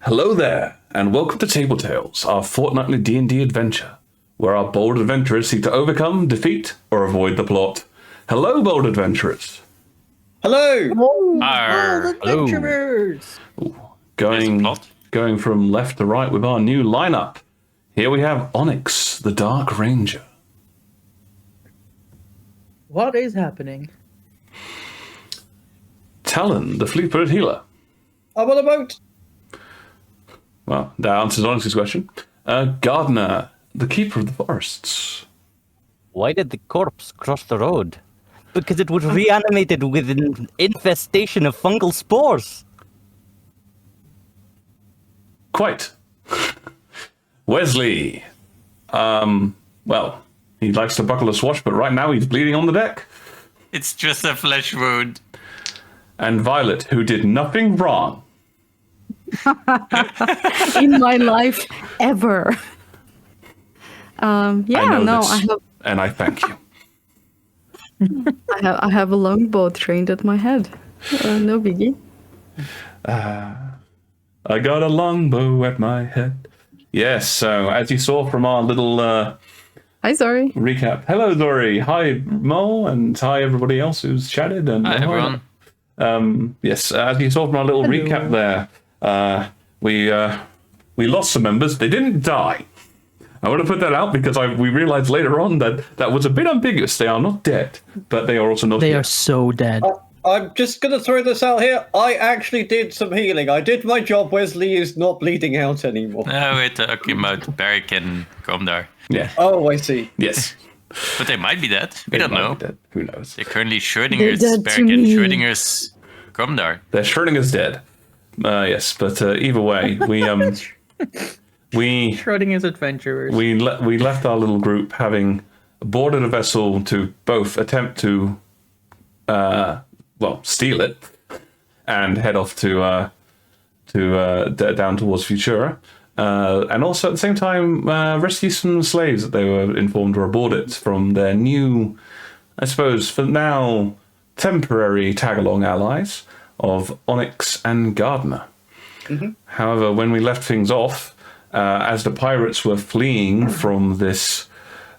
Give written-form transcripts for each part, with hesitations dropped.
Hello there, and welcome to Table Tales, our fortnightly D&D adventure, where our bold adventurers seek to overcome, defeat, or avoid the plot. Hello, bold adventurers. Hello. Bold adventurers. Going from left to right with our new lineup. Here we have Onyx, the Dark Ranger. What is happening? Talon, the Fleet-footed Healer. I'm on a boat. Well, that answers Onyx's question. Gardener, the Keeper of the Forests. Why did the corpse cross the road? Because it was reanimated with an infestation of fungal spores. Quite. Wesley. Well, he likes to buckle a swash, but right now he's bleeding on the deck. It's just a flesh wound. And Violet, who did nothing wrong. In my life ever. I have, and I thank you. I have a longbow trained at my head. No biggie. I got a longbow at my head. Yes, so as you saw from our little Hi, Zori. recap. Hello, Zori. Hi, Mo, and hi everybody else who's chatted. And Hi, everyone. Yes, as you saw from our little recap there, we lost some members. They didn't die. I want to put that out because we realized later on that was a bit ambiguous. They are not dead, but they are also not They dead. are so dead. I'm just going to throw this out here. I actually did some healing. I did my job. Wesley is not bleeding out anymore. No, we're talking about Barrick and Gromdar. Yeah. Oh, I see. Yes. But they might be dead. We They don't might know. be dead. Who knows? They're currently They're Schrodinger's dead Barrick to and me. Schrodinger's Gromdar. They're Schrodinger's dead. Yes, but either way, we Schrodinger's adventurers. we left our little group having boarded a vessel to both attempt to steal it and head off to down towards Futura, and also at the same time rescue some slaves that they were informed were aboard it from their new, I suppose for now, temporary tag-along allies of Onyx and Gardener. Mm-hmm. However, when we left things off, as the pirates were fleeing from this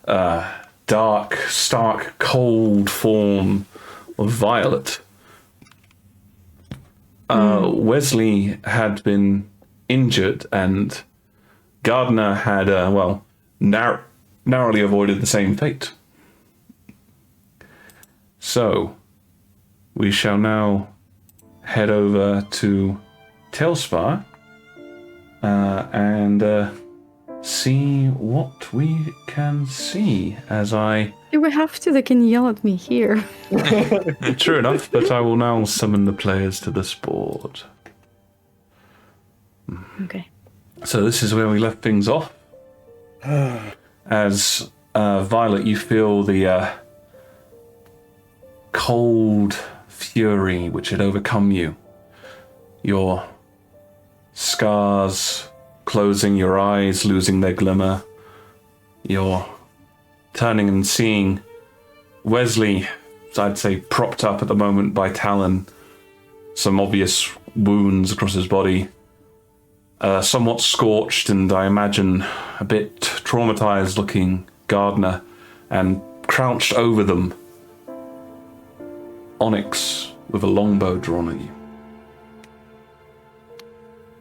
dark, stark, cold form of Violet, Wesley had been injured, and Gardener had, narrowly avoided the same fate. So, we shall now head over to Tailspar and see what we can see as I... Do we have to? They can yell at me here. True enough, but I will now summon the players to this board. Okay. So this is where we left things off. As Violet, you feel the cold fury which had overcome you. Your scars closing, your eyes losing their glimmer. You're turning and seeing Wesley, I'd say, propped up at the moment by Talon. Some obvious wounds across his body. Somewhat scorched and I imagine a bit traumatized looking Gardener, and crouched over them, Onyx with a longbow drawn at you.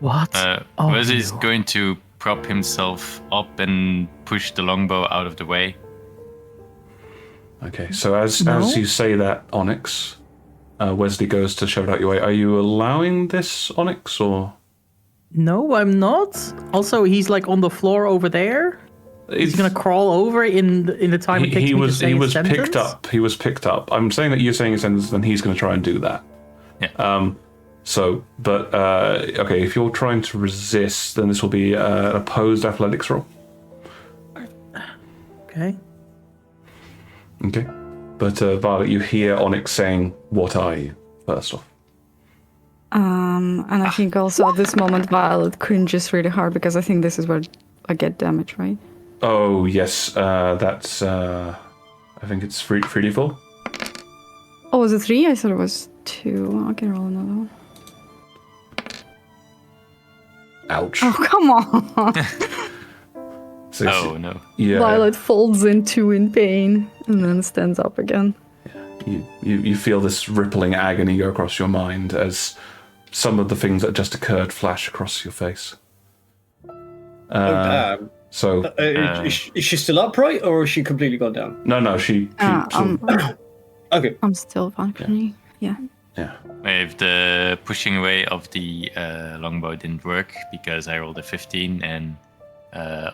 What? Wesley's going to prop himself up and push the longbow out of the way. Okay, so as you say that, Onyx, Wesley goes to shove it out your way. Are you allowing this, Onyx, or...? No, I'm not. Also, he's like on the floor over there. He's gonna crawl over in the time it takes me to say his sentence? He was picked up. I'm saying that you're saying a sentence, then he's going to try and do that. Yeah. Okay, if you're trying to resist, then this will be an opposed athletics roll. Okay. Okay. But Violet, you hear Onyx saying, "What are you?" first off. And I think also at this moment Violet cringes really hard because I think this is where I get damage, right? Oh yes, that's I think it's 3d4. Oh, was it 3? I thought it was 2. I can roll another one. Ouch. Oh, come on. So Oh no. Yeah. Violet folds in pain and then stands up again. You feel this rippling agony go across your mind as some of the things that just occurred flash across your face. Oh, damn. So Is she still upright, or is she completely gone down? no, she Okay. I'm still functioning. Yeah. If the pushing away of the longbow didn't work because I rolled a 15 and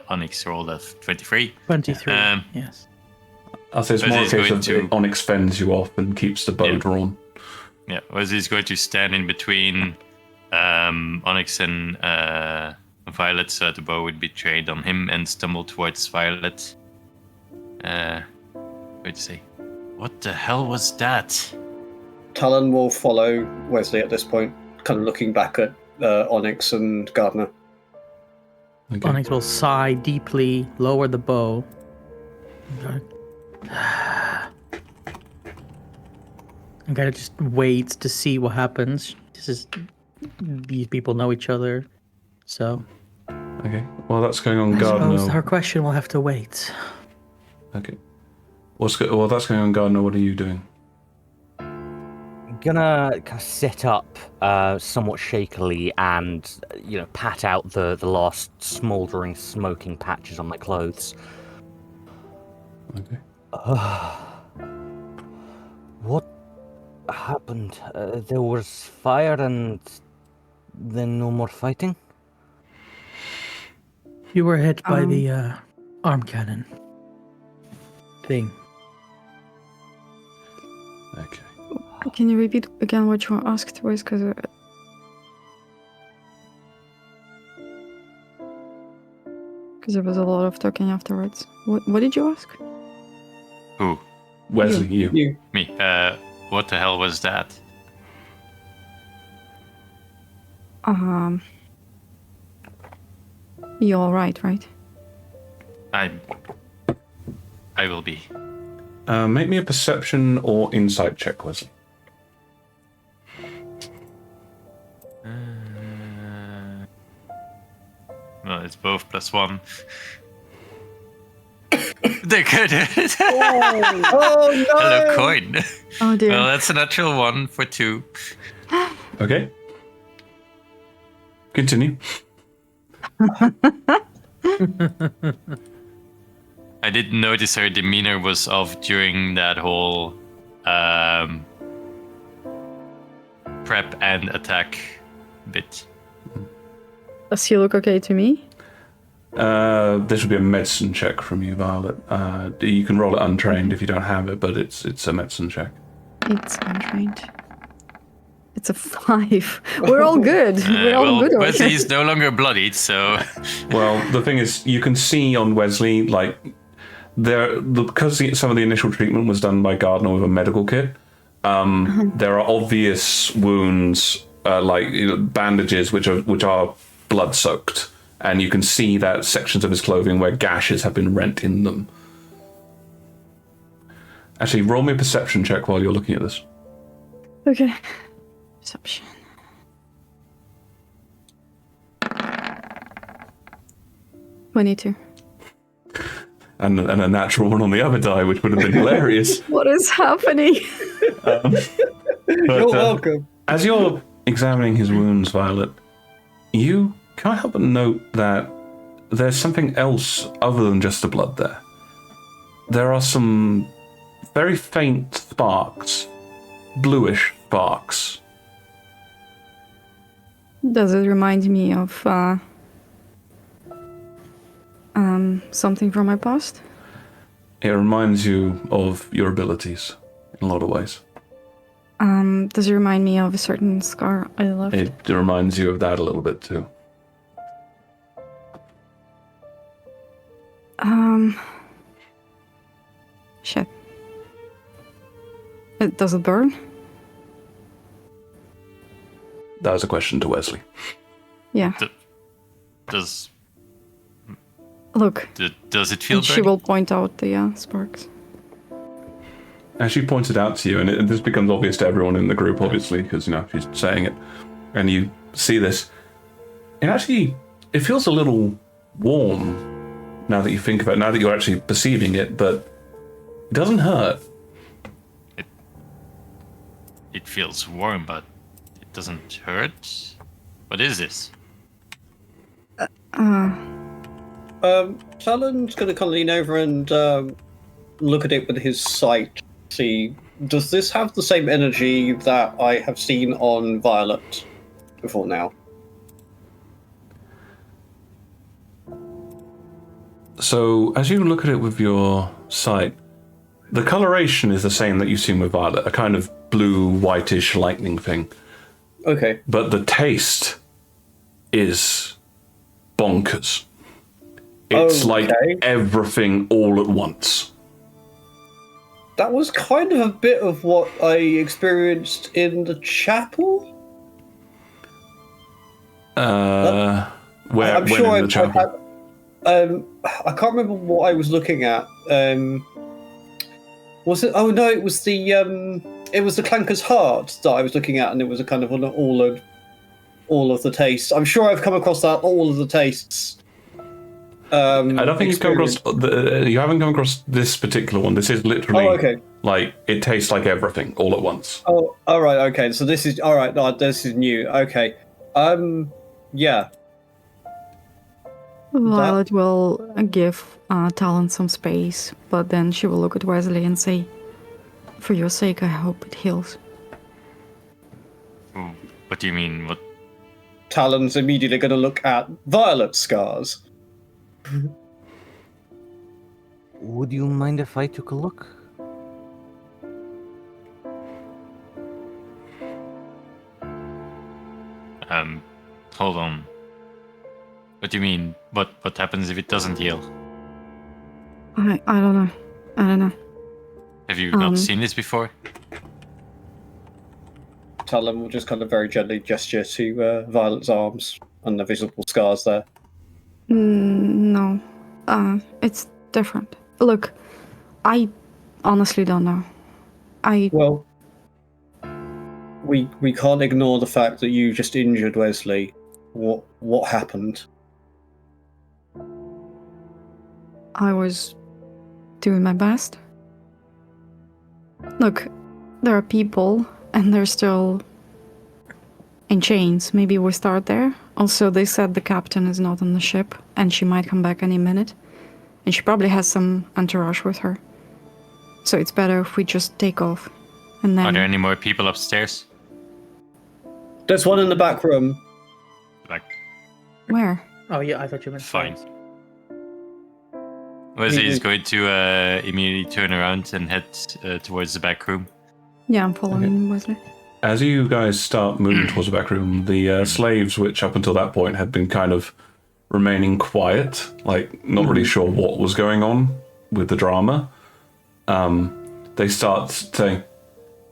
Onyx rolled a 23. 23. Yes. I'll say it's more a case of Onyx fends you off and keeps the bow drawn. Yeah, Wesley's going to stand in between Onyx and Violet so that the bow would be trained on him and stumble towards Violet. Wait to say, what the hell was that? Talon will follow Wesley at this point, kind of looking back at Onyx and Gardner. Okay. Onyx will sigh deeply, lower the bow. I'm gonna just wait to see what happens. These people know each other, so. Okay. Well, that's going on I suppose Gardner. her question will have to wait. Okay. That's going on Gardner. What are you doing? Gonna kind of sit up somewhat shakily and, pat out the last smouldering, smoking patches on my clothes. Okay. What happened? There was fire and then no more fighting? You were hit by the arm cannon thing. Okay. Can you repeat again what you asked, Wes? Because there was a lot of talking afterwards. What did you ask? Who? Wesley, you. Me. What the hell was that? You all right? I will be. Make me a perception or insight check, Wesley. Well, it's both +1. They're good. Oh no! Hello, coin. Oh dear. Well, that's a natural 1 for 2. Okay. Continue. I didn't notice her demeanor was off during that whole prep and attack bit. Does he look okay to me? This would be a medicine check from you, Violet. You can roll it untrained if you don't have it, but it's a medicine check. It's untrained. It's a 5. We're all good. We're all good. Wesley's no longer bloodied, so. Well, the thing is, you can see on Wesley, because some of the initial treatment was done by Gardner with a medical kit, there are obvious wounds, bandages, which are blood-soaked. And you can see that sections of his clothing where gashes have been rent in them. Actually, roll me a perception check while you're looking at this. Okay. Perception. $22. And a natural one on the other die, which would have been hilarious. What is happening? You're welcome. As you're examining his wounds, Violet, you can't help but note that there's something else other than just the blood there. There are some very faint sparks, bluish sparks. Does it remind me of something from my past? It reminds you of your abilities in a lot of ways. Does it remind me of a certain scar I left? It reminds you of that a little bit too. Shit. Does it burn? That was a question to Wesley. Yeah. Does Look. Does it feel And she burning? will point out the sparks. As she pointed out to you, and this becomes obvious to everyone in the group, obviously, because, she's saying it, and you see this, it actually It feels a little warm now that you think about it, now that you're actually perceiving it, but it doesn't hurt. It feels warm, but it doesn't hurt. What is this? Talon's going to kind of lean over and look at it with his sight. See, does this have the same energy that I have seen on Violet before now? So, as you look at it with your sight, the coloration is the same that you've seen with Violet, a kind of blue, whitish lightning thing. Okay. But the taste is bonkers. It's like everything all at once. That was kind of a bit of what I experienced in the chapel. Where I'm when sure in the chapel? I can't remember what I was looking at. Was it? Oh no, it was the Clanker's Heart that I was looking at, and it was a kind of all of the tastes. I'm sure I've come across that all of the tastes. I don't think you've come across. You haven't come across this particular one. This is literally like it tastes like everything all at once. Oh, all right, okay. So this is all right. No, this is new. Okay, yeah. Violet will give Talon some space, but then she will look at Wesley and say, "For your sake, I hope it heals." What do you mean? What? Talon's immediately going to look at Violet's scars. Would you mind if I took a look? Hold on. What do you mean? What happens if it doesn't heal? I don't know. I don't know. Have you not seen this before? Talon will just kind of very gently gesture to Violet's arms and the visible scars there. No. It's different. Look, I honestly don't know. Well, we can't ignore the fact that you just injured Wesley. What happened? I was doing my best. Look, there are people, and they're still in chains. Maybe we start there. Also, they said the captain is not on the ship, and she might come back any minute. And she probably has some entourage with her. So it's better if we just take off. And then... Are there any more people upstairs? There's one in the back room. Like... Where? Oh yeah, I thought you meant fine. Wesley is going to immediately turn around and head towards the back room. Yeah, I'm following Wesley. As you guys start moving towards the back room, the slaves, which up until that point had been kind of remaining quiet, like not really sure what was going on with the drama, they start saying,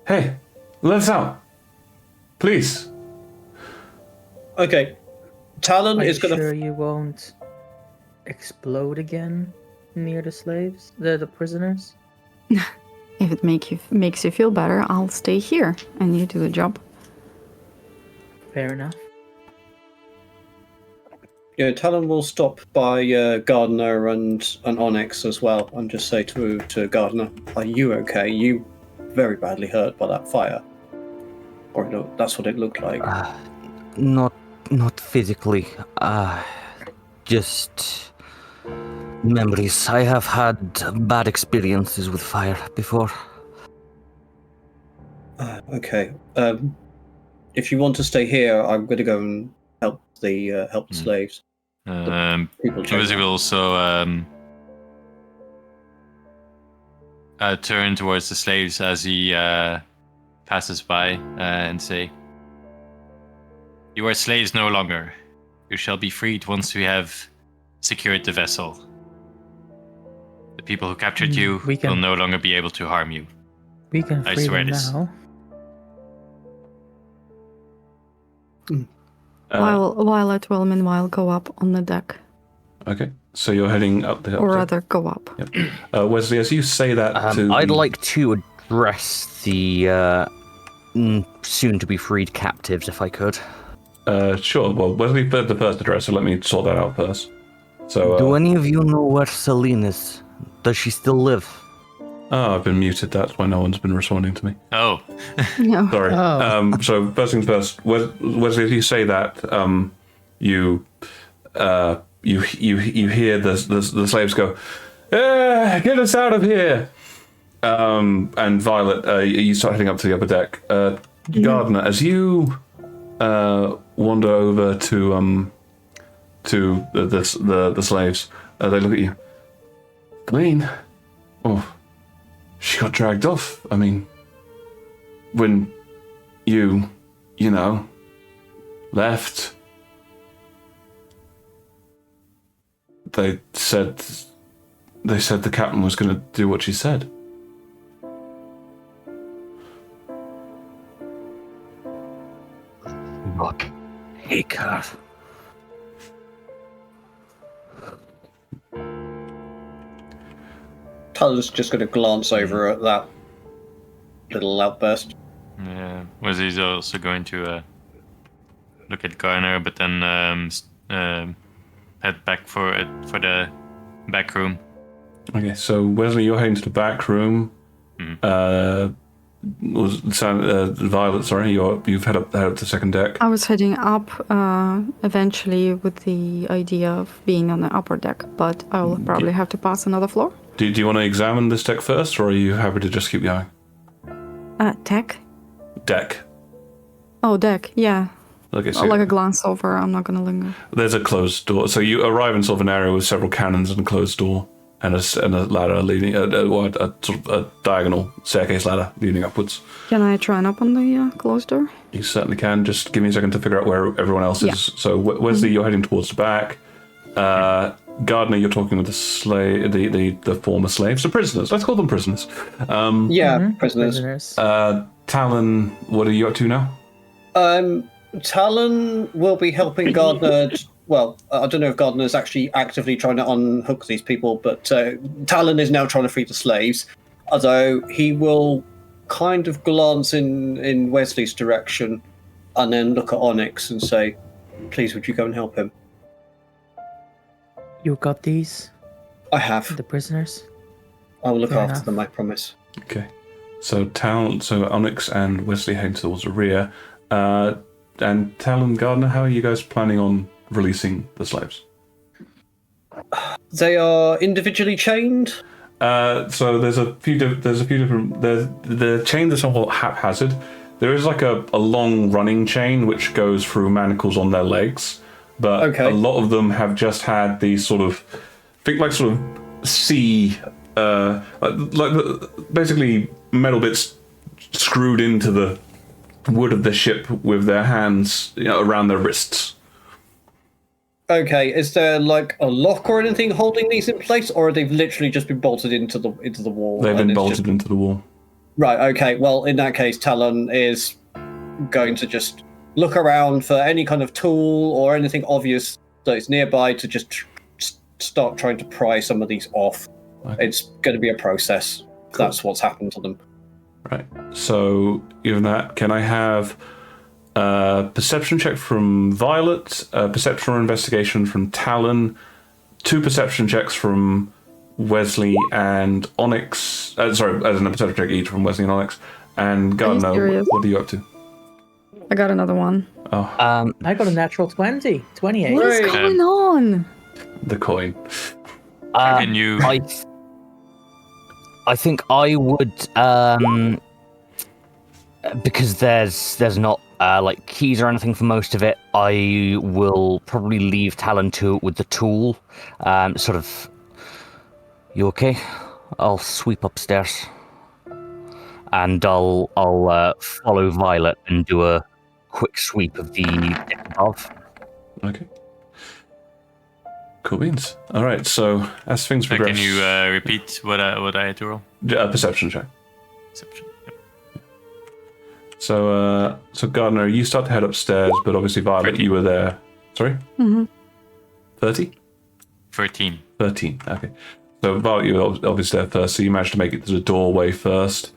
"Hey, let us out, please." Okay, Talon is going to... Are you sure you won't explode again near the slaves, the prisoners? If it makes you feel better, I'll stay here and you do the job. Fair enough. Yeah, Talon will stop by Gardner and Onyx as well, and just say to Gardner, "Are you okay? You very badly hurt by that fire." Or no, that's what it looked like. Not physically. Just memories. I have had bad experiences with fire before. Okay. If you want to stay here, I'm going to go and help the slaves. Wesley will also turn towards the slaves as he passes by and say, "You are slaves no longer. You shall be freed once we have secured the vessel. The people who captured you will no longer be able to harm you. We can free I swear them this." now. Violet will meanwhile go up on the deck. Okay, so you're heading up the... Or rather, go up. Yep. Wesley, as you say that to... I'd like to address the soon-to-be-freed captives, if I could. Sure. Well, Wesley put the first address, so let me sort that out first. So, Do any of you know where Celine is? Does she still live? I've been muted. That's why no one's been responding to me. Oh. No. Sorry. Oh. So first things first. Wesley, if you say that, you hear the slaves go, "Get us out of here!" And Violet, you start heading up to the upper deck. Gardner, as you wander over to the slaves, they look at you. Celine, oh, she got dragged off. I mean, when you know, left, they said the captain was going to do what she said. Look, hey, God. Talon's just going to glance over at that little outburst. Yeah. Wesley's also going to look at Garner, but then head back for the back room. Okay, so Wesley, you're heading to the back room. Violet, sorry, you've head up to the second deck. I was heading up eventually with the idea of being on the upper deck, but I'll probably have to pass another floor. Do you want to examine this deck first, or are you happy to just keep going? Tech? Deck. Oh, deck, yeah. Okay, so Like a glance over, I'm not going to linger. there's a closed door. So you arrive in sort of an area with several cannons and a closed door, and a ladder leading, a sort of a diagonal staircase ladder leading upwards. Can I try and open the closed door? You certainly can. Just give me a second to figure out where everyone else is. So Wesley, you're heading towards the back. Gardner, you're talking with the former slaves, the prisoners. Let's call them prisoners. Prisoners. Talon, what are you up to now? Talon will be helping Gardner. Well, I don't know if Gardner is actually actively trying to unhook these people, but Talon is now trying to free the slaves. Although he will kind of glance in Wesley's direction and then look at Onyx and say, "Please, would you go and help him?" You got these? I have. The prisoners? I will look Fair after enough. them, I promise. Okay. So Onyx and Wesley heading towards the rear. And Talon, Gardner, how are you guys planning on releasing the slaves? They are individually chained. So there's a few different. The chains are somewhat haphazard. There is like a long running chain which goes through manacles on their legs, but a lot of them have just had these sort of, think like sort of sea, basically metal bits screwed into the wood of the ship with their hands, around their wrists. Okay, is there like a lock or anything holding these in place, or they've literally just been bolted into the wall? They've been bolted into the wall. Right. Okay. Well, in that case, Talon is going to just look around for any kind of tool or anything obvious that is nearby to just start trying to pry some of these off. Okay. It's going to be a process. Cool. That's what's happened to them. Right. So, given that, can I have a perception check from Violet, a perception or investigation from Talon, 2 perception checks from Wesley and Onyx. Sorry, as in a perception check each from Wesley and Onyx. And Gardner, what are you up to? I got another one. Oh. I got a natural 20. 28. What is going on? The coin. Can you... I think I would, because there's not like keys or anything for most of it. I will probably leave Talon to it with the tool. Sort of. You okay? I'll sweep upstairs, and I'll follow Violet and do a quick sweep of the deck above. Okay. Cool beans. All right. So as things progress, can you repeat what I had to roll? Perception check. Perception. Yep. So Gardner, you start to head upstairs, but obviously Violet, 13. You were there. Sorry. 30. 13. 13. Okay. So Violet, you were obviously there first, so you managed to make it to the doorway first.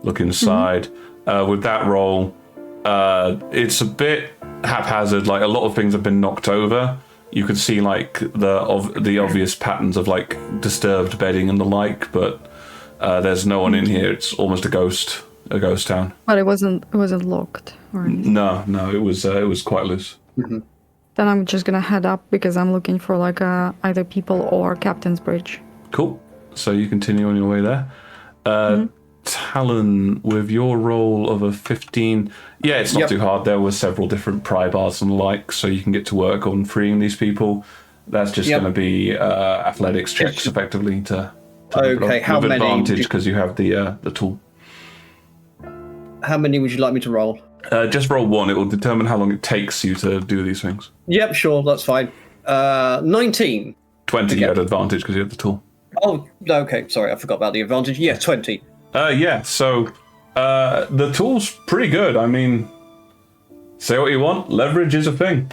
Look inside. With that roll, it's a bit. haphazard. Like a lot of things have been knocked over. You could see like the obvious patterns of like disturbed bedding and the like, but there's no one in here. It's almost a ghost town. But it wasn't locked or anything. No, it was quite loose. Mm-hmm. Then I'm just gonna head up because I'm looking for like either people or Captain's Bridge. Cool. So you continue on your way there. Talon, with your roll of a 15, it's not too hard. There were several different pry bars and the like, so you can get to work on freeing these people. That's just going to be athletics checks, effectively, to okay, how with many? advantage because you have the tool. How many would you like me to roll? Just roll one. It will determine how long it takes you to do these things. Yep, sure, that's fine. 19. 20, you had advantage because you had the tool. Oh, okay, sorry, I forgot about the advantage. Yeah, 20. So the tool's pretty good. I mean, say what you want, leverage is a thing.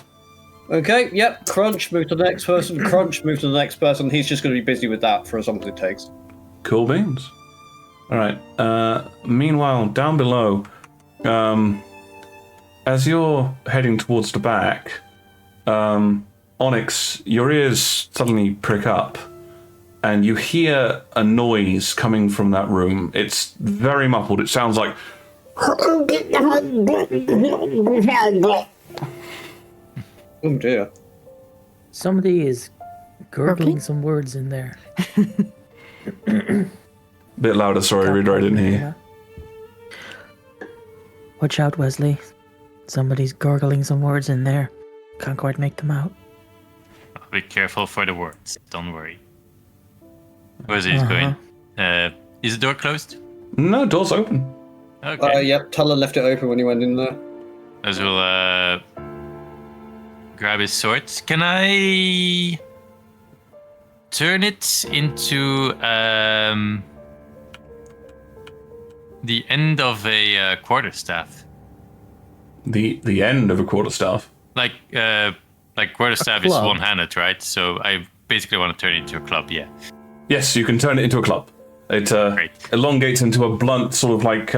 Okay, yep, crunch, move to the next person, crunch, move to the next person. He's just going to be busy with that for as long as it takes. Cool beans. All right. Meanwhile, down below, as you're heading towards the back, Onyx, your ears suddenly prick up. And you hear a noise coming from that room. It's very muffled. It sounds like... Oh dear. Somebody is gurgling some words in there. Bit louder, sorry, Reader, I didn't hear you. Watch out, Wesley. Somebody's gurgling some words in there. Can't quite make them out. Be careful for the words. Don't worry. Where's he going? Is the door closed? No, door's open. Okay. Yep, Talon left it open when he went in there. As we'll grab his sword. Can I turn it into the end of a quarterstaff? The end of a quarterstaff? Like quarterstaff is one-handed, right? So I basically want to turn it into a club, yeah. Yes, you can turn it into a club. It elongates into a blunt, sort of like,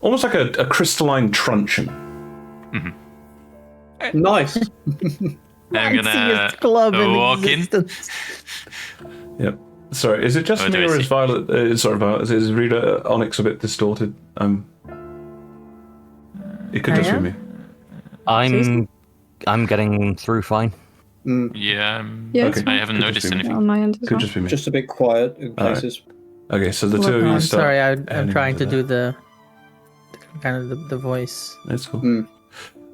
almost like a crystalline truncheon. Mm-hmm. Nice. I'm gonna walk in. Yep. Sorry, is it just me or is Violet? Violet. Is Rita Onyx a bit distorted? It could just be me. I'm getting through fine. Yeah. Okay. I haven't noticed anything. On my end as Could well. just be me. Just a bit quiet in places. Okay, so the two of you I'm start. sorry, I'm heading trying to into do the kind of the voice. That's cool.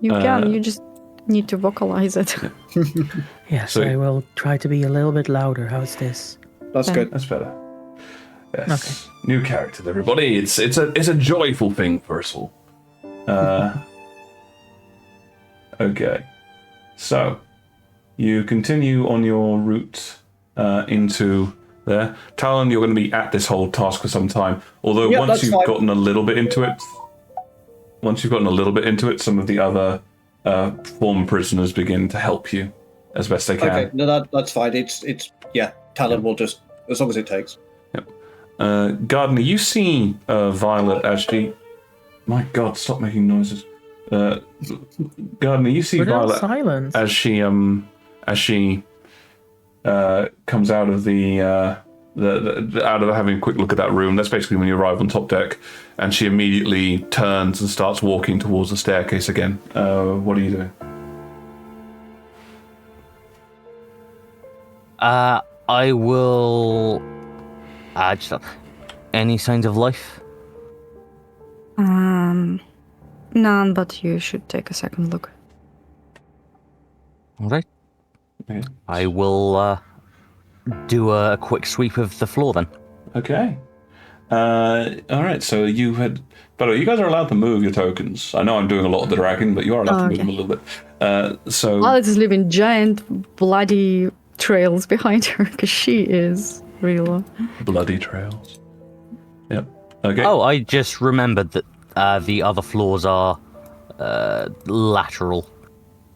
You can, you just need to vocalize it. Yes, So- I will try to be a little bit louder. How's this? That's good. That's better. Yes. New characters, everybody. It's a joyful thing for us all. Okay. So you continue on your route into there. Talon, you're going to be at this whole task for some time. Although once you've gotten a little bit into it, some of the other former prisoners begin to help you as best they can. Okay, no, that's fine. It's Talon will just, as long as it takes. Yep. Gardner, you see Violet as she... My God, stop making noises. Gardner, you see Violet as she comes out of out of having a quick look at that room. That's basically when you arrive on top deck, and she immediately turns and starts walking towards the staircase again. What are you doing? I will. Any signs of life? None, but you should take a second look. All right. Okay. I will do a quick sweep of the floor then. Okay. All right. So you had. By the way, you guys are allowed to move your tokens. I know I'm doing a lot of the dragging, but you are allowed to move them a little bit. So. Alex is leaving giant bloody trails behind her because she is real. Bloody trails. Yep. Okay. Oh, I just remembered that the other floors are lateral.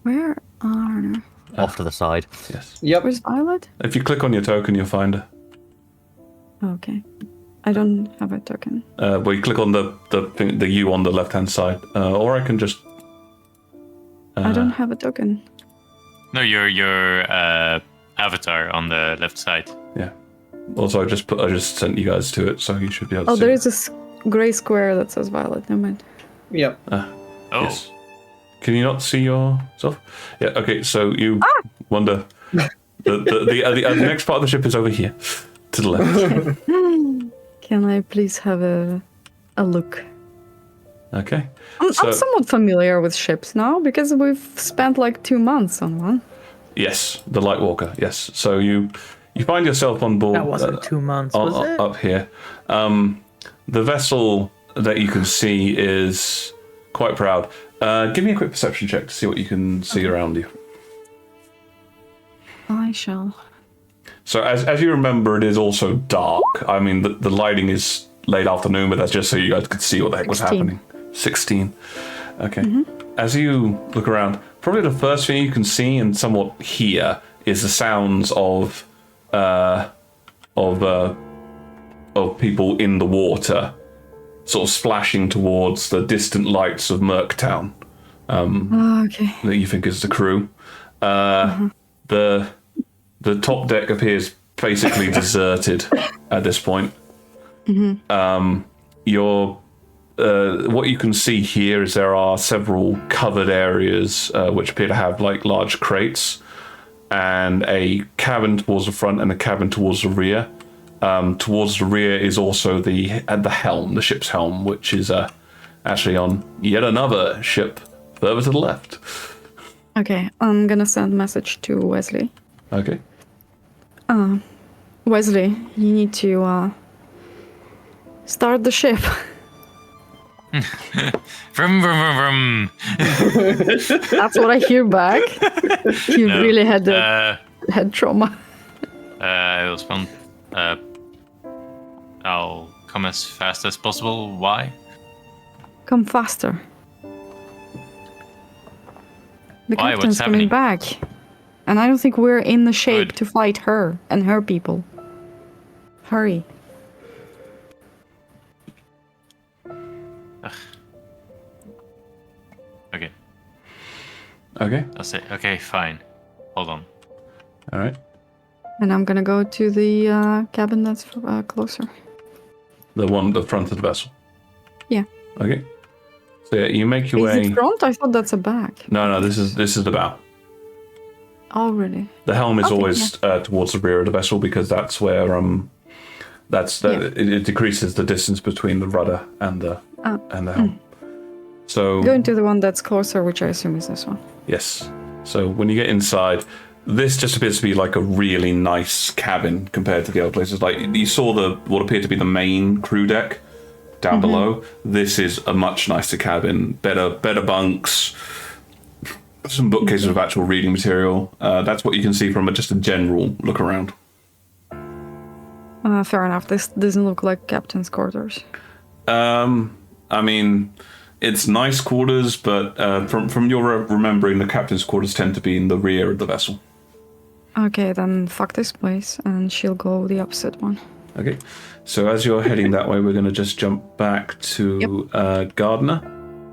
Where are... Off to the side. Yes. Yep. Where's Violet? If you click on your token, you'll find her. Okay. I don't have a token. Well, you click on the U on the left-hand side, or I can just... I don't have a token. No, your avatar on the left side. Yeah. Also, I just sent you guys to it, so you should be able to see There it. is a gray square that says Violet. Never mind. Yep. Yes. Can you not see yourself? Yeah. Okay. So you wonder. The next part of the ship is over here, to the left. Can I please have a look? Okay. I'm somewhat familiar with ships now because we've spent like 2 months on one. Yes, the Lightwalker. Yes. So you find yourself on board. That wasn't 2 months, was it? Up here. The vessel that you can see is quite proud. Give me a quick perception check to see what you can see around you. I shall. So as you remember, it is also dark. I mean, the lighting is late afternoon, but that's just so you guys could see what the heck was happening. 16. Okay. Mm-hmm. As you look around, probably the first thing you can see and somewhat hear is the sounds of people in the water, sort of splashing towards the distant lights of Merktown. Okay. That you think is the crew. The top deck appears basically deserted at this point. What you can see here is there are several covered areas which appear to have like large crates, and a cabin towards the front and a cabin towards the rear. Towards the rear is also the helm, the ship's helm, which is actually on yet another ship further to the left. Okay, I'm gonna send a message to Wesley. Okay. Wesley, you need to start the ship. Vroom, vroom, vroom, vroom. That's what I hear back. You really had head trauma. I will respond. I'll come as fast as possible. Why? Come faster. The Why? captain's What's happening? coming back. And I don't think we're in the shape Good. to fight her and her people. Hurry. Okay. Okay. I'll say, okay, fine. Hold on. All right. And I'm gonna go to the cabin that's closer. The one at the front of the vessel. Yeah. Okay. So yeah, you make your way. Is it front? I thought that's a back. No, this is the bow. Oh, really? The helm is Okay, always towards the rear of the vessel because that's where it decreases the distance between the rudder and the helm. So Going to the one that's closer, which I assume is this one. yes. So when you get inside, this just appears to be like a really nice cabin compared to the other places. Like you saw what appeared to be the main crew deck down below. This is a much nicer cabin, better bunks, some bookcases of actual reading material. That's what you can see from just a general look around. Fair enough. This doesn't look like captain's quarters. I mean, it's nice quarters, but from your remembering, the captain's quarters tend to be in the rear of the vessel. Okay, then fuck this place, and she'll go the opposite one. Okay, so as you're heading that way, we're going to just jump back to Gardner.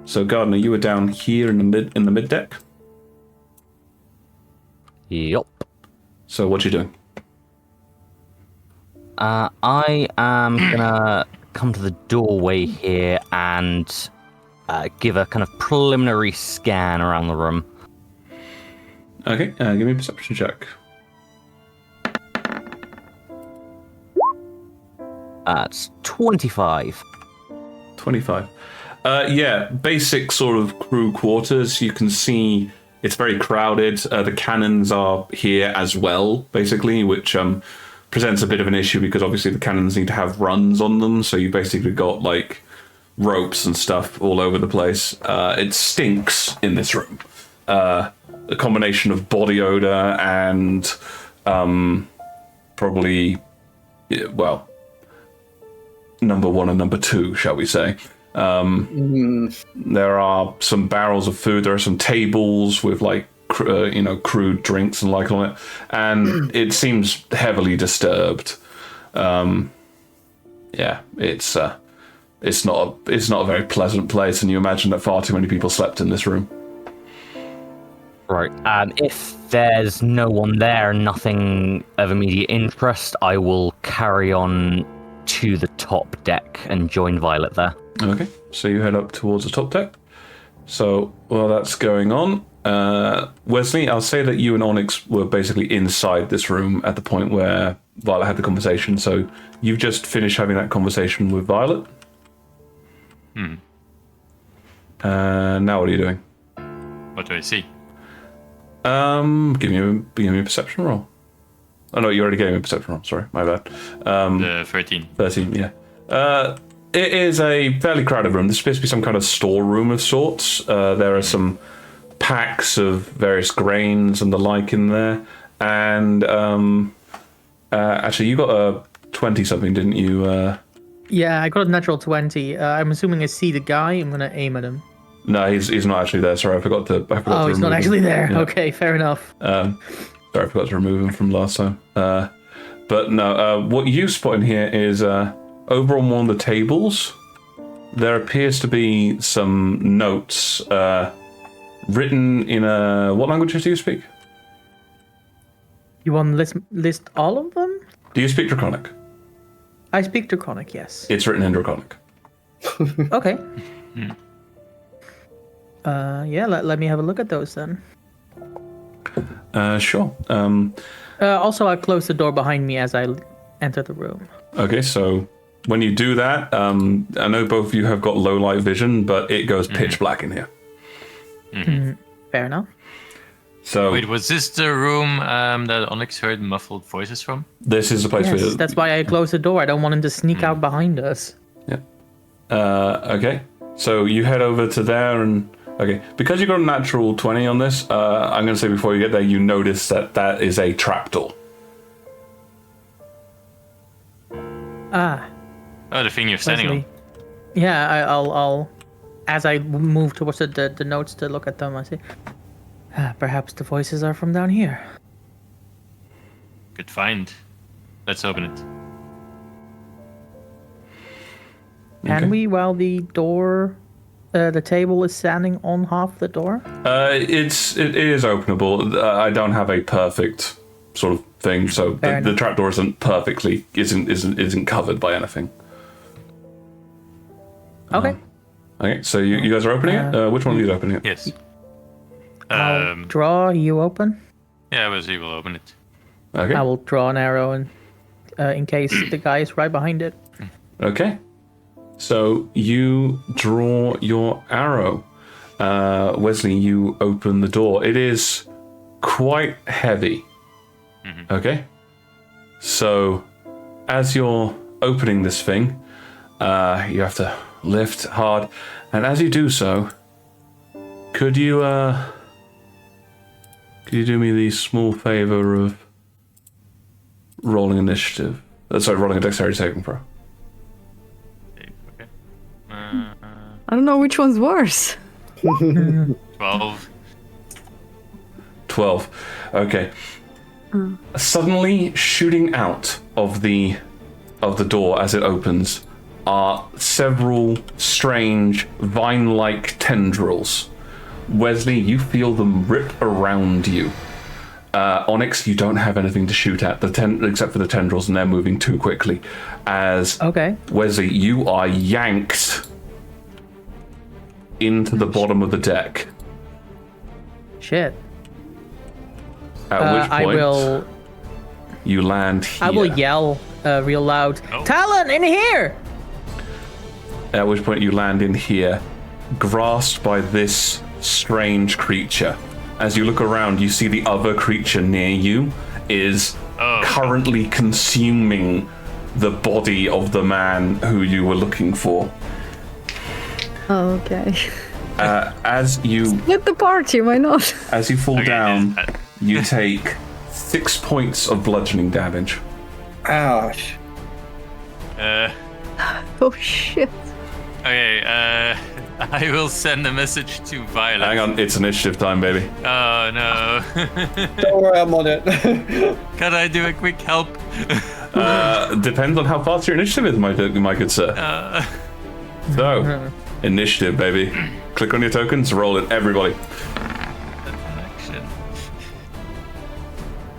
So Gardner, you were down here in the mid deck. Yup. So what you doing? I am gonna come to the doorway here and give a kind of preliminary scan around the room. Okay, give me a perception check. That's 25. 25. Yeah, basic sort of crew quarters. You can see it's very crowded. The cannons are here as well, basically, which presents a bit of an issue because obviously the cannons need to have runs on them. So you basically got like ropes and stuff all over the place. It stinks in this room. A combination of body odor and probably, well, number one and number two, shall we say. There are some barrels of food. There are some tables with like crude drinks and like on it, and it seems heavily disturbed. Yeah, it's not a very pleasant place, and you imagine that far too many people slept in this room. Right. If there's no one there, nothing of immediate interest, I will carry on to the top deck and join Violet there. Okay, so you head up towards the top deck. So while that's going on, Wesley, I'll say that you and Onyx were basically inside this room at the point where Violet had the conversation. So you've just finished having that conversation with Violet. Now what are you doing? What do I see? Give me a perception roll. Oh no, you already gave me a perception roll. Sorry, my bad. The 13. 13, yeah. It is a fairly crowded room. This is supposed to be some kind of storeroom of sorts. There are some packs of various grains and the like in there. And actually, you got a 20-something, didn't you? Yeah, I got a natural 20. I'm assuming I see the guy. I'm going to aim at him. No, he's not actually there. Sorry, I forgot to he's not actually there. Yeah. Okay, fair enough. Sorry, I forgot to remove him from last time. But no, what you spot in here is over on one of the tables, there appears to be some notes written in a... What languages do you speak? You want to list all of them? Do you speak Draconic? I speak Draconic, yes. It's written in Draconic. Okay. Yeah, let me have a look at those then. Sure. Also, I'll close the door behind me as I enter the room. Okay, so when you do that, I know both of you have got low light vision, but it goes pitch black in here. Fair enough. So wait, was this the room that Onyx heard muffled voices from? This is the place yes, where... That's why I closed the door. I don't want him to sneak out behind us. Yeah. Okay, so you head over to there and... Okay, because you got a natural 20 on this, I'm going to say before you get there, you notice that is a trapdoor. Ah. Oh, the thing you're standing on. Yeah, I'll as I move towards the notes to look at them, I say, perhaps the voices are from down here. Good find. Let's open it. Can we, while the door... the table is standing on half the door? It is openable. I don't have a perfect sort of thing, so the trapdoor isn't covered by anything. Okay. Okay, so you guys are opening it? Which one of you is opening it? Yes. I'll draw, you open? Yeah, Wesley will open it. Okay. I will draw an arrow and in case the guy is right behind it. Okay. So you draw your arrow. Wesley, you open the door. It is quite heavy. Okay? So as you're opening this thing, you have to lift hard. And as you do so, could you do me the small favor of rolling initiative? Rolling a dexterity saving throw. I don't know which one's worse. 12. 12. Okay. Suddenly, shooting out of the door as it opens are several strange vine-like tendrils. Wesley, you feel them rip around you. Onyx, you don't have anything to shoot at except for the tendrils, and they're moving too quickly. Wesley, you are yanked into the bottom of the deck. Shit. At which point you land here. I will yell real loud, Talon, in here! At which point you land in here, grasped by this strange creature. As you look around, you see the other creature near you is currently consuming the body of the man who you were looking for. Oh, okay. As you split the party, why not? As you fall down, you take 6 points of bludgeoning damage. Ouch. Oh shit. Okay, I will send a message to Violet. Hang on, it's initiative time, baby. Oh no. Don't worry, I'm on it. Can I do a quick help? Depends on how fast your initiative is, my good sir. So, initiative, baby. Click on your tokens, roll it, everybody. That's an action.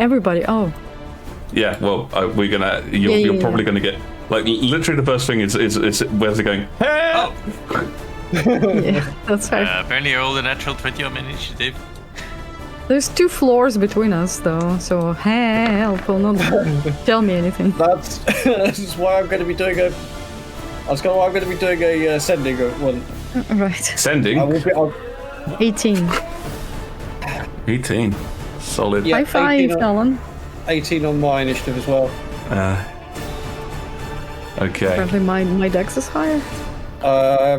Everybody. Oh. Yeah. Well, you're probably gonna get like literally the first thing is where's it going? Help! Yeah, that's fair. Apparently, I rolled a natural 20 on my initiative. There's 2 floors between us, though, so help will not tell me anything. This is why I'm going to be doing a sending one. Right. Sending. I'll 18. 18. Solid. Yeah, High five, Alan. 18 on my initiative as well. Okay. Apparently my dex is higher.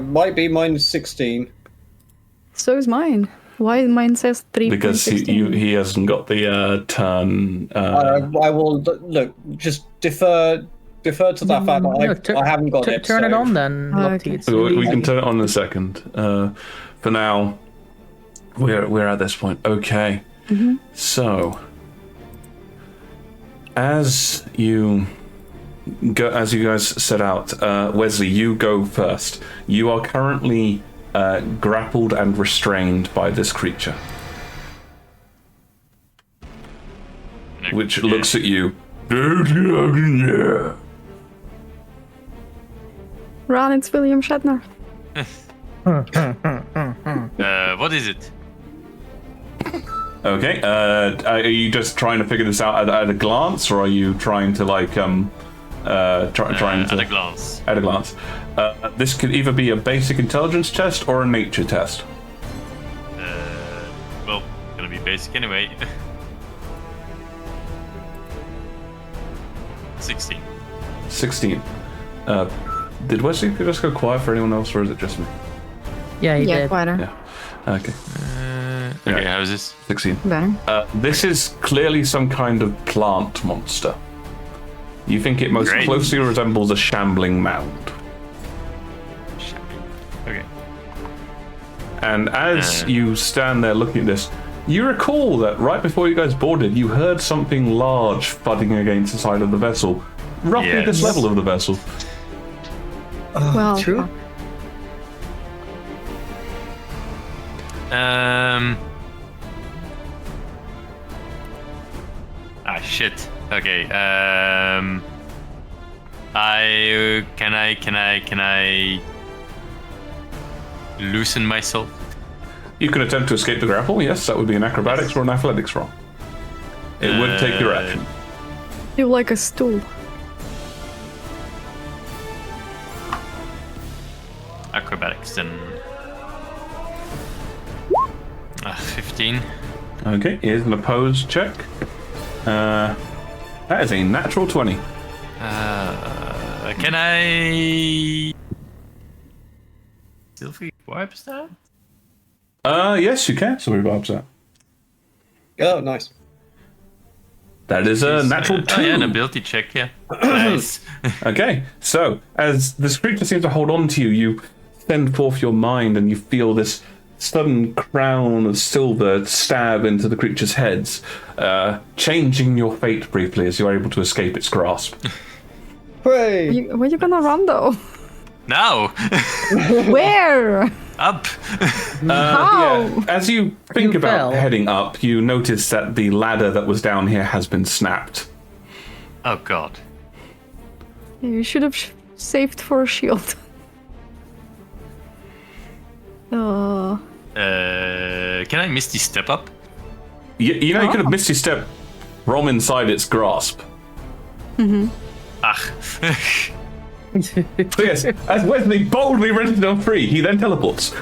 Might be mine is 16. So is mine. Why mine says 3? Because he hasn't got the turn. I will look. Just defer to that fact that I haven't got it. Turn it on then. Okay. We can turn it on in a second. For now, we're at this point. Okay. Mm-hmm. So, as you guys set out, Wesley, you go first. You are currently grappled and restrained by this creature, which looks at you. Ron, it's William Shatner. What is it? Okay. Are you just trying to figure this out at a glance, or are you trying to like trying to At a glance. At a glance. This could either be a basic intelligence test or a nature test. Well, gonna be basic anyway. 16. 16. Did Wesley just go quiet for anyone else, or is it just me? Yeah, he did. Quieter. Yeah. Okay. Okay, how's this? 16. Better. This is clearly some kind of plant monster. You think it most Great. closely resembles a shambling mound. Okay. And as you stand there looking at this, you recall that right before you guys boarded, you heard something large thudding against the side of the vessel, roughly this level of the vessel. Well, True. Shit. Okay. Can I loosen myself? You can attempt to escape the grapple. Yes, that would be an acrobatics or an athletics roll. It would take your action. you like a stool. Acrobatics then. 15. Okay, here's an opposed check. That is a natural 20. Can I Sylvie wipes that? Yes, you can. So revives that. Oh, nice. That is a natural 2. Oh yeah, an ability check, yeah. Nice. Okay, so as this creature seems to hold on to you, you send forth your mind and you feel this sudden crown of silver stab into the creature's heads, changing your fate briefly as you are able to escape its grasp. Hooray! Where you gonna run though? Now! Where? Up! How? Yeah, as you think You about fell. heading up, you notice that the ladder that was down here has been snapped. Oh god. You should have saved for a shield. Oh. Can I Misty step up? You know, you could have missed your step from inside its grasp. Ah. So yes, as Wesley boldly wrenches them free, he then teleports.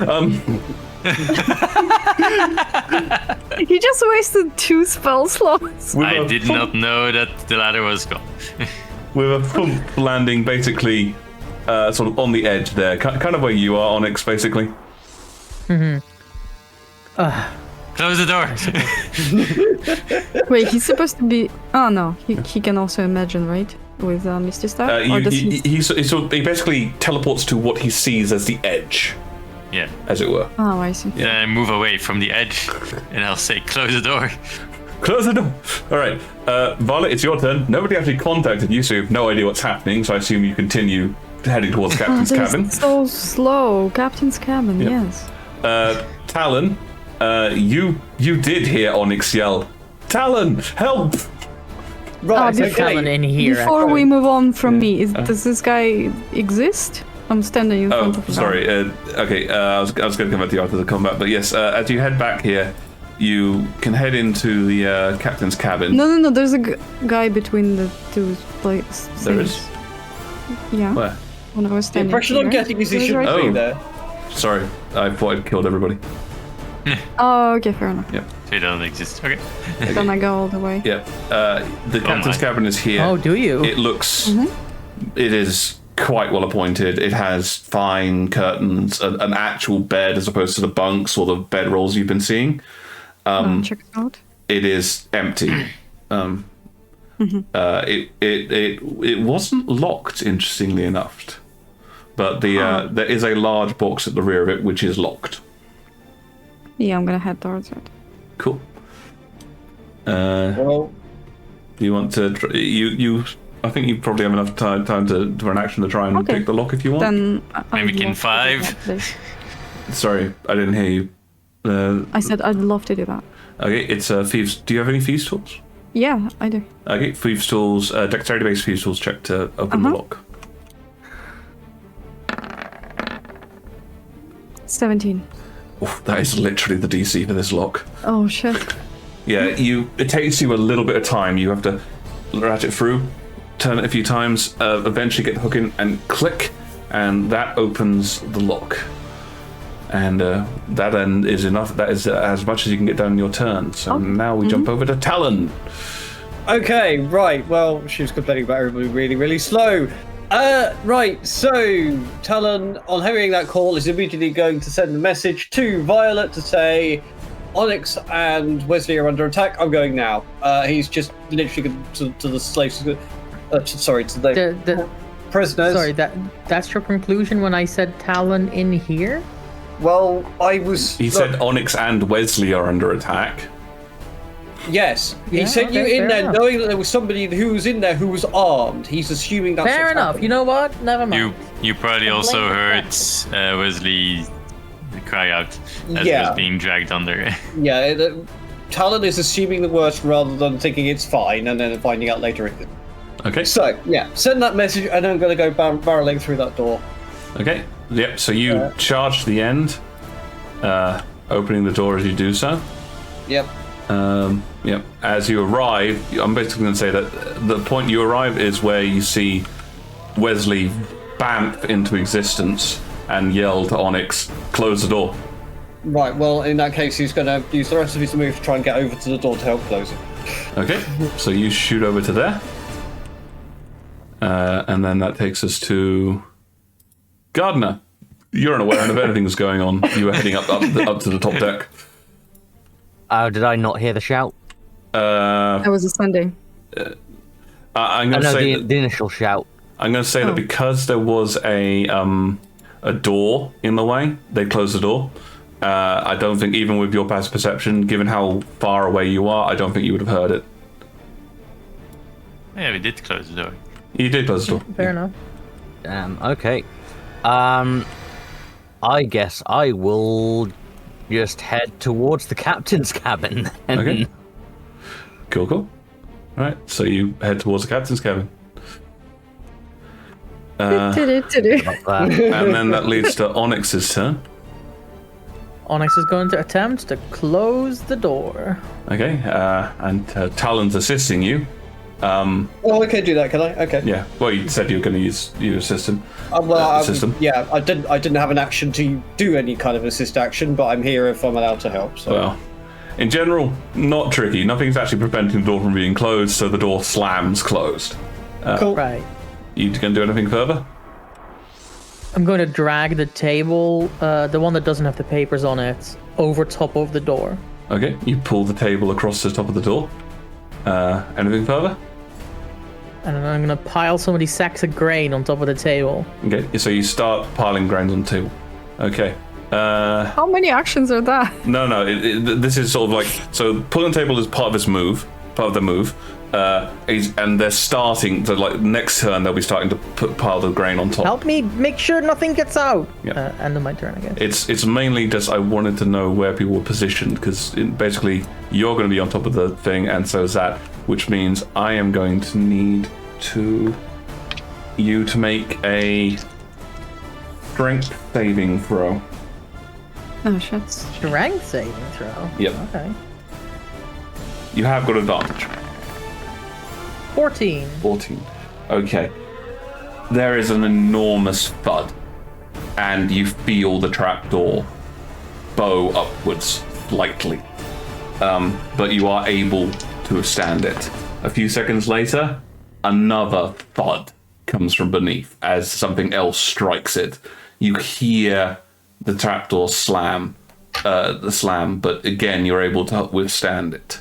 You just wasted 2 spell slots. I did not know that the ladder was gone. With a thump landing basically sort of on the edge there, kind of where you are, Onyx, basically. Close the door. Wait, he's supposed to be. Oh no, he can also imagine, right? With Misty Staff? Or does he basically teleports to what he sees as the edge, Yeah. as it were. Oh, I see. Then I move away from the edge, and I'll say, close the door. Close the door. All right, Violet, it's your turn. Nobody actually contacted you, so you have no idea what's happening. So I assume you continue heading towards Captain's cabin. So slow. Captain's cabin, Yep. yes. Talon, you did hear Onyx yell, Talon, help! Right, before- Talon in here. Before we move on from me, does this guy exist? I'm standing in front of him. Sorry. Okay, I was going to come back to you after the combat, but yes, as you head back here, you can head into the captain's cabin. No. There's a guy between the two places. There is? Yeah. Where? When I was The standing impression here. I'm getting is he He was shouldn't right be Oh. there. Sorry, I thought I'd killed everybody. Oh, okay, fair enough. Yeah. They don't exist. Okay. Then I go all the way. Yeah. The captain's my. cabin is here. Oh, do you? It looks. It is quite well appointed. It has fine curtains, an actual bed as opposed to the bunks or the bedrolls you've been seeing. Check it out. It is empty. It wasn't locked, interestingly enough, but there is a large box at the rear of it which is locked. Yeah, I'm gonna head towards it. Cool. Well, Do you want to? You. I think you probably have enough time for an action to try and Okay. pick the lock if you want. Then Maybe I'd in love to do 5. that, please. Sorry, I didn't hear you. I said I'd love to do that. Okay, it's thieves. Do you have any thieves tools? Yeah, I do. Okay, thieves tools. Dexterity-based thieves tools check to open the lock. 17. Oof, that is literally the DC for this lock. Oh shit. Yeah, it takes you a little bit of time. You have to ratchet through, turn it a few times, eventually get the hook in and click, and that opens the lock. And that then is enough. That is as much as you can get done in your turn. So now we jump over to Talon. okay, right. Well, she was complaining about everybody really, really slow. Right, so Talon, on hearing that call, is immediately going to send a message to Violet to say, Onyx and Wesley are under attack. I'm going now. He's just literally going to the slaves. To the prisoners. Sorry, that's your conclusion when I said Talon in here? Well, I was. He said Onyx and Wesley are under attack. Yes, Yeah, he sent you okay, in fair there enough. knowing that there was somebody who was in there who was armed. He's assuming that's Fair what's enough. happening. You know what? Never mind. You probably also heard Wesley cry out as he was being dragged under. Yeah, Talon is assuming the worst rather than thinking it's fine and then finding out later it isn't. Okay. So, yeah, send that message and I'm going to go barreling through that door. Okay. Yep. So you charge to the end, opening the door as you do so. Yep. Yep. As you arrive, I'm basically going to say that the point you arrive is where you see Wesley bamf into existence and yell to Onyx, "Close the door." Right, well, in that case, he's going to use the rest of his move to try and get over to the door to help close it. Okay. So you shoot over to there, and then that takes us to Gardner. You're unaware of anything that's going on. You were heading up to the top deck. Did I not hear the shout? I was ascending. I'm going to say the initial shout. I'm going to say that because there was a door in the way, they closed the door. I don't think, even with your past perception, given how far away you are, I don't think you would have heard it. Yeah, we did close the door. You did close the door. Fair enough. Okay. I guess I will just head towards the captain's cabin. Okay. Cool. All right, so you head towards the captain's cabin. And then that leads to Onyx's turn. Onyx is going to attempt to close the door. Okay, and Talon's assisting you. Oh, I can do that, can I? Okay. Yeah. Well, you said you were going to use your assistant. System. Yeah, I didn't have an action to do any kind of assist action, but I'm here if I'm allowed to help. So. Well, in general, not tricky. Nothing's actually preventing the door from being closed, so the door slams closed. Cool. Right. You going to do anything further? I'm going to drag the table, the one that doesn't have the papers on it, over top of the door. Okay, you pull the table across the top of the door. Anything further? And then I'm going to pile some of these sacks of grain on top of the table. Okay, so you start piling grains on the table. Okay. How many actions are that? No, this is sort of like... So pulling the table is part of his move. part of the move. And they're starting to, like, next turn they'll be starting to put pile the grain on top. Help me make sure nothing gets out. Yeah. End of my turn, I guess. It's mainly just I wanted to know where people were positioned, because basically you're going to be on top of the thing, and so is that, which means I am going to need you to make a strength saving throw. Oh shit. Strength saving throw? Yep. Okay. You have got advantage. 14. Okay. There is an enormous thud, and you feel the trapdoor bow upwards slightly. But you are able to withstand it. A few seconds later, another thud comes from beneath as something else strikes it. You hear the trapdoor slam, but again, you're able to withstand it.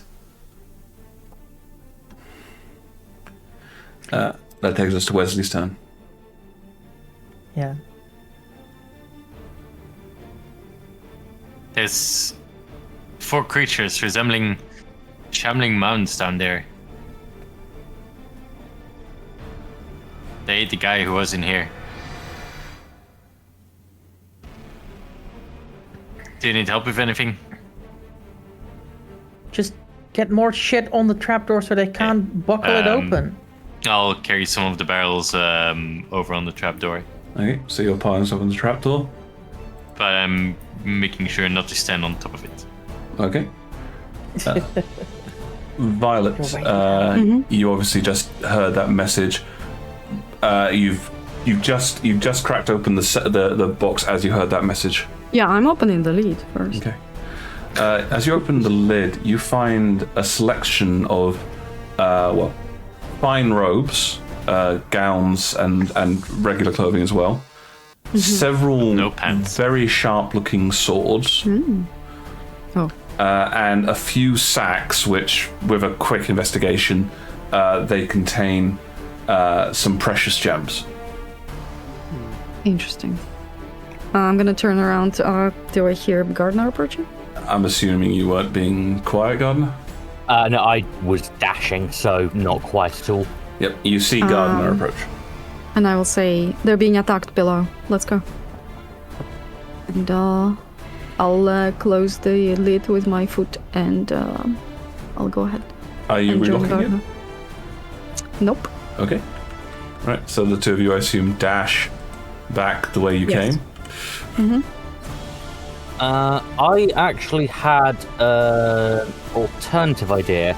That takes us to Wesley's turn. Yeah. There's 4 creatures resembling shambling mounds down there. They ate the guy who was in here. Do you need help with anything? Just get more shit on the trapdoor so they can't buckle it open. I'll carry some of the barrels over on the trapdoor. Okay, so you're piling stuff on the trapdoor. But I'm making sure not to stand on top of it. Okay. Violet, you obviously just heard that message. You've just cracked open the box as you heard that message. Yeah, I'm opening the lid first. Okay. As you open the lid, you find a selection of fine robes, gowns, and regular clothing as well. Several No pants. very sharp-looking swords. Oh. And a few sacks, which, with a quick investigation, they contain some precious gems. Interesting. I'm gonna turn around. Do I hear Gardner approaching? I'm assuming you weren't being quiet, Gardner? No, I was dashing, so not quite at all. Yep, you see Gardner approach. And I will say, they're being attacked below. Let's go. And I'll close the lid with my foot and I'll go ahead. Are you and join relocking Gardner. Nope. it? Okay. Right, so the two of you, I assume, dash back the way you Yes. came. I actually had an alternative idea.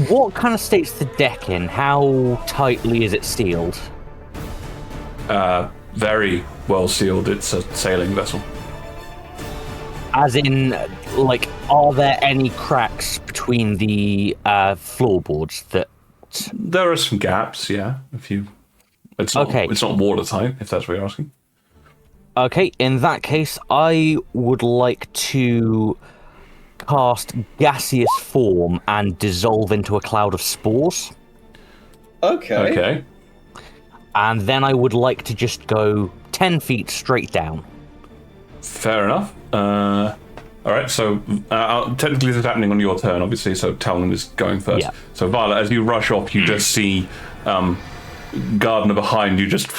What kind of state's the deck in? How tightly is it sealed? Very well sealed. It's a sailing vessel. As in, like, are there any cracks between the floorboards that... There are some gaps, yeah. A few. It's not, Okay. It's not watertight, if that's what you're asking. Okay, in that case, I would like to cast gaseous form and dissolve into a cloud of spores. Okay. And then I would like to just go 10 feet straight down. Fair enough. All right, so technically this is happening on your turn, obviously, so Talon is going first. Yeah. So Violet, as you rush off, you just see Gardner behind you just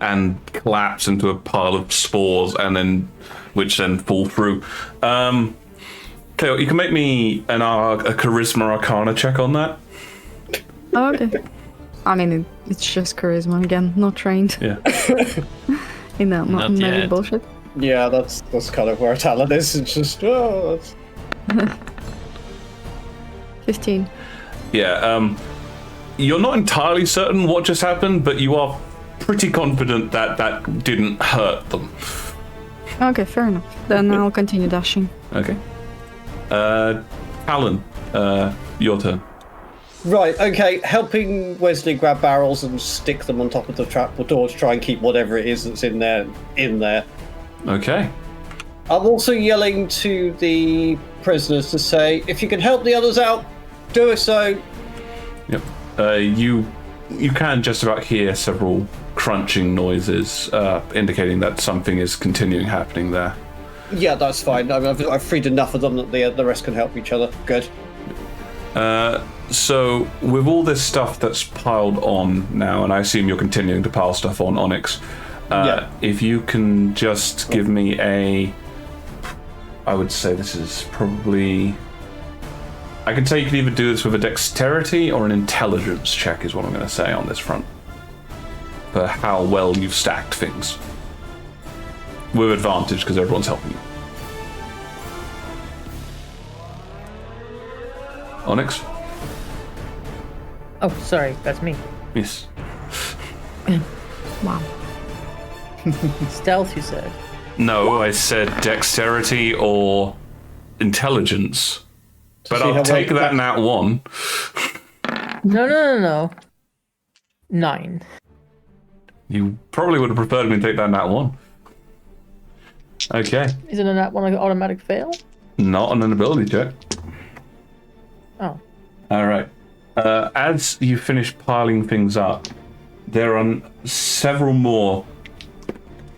and collapse into a pile of spores, and then which then fall through. Cleo, you can make me a charisma arcana check on that. Oh, okay. I mean, it's just charisma again, not trained Yeah. in that Not magic yet. bullshit. Yeah, that's kind of where Talon is. It's just, that's... 15. Yeah. You're not entirely certain what just happened, but you are pretty confident that that didn't hurt them. Okay, fair enough. Then I'll continue dashing. Okay. Talon, your turn. Right, okay, helping Wesley grab barrels and stick them on top of the trapdoor to try and keep whatever it is that's in there. Okay. I'm also yelling to the prisoners to say, if you can help the others out, do so. Yep. You can just about hear several crunching noises, indicating that something is continuing happening there. Yeah, that's fine. I've freed enough of them that the rest can help each other. Good. So, with all this stuff that's piled on now, and I assume you're continuing to pile stuff on Onyx, if you can just give me I would say this is probably... I can say you can either do this with a dexterity or an intelligence check is what I'm going to say on this front. For how well you've stacked things. With advantage, because everyone's helping you. Onyx? Oh, sorry, that's me. Yes. Wow. Stealth, you said. No, I said dexterity or intelligence. But I'll take that nat 1. No. 9. You probably would have preferred me to take that nat 1. Okay. Isn't a nat 1 like an automatic fail? Not on an ability check. Oh. Alright. As you finish piling things up, there are several more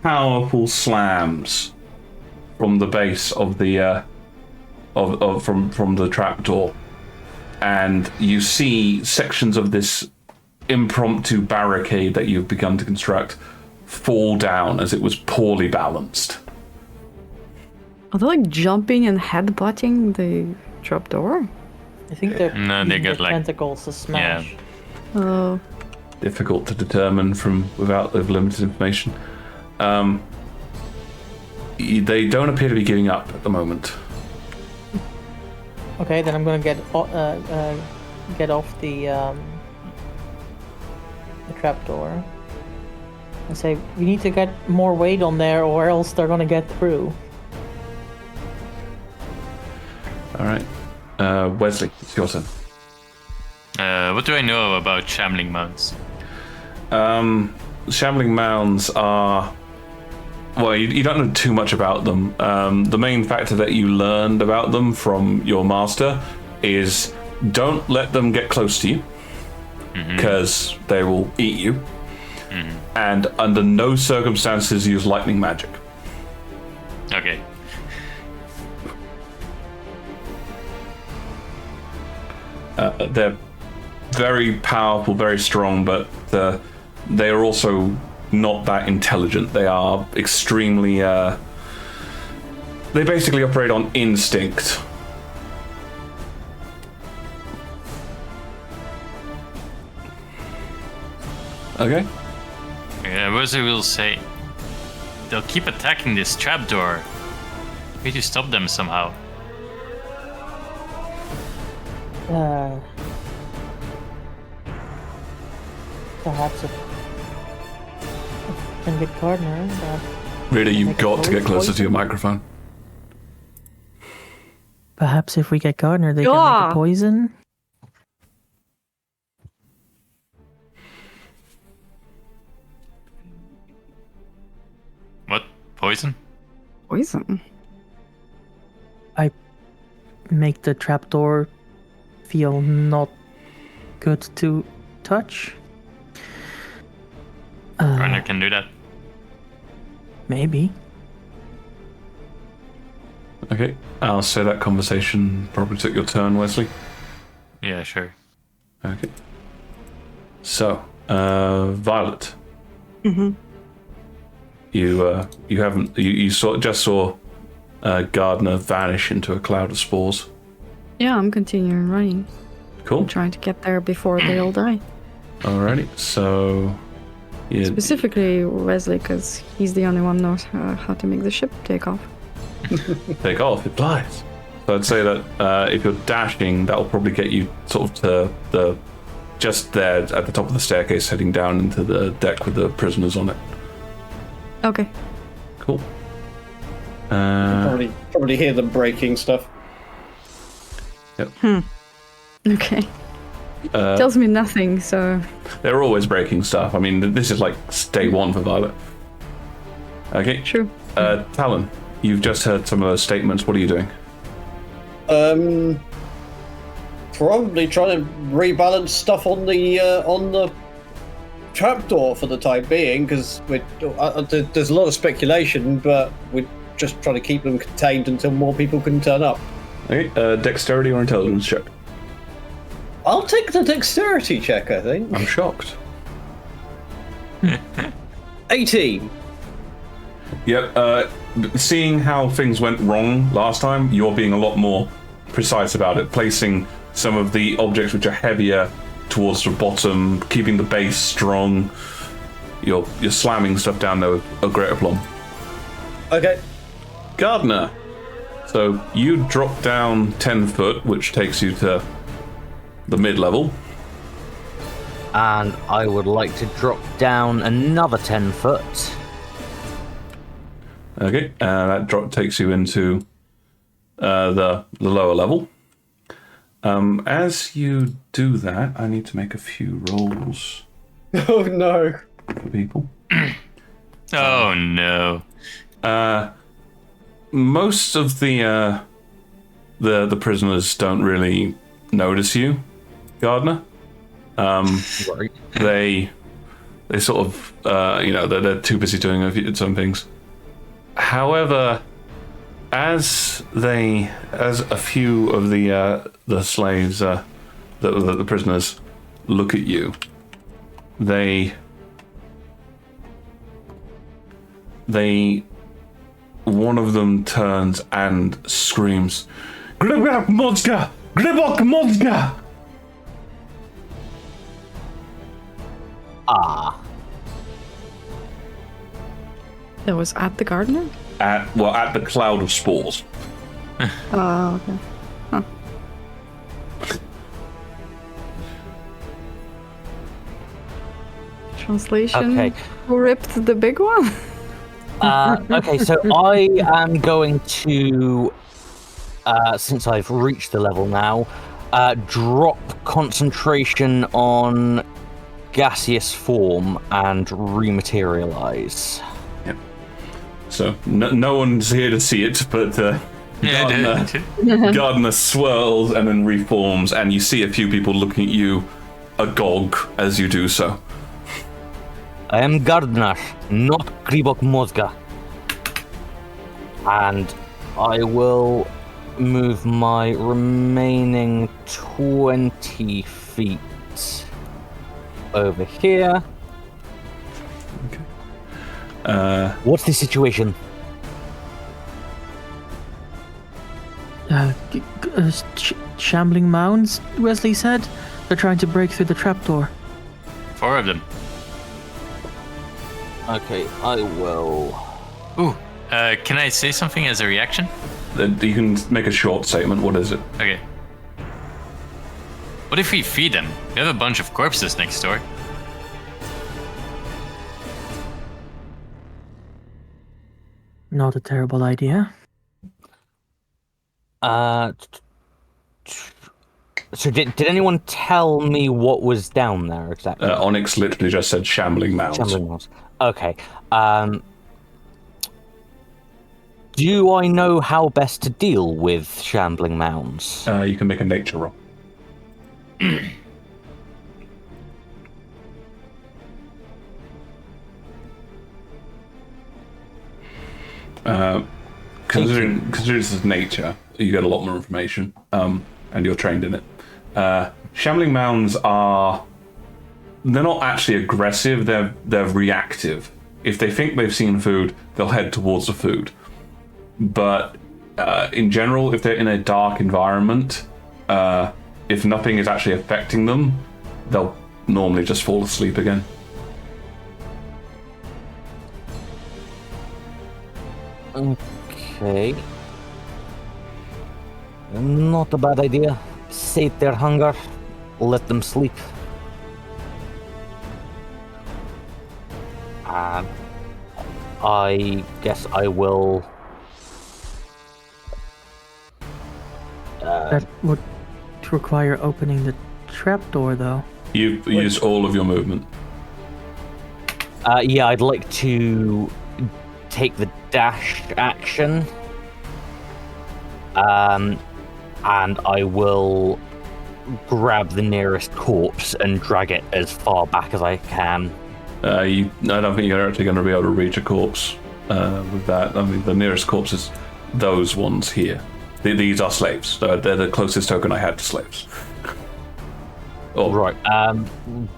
powerful slams from the base of the from the trapdoor, and you see sections of this impromptu barricade that you've begun to construct fall down as it was poorly balanced. Are they like jumping and headbutting the trapdoor? I think they're they get like tentacles to smash. Yeah. Oh. Difficult to determine without the limited information. They don't appear to be giving up at the moment. Okay, then I'm gonna get off the trapdoor and say we need to get more weight on there, or else they're gonna get through. All right, Wesley, it's your turn. What do I know about shambling mounds? Shambling mounds are... Well, you don't know too much about them. The main factor that you learned about them from your master is don't let them get close to you, because they will eat you. And under no circumstances use lightning magic. Okay. They're very powerful, very strong, but they are also not that intelligent. They are extremely... they basically operate on instinct. Okay. Wesley will say, they'll keep attacking this trapdoor. We need to stop them somehow. Perhaps if can get Gardner. Really, you've got to get closer to your microphone. Perhaps if we get Gardner, they can make a poison. What? Poison? Poison? I make the trapdoor feel not good to touch. Gardner can do that. Maybe. Okay, I'll say that conversation probably took your turn, Wesley. Yeah, sure. Okay. So, Violet. Mm-hmm. You just saw Gardner vanish into a cloud of spores. Yeah, I'm continuing running. Cool. I'm trying to get there before they all die. Alrighty, so... Yeah. Specifically Wesley, because he's the only one who knows how to make the ship take off. Take off, it flies. So I'd say that if you're dashing, that'll probably get you sort of to the... just there at the top of the staircase heading down into the deck with the prisoners on it. Okay. Cool. Probably hear them breaking stuff. Yep. Okay. Tells me nothing, so... They're always breaking stuff. I mean, this is like day one for Violet. Okay. True. Talon, you've just heard some of those statements. What are you doing? Probably trying to rebalance stuff on the trapdoor for the time being, because there's a lot of speculation, but we just try to keep them contained until more people can turn up. Okay, dexterity or intelligence check? I'll take the dexterity check, I think. I'm shocked. 18. Yep, seeing how things went wrong last time, you're being a lot more precise about it, placing some of the objects which are heavier towards the bottom, keeping the base strong. You're slamming stuff down there with a great aplomb. Okay. Gardener. So you drop down 10 foot, which takes you to the mid-level. And I would like to drop down another 10 foot. Okay, that drop takes you into the lower level. As you do that, I need to make a few rolls Oh no. for people. Oh no. Most of the prisoners don't really notice you, Gardener. Right. They sort of they're too busy doing some things. However, as a few of the slaves, the prisoners, look at you, one of them turns and screams, "Glibok Mozga! Glibok Mozga!" Ah. That was at the gardener? At the cloud of spores. Oh, okay. Huh. Translation? Okay. Who ripped the big one? Okay, so I am going to, since I've reached the level now, drop concentration on gaseous form and rematerialize. Yep. So no one's here to see it, but Gardener swirls and then reforms, and you see a few people looking at you agog as you do so. I am Gardener, not Gribok Mozga. And I will move my remaining 20 feet over here. Okay. What's the situation? Shambling mounds, Wesley said. They're trying to break through the trapdoor. 4 of them. Okay, I will. Ooh, can I say something as a reaction? Then you can make a short statement. What is it? Okay. What if we feed them? We have a bunch of corpses next door. Not a terrible idea. So did anyone tell me what was down there exactly? Onyx literally just said shambling mounds. Shambling mounds. Okay. Do I know how best to deal with shambling mounds? You can make a nature roll. Considering this is nature, you get a lot more information, and you're trained in it. Shambling mounds they're not actually aggressive, they're reactive. If they think they've seen food, they'll head towards the food. But in general, if they're in a dark environment, if nothing is actually affecting them, they'll normally just fall asleep again. Okay. Not a bad idea. Sate their hunger, let them sleep. I guess I will... That would require opening the trapdoor, though. You've used all of your movement. Yeah, I'd like to take the dash action. And I will grab the nearest corpse and drag it as far back as I can. I don't think you're actually going to be able to reach a corpse. with that. I mean, the nearest corpse is those ones here. These are slaves. They're the closest token I had to slaves. Oh. Right.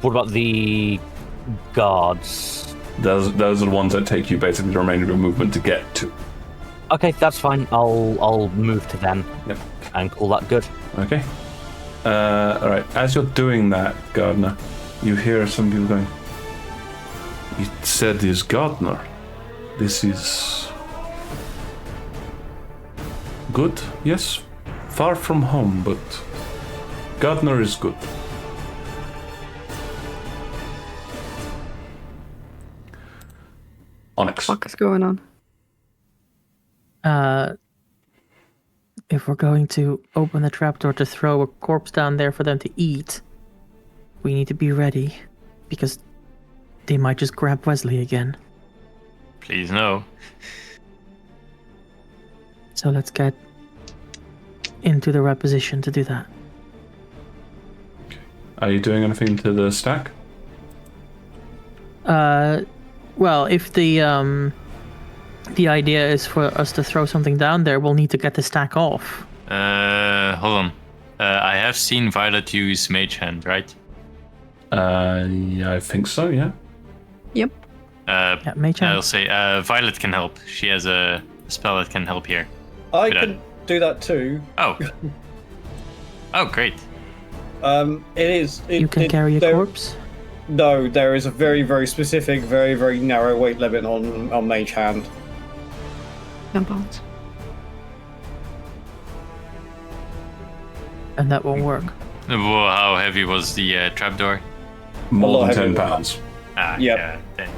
What about the guards? Those are the ones that take you basically the remainder of your movement to get to. Okay, that's fine. I'll move to them. Yep. And call that good. Okay. All right. As you're doing that, Gardener, you hear some people going. It said this Gardener. This is good. Yes. Far from home, but Gardener is good. Onyx. What is going on? If we're going to open the trapdoor to throw a corpse down there for them to eat, we need to be ready, because they might just grab Wesley again. Please no. So let's get into the right position to do that. Are you doing anything to the stack? Well, if the idea is for us to throw something down there, we'll need to get the stack off. Hold on. I have seen Violet use Mage Hand, right? Yeah, I think so, yeah. Yep. Yeah, Mage Hand. I'll say Violet can help. She has a spell that can help here. I can do that too. Oh. Oh, great. It is. You can carry a corpse? No, there is a very, very specific, very, very narrow weight limit on Mage Hand. 10 pounds. And that won't work. Whoa, how heavy was the trapdoor? More than heavier 10 than pounds. Ah, Yep. yeah. Then.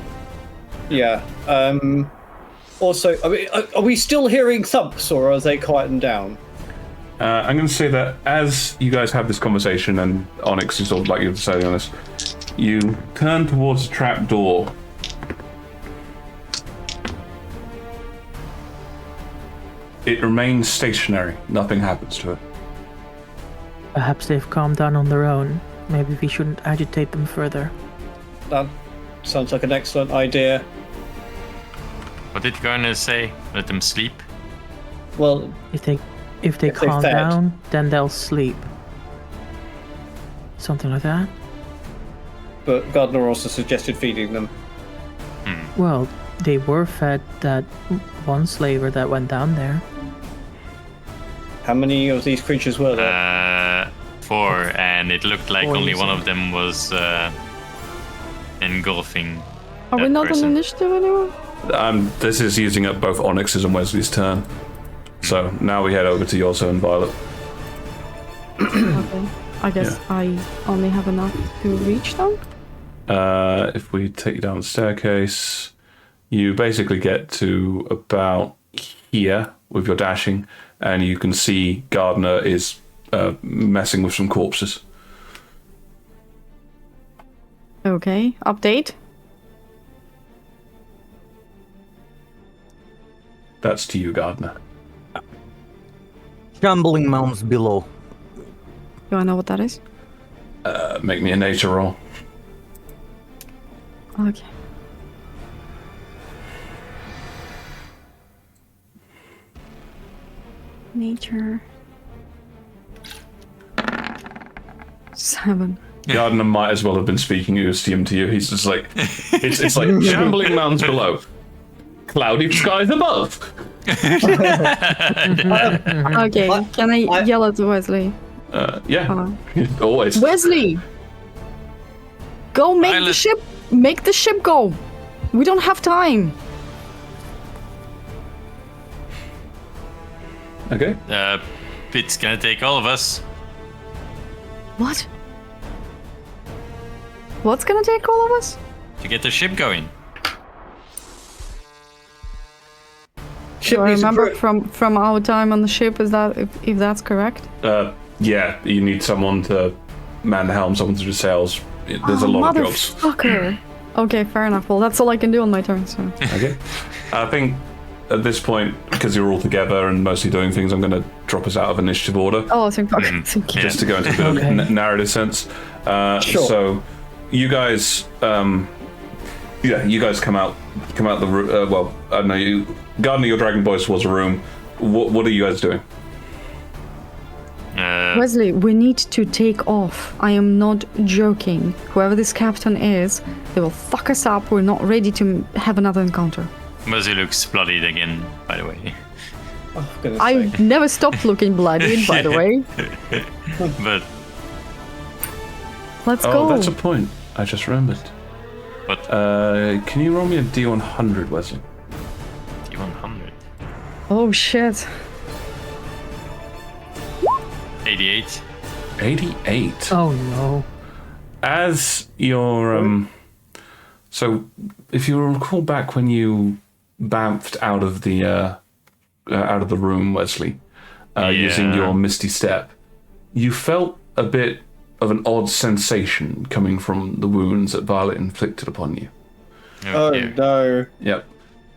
Yeah. Also, I mean, are we still hearing thumps, or are they quieting down? I'm going to say that as you guys have this conversation, and Onyx is sort of like you to say on this, you turn towards the trap door. It remains stationary. Nothing happens to it. Perhaps they've calmed down on their own. Maybe we shouldn't agitate them further. That sounds like an excellent idea. What did Garner say? Let them sleep? Well, If they If they calm fed. down, then they'll sleep. Something like that. but Gardner also suggested feeding them. Well, they were fed that one slaver that went down there. How many of these creatures were there? 4, and it looked like Four, only you one said. of them was engulfing. Are we that not person. on initiative anymore? This is using up both Onyx's and Wesley's turn. So now we head over to Yoso and Violet. Okay. I guess I only have enough to reach them? If we take you down the staircase, you basically get to about here with your dashing, and you can see Gardner is messing with some corpses. Okay. Update? That's to you, Gardner. Shambling mounds below. Do I know what that is? Make me a nature roll. Okay. Nature. 7. Gardner might as well have been speaking Ustium to you. He's just like, it's like shambling mounds below, cloudy skies above. Okay, can I yell at Wesley? Yeah, always. Wesley! Go make the ship! Make the ship go! We don't have time! Okay. It's gonna take all of us. What? What's gonna take all of us? To get the ship going. Do I remember from our time on the ship, is that if that's correct? Yeah, you need someone to man the helm, someone to do sails. There's a lot of jobs. Motherfucker! Okay, fair enough. Well, that's all I can do on my turn, so. Okay. I think at this point, because you're all together and mostly doing things, I'm going to drop us out of initiative order. Oh, thank you. Just to go into a bit of narrative sense. Sure. So, you guys, you guys come out come out the room. Well, I don't know. You, Gardener, your dragon voice was a room. What are you guys doing? Wesley, we need to take off. I am not joking. Whoever this captain is, they will fuck us up. We're not ready to have another encounter. Muzzy looks bloodied again, by the way. Oh, for goodness I sake. never stopped looking bloodied, by the way. But Let's Oh, go. that's a point. I just remembered. what? Can you roll me a D100, Wesley? D100. Oh shit. 88. 88. Oh no. As your so if you recall back when you bounced out of the room, Wesley, using your misty step, you felt a bit of an odd sensation coming from the wounds that Violet inflicted upon you. Oh dear. no. Yep.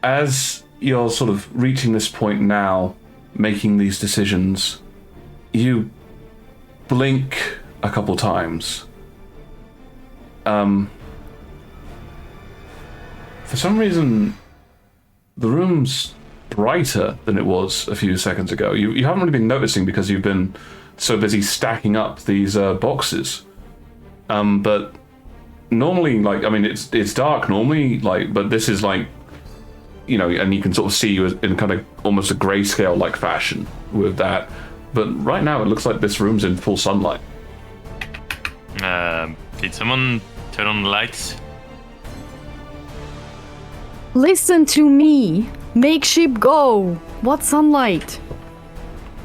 As you're sort of reaching this point now, making these decisions, you blink a couple times. For some reason, the room's brighter than it was a few seconds ago. You haven't really been noticing because you've been so busy stacking up these boxes. But normally, like, I mean, it's dark normally, like, but this is like, you know, and you can sort of see you in kind of almost a grayscale like fashion with that. But right now, it looks like this room's in full sunlight. Did someone turn on the lights? Listen to me. Make ship go. What sunlight?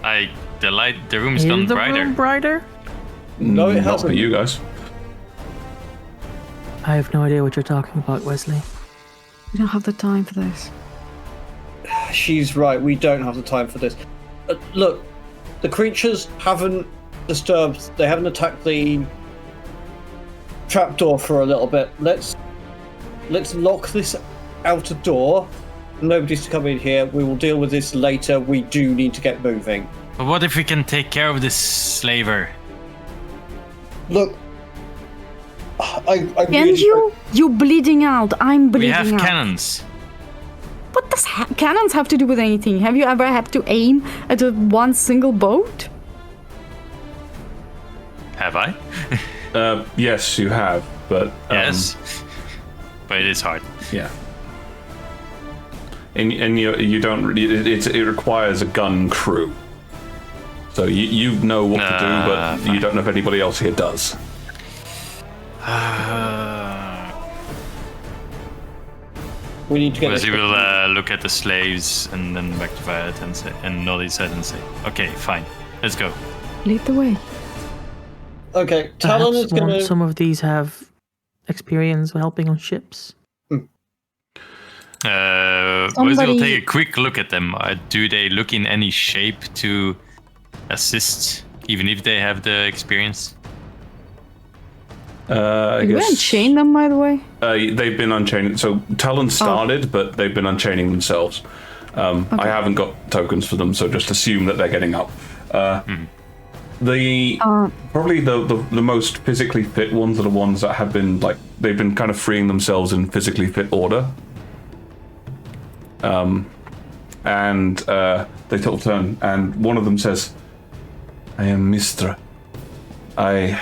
The room's Is gone the brighter. room brighter? No, it Not for hasn't. you guys. I have no idea what you're talking about, Wesley. We don't have the time for this. She's right. We don't have the time for this. Look, the creatures haven't disturbed. They haven't attacked the trapdoor for a little bit. Let's lock this outer door. Nobody's to come in here. We will deal with this later. We do need to get moving. But what if we can take care of this slaver? Look, I Can really, you? You bleeding out. I'm bleeding We have out. cannons. What does cannons have to do with anything? Have you ever had to aim at one single boat? Have I? Yes, you have, but Yes. But it is hard. yeah. And you don't really. It requires a gun crew. So you know what to do, but you don't know if anybody else here does. we need to get. Wesley this- will look at the slaves and then back to Violet and say, and nod his head and say, "Okay, fine, let's go." Lead the way. Okay, Talon Perhaps is gonna. some of these have experience helping on ships. Wesley will Somebody- take a quick look at them. Do they look in any shape to assist, even if they have the experience? I Did we guess unchain them, by the way? they've been unchaining. So Talon started, but they've been unchaining themselves. I haven't got tokens for them, so just assume that they're getting up. The probably the most physically fit ones are the ones that have been like they've been kind of freeing themselves in physically fit order. And they take a turn, and one of them says, "I am Mistra. I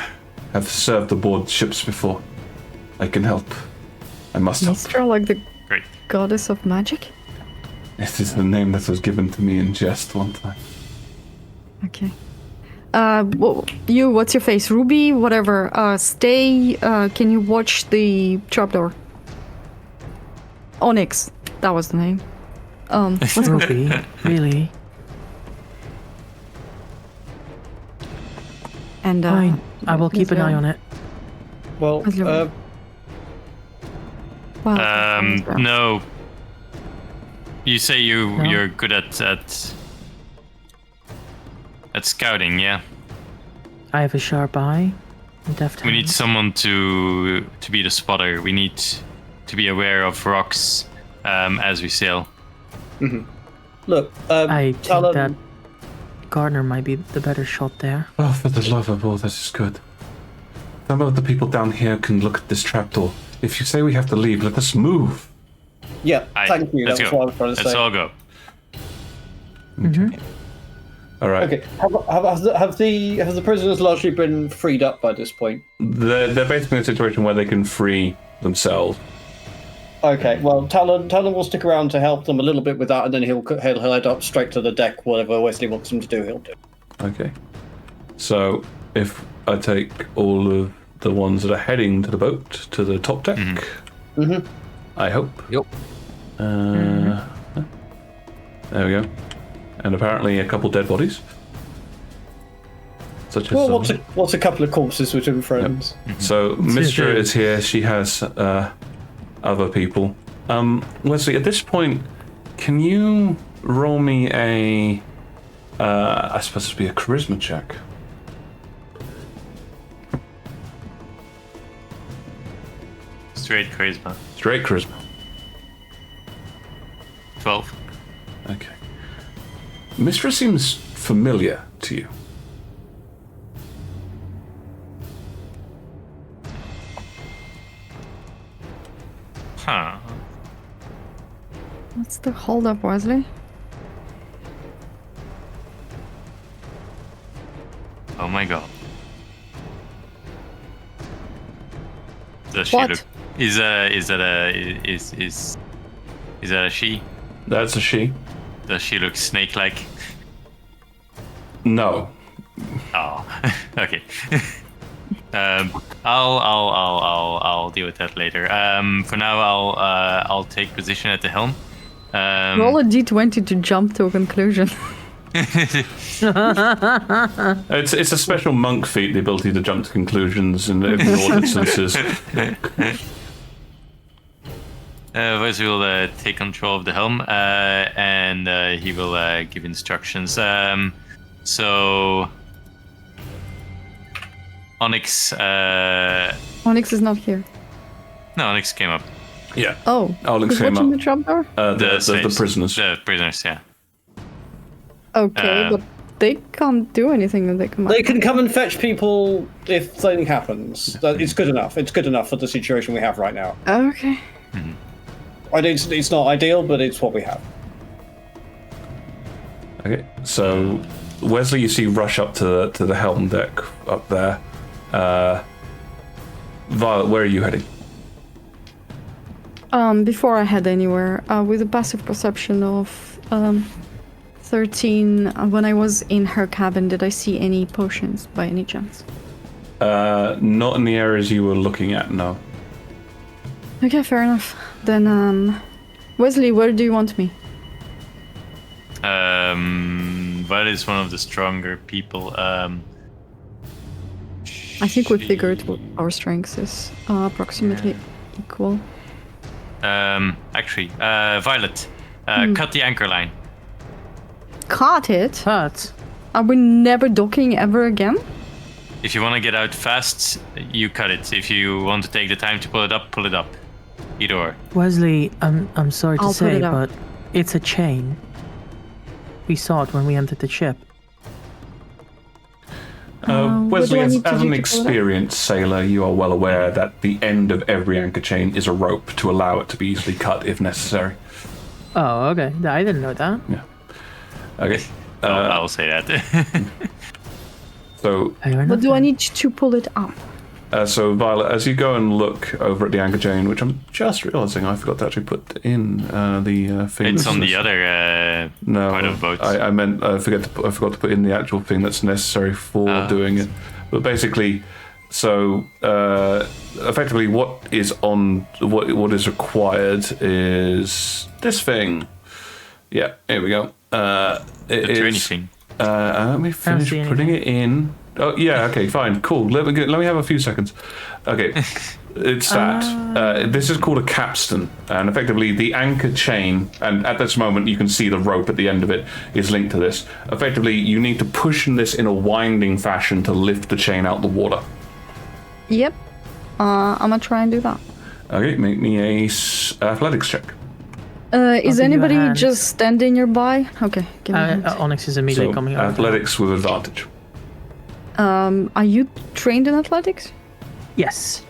have served aboard ships before. I can help. I must help." Mistra, like the Great. goddess of magic? It is the name that was given to me in jest one time. Okay. What's your face? Ruby, whatever. Stay. Can you watch the trapdoor? Onyx. That was the name. Let's go. Ruby, really? And Fine. I will keep an eye on it. Well, Well, No. You say No? you're good at scouting, yeah? I have a sharp eye. and deft We need hands. someone to be the spotter. We need to be aware of rocks as we sail. look, I think Talon. that Gardner might be the better shot there. Oh, for the love of all that is good. Some of the people down here can look at this trapdoor. If you say we have to leave, let us move. Yeah, Aye, thank you. let's That's go. what I was trying to Let's say. all go. All right. Okay, have the prisoners largely been freed up by this point? They're basically in a situation where they can free themselves. Okay, well, Talon will stick around to help them a little bit with that, and then he'll head up straight to the deck. Whatever Wesley wants him to do, he'll do. Okay. So if I take all of the ones that are heading to the boat to the top deck, I hope. Yep. There we go. And apparently a couple dead bodies. Such as Well, what's a couple of corpses between friends? So Mistra is here. She has other people. Wesley, at this point, can you roll me a? I suppose it'd be a charisma check. Straight charisma. Straight charisma. 12. Okay. Mistra seems familiar to you. Huh. What's the holdup, Wesley? Oh my god. Does she What? look? Is that a she? That's a she. Does she look snake-like? No. Oh, okay. I'll deal with that later. For now, I'll take position at the helm. Roll a d20 to jump to a conclusion. It's a special monk feat, the ability to jump to conclusions in all instances. Wesley will take control of the helm, and he will give instructions. So, Onyx. Onyx is not here. No, Onyx came up. Yeah. Oh, Onyx who's came watching up. the trapdoor? The slaves. prisoners. The prisoners, yeah. Okay, but they can't do anything when they come They out. can come and fetch people if something happens. It's good enough. It's good enough for the situation we have right now. Okay. I know it's not ideal, but it's what we have. Okay. So Wesley, you see rush up to the helm deck up there. Violet, where are you heading? Before I head anywhere, with a passive perception of 13, when I was in her cabin, did I see any potions by any chance? Not in the areas you were looking at, no. Okay, fair enough. Then, Wesley, where do you want me? Violet is one of the stronger people. I think we figured our strengths is approximately equal. Actually, Violet, cut the anchor line. Caught it? But Are we never docking ever again? If you want to get out fast, you cut it. If you want to take the time to pull it up, pull it up. Either or. Wesley, I'm sorry to I'll put say, it up. but it's a chain. We saw it when we entered the ship. what Wesley, do I as need to an do to pull it up? experienced sailor, you are well aware that the end of every anchor chain is a rope to allow it to be easily cut if necessary. Oh, okay. I didn't know that. Yeah. Okay. I'll say that. So, What do I need to pull it up? so Violet, as you go and look over at the anchor chain, which I'm just realizing I forgot to actually put in the thing. It's on that's- the other No, part of boats. I meant I forgot to put in the actual thing that's necessary for doing it. But basically, so effectively, what is required is this thing. Yeah, here we go. It the is. turny thing. Let me finish see putting it in. Oh yeah, okay, fine, cool. Let me have a few seconds. Okay, it's that. This is called a capstan, and effectively the anchor chain. And at this moment, you can see the rope at the end of it is linked to this. Effectively, you need to push this in a winding fashion to lift the chain out the water. Yep. I'm gonna try and do that. Okay, make me a athletics check. Is give you a anybody hand. just standing nearby? Okay, give me a hand. Onyx is immediately So coming over. athletics with advantage. Are you trained in athletics? Yes.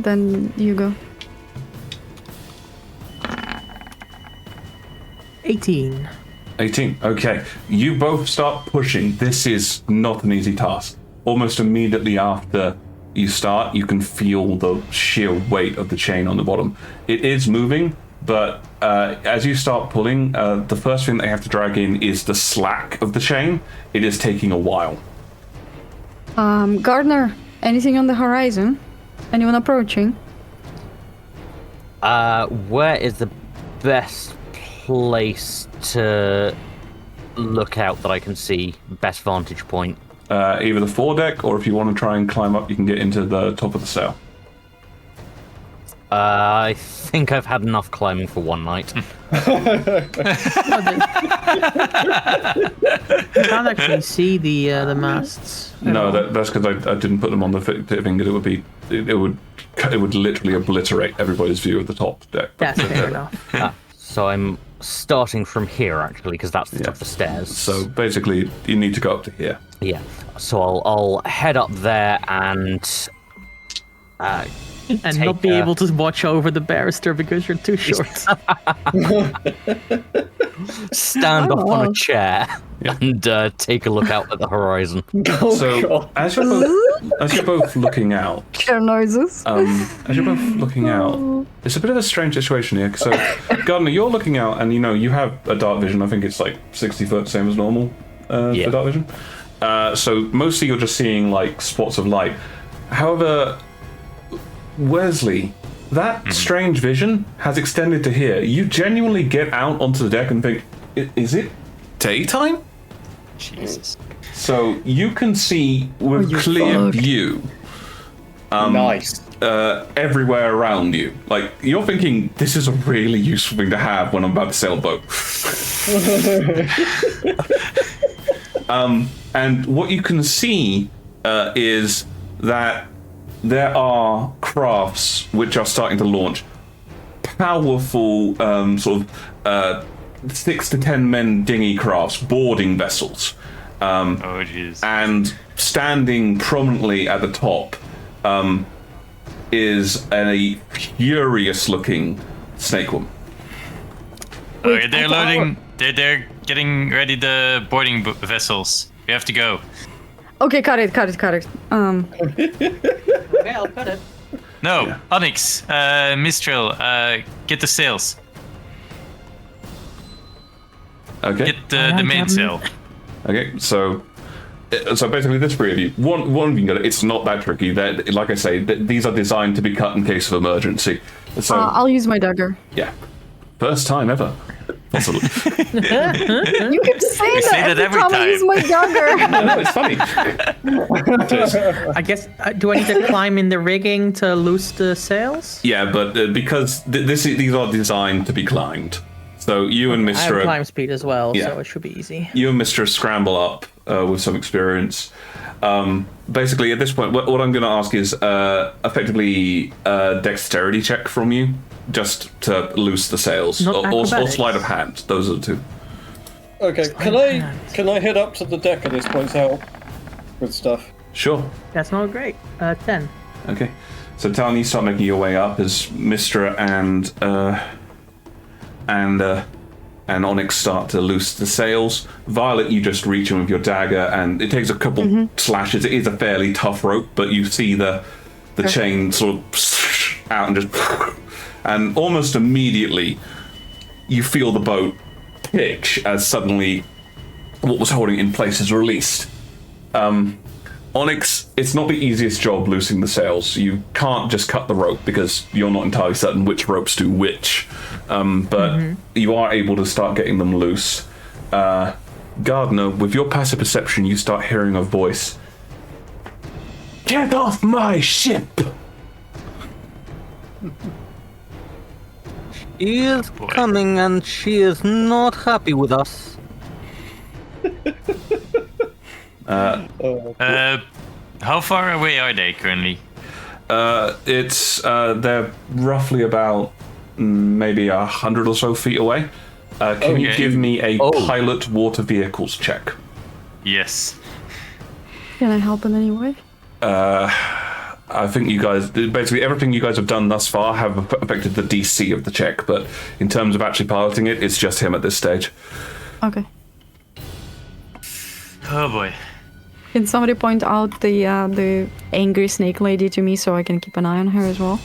Then you go. 18. 18. Okay. You both start pushing. This is not an easy task. Almost immediately after you start, you can feel the sheer weight of the chain on the bottom. It is moving, but as you start pulling, the first thing they have to drag in is the slack of the chain. It is taking a while. Gardner, anything on the horizon? Anyone approaching? Where is the best place to look out that I can see? Best vantage point? Either the foredeck, or if you want to try and climb up, you can get into the top of the sail. I think I've had enough climbing for one night. You can't actually see the masts. No, that's because I didn't put them on the thing. It would literally obliterate everybody's view of the top deck. That's fair enough. So I'm starting from here, actually, because that's the top of the stairs. So basically, you need to go up to here. Yeah. So I'll head up there and And not be able to watch over the barrister because you're too short. stand up on a chair and take a look out at the horizon. So as you're both looking out, Chair noises. as you're both looking out, it's a bit of a strange situation here. So, Gardner, you're looking out, and you have a dark vision. I think it's like 60 foot, same as normal for dark vision. So mostly you're just seeing like spots of light. However, Wesley, that strange vision has extended to here. You genuinely get out onto the deck and think, is it daytime? Jesus. So you can see with clear view Nice. everywhere around you. Like, you're thinking, this is a really useful thing to have when I'm about to sail a boat. And what you can see is that there are crafts which are starting to launch powerful 6 to 10 men dinghy crafts, boarding vessels. Oh, jeez. And standing prominently at the top is a furious-looking snake woman. Okay, they're loading. They're getting ready the boarding vessels. We have to go. Okay, cut it. Okay, I'll cut it. No, Onyx, Mistral, get the sails. Okay. Get the mainsail. Okay. So basically, there's 3 of you. One of you can get it. It's not that tricky. Like I say, these are designed to be cut in case of emergency. So I'll use my dagger. yeah, first time ever. Possibly. You keep saying We say that every time I use time. my dagger. No, it's funny. I guess, do I need to climb in the rigging to loose the sails? Yeah, but because these are designed to be climbed. So you and I have Mr. climb speed as well, Yeah. so it should be easy. You and Mr. scramble up with some experience. Basically, at this point, what I'm going to ask is effectively a dexterity check from you, just to loose the sails, Not or acrobatics. sleight of hand. Those are the 2. Okay, can I head up to the deck at this point to help with stuff? Sure. That's not great. 10. Okay. So Talon, you start making your way up as Mistra and Onyx start to loose the sails. Violet, you just reach in with your dagger, and it takes a couple slashes. It is a fairly tough rope, but you see the chain sort of out and just, and almost immediately you feel the boat pitch as suddenly what was holding it in place is released. Onyx, it's not the easiest job loosing the sails. You can't just cut the rope because you're not entirely certain which ropes do which. But you are able to start getting them loose. Gardner, with your passive perception, you start hearing a voice. Get off my ship! She is coming and she is not happy with us. How far away are they currently? They're roughly about maybe 100 or so feet away. Can you Okay. give me a pilot water vehicles check? Yes. Can I help in any way? I think you guys, basically everything you guys have done thus far have affected the DC of the check, but in terms of actually piloting it, it's just him at this stage. Okay. Oh boy. Can somebody point out the angry snake lady to me so I can keep an eye on her as well?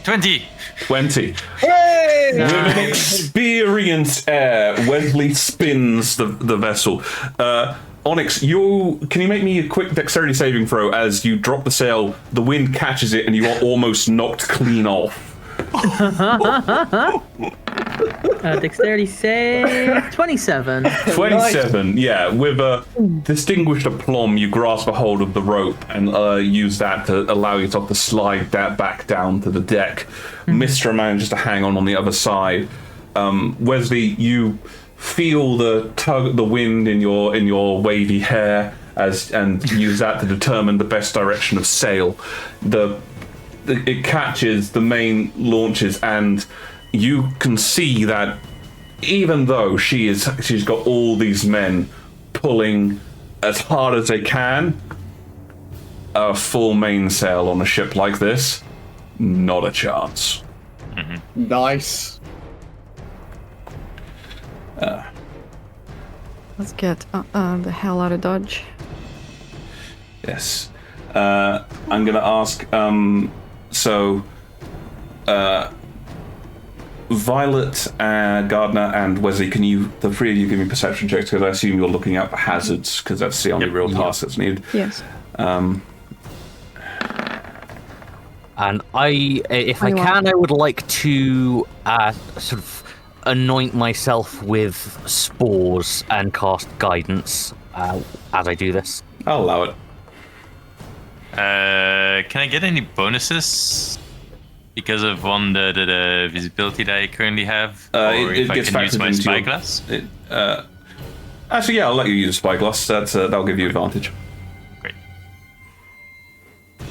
20. 20. Hey! With an experienced air, Wesley spins the vessel. Onyx, can you make me a quick dexterity saving throw as you drop the sail, the wind catches it, and you are almost knocked clean off. Dexterity save 27. 27, yeah. With a distinguished aplomb, you grasp a hold of the rope and use that to allow yourself to slide that back down to the deck. Mistra manages to hang on the other side. Wesley, you feel the wind in your wavy hair and use that to determine the best direction of sail. It catches the main launches, and you can see that even though she's got all these men pulling as hard as they can, a full mainsail on a ship like this, not a chance. Nice. Let's get the hell out of Dodge. Yes. I'm going to ask, Violet, Gardner, and Wesley, can the three of you give me perception checks, because I assume you're looking out for hazards, because that's the only real task that's needed. Yes. And if I can, I would like to sort of anoint myself with spores and cast guidance as I do this. I'll allow it. Can I get any bonuses because of the visibility that I currently have? Or if I can use my spyglass? Actually, yeah, I'll let you use spyglass. That'll give you advantage. Great.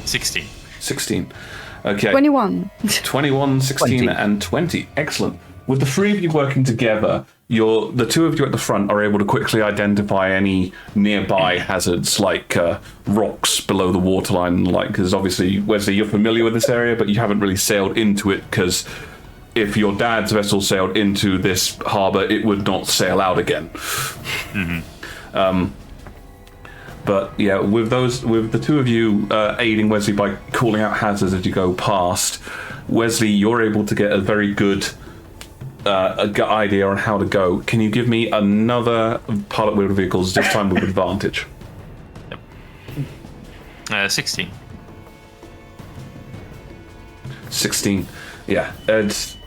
16. 16. Okay. 21. 21, 16, 20. and 20. Excellent. With the three of you working together, the two of you at the front are able to quickly identify any nearby hazards, like rocks below the waterline, because obviously, Wesley, you're familiar with this area, but you haven't really sailed into it, because if your dad's vessel sailed into this harbour, it would not sail out again. But yeah, with the two of you aiding Wesley by calling out hazards as you go past, Wesley, you're able to get a very good idea on how to go. Can you give me another pilot wheeled vehicles, this time with advantage? Yep. 16. 16. Yeah, it's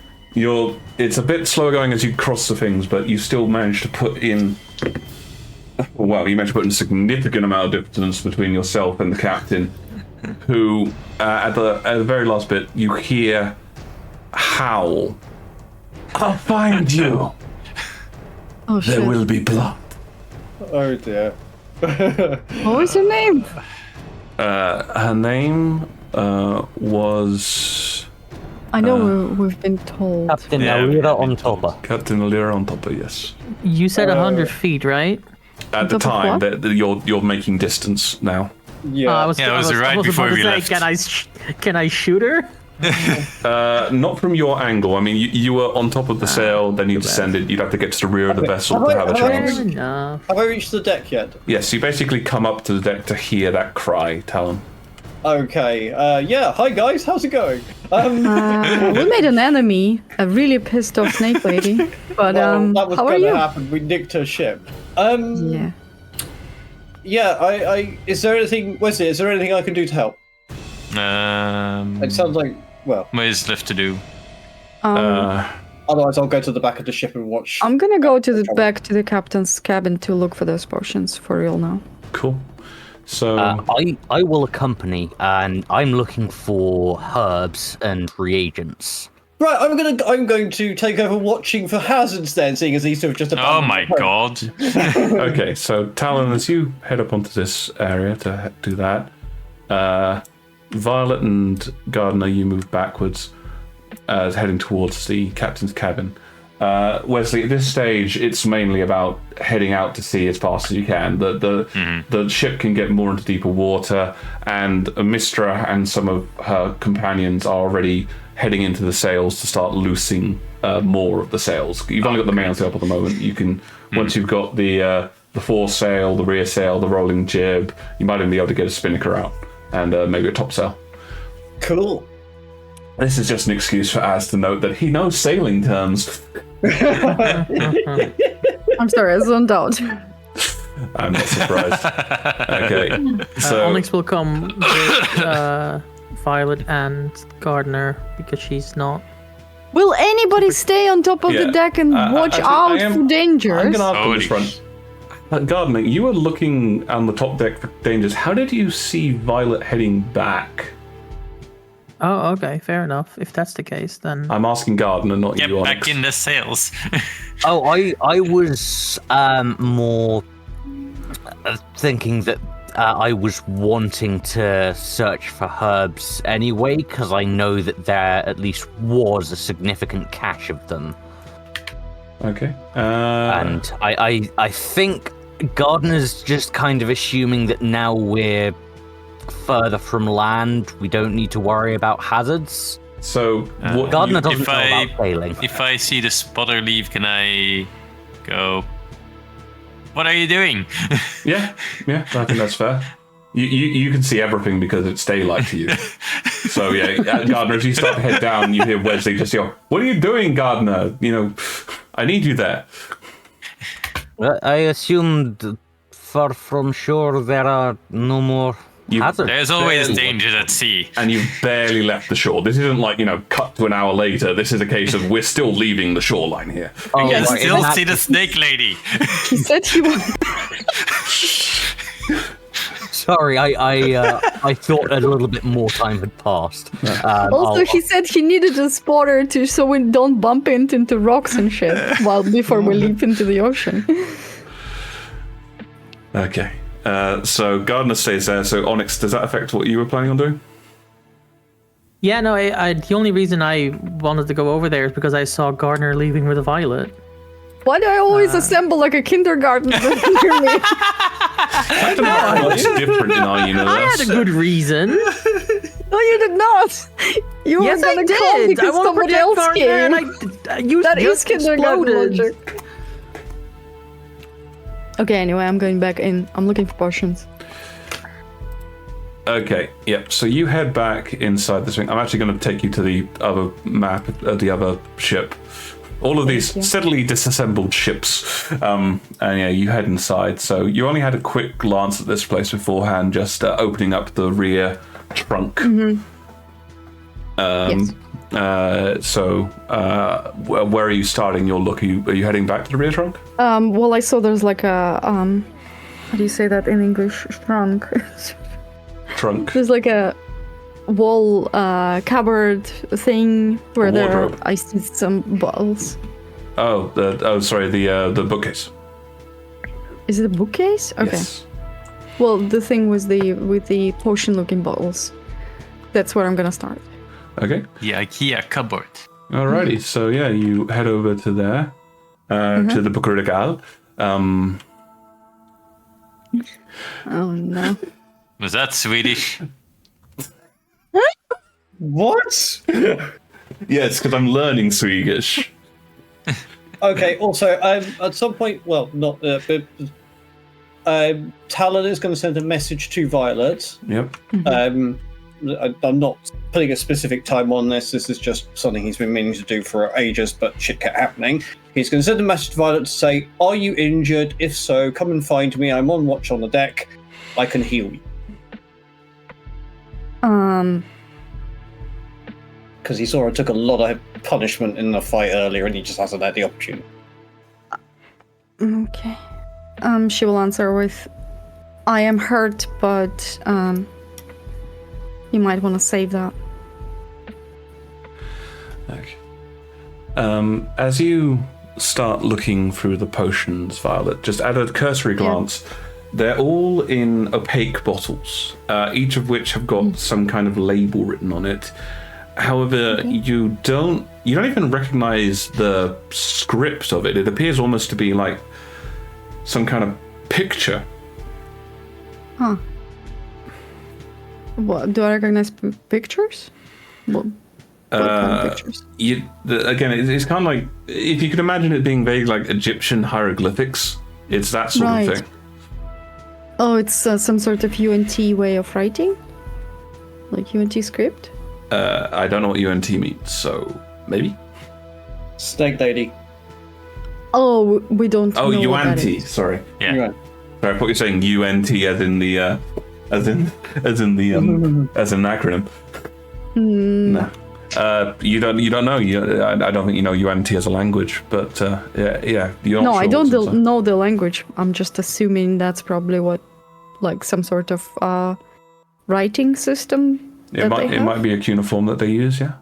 a bit slower going as you cross the things, but you still manage to put in. Well, you managed to put in a significant amount of distance between yourself and the captain, who at the very last bit you hear howl. I'll find you. Oh shit. There will be blood. Oh dear. What was your name? Her name was I know we've been told. Captain Yeah, Alira we- on Topper. Captain Alira on Topper. Yes. You said 100 feet, right? At the Top of time, what? that you're making distance now. Yeah. I was Yeah, it was right about before to we say, left. Can I shoot her? Not from your angle. I mean, you were on top of the sail, then you descended. You'd have to get to the rear of the vessel to have a Fair chance. Fair enough. Have I reached the deck yet? Yes, you basically come up to the deck to hear that cry, Talon. Okay. Yeah. Hi guys. How's it going? We made an enemy, a really pissed off snake lady. But Well, that was how are gonna you? happen. We nicked her ship. Yeah. Yeah. Is there anything, Wesley? Is there anything I can do to help? It sounds like. Well, What is left to do? otherwise I'll go to the back of the ship and watch. I'm gonna go to the back to the captain's cabin to look for those potions for real now. Cool. So I will accompany, and I'm looking for herbs and reagents. Right. I'm going to take over watching for hazards then, seeing as these two have just. Oh abandoned my the boat. god. okay, so Talon, as you head up onto this area to do that, Violet and Gardner, you move backwards, heading towards the captain's cabin. Wesley, at this stage, it's mainly about heading out to sea as fast as you can. The ship can get more into deeper water, and Mistra and some of her companions are already heading into the sails to start loosing more of the sails. You've only got the mainsail up at the moment. You can, once you've got the foresail, the rear sail, the rolling jib, you might even be able to get a spinnaker out and maybe a topsail. Cool. This is just an excuse for Az to note that he knows sailing terms. I'm sorry, I zoned out. I'm not surprised. Okay, so Onyx will come with Violet and Gardner because she's not. Will anybody stay on top of the deck and watch actually, out for dangers? I'm going to ask this front. Gardner, you were looking on the top deck for dangers. How did you see Violet heading back? Oh, okay, fair enough. If that's the case, then I'm asking Gardner, not Get you, back Onyx. in the sails. Oh, I was more thinking that I was wanting to search for herbs anyway, because I know that there at least was a significant cache of them. Okay. And I think Gardner's just kind of assuming that now we're further from land, we don't need to worry about hazards. So what Gardner doesn't if know I- about sailing. If I see the spotter leave, can I go? What are you doing? Yeah, I think that's fair. You can see everything because it's daylight to you. So yeah, Gardner, as you start to head down, you hear Wesley just yell, "What are you doing, Gardner? I need you there." Well, I assumed far from shore there are no more hazards. There's always barely- dangers at sea. And you've barely left the shore. This isn't like, cut to an hour later. This is a case of we're still leaving the shoreline here. Oh, You can right, still in that see the case- snake lady. He said he was. Sorry, I thought a little bit more time had passed. Also, he said he needed a spotter so we don't bump into rocks and shit before we leap into the ocean. Okay. So Gardner stays there. So Onyx, does that affect what you were planning on doing? yeah, no. The only reason I wanted to go over there is because I saw Gardner leaving with a Violet. Why do I always assemble like a kindergarten near me? I don't know what's different in our universe. I had a good reason. No, you did not. You Yes, were I gonna come did. I because want to somebody protect else Gardner, came. and I used That is just kindergarten exploded. logic. Okay, anyway, I'm going back in. I'm looking for potions. Okay, yep. So you head back inside this thing. I'm actually going to take you to the other map, the other ship. All of these you. steadily disassembled ships. And yeah, you head inside. So you only had a quick glance at this place beforehand, just opening up the rear trunk. Yes. So where are you starting your look? Are you heading back to the rear trunk? Well, I saw there's like a how do you say that in English? Trunk. Trunk. There's like a wall cupboard thing where wardrobe. I see some bottles. Sorry, the bookcase. Is it a bookcase? Okay. Yes. Well, the thing with the potion-looking bottles. That's where I'm gonna start. Okay. The IKEA cupboard. Alrighty. So yeah, you head over to there, to the Bucurigal. Oh no. Was that Swedish? What? Yes, because I'm learning Swedish. Okay. Also, at some point, well, not. But Talon is going to send a message to Violet. Yep. I'm not putting a specific time on this. This is just something he's been meaning to do for ages, but shit kept happening. He's going to send a message to Violet to say, "Are you injured? If so, come and find me. I'm on watch on the deck. I can heal you." Because he saw I took a lot of punishment in the fight earlier, and he just hasn't had the opportunity. Okay. She will answer with, "I am hurt, but you might want to save that." Okay. As you start looking through the potions, Violet, just at a cursory glance, they're all in opaque bottles, each of which have got some kind of label written on it. However, you don't even recognize the script of it. It appears almost to be like some kind of picture. Huh. What, do I recognize pictures? What kind of pictures? It's kind of like, if you could imagine it being very like Egyptian hieroglyphics, it's that sort of thing. Oh, it's some sort of UNT way of writing? Like UNT script? I don't know what UNT means, so maybe? Snake lady. Oh, we don't know what that UNT, is. sorry. Yeah. Right. Sorry, I thought you were saying UNT as in the as an acronym. No. You don't know. I don't think you know UNT as a language, but yeah. You're not No, sure I don't what's inside. know the language. I'm just assuming that's probably what, like some sort of writing system. It might be a cuneiform that they use. Yeah.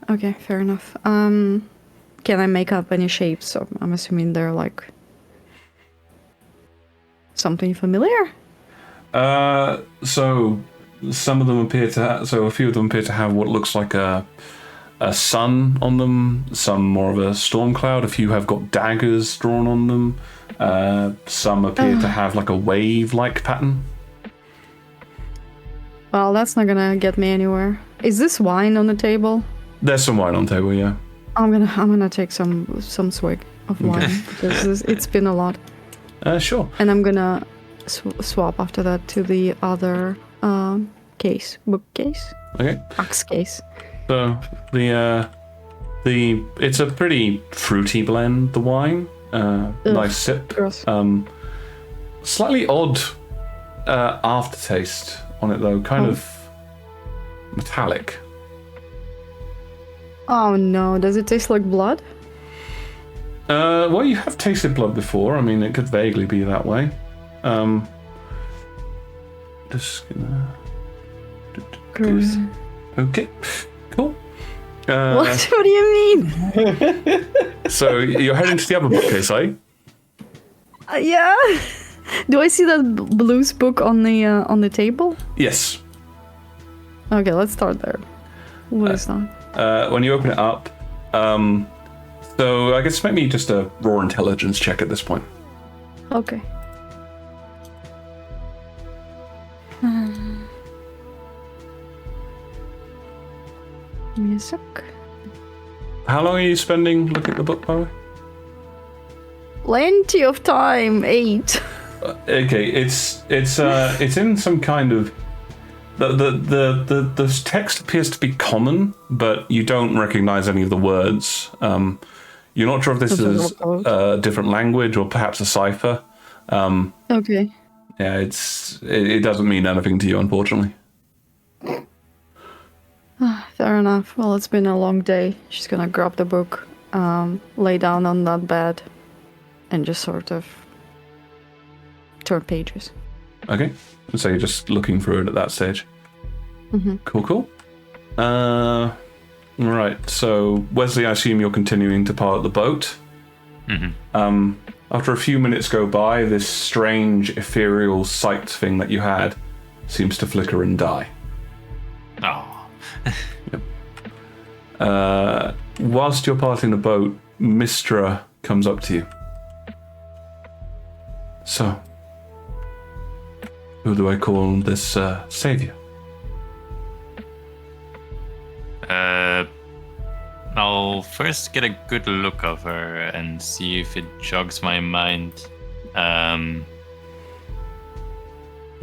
Okay, fair enough. Can I make up any shapes? So I'm assuming they're like something familiar. So some of them appear to a few of them appear to have what looks like a sun on them. Some more of a storm cloud. A few have got daggers drawn on them. Some appear to have like a wave-like pattern. Well, that's not gonna get me anywhere. Is this wine on the table? There's some wine on the table, yeah. I'm gonna take some swig of wine because it's been a lot, Sure. and I'm gonna swap after that to the other bookcase, Okay. axe case. So it's a pretty fruity blend. The wine, nice sip. Gross. Slightly odd aftertaste on it though, kind of metallic. Oh no! Does it taste like blood? Well, you have tasted blood before. I mean, it could vaguely be that way. Just gonna. Gross. Okay, cool. What? What do you mean? So you're heading to the other bookcase, eh? Yeah. Do I see that blues book on the table? Yes. Okay, let's start there. What is that? When you open it up, so I guess maybe just a raw intelligence check at this point. Okay. Give me a sec. How long are you spending looking at the book, by the way? Plenty of time. 8. Okay, it's in some kind of the text appears to be common, but you don't recognize any of the words. You're not sure if this is a different language or perhaps a cipher. Okay. Yeah, it doesn't mean anything to you, unfortunately. Fair enough. Well, it's been a long day. She's gonna grab the book, lay down on that bed, and just sort of turn pages. Okay, so you're just looking through it at that stage. Mm-hmm. Cool. Right. So Wesley, I assume you're continuing to pilot the boat. Mm-hmm. After a few minutes go by, this strange ethereal sight thing that you had seems to flicker and die. Oh. Whilst you're piloting the boat, Mistra comes up to you. So, who do I call this savior? I'll first get a good look of her and see if it jogs my mind.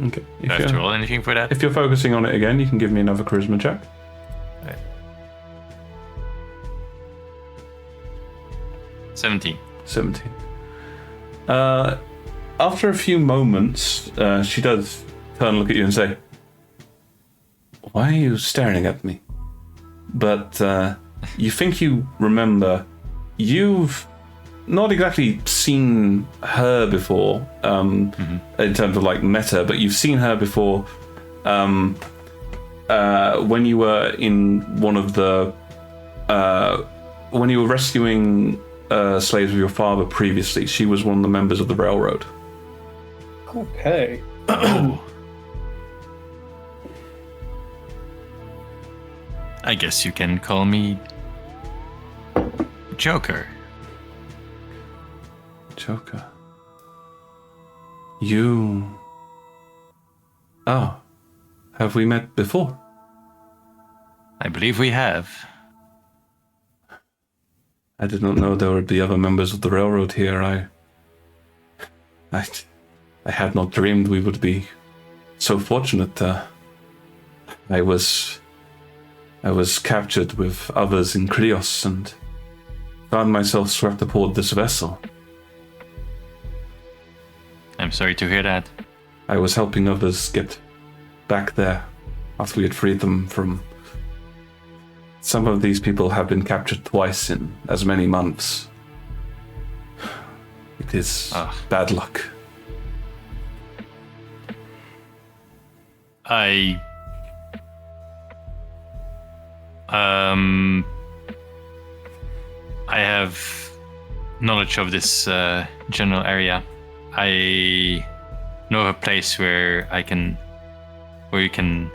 Okay. Do I have to roll anything for that? If you're focusing on it again, you can give me another charisma check. Right. 17. After a few moments, she does turn and look at you and say, "Why are you staring at me?" But you think you remember, you've not exactly seen her before, in terms of like meta, but you've seen her before when you were in one of the when you were rescuing slaves with your father previously. She was one of the members of the railroad. Okay. I guess you can call me Joker. Joker. You... Oh. Have we met before? I believe we have. I did not know there would be other members of the railroad here. I had not dreamed we would be so fortunate. I was captured with others in Krios and found myself swept aboard this vessel. I'm sorry to hear that. I was helping others get back there after we had freed them from... Some of these people have been captured twice in as many months. It is bad luck. I have knowledge of this general area. I know a place where you can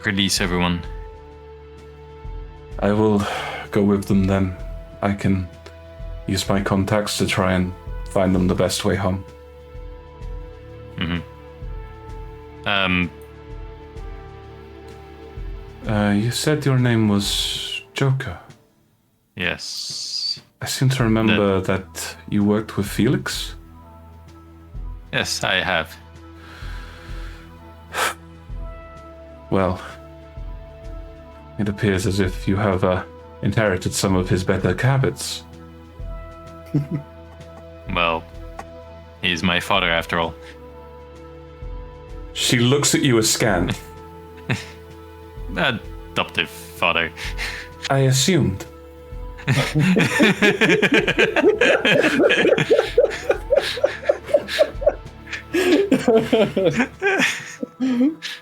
release everyone. I will go with them then. I can use my contacts to try and find them the best way home. You said your name was Joker. Yes. I seem to remember that you worked with Felix. Yes, I have. Well, it appears as if you have inherited some of his better habits. Well, he's my father after all. She looks at you askance. Adoptive father. I assumed.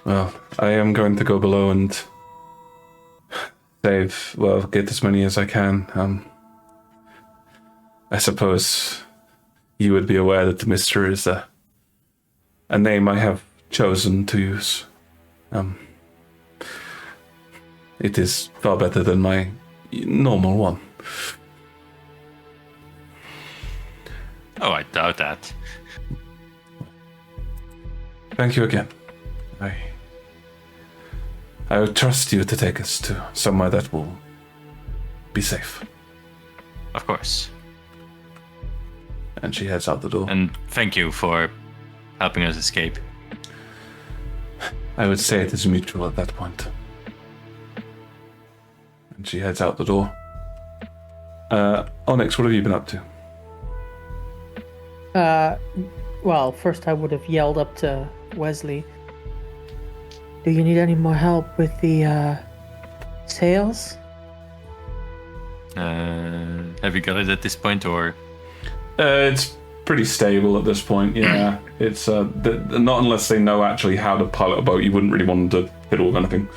Well, I am going to go below and get as many as I can. I suppose you would be aware that the Mister is a name I have chosen to use. It is far better than my normal one. Oh, I doubt that. Thank you again. I would trust you to take us to somewhere that will be safe. Of course. And she heads out the door. And thank you for helping us escape. I would say it is mutual at that point. And she heads out the door. Onyx, what have you been up to? Well, first I would have yelled up to Wesley. Do you need any more help with the sails? Have you got it at this point, or? It's pretty stable at this point, yeah. It's not unless they know actually how to pilot a boat, you wouldn't really want them to fiddle with anything.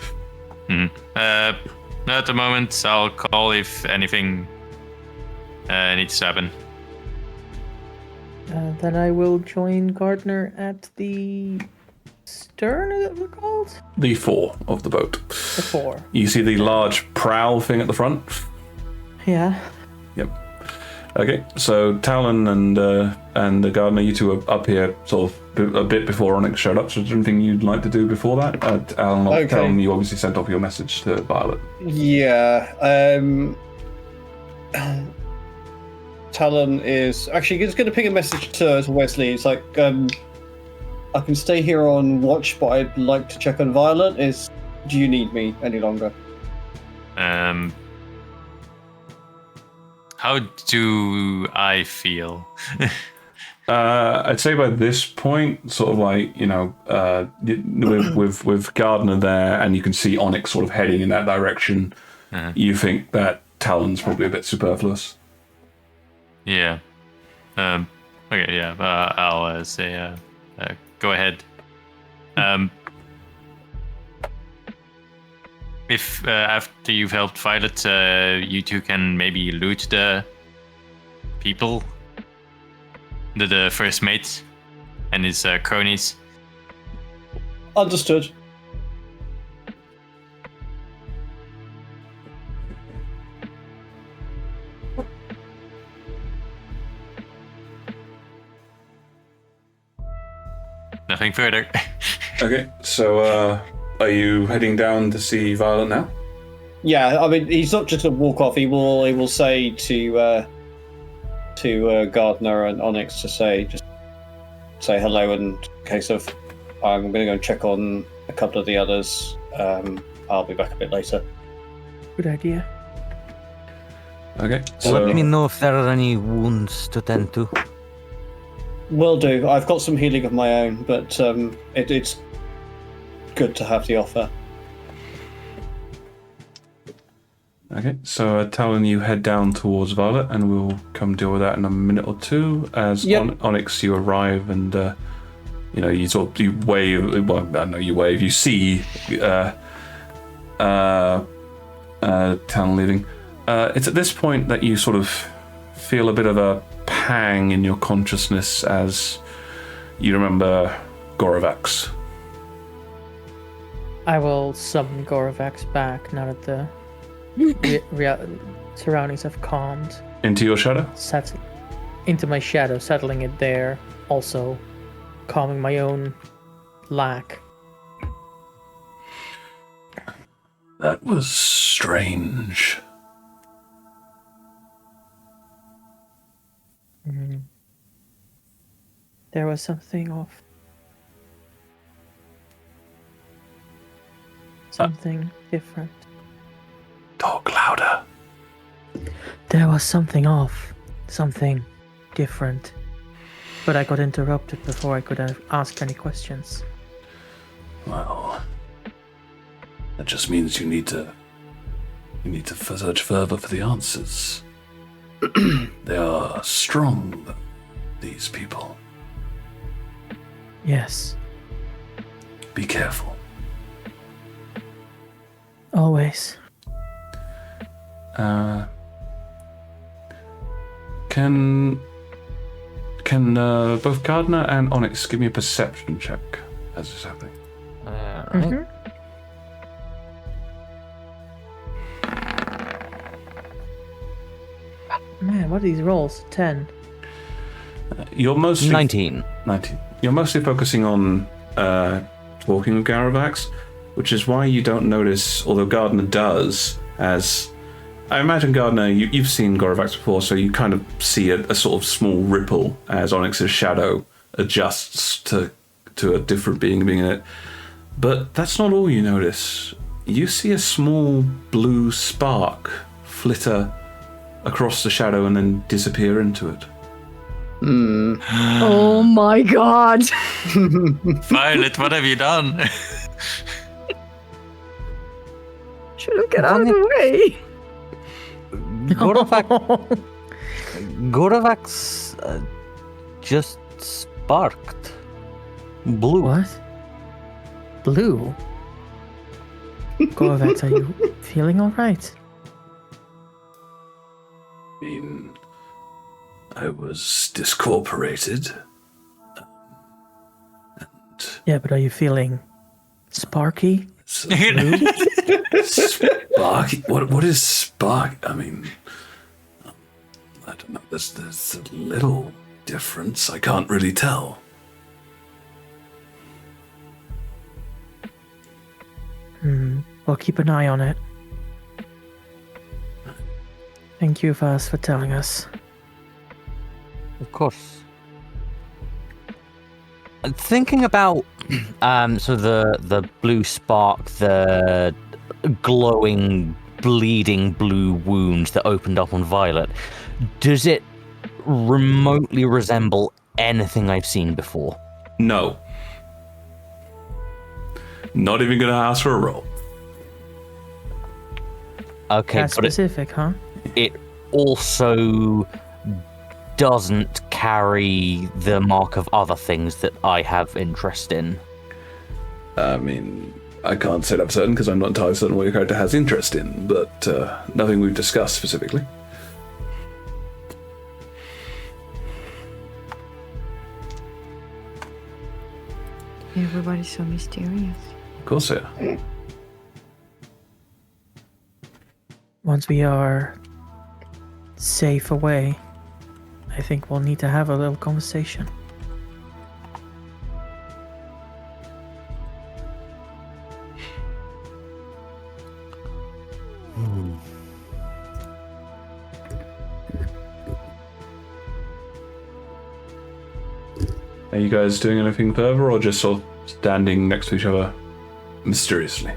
At the moment, I'll call if anything needs to happen. Then I will join Gardner at the stern, is it called? The fore of the boat. The fore. You see the large prow thing at the front? Yeah. Yep. Okay, so Talon and the Gardener, you two are up here sort of a bit before Onyx showed up, so is there anything you'd like to do before that? Talon, you obviously sent off your message to Violet. Yeah, Talon is actually just going to ping a message to Wesley. It's like, I can stay here on watch, but I'd like to check on Violet. Do you need me any longer? How do I feel? I'd say by this point, sort of like, with Gardner there, and you can see Onyx sort of heading in that direction, you think that Talon's probably a bit superfluous. Yeah. Okay, yeah. I'll say, go ahead. If after you've helped Violet, you two can maybe loot the people, the first mate and his cronies. Understood. Nothing further. Okay, so are you heading down to see Violet now? Yeah, I mean, he's not just going to walk off. He will say to Gardner and Onyx to say hello in case of I'm going to go and check on a couple of the others. I'll be back a bit later. Good idea. Okay, so Let me know if there are any wounds to tend to. Will do. I've got some healing of my own, but it's good to have the offer. Okay, so Talon, you head down towards Violet, and we'll come deal with that in a minute or two. As Onyx, you arrive, and you wave. Well, I don't know, you wave. You see Talon leaving. It's at this point that you sort of feel a bit of a pang in your consciousness as you remember Gorovax. I will summon Gorovax back now that the surroundings have calmed. Into your shadow? Into my shadow, settling it there. Also, calming my own lack. That was strange. There was something off. Something different. Talk louder. There was something off. Something different. But I got interrupted before I could ask any questions. Well, that just means you need to search further for the answers. They are strong, these people. Yes. Be careful. Always. Can both Gardner and Onyx give me a perception check as this is happening? Mm-hmm. Man, what are these rolls? 10. You're mostly 19. 19. You're mostly focusing on talking with Gorovax, which is why you don't notice, although Gardner does, as I imagine Gardner, you've seen Gorovax before, so you kind of see a sort of small ripple as Onyx's shadow adjusts to a different being in it. But that's not all you notice. You see a small blue spark flitter across the shadow and then disappear into it. Oh my god! Violet, what have you done? Should have get out of the way. Gorovax just sparked. Blue. What? Blue? Gorovax, are you feeling alright? I mean, I was discorporated. Yeah, but are you feeling sparky? Sparky? What is spark? I mean, I don't know. There's a little difference. I can't really tell. We'll keep an eye on it. Thank you, Vas, for telling us. Of course. Thinking about so the blue spark, the glowing, bleeding blue wound that opened up on Violet, does it remotely resemble anything I've seen before? No. Not even gonna ask for a roll. Okay, That's but specific, huh? it also doesn't carry the mark of other things that I have interest in. I mean, I can't say that for certain because I'm not entirely certain what your character has interest in, but nothing we've discussed specifically. Everybody's so mysterious. Of course they are. Once we are safe away, I think we'll need to have a little conversation. Are you guys doing anything further, or just sort of standing next to each other mysteriously?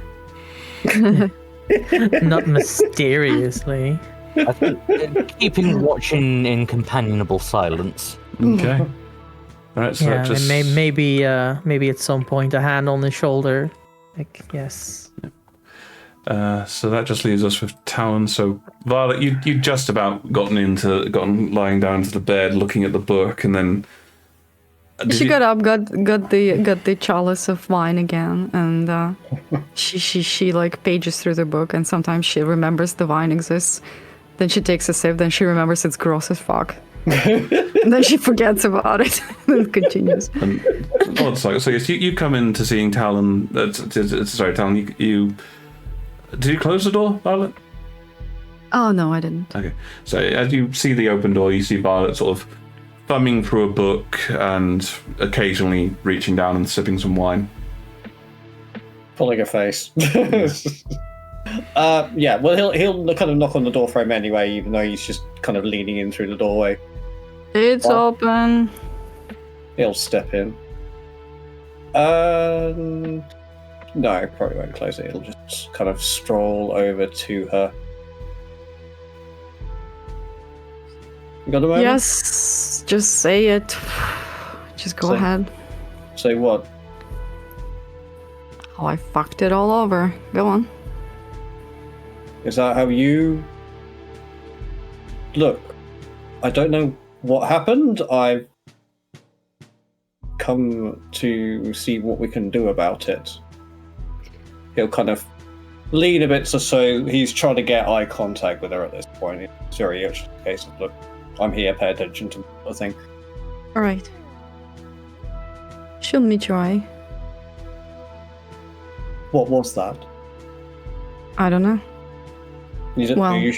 Not mysteriously. I think keeping watch in companionable silence. Okay. All right. So Yeah, that just and maybe at some point a hand on his shoulder. Like, yes. So that just leaves us with Talon. So Violet, you just about gotten lying down to the bed, looking at the book, and then She got up, got the chalice of wine again, and she like pages through the book, and sometimes she remembers the wine exists. Then she takes a sip, then she remembers it's gross as fuck. And then she forgets about it and continues. And, so yes, you come in to seeing Talon. Sorry, Talon. You did you close the door, Violet? Oh no, I didn't. Okay. So as you see the open door, you see Violet sort of thumbing through a book and occasionally reaching down and sipping some wine. Pulling a face. Yeah, well, he'll kind of knock on the door frame anyway, even though he's just kind of leaning in through the doorway. It's open. He'll step in. No, probably won't close it. He'll just kind of stroll over to her. You got a moment? Yes, just say it. Just go ahead. Say what? Oh, I fucked it all over. Go on. Is that how you... Look, I don't know what happened. I've come to see what we can do about it. He'll kind of lean a bit so he's trying to get eye contact with her at this point. It's very much a case of, look, I'm here, pay attention to the thing. Alright. Should me try. What was that? I don't know. Do Well- you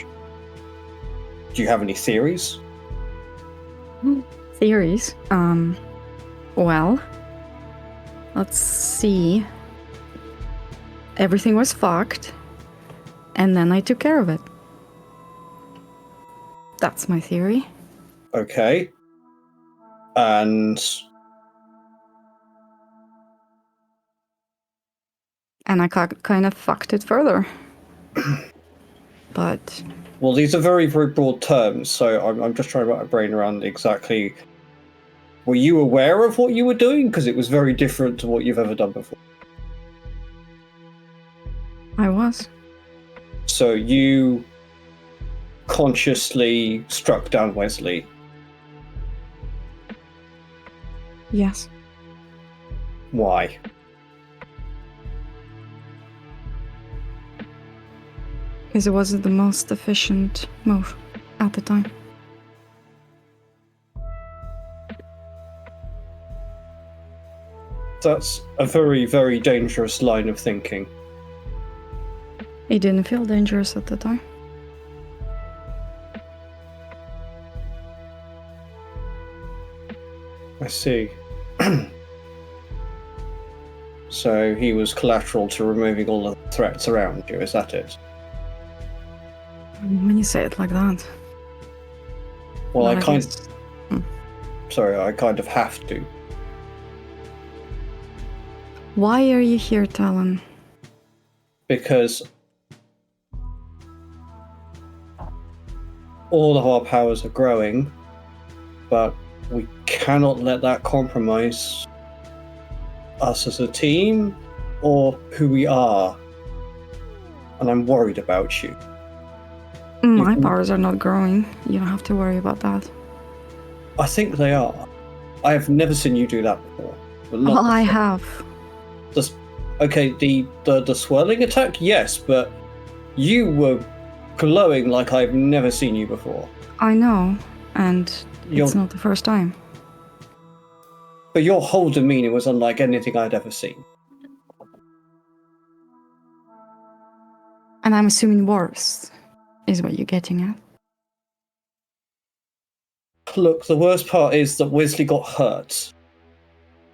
have any theories? Theories. Well, let's see. Everything was fucked, and then I took care of it. That's my theory. Okay. And I kind of fucked it further. But well, these are very, very broad terms, so I'm just trying to wrap my brain around exactly. Were you aware of what you were doing? Because it was very different to what you've ever done before. I was. So you consciously struck down Wesley. Yes. Why? Because it wasn't the most efficient move at the time. That's a very, very dangerous line of thinking. It didn't feel dangerous at the time. I see. So he was collateral to removing all the threats around you, is that it? When you say it like that. Well, Well, I I kind guess- Sorry, I kind of have to. Why are you here, Talon? Because all of our powers are growing, but we cannot let that compromise us as a team or who we are. And I'm worried about you. My can- powers are not growing. You don't have to worry about that. I think they are. I have never seen you do that before. But not Well, I before. have. Okay, the swirling attack, yes, but you were glowing like I've never seen you before. I know, and You're- it's not the first time. But your whole demeanor was unlike anything I'd ever seen. And I'm assuming worse is what you're getting at. Look, the worst part is that Wesley got hurt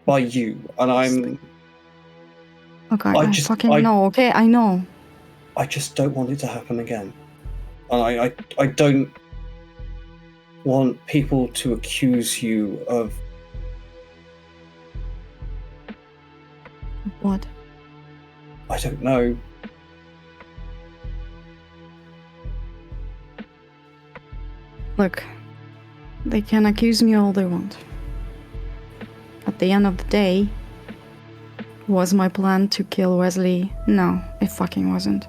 by you, and Okay, I I just- fucking I- know, okay? I know. I just don't want it to happen again. And I don't want people to accuse you of What? I don't know. Look, they can accuse me all they want. At the end of the day, was my plan to kill Wesley? No, it fucking wasn't.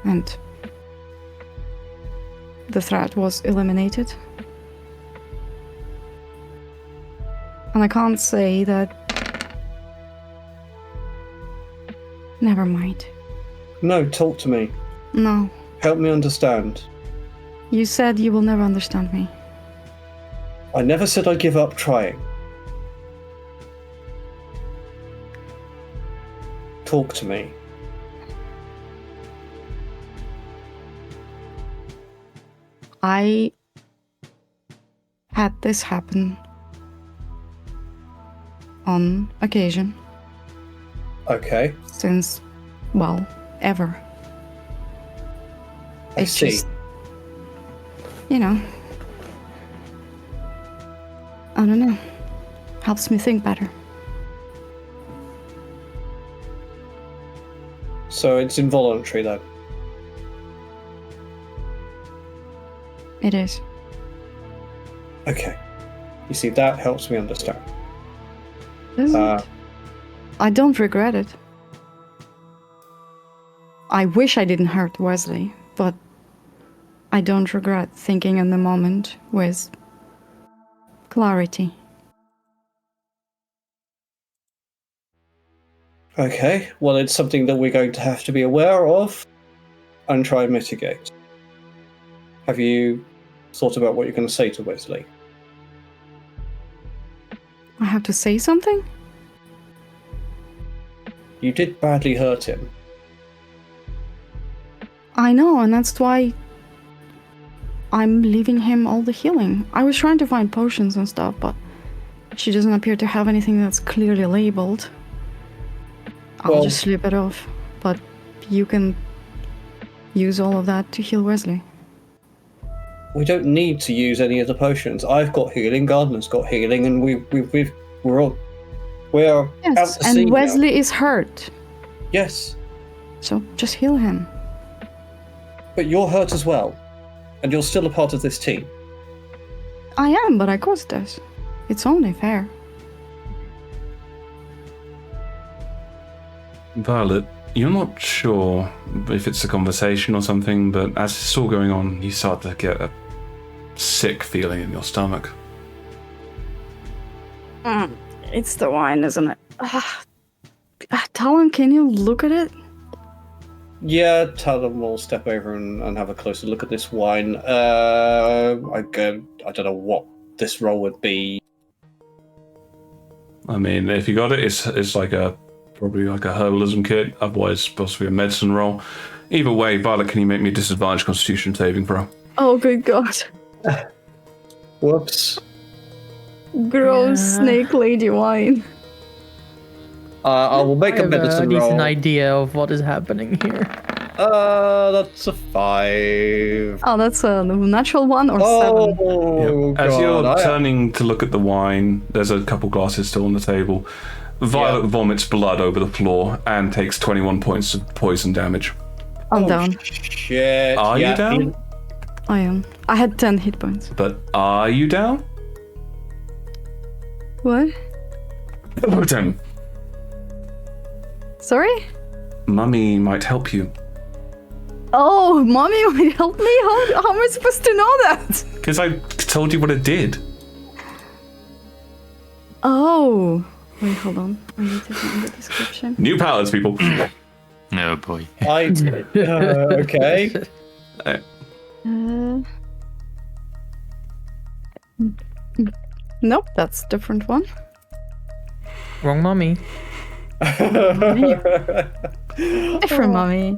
And the threat was eliminated. And I can't say that... Never mind. No, talk to me. No. Help me understand. You said you will never understand me. I never said I'd give up trying. Talk to me. I had this happen on occasion Okay, since, well, ever. I It's see. just, you know, I don't know, helps me think better. So it's involuntary then. It is. Okay. You see, that helps me understand. Does Uh, it? I don't regret it. I wish I didn't hurt Wesley, but I don't regret thinking in the moment with clarity. Okay, well, it's something that we're going to have to be aware of and try and mitigate. Have you thought about what you're going to say to Wesley? I have to say something? You did badly hurt him. I know, and that's why I'm leaving him all the healing. I was trying to find potions and stuff, but she doesn't appear to have anything that's clearly labeled. I'll Well- just slip it off, but you can use all of that to heal Wesley. We don't need to use any of the potions. I've got healing, Gardner's got healing, and we're out Yes, to sea and now. Wesley is hurt, Yes, so just heal him. but you're hurt as well, and you're still a part of this team. I am, but I caused this. It's only fair. Violet, you're not sure if it's a conversation or something, but as it's all going on, you start to get a sick feeling in your stomach. It's the wine, isn't it? Talon, can you look at it? Yeah, Talon will step over and have a closer look at this wine. I don't know what this roll would be. I mean, if you got it, it's like probably like a herbalism kit. Otherwise, it's supposed to be a medicine roll. Either way, Violet, can you make me a disadvantage Constitution saving throw? Oh, good God. Whoops. Gross Yeah. snake lady wine. I will make I a have a medicine decent roll. idea of what is happening here. That's a 5. Oh, that's a natural one or 7? Oh, As you're God. turning to look at the wine, there's a couple glasses still on the table. Violet vomits blood over the floor and takes 21 points of poison damage. I'm down. Shit. Are you down? I am. I had 10 hit points. But are you down? What? Tim, Sorry? Mummy might help you. Oh, mommy might help me? How am I supposed to know that? Because I told you what it did. Oh. Wait, hold on. I need to find the description. New powers, people. No, boy. Okay. Nope, that's a different one. Wrong mummy. Different mommy.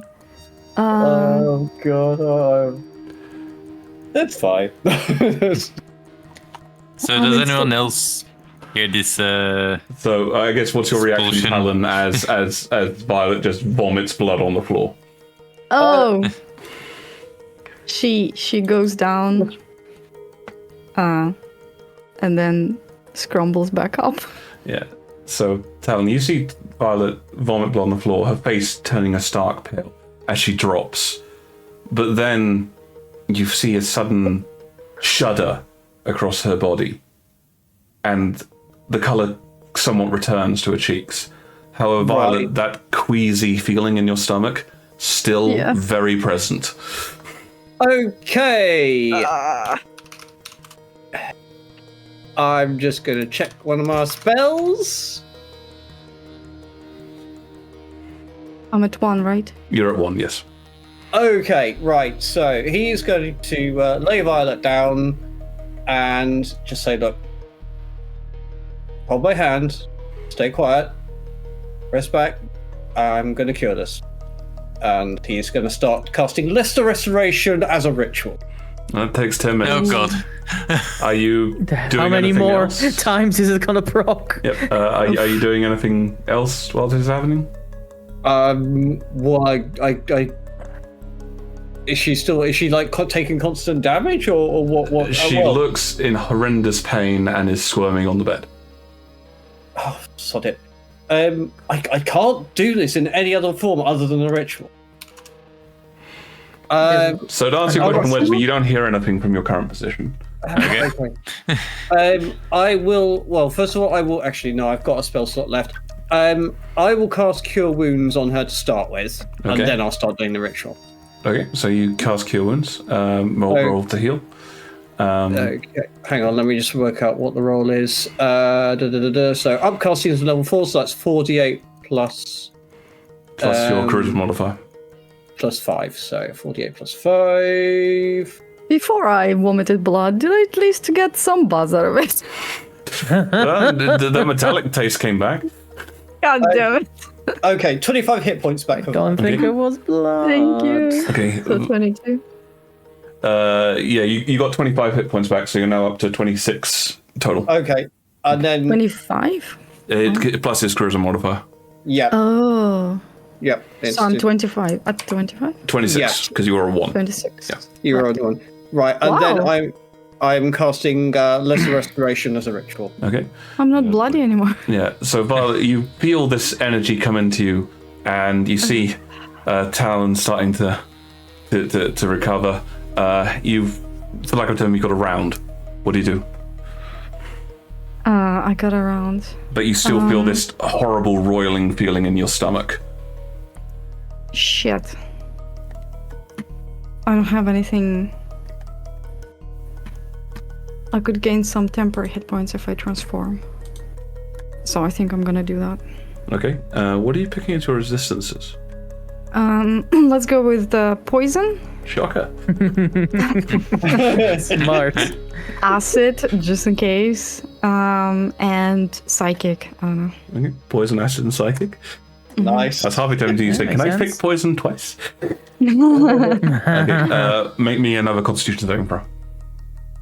Oh, God. That's fine. So does anyone else hear this? So I guess what's your reaction, Expulsion. Talon, as Violet just vomits blood on the floor? Oh. She goes down. And then scrambles back up. Yeah. So, Talon, you see Violet vomit blood on the floor, her face turning a stark pale as she drops. But then you see a sudden shudder across her body, and the colour somewhat returns to her cheeks. However, Violet, that queasy feeling in your stomach, still very present. Okay. I'm just going to check one of my spells. I'm at 1, right? You're at 1, yes. Okay, right. So he's going to lay Violet down and just say, look, hold my hand, stay quiet, rest back, I'm going to cure this. And he's going to start casting Lesser Restoration as a ritual. That takes 10 minutes. Oh god. Are you doing How many anything more else? times is it gonna proc? Yep. Are you doing anything else while this is happening? Well, I is she like taking constant damage or what? She looks in horrendous pain and is squirming on the bed. Oh, sod it. I can't do this in any other form other than a ritual. So to answer your question, Wesley, you don't hear anything from your current position. Okay. I will. Well, first of all, I will actually. No, I've got a spell slot left. I will cast Cure Wounds on her to start with, and Okay. then I'll start doing the ritual. Okay, so you cast Cure Wounds. Roll to heal. Okay, hang on. Let me just work out what the roll is. So upcasting is level 4, so that's 4d8 plus Your charisma modifier. plus 5. So 48 plus 5. Before I vomited blood, did I at least get some buzz out of it? The metallic taste came back. God damn it. Okay, 25 hit points back. Don't think Okay. it was blood. Thank you. Okay. So 22. Yeah, you got 25 hit points back, so you're now up to 26 total. Okay, and then 25? Plus his charisma modifier. yeah, Oh. yep. So I'm 25. At 25? 26, because you were a 1. 26. Yeah. You're on one. Right, and Wow. then I'm casting Lesser Restoration as a ritual. Okay. I'm not bloody anymore. Yeah, so Violet, you feel this energy come into you, and you see Talon starting to recover. You've, for lack of a term, you got a round. What do you do? I got around. But you still feel this horrible roiling feeling in your stomach. Shit. I don't have anything. I could gain some temporary hit points if I transform. So I think I'm gonna do that. Okay. What are you picking as your resistances? Let's go with the poison, Shocker. Smart. acid, just in case, and psychic. I don't know. Okay. Poison, acid, and psychic. Nice. That's half tempting you say, makes can I pick sense. poison twice? Okay. Make me another Constitution saving throw.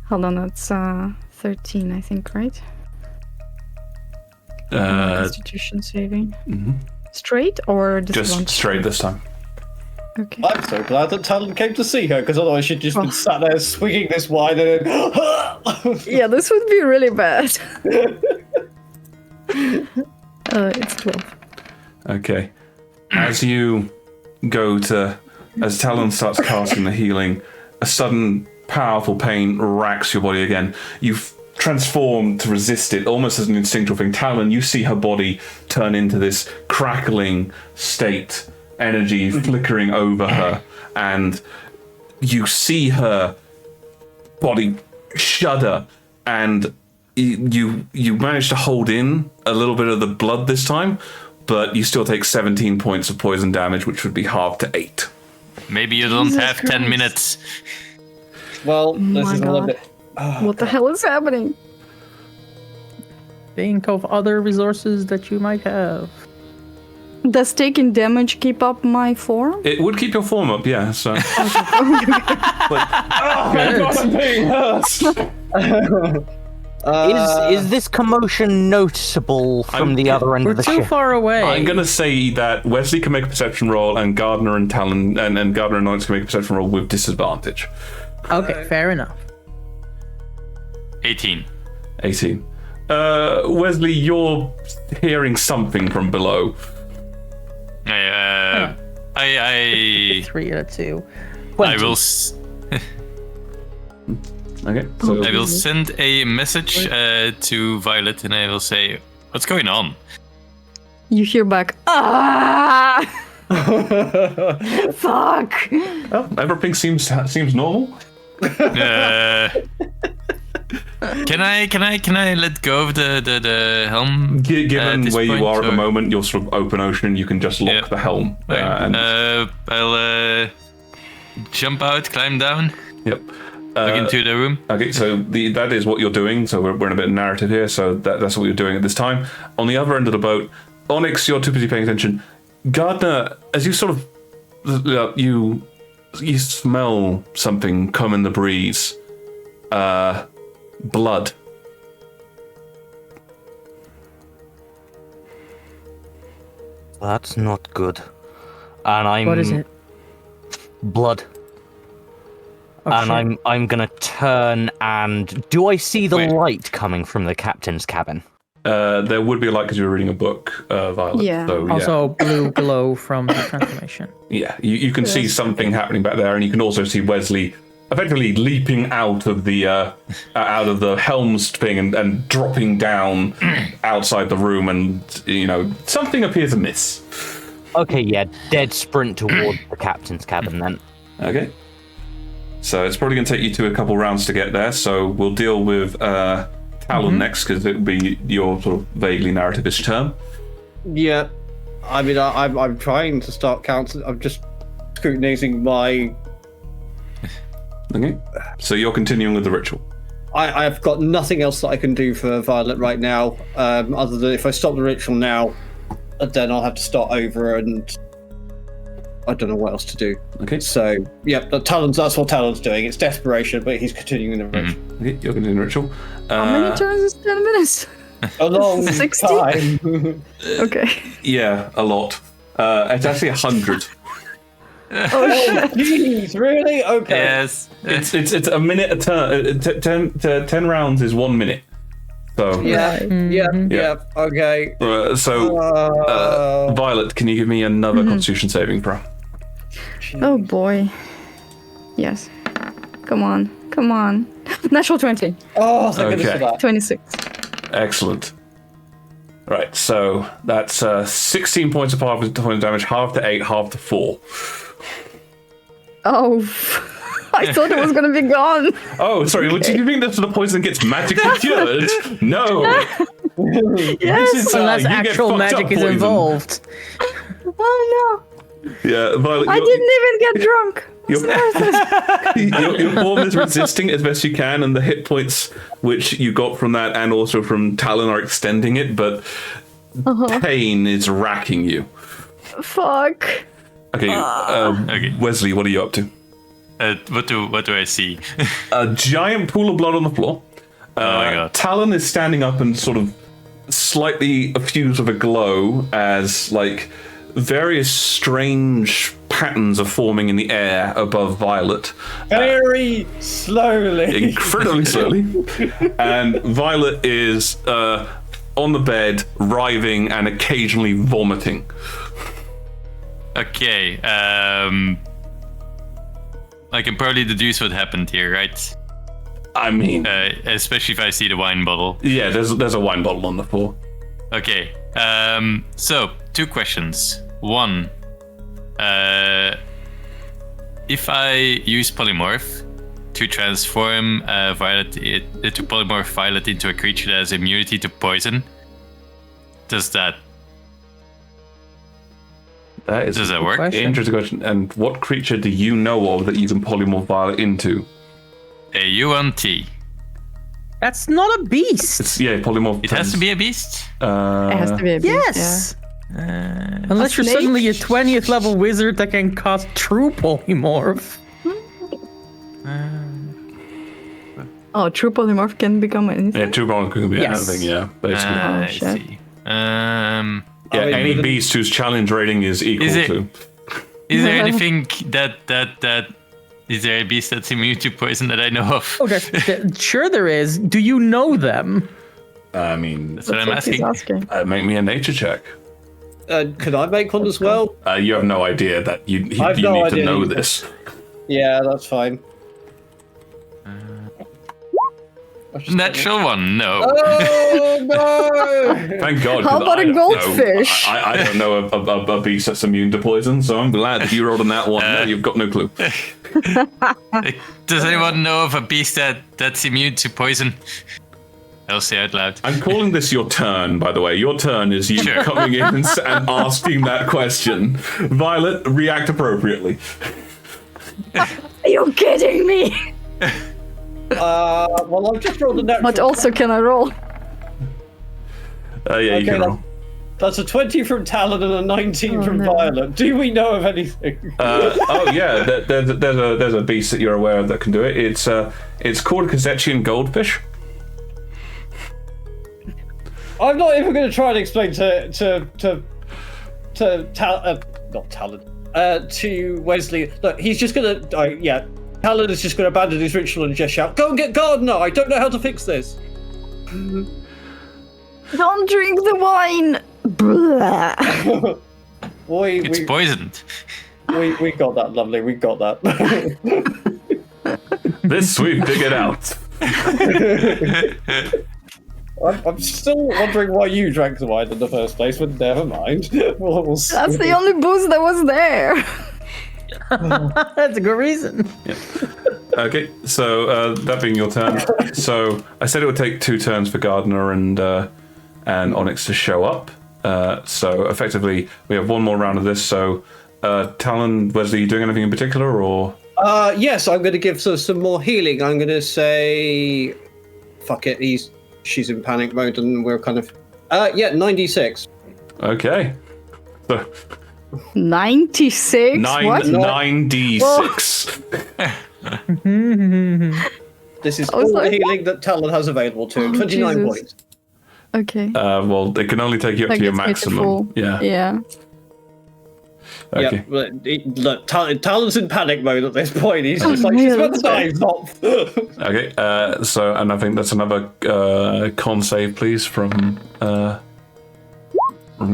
Hold on, that's 13, I think, right? Constitution saving. Straight or Just disadvantage? straight this time. Okay. I'm so glad that Talon came to see her, because otherwise she'd just been sat there swinging this wine and then... Yeah, this would be really bad. It's 12. Okay. As Talon starts casting the healing, a sudden powerful pain racks your body again. You've transformed to resist it, almost as an instinctual thing. Talon, you see her body turn into this crackling state, energy flickering over her, and you see her body shudder, and you manage to hold in a little bit of the blood this time, but you still take 17 points of poison damage, which would be halved to 8. Maybe you don't Jesus have 10 Christ. minutes. Well, this my is a little God. bit... What the hell is happening? Think of other resources that you might have. Does taking damage keep up my form? It would keep your form up, yeah, so... Is this commotion noticeable from the other end We're of the too ship? far away. I'm gonna say that Wesley can make a perception roll, and Gardner and Talon and Gardner and Onyx can make a perception roll with disadvantage. Okay, fair enough. 18. 18. Wesley, you're hearing something from below. I 3 out of 2. I will. Okay. So I will send a message to Violet, and I will say, "What's going on?" You hear back, ah! Fuck! oh, everything seems normal. Can I let go of the helm? Given this where you point, are at the or- moment, you're sort of open ocean. You can just lock Yeah. the helm. I'll jump out, climb down, Yep. look into the room. Okay, so that is what you're doing. So we're in a bit of narrative here. So that's what you're doing at this time. On the other end of the boat, Onyx, you're too busy paying attention. Gardner, as you sort of you smell something come in the breeze. Blood. That's not good. And I'm What is it? blood. Oh, And shit. I'm gonna turn and do I see the Wait. light coming from the captain's cabin? There would be a light because you were reading a book, Violet. Yeah. So, yeah. Also, blue glow from the transformation. Yeah, you can see something happening back there, and you can also see Wesley effectively leaping out of the helms thing and dropping down outside the room, and something appears amiss. Okay, yeah, dead sprint towards the captain's cabin then. Okay, so it's probably going to take you a couple rounds to get there. So we'll deal with Talon next because it will be your sort of vaguely narrative-ish term. Yeah, I mean, I'm trying to start counting. I'm just scrutinizing my. Okay, so you're continuing with the ritual. I've got nothing else that I can do for Violet right now, other than if I stop the ritual now, then I'll have to start over, and I don't know what else to do. Okay, So, yeah, that's what Talon's doing. It's desperation, but he's continuing the ritual. okay, you're continuing the ritual. How many turns is 10 minutes? A long 60? time. Okay. Yeah, a lot. It's actually 100. Oh, jeez, really? Okay. Yes. It's a minute a turn. 10 rounds is 1 minute. So Yeah, yeah, okay. Violet, can you give me another Constitution saving throw? Oh boy. Yes. Come on. Natural 20. Oh, thank goodness Okay. for that. 26. Excellent. Right, so that's 16 points of damage, half to 8, half to 4. Oh, I thought it was gonna be gone. Oh, sorry, do you think that the poison gets magically cured? No. Yes. This is, Unless you get actual fucked magic up is poison. involved. Oh Yeah, Violet, no. I didn't even get drunk. your form is resisting as best you can, and the hit points which you got from that and also from Talon are extending it, but pain is racking you. Fuck. Okay, Okay. Wesley, what are you up to? What do I see? A giant pool of blood on the floor. Oh my god. Talon is standing up and sort of slightly effused with a glow as like various strange patterns are forming in the air above Violet. Very slowly. Incredibly slowly. And Violet is on the bed, writhing and occasionally vomiting. Okay. I can probably deduce what happened here, right? I mean, Especially if I see the wine bottle. yeah, there's a wine bottle on the floor. Okay. So 2 questions. 1. If I use polymorph to transform to polymorph Violet into a creature that has immunity to poison, does that Does that work? question. Interesting question. And what creature do you know of that you can polymorph Violet into? A UNT. That's not a beast. It's polymorph. It has to be a beast. It has to be a beast. Yes. Unless you're snake? suddenly a 20th level wizard that can cast true polymorph. Oh, true polymorph can become anything. Yeah, two bones can be Yes. anything. Yeah, basically. I shit. see. Yeah, I mean, any even- beast whose challenge rating is equal Is it- to. Is there anything that is there a beast that's immune to poison that I know of? Oh, sure there is. Do you know them? I mean, That's what I'm He's asking. asking. make me a nature check. Can I make one as well? You have no idea that you I've need no to idea know either. this. Yeah, that's fine. Natural one, no. Oh no! Thank God. How 'cause about I a don't goldfish? know- I don't know a beast that's immune to poison, so I'm glad that you rolled on that one. No, you've got no clue. Does anyone know of a beast that's immune to poison? I'll say out loud. I'm calling this your turn, by the way. Your turn is you Sure. coming in and asking that question. Violet, react appropriately. Are you kidding me? Well, I've just rolled a natural. But also, can I roll? Yeah, you Okay, can roll. That's a 20 from Talon and a 19 from no. Violet. Do we know of anything? Oh yeah, there's a beast that you're aware of that can do it. It's called a Kazechian goldfish. I'm not even going to try and explain to Wesley. Look, he's just going to. Talon is just going to abandon his ritual and just shout, "Go and get Gardener! I don't know how to fix this." Don't drink the wine. Blah. It's we poisoned. got that, lovely. We got that. This we've figured out. I'm still wondering why you drank the wine in the first place, but never mind. We'll see. That's the only booze that was there. That's a good reason. Okay, so that being your turn. So I said it would take 2 turns for Gardener and Onyx to show up. So effectively, we have one more round of this. So Talon, Wesley, you doing anything in particular, or? Yes, I'm going to give her some more healing. I'm going to say, fuck it. She's in panic mode, and we're kind of, 96. Okay. So 96? What? 9d6. This is I was all the like, healing that Talon has available to him. 29 Jesus. points. Okay. Well, it can only take you up That to your gets me to maximum. full. Yeah. Yeah. Okay. Yeah, but look, Talon's in panic mode at this point. He's just like, she's about to die. Stop. Okay. So, and I think that's another con save, please, from your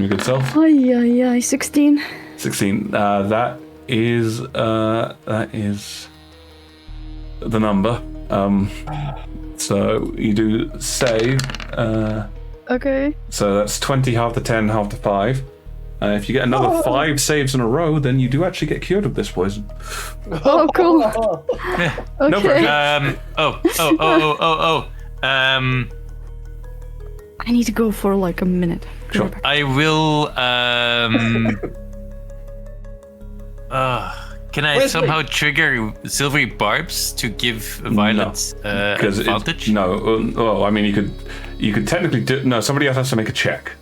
good self. Ay, 16. 16. That is the number. So you do save. Okay. So that's 20, half to 10, half to 5. If you get another 5 saves in a row, then you do actually get cured of this poison. Oh, cool. No Okay. pressure. I need to go for like a minute. Sure. I will. Can I Wesley. somehow trigger silvery barbs to give Violet Because advantage? well, I mean, you could technically do. No, somebody else has to make a check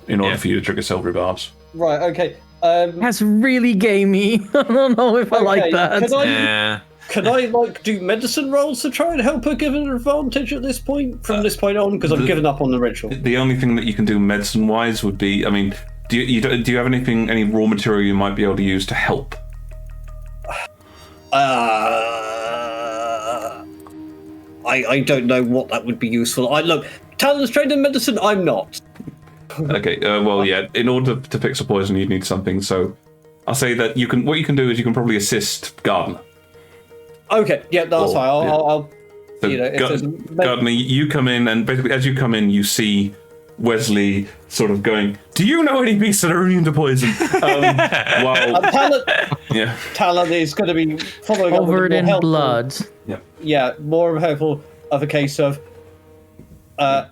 in order Yeah. for you to trigger silvery barbs. Right, okay. That's really gamey. I don't know if I like that. Can I like do medicine rolls to try and help her give an advantage at this point? From this point on, because I've given up on the ritual. The only thing that you can do medicine-wise would be, I mean, do you have anything, any raw material you might be able to use to help? I don't know what that would be useful. Look, Talon's trained in medicine. I'm not. Okay. Well, yeah. In order to fix a poison, you'd need something. So, I'll say that you can. What you can do is you can probably assist Gardener. Okay, yeah, that's fine. I'll So you know, if there's Gardener, you come in, and basically, as you come in, you see Wesley sort of going, "Do you know any beasts that are immune to poison?" While Talon is going to be following up with Covered more in helpful- blood. Yeah, more helpful of a case of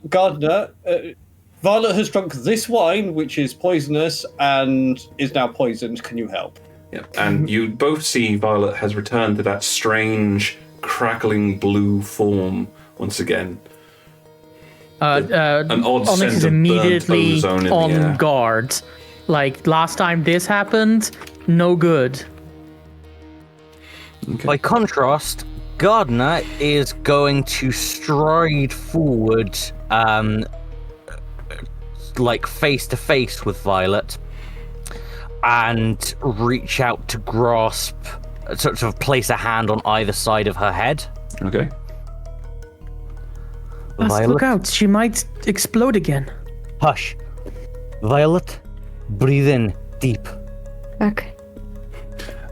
Gardener. Violet has drunk this wine, which is poisonous and is now poisoned. Can you help? Yeah, and you both see Violet has returned to that strange, crackling blue form once again. An odd Onyx scent is of burnt immediately ozone in the on air. guard. Like last time this happened, no good. By contrast, Gardener is going to stride forward, like face to face with Violet, and reach out to grasp, sort of place a hand on either side of her head. Okay. Let's look out. She might explode again. Hush. Violet, breathe in deep. Okay.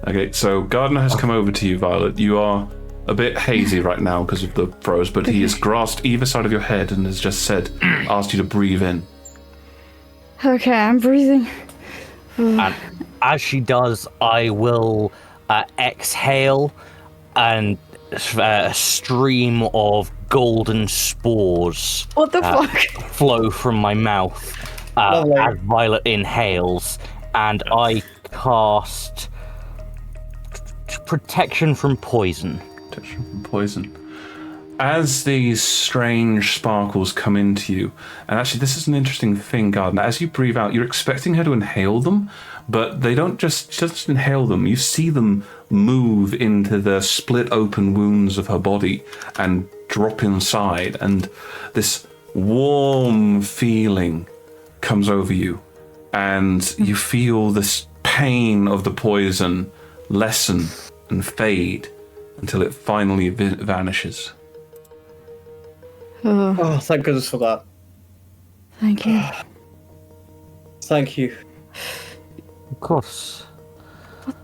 Okay, so Gardner has come over to you, Violet. You are a bit hazy right now because of the throws, but he has grasped either side of your head and has just asked you to breathe in. Okay, I'm breathing. And as she does, I will exhale, and a stream of golden spores What the fuck? flow from my mouth as Violet inhales, and I cast protection from poison. Protection from poison. As these strange sparkles come into you, and actually this is an interesting thing, Gardner, as you breathe out, you're expecting her to inhale them, but they don't just inhale them. You see them move into the split open wounds of her body and drop inside, and this warm feeling comes over you, and you feel this pain of the poison lessen and fade until it finally vanishes. Oh, thank goodness for that. Thank you. Thank you. Of course. What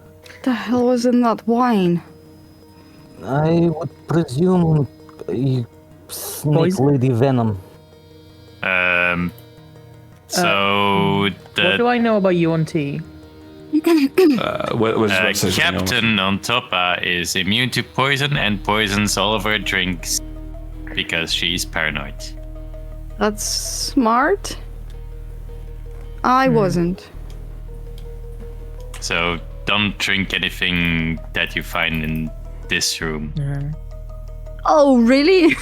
the hell was in that wine? I would presume snake Poison? lady venom. So What do the I know about UNT? captain on top is immune to poison and poisons all of her drinks because she's paranoid. That's smart. I wasn't. So don't drink anything that you find in this room. Oh, really?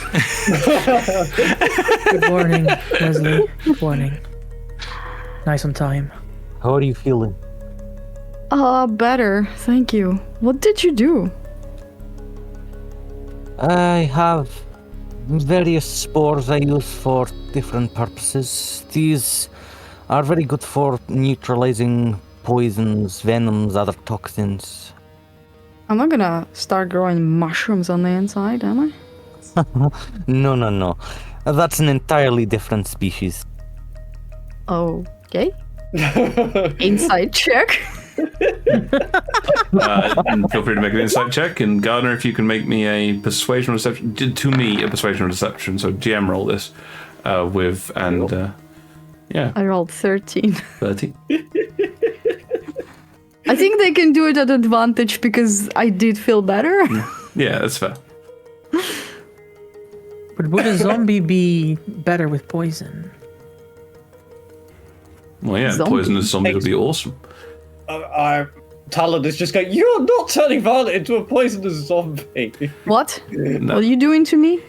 Good morning, Leslie. Good morning. Nice on time. How are you feeling? Better. Thank you. What did you do? I have various spores I use for different purposes. These are very good for neutralizing poisons, venoms, other toxins. I'm not gonna start growing mushrooms on the inside, am I? No. That's an entirely different species. Okay. Inside check. Feel free to make an insight check, and Gardner, if you can make me a persuasion or deception, to me a persuasion or deception, so GM roll this with, and yeah, I rolled 13. 30. I think they can do it at advantage because I did feel better. Yeah, that's fair. But would a zombie be better with poison? Well, yeah, Zombie. poisonous zombies would be awesome. Talon is just going, you're not turning Violet into a poisonous zombie. What? No. What are you doing to me?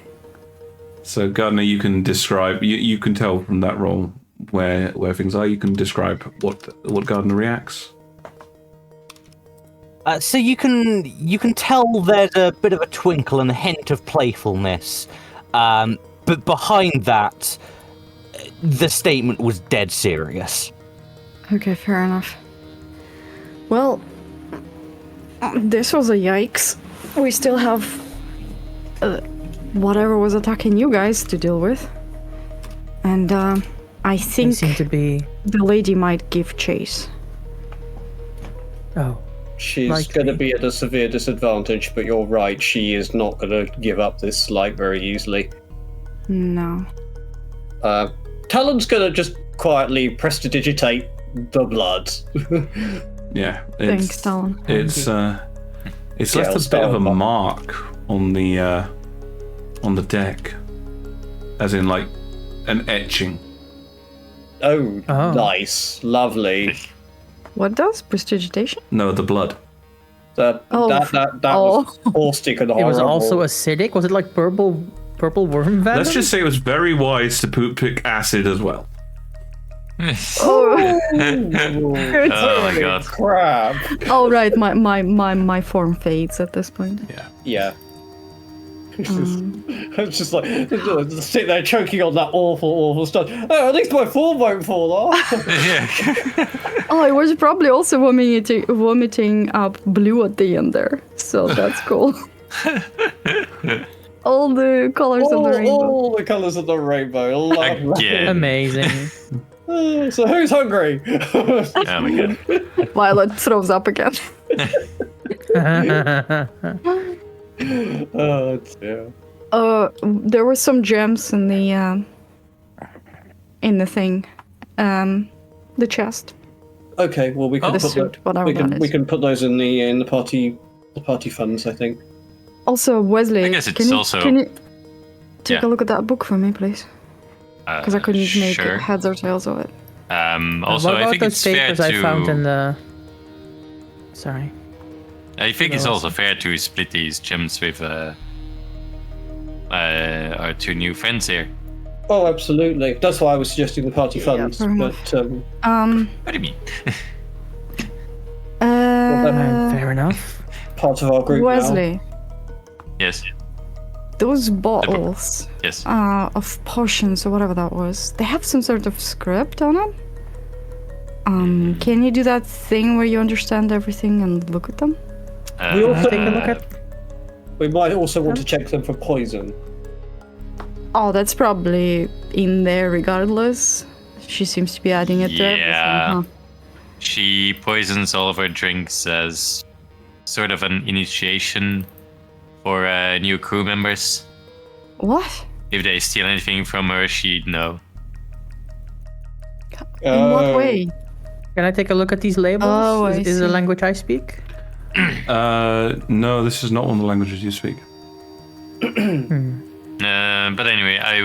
So Gardner, you can describe. You can tell from that roll where things are. You can describe what Gardner reacts. So you can tell there's a bit of a twinkle and a hint of playfulness, but behind that, the statement was dead serious. Okay, fair enough. Well, this was a yikes. We still have whatever was attacking you guys to deal with. And I They think seem to be. the lady might give chase. Oh. She's Likely. going to be at a severe disadvantage, but you're right, she is not going to give up this slight very easily. No. Talon's going to just quietly prestidigitate the blood. Yeah, Thanks, Talon. It's Yeah, left I'll a bit of start a with that. mark on the deck, as in like an etching. Oh, Oh. nice. Lovely. What does prestidigitation? No, the blood. That was caustic and It horrible. was also acidic. Was it like purple worm venom? Let's just say it was very wise to pick acid as well. Oh, Oh my god. crap. oh right, my form fades at this point. Yeah. It's just like sit there choking on that awful stuff. Oh, at least my form won't fall off. Oh, I was probably also vomiting up blue at the end there, so that's cool. all the colors of the rainbow. All the colours of the rainbow. Love that. Again. Amazing. So who's hungry? Oh my god. Violet throws up again. Oh dear. There were some gems in the thing, the chest. Okay, well we can The put suit, whatever we that is. can put those in the party funds, I think. Also, Wesley, I guess it's can you, also- can you take Yeah. a look at that book for me, please? Because I couldn't make sure. heads or tails of it. Also, what I about think those it's fair papers I found in to. the... Sorry. I think it's No, also fair to split these gems with our two new friends here. Oh, absolutely. That's why I was suggesting the party funds. very But What do you mean? Fair enough. part of our group now. Wesley, Yes. those bottles Yes. of potions or whatever that was, they have some sort of script on them. Can you do that thing where you understand everything and look at them? We also Take a look at... We might also want to check them for poison. Oh, that's probably in there regardless. She seems to be adding it to everything, Yeah. huh? She poisons all of her drinks as sort of an initiation for new crew members. What? If they steal anything from her, she'd know. In what way? Can I take a look at these labels? Oh, I is it the see. language I speak? No, this is not one of the languages you speak. But anyway, I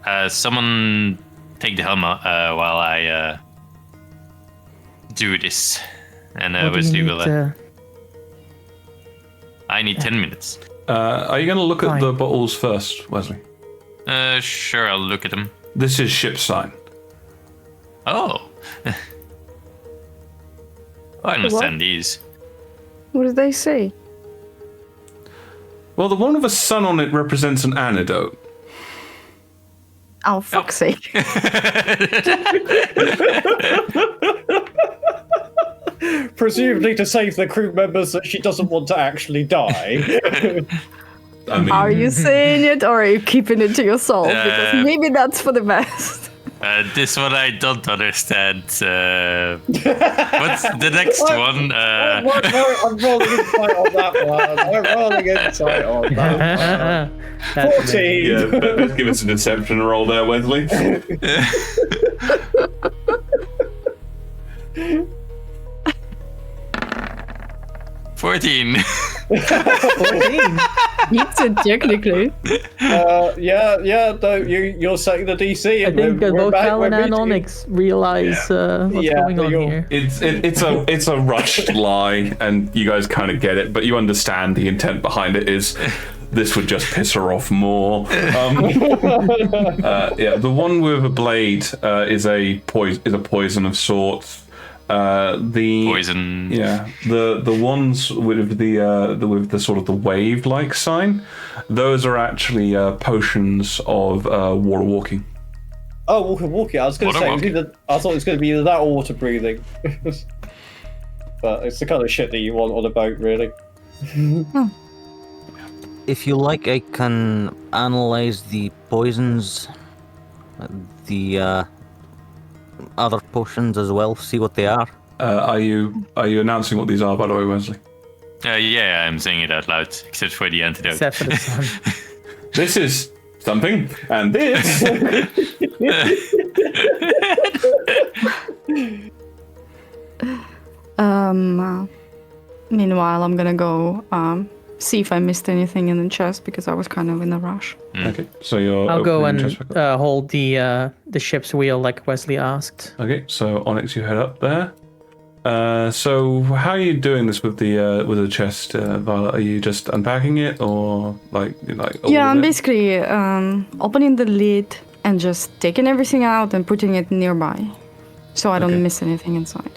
will. Someone take the helm while I do this, and What do you Wesley need will. to- I need 10 minutes. Are you going to look at Fine. the bottles first, Wesley? Sure, I'll look at them. This is ship sign. Oh. I understand these. What did they say? Well, the one with a sun on it represents an antidote. Oh, fuck's sake. Presumably to save the crew members that she doesn't want to actually die. I mean, Are you saying it or are you keeping it to yourself? Because maybe that's for the best. This one I don't understand. What's the next one? I'm rolling insight on that one. I'm rolling insight on that one. That's 14. yeah, let's give us a deception roll there, Wesley. 14. 14. It's it technically. Yeah, no, you're setting the DC. I And think we're both back, Talon we're and meeting. Onyx realize what's Yeah, going on you're- here. It's a rushed lie, and you guys kind of get it, but you understand the intent behind it is this would just piss her off more. Yeah, the one with a blade is a poison of sorts. The Poison. Yeah, the ones with the sort of the wave like sign, those are actually potions of water walking. Oh, walking. I was going to Water say, I thought it was going to be either that or water breathing. But it's the kind of shit that you want on a boat, really. If you like, I can analyze the poisons, the other potions as well, see what they are. Are you announcing what these are, by the way, Wesley? Yeah, I'm saying it out loud, except for the antidote. Except for the sun. This is something, and this. Meanwhile, I'm gonna go see if I missed anything in the chest because I was kind of in a rush. Okay, so you're. I'll go opening and chest back up. hold the ship's wheel like Wesley asked. Okay, so Onyx, you head up there. So how are you doing this with the chest, Violet? Are you just unpacking it, or like? All Yeah, of I'm it? basically opening the lid and just taking everything out and putting it nearby, so I don't Okay. miss anything inside.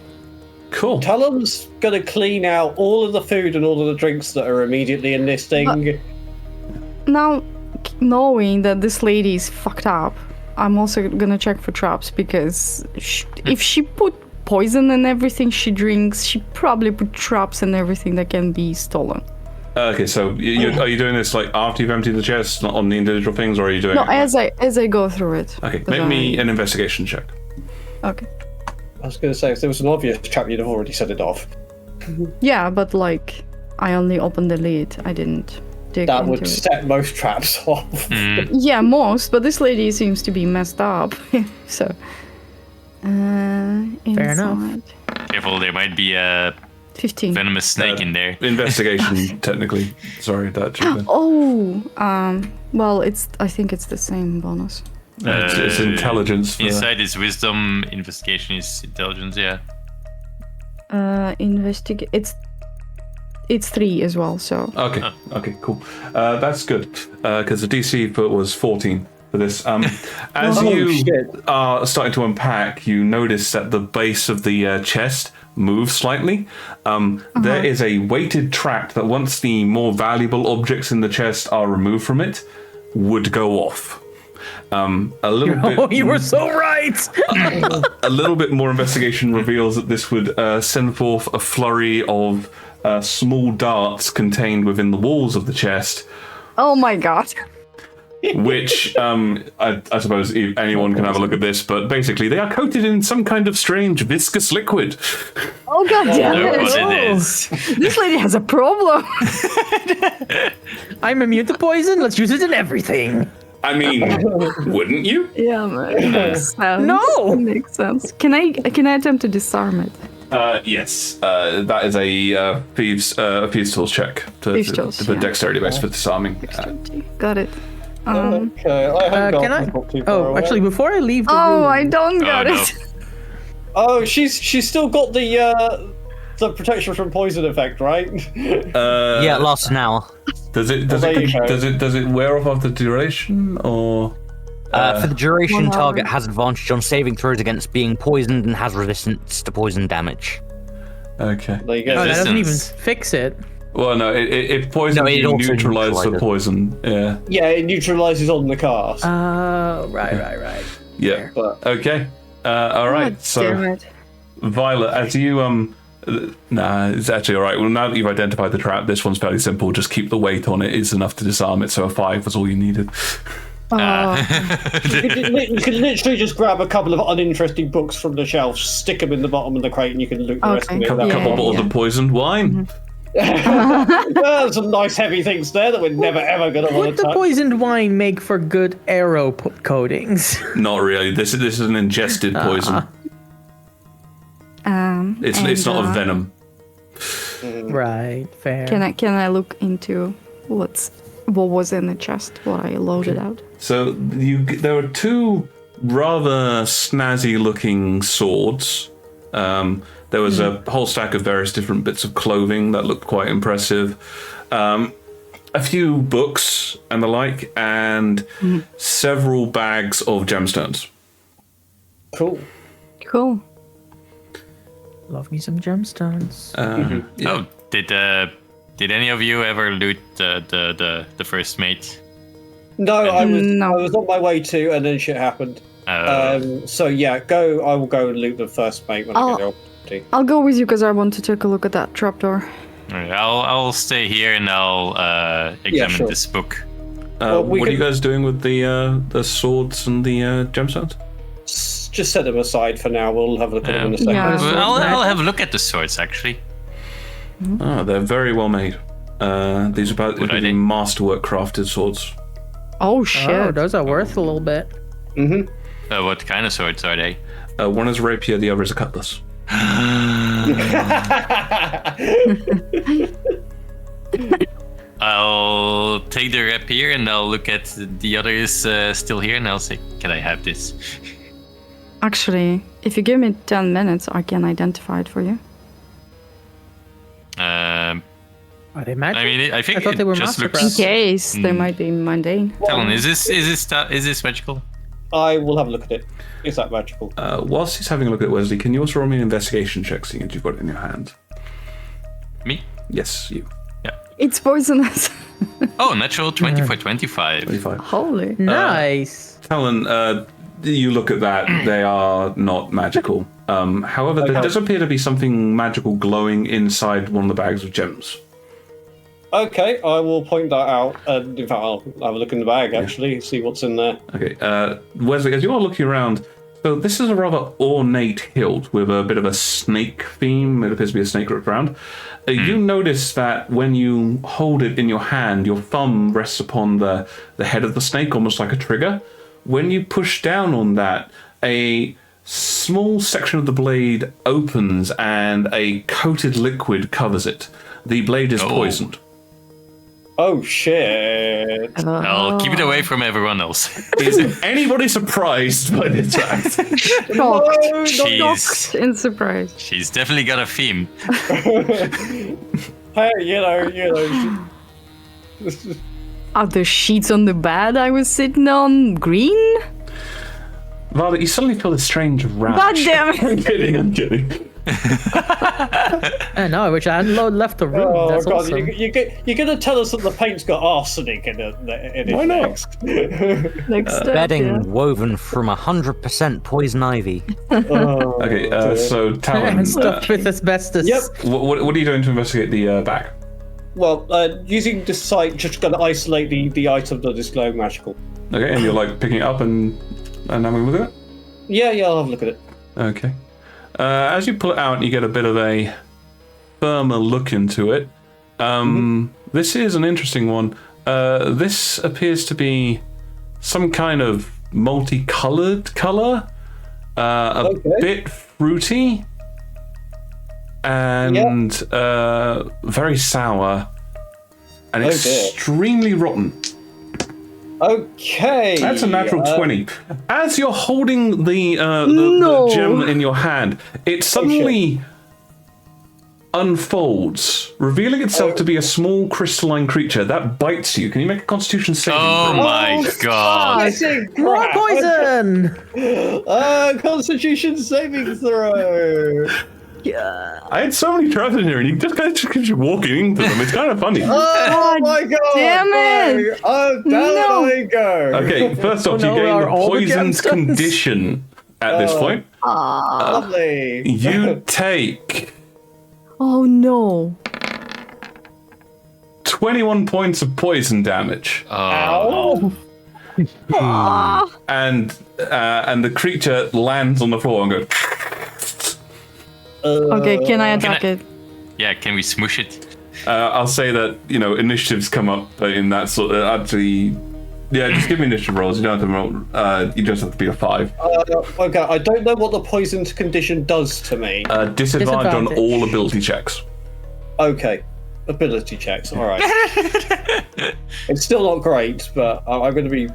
Cool. Talon's going to clean out all of the food and all of the drinks that are immediately in this thing. Now, knowing that this lady is fucked up, I'm also gonna check for traps because if she put poison in everything she drinks, she probably put traps in everything that can be stolen. Okay, so are you doing this like after you've emptied the chest, not on the individual things, or are you doing No, it? as I go through it. Okay, But make me an investigation check. Okay. I was going to say, if there was an obvious trap, you'd have already set it off. Yeah, but like, I only opened the lid. I didn't dig That into would it. set most traps off. Yeah, most, but this lady seems to be messed up. So, inside. Fair enough. Careful, there might be a 15. venomous snake in there. Investigation, technically. Sorry, that should have been. Oh, well, I think it's the same bonus. It's intelligence. For Inside is wisdom, investigation is intelligence, yeah. Investigate. It's 3 as well. So. Okay, cool. That's good, because the DC put was 14 for this. As you are starting to unpack, you notice that the base of the chest moves slightly. There is a weighted trap that once the more valuable objects in the chest are removed from it, would go off. A little bit. Oh, you were so right. A little bit more investigation reveals that this would send forth a flurry of small darts contained within the walls of the chest, Oh my god. which I suppose anyone can have a look at this, but basically they are coated in some kind of strange viscous liquid. Oh god damn Look what it. it is. This lady has a problem. I'm immune to poison. Let's use it in everything. I mean, wouldn't you? Yeah, man. Makes sense. No! Makes sense. Can I attempt to disarm it? Yes. That is a thieves tools check. Thieves tools, to put yeah. dexterity based for disarming. Got it. Okay, I haven't Can I? got too far Oh, away. actually, before I leave the Oh, room, I don't got no. it. Oh, she's still got the protection from poison effect, right? Yeah, it lasts an hour. Does it there you go. does it wear off after duration or? For the duration, 1 hour. target has advantage on saving throws against being poisoned and has resistance to poison damage. Okay. There you oh, go. that doesn't even Resistance. fix it. Well, no, it poisons No, it you, also neutralizes the neutralizes. poison. Yeah. Yeah, it neutralizes on the cast. Right. Yeah. But Okay. All right. God So, damn it. Violet, as you nah, it's actually all right. Well, now that you've identified the trap, this one's fairly simple. Just keep the weight on it. It's enough to disarm it. So a 5 was all you needed. you could literally just grab a couple of uninteresting books from the shelf, stick them in the bottom of the crate, and you can loot the rest of it. Couple Yeah, bottles yeah. of poisoned wine. There's some nice heavy things there that we're never ever going to want Would to the touch. poisoned wine make for good arrow coatings? Not really. This is an ingested poison. It's not a venom. Right, fair. Can I look into what was in the chest? What I loaded out? So there were 2 rather snazzy-looking swords. There was a whole stack of various different bits of clothing that looked quite impressive. A few books and the like, and several bags of gemstones. Cool. Cool. Love me some gemstones. Yeah. Oh, did any of you ever loot the first mate? No, I No. was on my way to, and then shit happened. So yeah, I will go and loot the first mate when I get the opportunity. I'll go with you because I want to take a look at that trapdoor. Alright, I'll stay here and I'll examine sure. this book. we what are you could- guys doing with the swords and the gemstones? Just set them aside for now. We'll have a look at them in a second. Yeah. Well, I'll have a look at the swords actually. Oh, they're very well made. These are What are they? masterwork crafted swords. Oh shit. Oh, those are worth a little bit. What kind of swords are they? One is a rapier, the other is a cutlass. I'll take the rapier and I'll look at the others still here and I'll say, can I have this? Actually, if you give me 10 minutes, I can identify it for you. Um, Are they magic? I mean, I think I thought it they were just master looks. In crafts. case they might be mundane. Talon, is this magical? I will have a look at it. Is that magical? Whilst he's having a look at Wesley, can you also roll me an investigation check, seeing as you've got it in your hand? Me? Yes, you. It's poisonous. Oh, natural 20 for 25. 25. Holy. Nice. Talon, you look at that, they are not magical. However, there does appear to be something magical glowing inside one of the bags of gems. Okay, I will point that out. In fact, I'll have a look in the bag, actually, see what's in there. Okay, Wesley, as you are looking around, so this is a rather ornate hilt with a bit of a snake theme. It appears to be a snake wrapped around. You notice that when you hold it in your hand, your thumb rests upon the head of the snake, almost like a trigger. When you push down on that, a small section of the blade opens and a coated liquid covers it. The blade is poisoned. Oh, shit. I'll keep it away from everyone else. Is anybody surprised by this fact? Shocked in surprise. She's definitely got a theme. Hey, you know. Are the sheets on the bed I was sitting on green? Violet, you suddenly feel this strange rash. God damn it. I'm kidding. I know, I wish I hadn't left the room. Oh, That's God, awesome. you're going to tell us that the paint's got arsenic in it. Why not? Next step, Bedding yeah. woven from 100% poison ivy. Okay, so Talon, And stuff with asbestos. Yep. what are you doing to investigate the bag? Well, using this site, just going to isolate the item that is glowing magical. Okay, and you're like picking it up and having a look at it? Yeah, I'll have a look at it. Okay. As you pull it out, you get a bit of a firmer look into it. This is an interesting one. This appears to be some kind of multicolored color, a bit fruity, and very sour, and extremely rotten. Okay. That's a natural 20. As you're holding the gem in your hand, it suddenly unfolds, revealing itself to be a small crystalline creature that bites you. Can you make a Constitution saving Oh throw? my god. More poison! Constitution saving throw. I had so many traps in here, and you just kind of keep walking into them. It's kind of funny. Oh my god! Damn it! Oh, down I go. Okay, first off, no, you gain are the all the poisoned gemstones? condition at this point. Lovely. You take Oh no. 21 points of poison damage. Ow. And the creature lands on the floor and goes. Okay, can I attack it? Yeah, can we smoosh it? I'll say that initiatives come up in that sort of actually. Yeah, just give me initiative rolls. You don't have to roll. You just have to be a 5. Okay, I don't know what the poisoned condition does to me. Disadvantage on Disadvantage. all ability checks. Okay, ability checks. All right. It's still not great, but I'm going to be.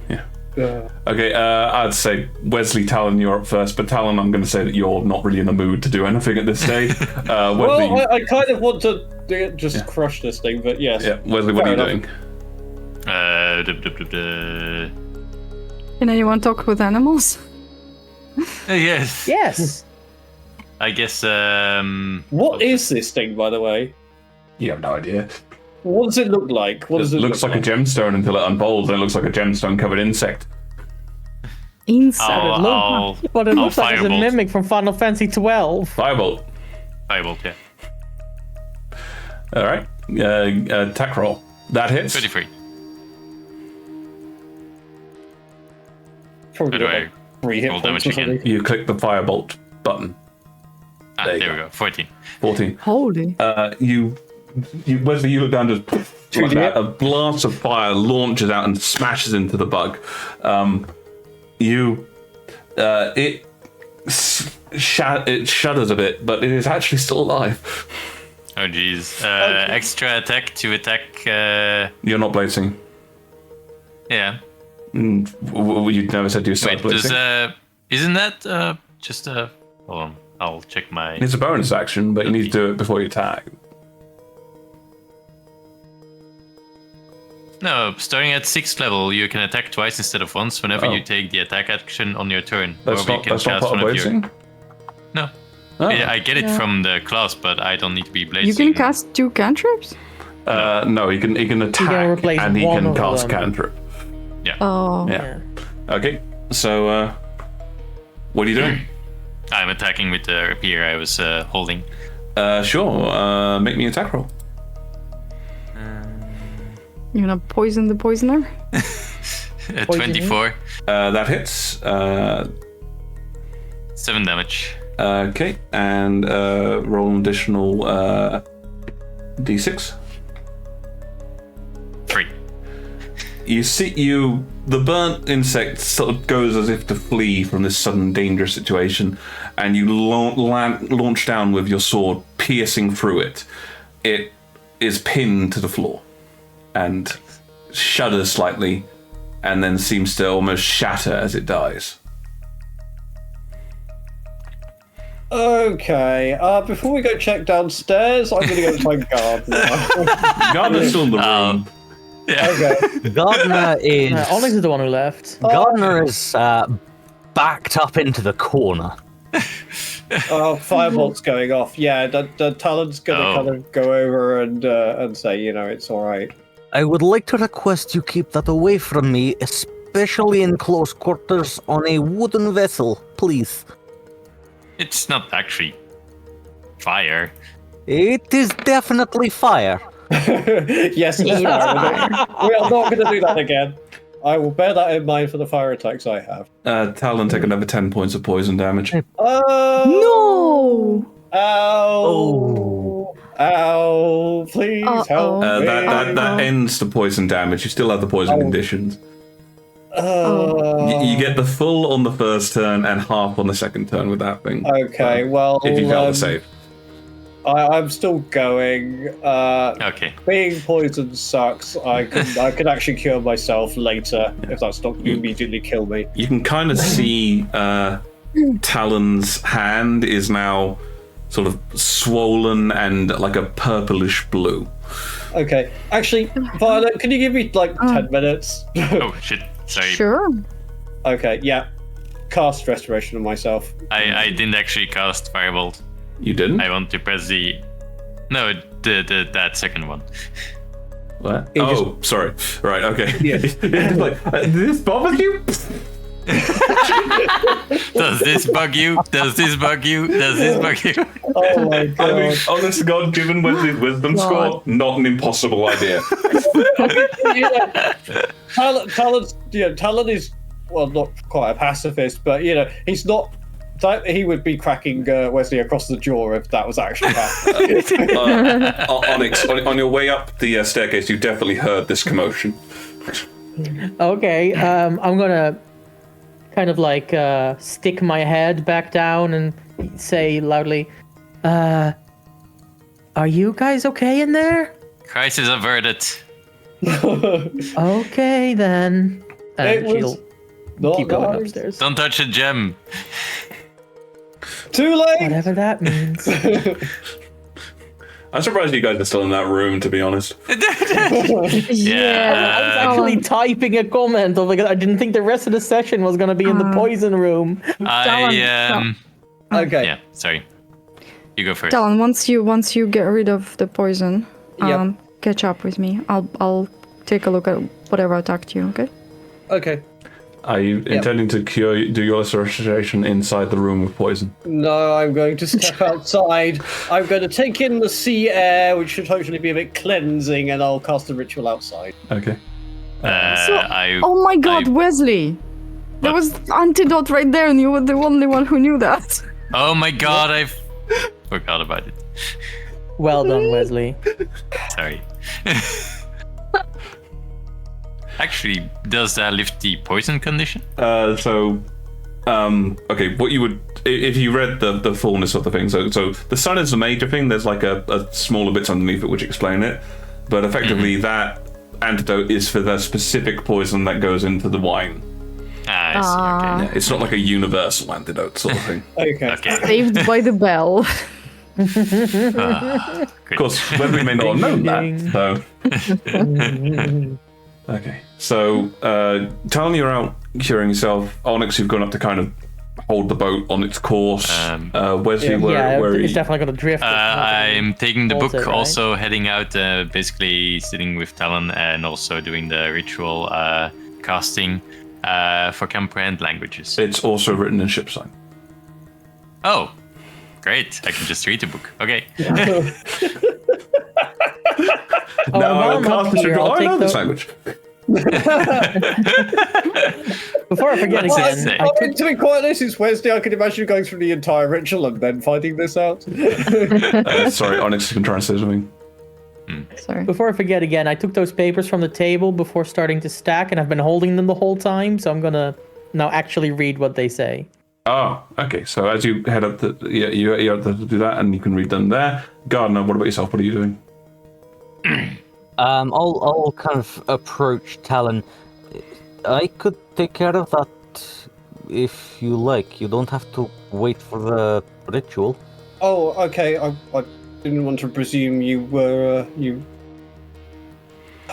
Yeah. Okay, I'd say Wesley, Talon, you're up first, but Talon, I'm going to say that you're not really in the mood to do anything at this stage. Wesley, Well, I kind of want to just crush this thing, but yes. yeah, Wesley, what are you Fair doing? Can anyone talk with animals? Yes. Yes! I guess. What is this thing, by the way? You have no idea. What does it look like? What does It it looks look like a gemstone until it unfolds, and it looks like a gemstone covered insect. Insect. I'll What it I'll looks like is a firebolt. mimic from Final Fantasy 12. Firebolt. Firebolt, yeah. All right. Attack roll. That hits. 33. Probably By the got way, like 3 hit roll points damage or again. something. You click the firebolt button. There you we go. 14. 14. Holy. You Wesley, you look down, just like 2D. that. A blast of fire launches out and smashes into the bug. It shudders a bit, but it is actually still alive. Oh jeez. Extra attack to attack. You're not blading. Yeah. You never said you started Wait, does blading. isn't that just hold on? I'll check my. It's a bonus action, but you need to do it before you attack. No, starting at 6th level, you can attack twice instead of once whenever Oh. you take the attack action on your turn. That's or not you can part of one of your. blading. No. Oh. Yeah, I get it from the class, but I don't need to be blazing. You can cast 2 cantrips? No, he can attack replace and he one can of cast them. cantrip. Oh. Yeah. Okay, so what are you doing? I'm attacking with the rapier I was holding. Sure. Make me an attack roll. You gonna poison the poisoner? 24. That hits. 7 damage. Okay, and roll an additional d6. 3. You see, the burnt insect sort of goes as if to flee from this sudden dangerous situation, and you launch down with your sword, piercing through it. It is pinned to the floor, and shudders slightly, and then seems to almost shatter as it dies. Okay, before we go check downstairs, I'm gonna go find Gardner. Gardner's still in the room. Yeah. Okay. Gardner is. Onyx is the one who left. Gardner is backed up into the corner. Oh, firebolt's going off. Yeah, the Talon's gonna kind of go over and say, it's all right. I would like to request you keep that away from me, especially in close quarters on a wooden vessel, please. It's not actually fire. It is definitely fire. Yes, it's fire. We are not going to do that again. I will bear that in mind for the fire attacks I have. Talon, take another 10 points of poison damage. Oh! No! Ow! Ow! Please help me. That ends the poison damage. You still have the poison conditions. You get the full on the first turn and half on the second turn with that thing. Okay, well... If you fail to save. I'm still going. Okay. Being poisoned sucks. I could actually cure myself later if that's not going to immediately kill me. You can kind of see Talon's hand is now sort of swollen and like a purplish blue. Okay. Actually, Violet, can you give me 10 minutes? Oh, shit. Sorry. Sure. Okay, yeah. Cast Restoration on myself. I didn't actually cast Firebolt. You didn't? I want to press that second one. What? Sorry. Right, okay. Yeah. Did this bother you? Does this bug you? Does this bug you? Does this bug you? Oh my god. I mean, honest to God, given Wesley's wisdom score, not an impossible idea. Talon is, well, not quite a pacifist, but, he's not... He would be cracking Wesley across the jaw if that was actually happening. Onyx, on your way up the staircase, you definitely heard this commotion. Okay, I'm gonna kind of stick my head back down and say loudly, are you guys okay in there? Crisis averted. Okay, then. And she'll keep going upstairs. Don't touch a gem. Too late! Whatever that means. I'm surprised you guys are still in that room, to be honest. I was actually typing a comment of I didn't think the rest of the session was going to be in the poison room. Okay. Yeah, sorry. You go first. Talon, once you get rid of the poison, catch up with me. I'll take a look at whatever attacked you, okay? Okay. Are you intending to do your restoration inside the room with poison? No, I'm going to step outside. I'm going to take in the sea air, which should hopefully be a bit cleansing, and I'll cast the ritual outside. Okay. Oh my god, Wesley! There was antidote right there, and you were the only one who knew that. Oh my god, I forgot about it. Well done, Wesley. Sorry. Actually, does that lift the poison condition? Okay, what you would, if you read the fullness of the thing, so the sun is the major thing, there's a smaller bits underneath it which explain it, but effectively that antidote is for the specific poison that goes into the wine. I see, okay. Yeah, it's not like a universal antidote sort of thing. Okay. Saved by the bell. Of course, we may not have known that, so... Okay, so Talon, you're out curing yourself. Onyx, you've gone up to kind of hold the boat on its course. Wesley, where it's definitely going to drift. I'm taking the book, right? also heading out, basically sitting with Talon and also doing the ritual casting for comprehend languages. It's also written in ship sign. Oh, great. I can just read the book. Okay. Now I while will I'm up cast the here, ship. I'll I know take this the- language. Before I forget What's again, it say? I took To be quite honest, it's Wednesday. I can imagine going through the entire ritual and then finding this out. Sorry, Onyx, you can try and say something. Sorry. Before I forget again, I took those papers from the table before starting to stack, and I've been holding them the whole time, so I'm gonna now actually read what they say. Oh, okay. So as you head up, you have to do that, and you can read them there. Gardner, what about yourself? What are you doing? I'll kind of approach Talon. I could take care of that if you like. You don't have to wait for the ritual. Oh, okay. I didn't want to presume you were you.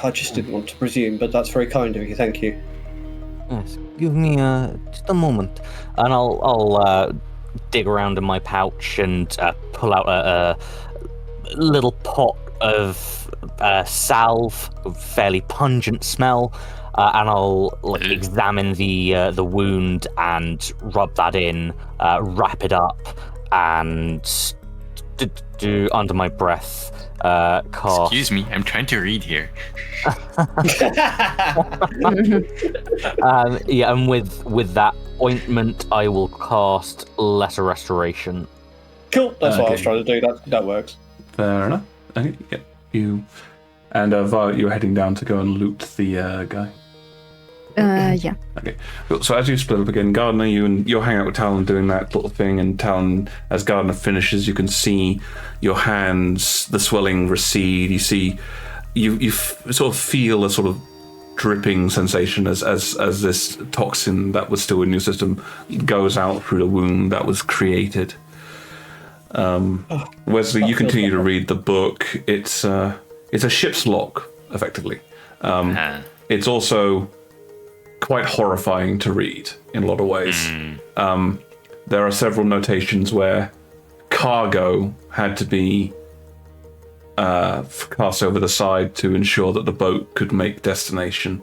I just didn't want to presume, but that's very kind of you. Thank you. Yes, give me just a moment, and I'll dig around in my pouch and pull out a little pot of salve, fairly pungent smell, and I'll examine the wound and rub that in, wrap it up, and do under my breath. Cast. Excuse me, I'm trying to read here. Yeah, and with that ointment, I will cast Lesser Restoration. Cool. That's what I was Okay. trying to do. That works. Fair enough. Okay, yeah, you and Violet, you're heading down to go and loot the guy. Yeah. Okay. Cool. So as you split up again, Gardner, you'll hang out with Talon doing that little thing, and Talon, as Gardner finishes, you can see your hands, the swelling recede. You see, you sort of feel a sort of dripping sensation as this toxin that was still in your system goes out through the wound that was created. Wesley, you continue to read the book. It's a ship's log, effectively. It's also quite horrifying to read in a lot of ways. There are several notations where cargo had to be cast over the side to ensure that the boat could make destination.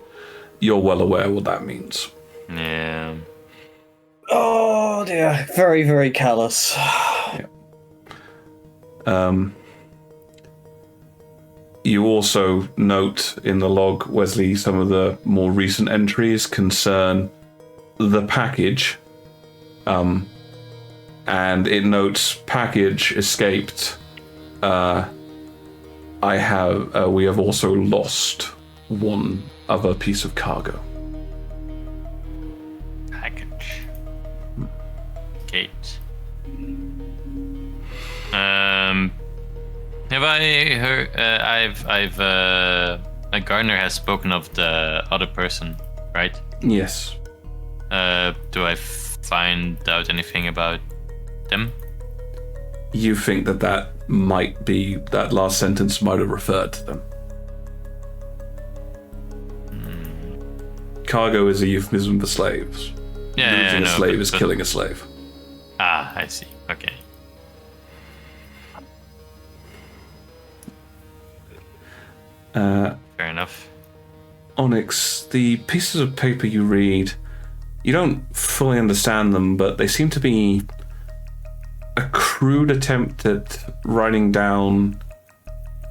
You're well aware what that means. Yeah. Oh dear. Very, very callous. You also note in the log, Wesley, some of the more recent entries concern the package. And it notes package escaped. We have also lost one other piece of cargo. Package. Gate. Have I heard? Gardner has spoken of the other person, right? Yes. Do I find out anything about them? You think that might be, that last sentence might have referred to them. Cargo is a euphemism for slaves. Yeah, Losing no, a slave but- is but- killing a slave. Ah, I see. Okay. Fair enough. Onyx, the pieces of paper you read, you don't fully understand them, but they seem to be a crude attempt at writing down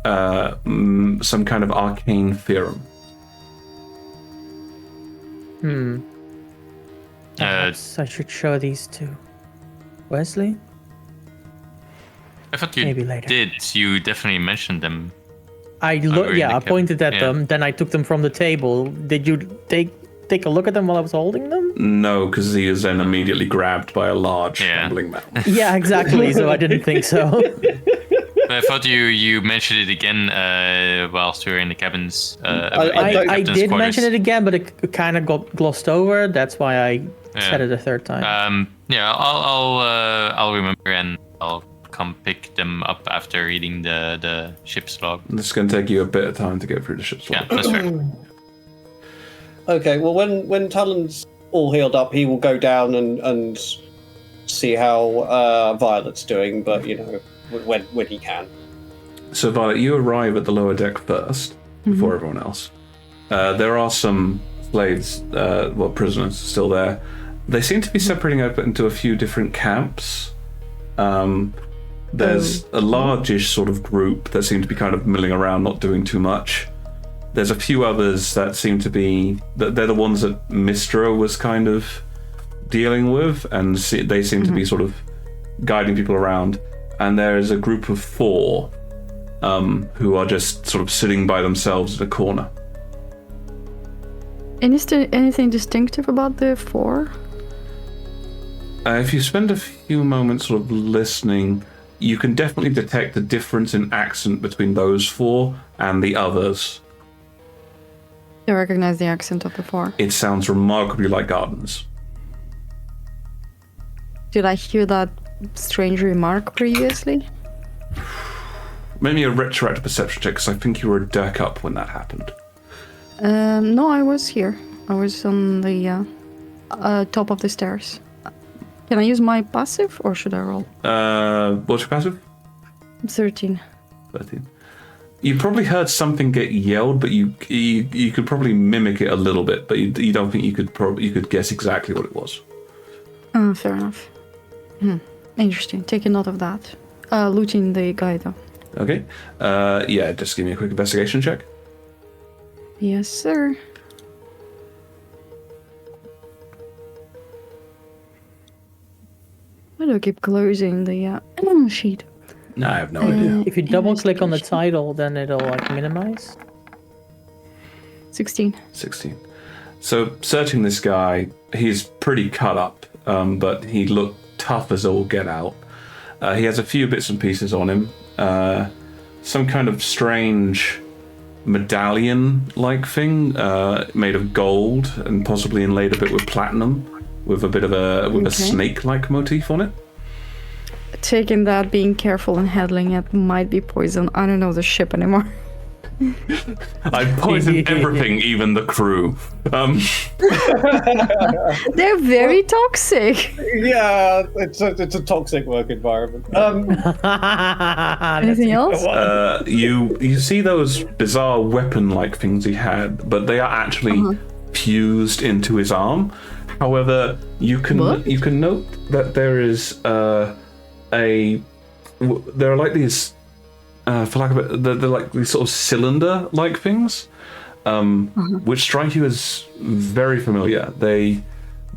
some kind of arcane theorem. Perhaps I should show these to Wesley. I thought you Maybe later. did. You definitely mentioned them. I Over in the pointed at yeah. them. Then I took them from the table. Did you take a look at them while I was holding them? No, because he is then immediately grabbed by a large trembling mountain. Yeah, exactly. So I didn't think so. But I thought you mentioned it again whilst we were in the cabins. I did mention it again, but it kind of got glossed over. That's why I said it a third time. Yeah, I'll remember and I'll come pick them up after reading the ship's log. This is going to take you a bit of time to get through the ship's log. Yeah, that's fair. Okay, well, when Talon's all healed up, he will go down and see how Violet's doing, but, you know, when he can. So, Violet, you arrive at the lower deck first, before everyone else. There are some slaves, prisoners still there. They seem to be separating up into a few different camps. There's a largish sort of group that seem to be kind of milling around, not doing too much. There's a few others that seem to be... They're the ones that Mistra was kind of dealing with, and they seem to be sort of guiding people around. And there is a group of 4 who are just sort of sitting by themselves in a corner. Anything distinctive about the 4? If you spend a few moments sort of listening, you can definitely detect the difference in accent between those 4 and the others. I recognize the accent of the 4. It sounds remarkably like Gardeners. Did I hear that strange remark previously? Maybe a retroactive perception check, because I think you were a deck up when that happened. No, I was here. I was on the top of the stairs. Can I use my passive, or should I roll? What's your passive? 13. 13. You probably heard something get yelled, but you could probably mimic it a little bit, but you don't think you could guess exactly what it was. Fair enough. Interesting. Take a note of that. Looting the guy, though. Okay. Yeah, just give me a quick investigation check. Yes, sir. Why do I keep closing the sheet? No, I have no idea. If you double click on the title, then it'll like minimize. 16. 16. So, searching this guy, he's pretty cut up, but he looked tough as all get out. He has a few bits and pieces on him. Some kind of strange medallion-like thing made of gold and possibly inlaid a bit with platinum, with a bit of a snake-like motif on it. Taking that, being careful and handling it might be poison. I don't know the ship anymore. I poisoned everything, even the crew. They're very toxic. Yeah, it's a toxic work environment. Anything else? You see those bizarre weapon-like things he had, but they are actually fused into his arm. However, you can note that there is there are like these, for lack of it, they're like these sort of cylinder-like things, which strike you as very familiar. They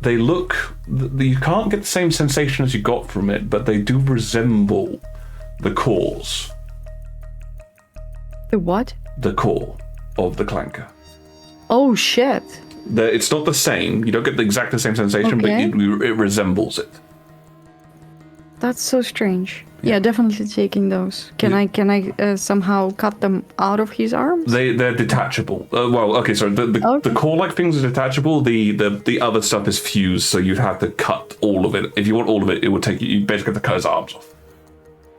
look, you can't get the same sensation as you got from it, but they do resemble the cores. The what? The core of the clanker. Oh shit. It's not the same. You don't get the exact same sensation, but it resembles it. That's so strange. Yeah, definitely taking those. Can I somehow cut them out of his arms? They're detachable. The core-like things are detachable. The other stuff is fused, so you'd have to cut all of it. If you want all of it, it would take you basically have to cut his arms off.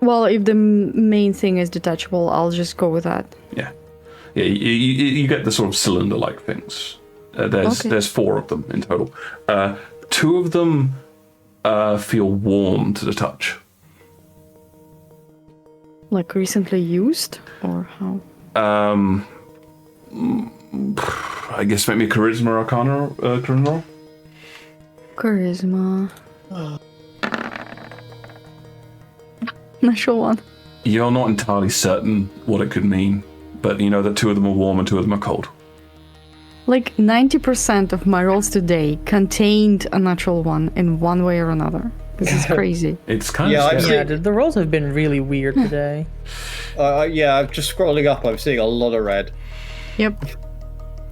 Well, if the main thing is detachable, I'll just go with that. Yeah. You get the sort of cylinder-like things. There's 4 of them in total. 2 of them feel warm to the touch. Like recently used, or how? I guess maybe charisma or arcana roll. Charisma. Natural one. You're not entirely certain what it could mean, but you know that 2 of them are warm and 2 of them are cold. Like 90% of my rolls today contained a natural one in one way or another. This is crazy. It's kind of scary. Yeah, the rolls have been really weird today. I'm just scrolling up. I'm seeing a lot of red. Yep.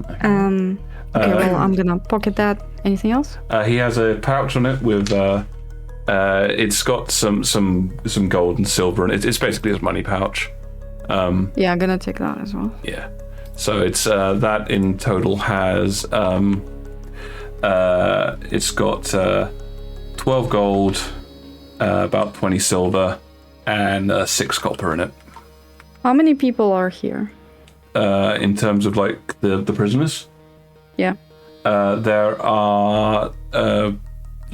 Okay, well, I'm gonna pocket that. Anything else? He has a pouch on it with it's got some gold and silver, and it's basically his money pouch. Yeah, I'm gonna take that as well. Yeah. So it's that in total has it's got 12 gold, about 20 silver, and 6 copper in it. How many people are here? In terms of like the prisoners? Yeah. There are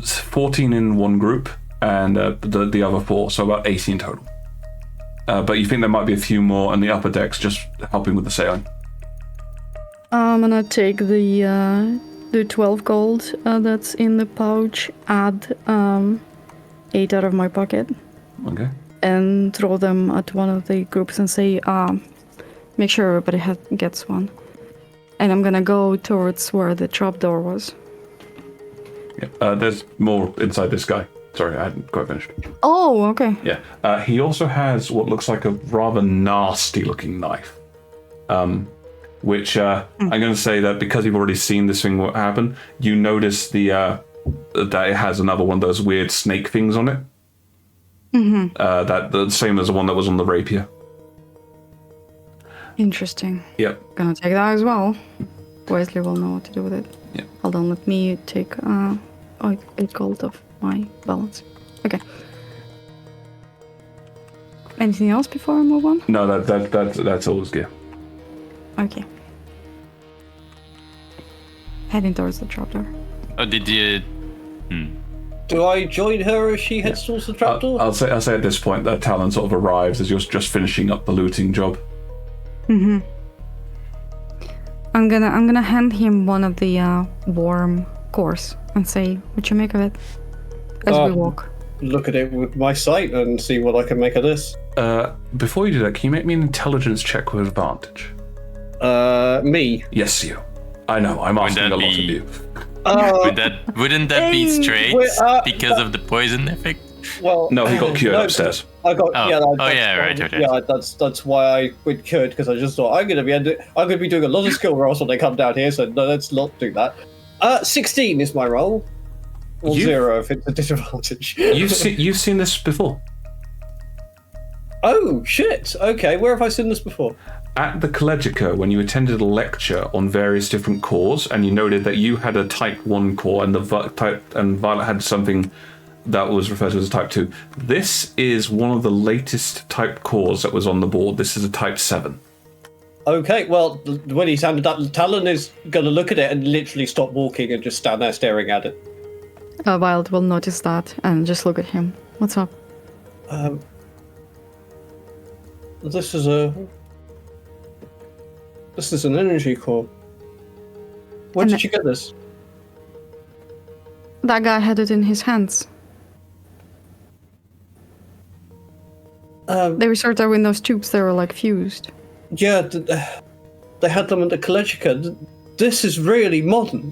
14 in one group, and the other 4, so about 18 total. But you think there might be a few more on the upper decks just helping with the sailing. I'm gonna take the 12 gold that's in the pouch, add 8 out of my pocket. Okay. and throw them at one of the groups and say, make sure everybody gets one. And I'm gonna go towards where the trapdoor was. Yeah, there's more inside this guy. Sorry, I hadn't quite finished. Oh, okay. Yeah. He also has what looks like a rather nasty-looking knife. Which I'm going to say that because you've already seen this thing happen, you notice that it has another one of those weird snake things on it. Mm-hmm. That the same as the one that was on the rapier. Interesting. Yep. Gonna take that as well. Wesley will know what to do with it. Yeah. Hold on, let me take 8 gold of my balance. Okay. Anything else before I move on? No, that's all his gear. Okay. Heading towards the trapdoor. Oh, did you? Do I join her as she heads towards the trapdoor? I'll say at this point that Talon sort of arrives as you're just finishing up the looting job. Mm-hmm. I'm gonna hand him one of the warm cores and say, "What you make of it?" As we walk. Look at it with my sight and see what I can make of this. Before you do that, can you make me an intelligence check with advantage? Me? Yes, you. I know, I'm asking a lot of you. Wouldn't that be straight because of the poison effect? Well, No, he got cured upstairs. I got right. Yeah, that's why I went cured, because I just thought I'm gonna be doing a lot of skill rolls when they come down here, so no, let's not do that. 16 is my roll. Or 0 if it's a disadvantage. You've seen this before. Oh shit! Okay, where have I seen this before? At the Collegica, when you attended a lecture on various different cores, and you noted that you had a Type 1 core, and Violet had something that was referred to as a Type 2. This is one of the latest Type cores that was on the board. This is a Type 7. Okay, well, when he's handed that, Talon is going to look at it and literally stop walking and just stand there staring at it. Violet will notice that and just look at him. What's up? This is an energy core. Where did you get this? That guy had it in his hands. They were sort of in those tubes. They were like fused. Yeah, they had them at the Collegica. This is really modern.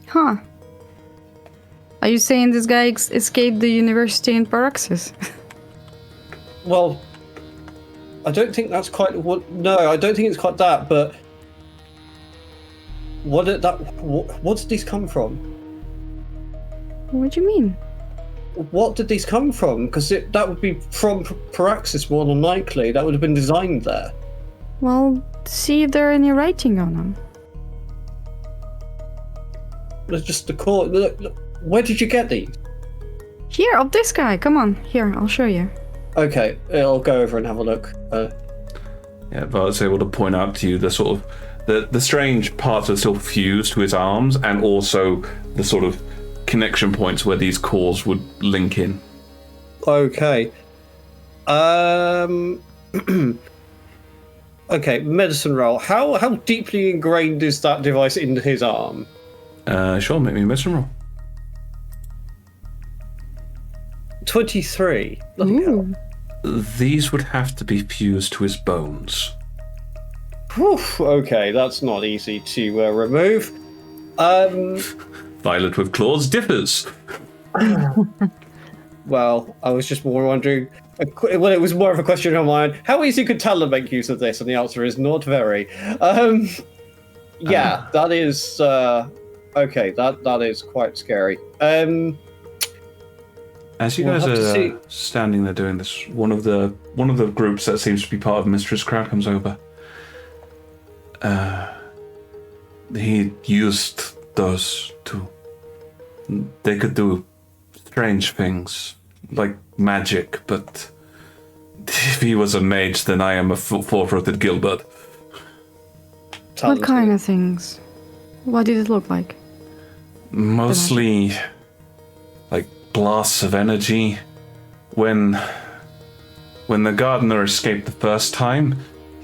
Huh. Are you saying this guy escaped the university in Paraxis? Well, I don't think that's quite what. No, I don't think it's quite that. But what did these come from? What do you mean? What did these come from? Because that would be from Paraxis more than likely. That would have been designed there. Well, see if there are any writing on them. There's just the core. Look, where did you get these? Here, of this guy. Come on, here, I'll show you. Okay, I'll go over and have a look. Yeah, Violet's able to point out to you the sort of the strange parts are still fused to his arms, and also the sort of connection points where these cores would link in. Okay. Okay, medicine roll. How deeply ingrained is that device into his arm? Sure, make me a medicine roll. 23. Bloody hell. These would have to be fused to his bones. Whew, okay, that's not easy to remove. Violet with claws differs. Well, I was just more wondering. Well, it was more of a question on my own. How easy could Talon make use of this? And the answer is not very. Yeah, that is okay. That is quite scary. As you guys are standing there doing this, one of the groups that seems to be part of Mistress Crowd comes over. He used those to. They could do strange things, like magic, but if he was a mage, then I am a full-throated Gilbert. What kind of things? What did it look like? Mostly, like, blasts of energy. When the gardener escaped the first time,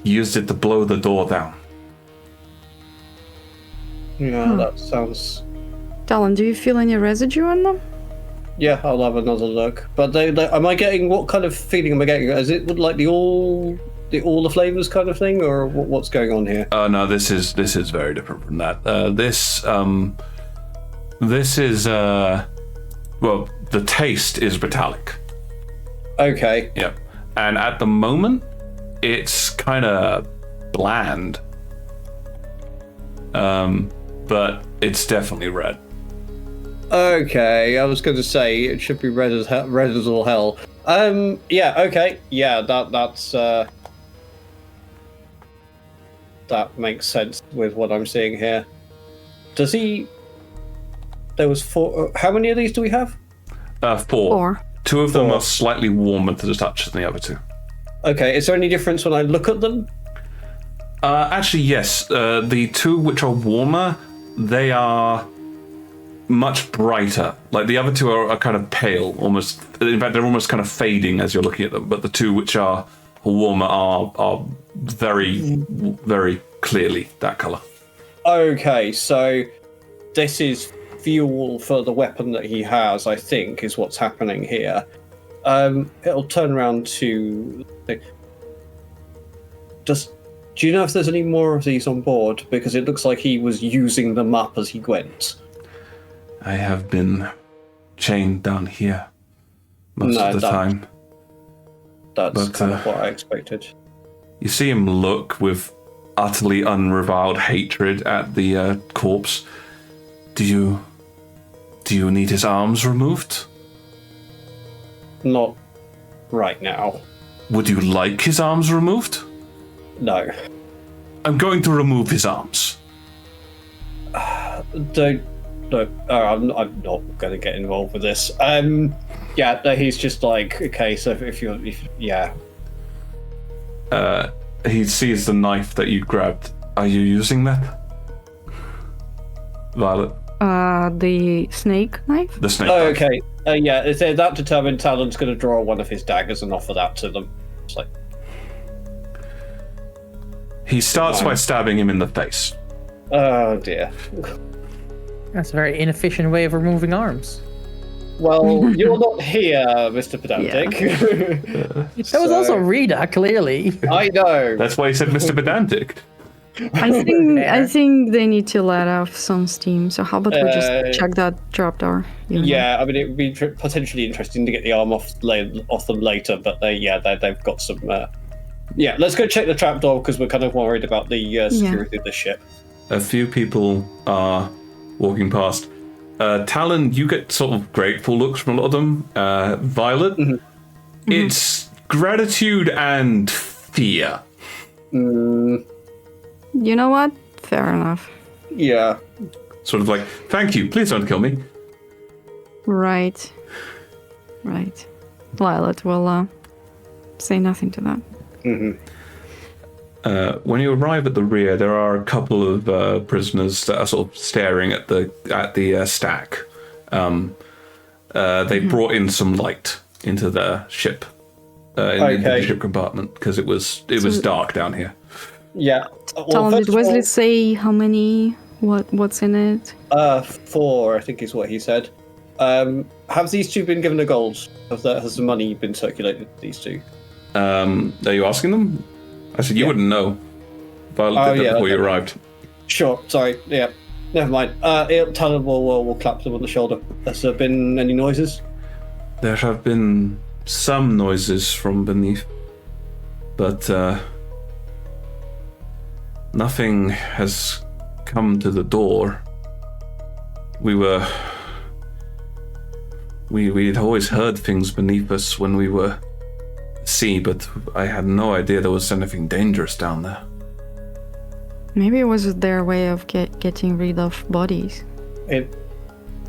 he used it to blow the door down. Yeah, that sounds... Talon, do you feel any residue on them? Yeah, I'll have another look. But am I getting, what kind of feeling am I getting? Is it like all the flavors kind of thing, or what's going on here? No, this is very different from that. This is well, the taste is metallic. Okay. Yep. And at the moment, it's kind of bland. But it's definitely red. Okay, I was going to say it should be red as all hell. Yeah. Okay. Yeah. That's that makes sense with what I'm seeing here. Does he? There was 4. How many of these do we have? 4. 4. 2 of them 4. are slightly warmer to the touch than the other 2. Okay. Is there any difference when I look at them? Actually, yes. The 2 which are warmer, they are much brighter. Like the other 2 are kind of pale, almost. In fact, they're almost kind of fading as you're looking at them. But the 2 which are warmer are very, very clearly that color. Okay, so this is fuel for the weapon that he has, I think, is what's happening here. It'll turn around to... Do you know if there's any more of these on board? Because it looks like he was using them up as he went. I have been chained down here most of the time. That's kind of what I expected. You see him look with utterly unreviled hatred at the corpse. Do you need his arms removed? Not right now. Would you like his arms removed? No. I'm going to remove his arms. Don't. No, I'm not going to get involved with this. Yeah, no, he's just like, okay, so yeah. He sees the knife that you grabbed. Are you using that? Violet? The snake knife? The snake Oh, knife. okay. Yeah, if they're that determined, Talon's going to draw one of his daggers and offer that to them. It's like... He starts by stabbing him in the face. Oh, dear. That's a very inefficient way of removing arms. Well, you're not here, Mr. Pedantic. That was also Rita, clearly. I know. That's why he said Mr. Pedantic. I think they need to let off some steam. So how about we just check that trapdoor? Yeah, I mean, it would be potentially interesting to get the arm off them later, but they've got some... Yeah, let's go check the trapdoor because we're kind of worried about the security of the ship. A few people are walking past. Talon, you get sort of grateful looks from a lot of them. Violet, it's gratitude and fear. You know what? Fair enough. Yeah. Sort of like, thank you, please don't kill me. Right. Violet will say nothing to that. When you arrive at the rear, there are a couple of prisoners that are sort of staring at the stack. They brought in some light into the ship, into the ship compartment because it was dark down here. Yeah. Talon, did Wesley say how many? What's in it? 4, I think is what he said. Have these 2 been given a gold? Has the money been circulated to these 2? Are you asking them? I said you wouldn't know. Violet did that before you arrived. Sure, sorry, yeah. Never mind. Talon will clap them on the shoulder. Has there been any noises? There have been some noises from beneath, but nothing has come to the door. We'd always heard things beneath us when we were at sea, but I had no idea there was anything dangerous down there. Maybe it was their way of getting rid of bodies. It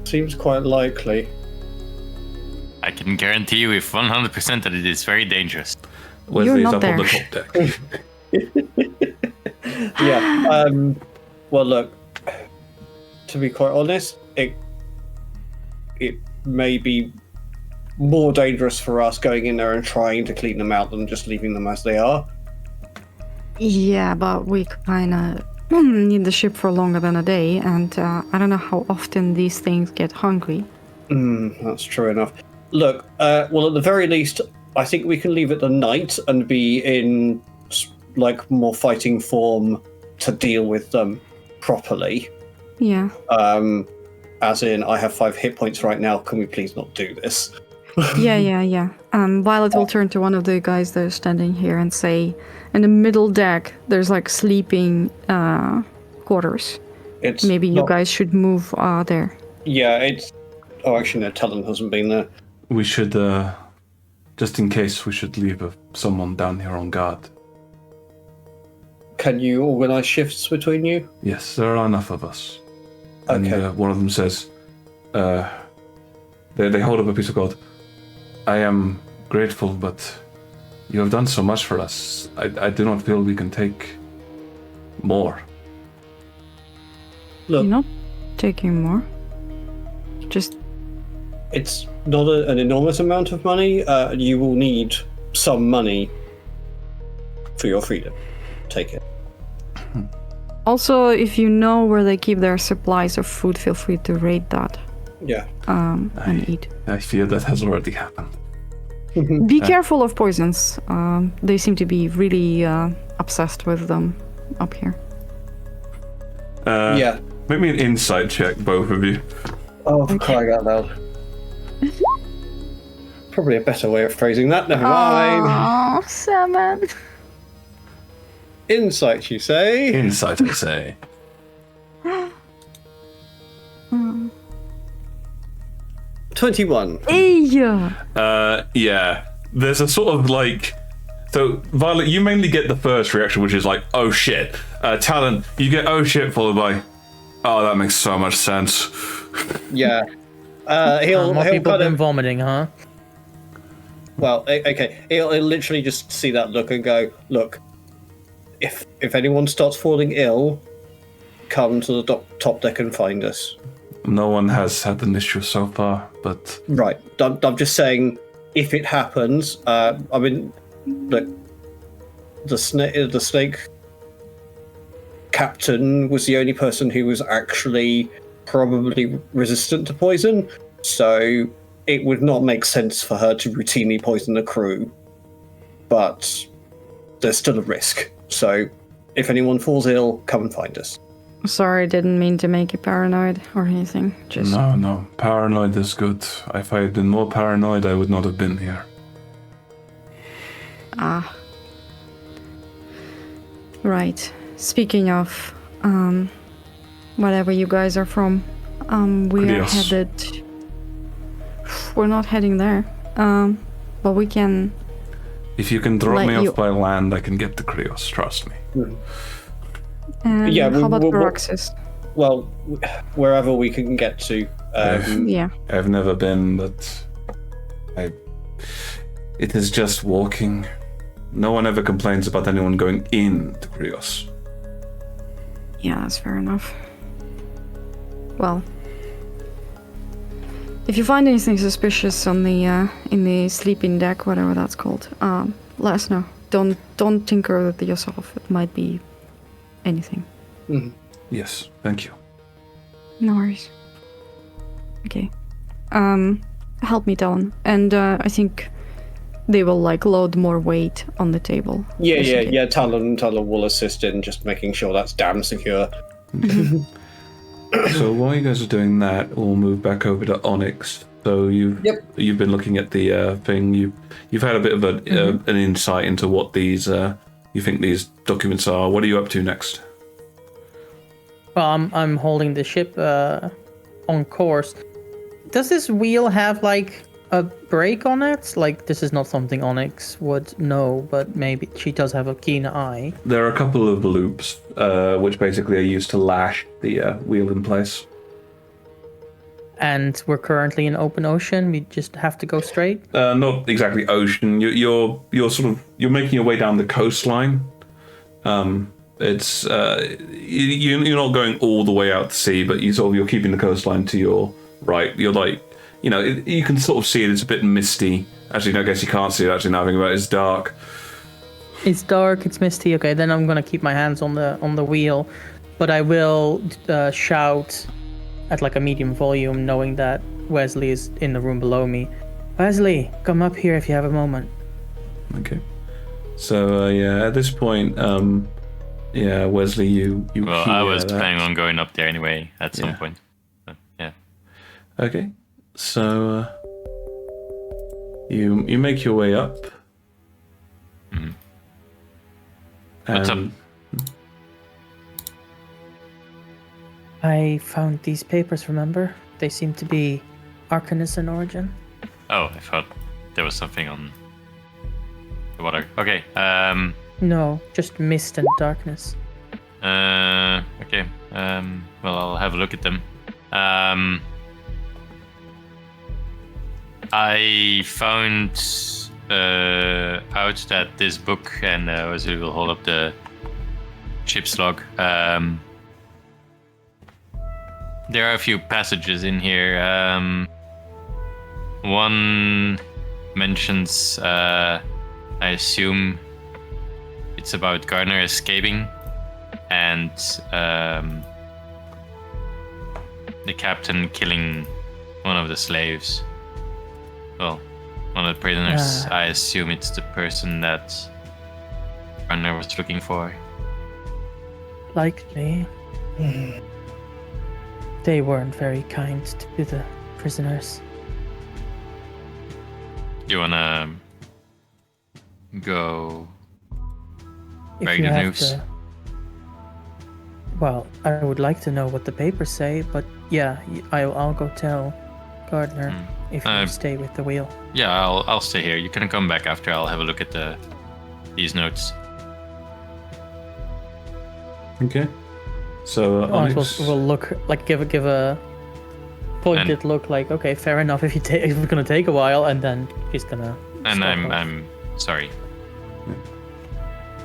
seems quite likely. I can guarantee you with 100% that it is very dangerous. Wesley's not up there. on the top deck. Yeah. Well, look. To be quite honest, it may be more dangerous for us going in there and trying to clean them out than just leaving them as they are. Yeah, but we kind of need the ship for longer than a day, and I don't know how often these things get hungry. That's true enough. Look, well, at the very least, I think we can leave it the night and be in like more fighting form to deal with them properly. Yeah. As in, I have 5 hit points right now. Can we please not do this? Yeah. Violet will turn to one of the guys that are standing here and say, in the middle deck, there's like sleeping quarters. Maybe you guys should move there. Yeah, it's... Oh, actually, no, Talon hasn't been there. We should, just in case, we should leave someone down here on guard. Can you organize shifts between you? Yes, there are enough of us. Okay. And one of them says, they hold up a piece of gold. I am grateful, but you have done so much for us. I do not feel we can take more. Look, You're not taking more. Just... It's not an enormous amount of money. You will need some money for your freedom. Take it. Also, if you know where they keep their supplies of food, feel free to raid that. Yeah. And eat. I fear that has already happened. Be careful of poisons. They seem to be really obsessed with them up here. Yeah. Make me an insight check, both of you. Oh, for crying out loud. Probably a better way of phrasing that. Never mind. Oh, 7. Insight, you say? Insight, I say. 21. Yeah. There's a sort of like... So, Violet, you mainly get the first reaction, which is like, oh shit. Talon, you get oh shit followed by, oh, that makes so much sense. Yeah. He'll people kind been of... vomiting, huh? Well, okay. He'll literally just see that look and go, look, if anyone starts falling ill, come to the top deck and find us. No one has had an issue so far, but... Right. I'm just saying, if it happens, I mean, look, the snake captain was the only person who was actually probably resistant to poison, so it would not make sense for her to routinely poison the crew. But there's still a risk. So if anyone falls ill, come and find us. Sorry, didn't mean to make you paranoid or anything. Just No. Paranoid is good. If I had been more paranoid, I would not have been here. Right. Speaking of, whatever you guys are from, we are Krios. headed... We're not heading there. But we can... If you can drop Let me you- off by land, I can get to Krios, trust me. And Yeah, how about we- Paraxis? Well, wherever we can get to. Yeah. I've never been, but it is just walking. No one ever complains about anyone going into Krios. Yeah, that's fair enough. Well, if you find anything suspicious on the in the sleeping deck, whatever that's called, let us know. Don't tinker with it yourself. It might be anything. Yes, thank you. No worries. Okay. Help me, Talon. And I think they will like load more weight on the table. Yeah. Talon will assist in just making sure that's damn secure. So while you guys are doing that, we'll move back over to Onyx. So you've been looking at the thing. You've had a bit of an insight into what these you think these documents are. What are you up to next? Well, I'm holding the ship on course. Does this wheel have like a brake on it? Like, this is not something Onyx would know, but maybe she does have a keen eye. There are a couple of loops, which basically are used to lash the wheel in place. And we're currently in open ocean. We just have to go straight. Not exactly ocean. You're making your way down the coastline. It's you're not going all the way out to sea, but you're keeping the coastline to your right. You're like, you can sort of see it. It's a bit misty. Actually, no, I guess you can't see it. Actually, now thinking about it, it's dark. It's dark. It's misty. Okay, then I'm gonna keep my hands on the wheel, but I will shout at like a medium volume, knowing that Wesley is in the room below me. Wesley, come up here if you have a moment. Okay. So yeah, at this point, yeah, Wesley, you. Well, hear I was that. planning on going up there anyway at some Yeah. point. But, yeah. Okay. So you make your way up. Mhm. What's up? I found these papers, remember? They seem to be Arcanist in origin. Oh, I thought there was something on the water. Okay. No, just mist and darkness. Okay. Well, I'll have a look at them. I found out that this book, and Wesley will hold up the ship's log. There are a few passages in here. One mentions, I assume it's about Gardner escaping, and the captain killing one of the slaves. Well, one of the prisoners. I assume it's the person that Gardner was looking for. Likely. They weren't very kind to the prisoners. You wanna go If break you the have news? Well, I would like to know what the papers say, but yeah, I'll go tell Gardner if you stay with the wheel. Yeah, I'll stay here. You can come back after. I'll have a look at these notes. Okay. So Onyx, We'll look like give a pointed look, like okay, fair enough. If it's gonna take a while, and then he's gonna. And stop off. I'm sorry.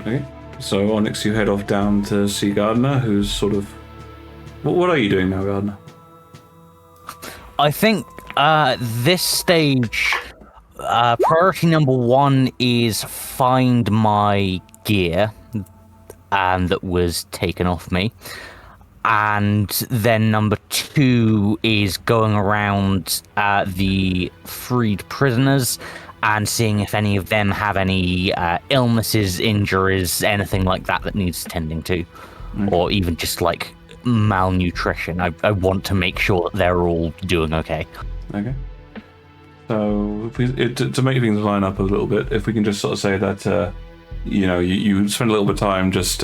Okay. So Onyx, you head off down to see Gardner, who's sort of. What are you doing now, Gardner? I think this stage, priority number 1 is find my gear that was taken off me. And then number 2 is going around the freed prisoners and seeing if any of them have any illnesses, injuries, anything like that needs tending to. Or even just like malnutrition. I want to make sure that they're all doing okay. Okay. So to make things line up a little bit, if we can just sort of say that, you spend a little bit of time just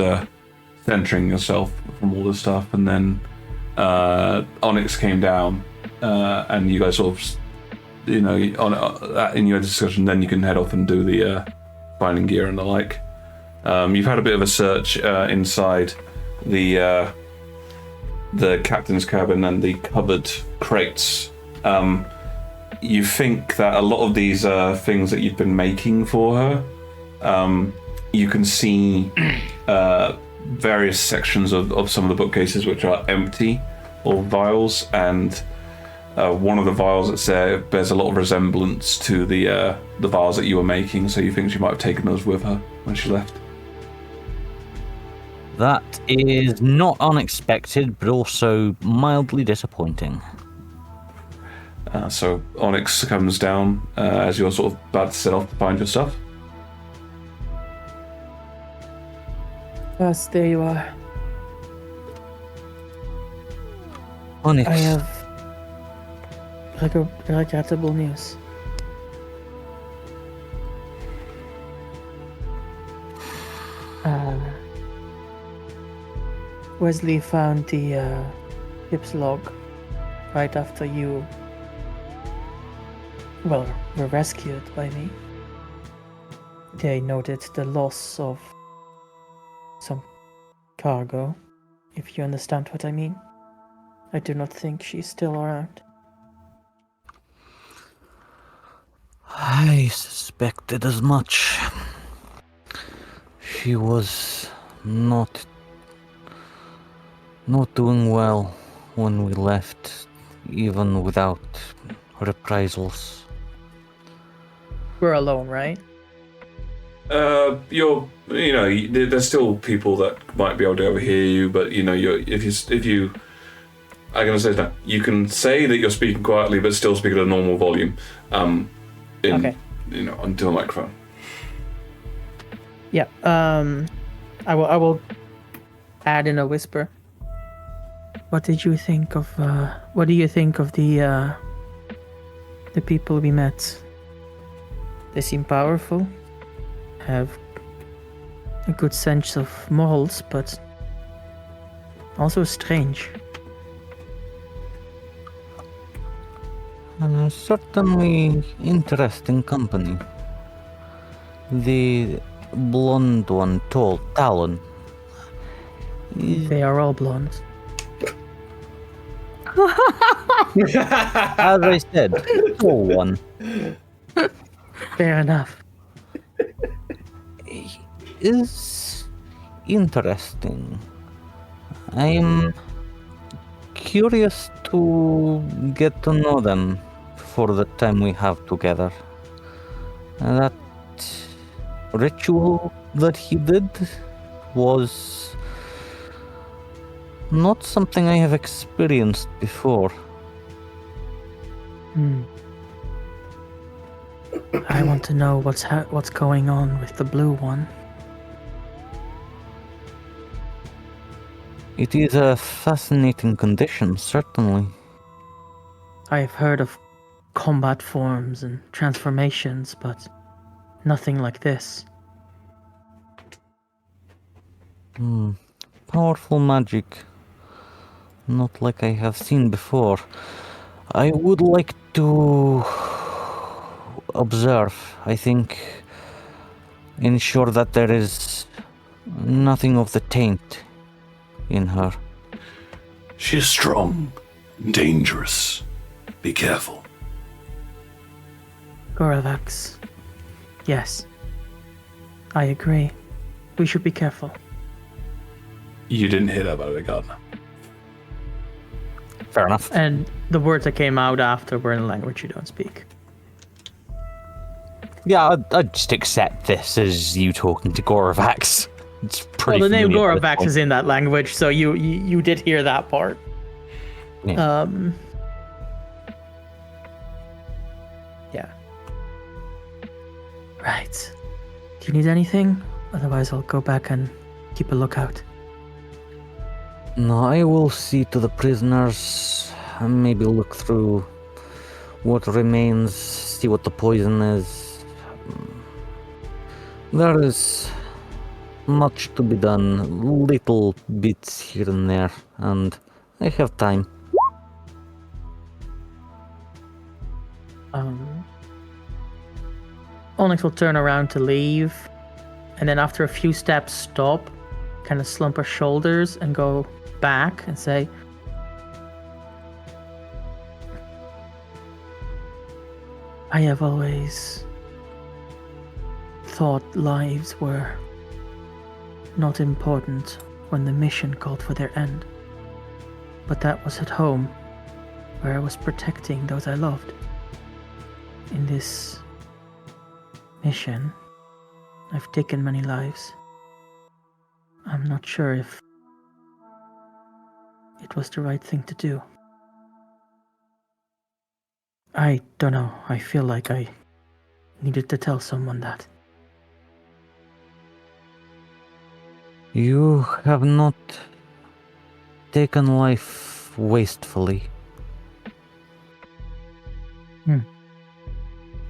centering yourself from all this stuff, and then Onyx came down, and you guys sort of, in your discussion, then you can head off and do the finding gear and the like. You've had a bit of a search inside the captain's cabin and the cupboard crates. You think that a lot of these things that you've been making for her, you can see various sections of some of the bookcases which are empty, or vials, and one of the vials that's there bears a lot of resemblance to the vials that you were making, so you think she might have taken those with her when she left. That is not unexpected, but also mildly disappointing. So Onyx comes down as you're sort of about to set off to find your stuff. Yes, there you are. Onyx. I have regrettable news. Wesley found the ship's log right after you were rescued by me. They noted the loss of some cargo, if you understand what I mean. I do not think she's still around. I suspected as much. She was not doing well when we left, even without reprisals. We're alone, right? There's still people that might be able to overhear you, but if you I'm going to say that you can say that you're speaking quietly, but still speak at a normal volume. Okay. Onto a microphone. Yeah. I will add in a whisper. What do you think of the people we met? They seem powerful, have a good sense of morals, but also strange. Certainly interesting company. The blonde one, Talon. They are all blonde. As I said, tall one. Fair enough. Is interesting. I'm curious to get to know them for the time we have together. That ritual that he did was not something I have experienced before. I want to know what's going on with the blue one. It is a fascinating condition, certainly. I have heard of combat forms and transformations, but nothing like this. Powerful magic. Not like I have seen before. I would like to observe, I think, ensure that there is nothing of the taint in her. She is strong, dangerous. Be careful. Goravax. Yes. I agree. We should be careful. You didn't hear that, by the way, Gardner. Fair enough. And the words that came out after were in a language you don't speak. Yeah, I'd just accept this as you talking to Goravax. It's pretty Well, the name familiar at this Goravax point. is in that language, so you did hear that part. Yeah. Yeah. Right. Do you need anything? Otherwise, I'll go back and keep a lookout. No, I will see to the prisoners, and maybe look through what remains, see what the poison is. There is much to be done, little bits here and there, and I have time. Onyx will turn around to leave, and then after a few steps stop, kind of slump her shoulders and go back and say, I have always thought lives were not important when the mission called for their end. But that was at home, where I was protecting those I loved. In this mission, I've taken many lives. I'm not sure if it was the right thing to do. I don't know. I feel like I needed to tell someone that. You have not taken life wastefully.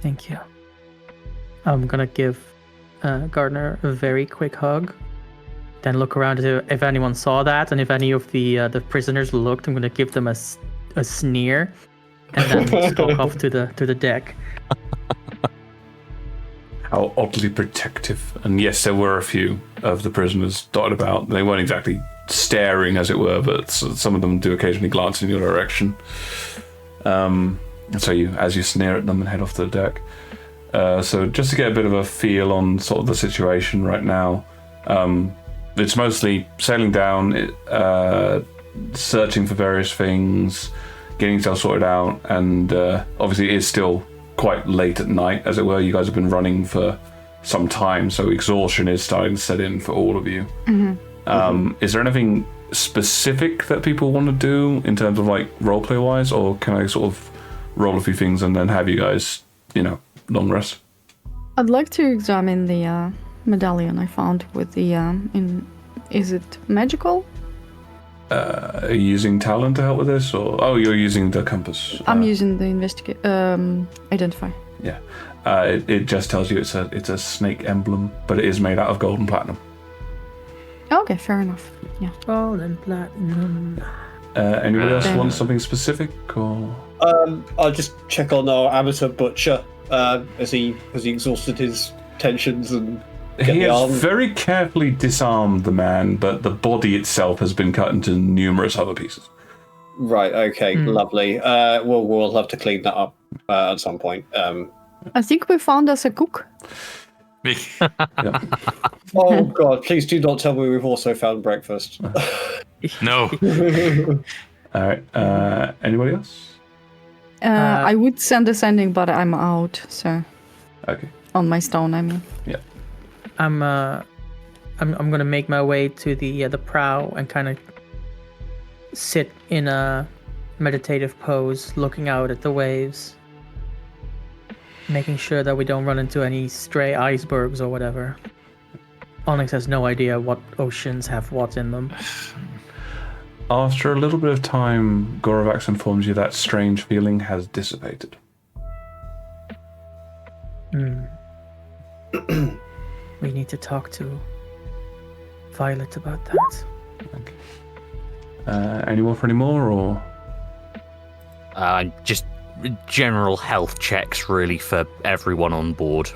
Thank you. I'm gonna give Gardner a very quick hug. Then look around to if anyone saw that, and if any of the prisoners looked, I'm gonna give them a sneer, and then stalk off to the deck. How oddly protective. And yes, there were a few of the prisoners dotted about. They weren't exactly staring, as it were, but some of them do occasionally glance in your direction. So as you sneer at them and head off to the deck. So just to get a bit of a feel on sort of the situation right now, it's mostly sailing down, searching for various things, getting yourself sorted out, and obviously it is still quite late at night, as it were. You guys have been running for some time, so exhaustion is starting to set in for all of you. Is there anything specific that people want to do in terms of like roleplay wise, or can I sort of roll a few things and then have you guys, long rest? I'd like to examine the medallion I found with the is it magical? Are you using Talon to help with this, or you're using the compass? I'm using the identify. Yeah, it just tells you it's a snake emblem, but it is made out of gold and platinum. Okay, fair enough. Yeah. Gold and platinum. Anybody else want something specific, or? I'll just check on our amateur butcher. Has he exhausted his tensions and He has very carefully disarmed the man, but the body itself has been cut into numerous other pieces. Right. Okay. Lovely. We'll have to clean that up at some point. I think we found us a cook. Yeah. Oh God! Please do not tell me we've also found breakfast. No. All right. Anybody else? I would send a sending, but I'm out. So. Okay. On my stone, I mean. Yeah. I'm gonna make my way to the prow and kind of sit in a meditative pose, looking out at the waves, making sure that we don't run into any stray icebergs or whatever. Onyx has no idea what oceans have what in them. After a little bit of time, Gorovax informs you that strange feeling has dissipated. We need to talk to Violet about that. Okay. Any more for any more, or? Just general health checks, really, for everyone on board.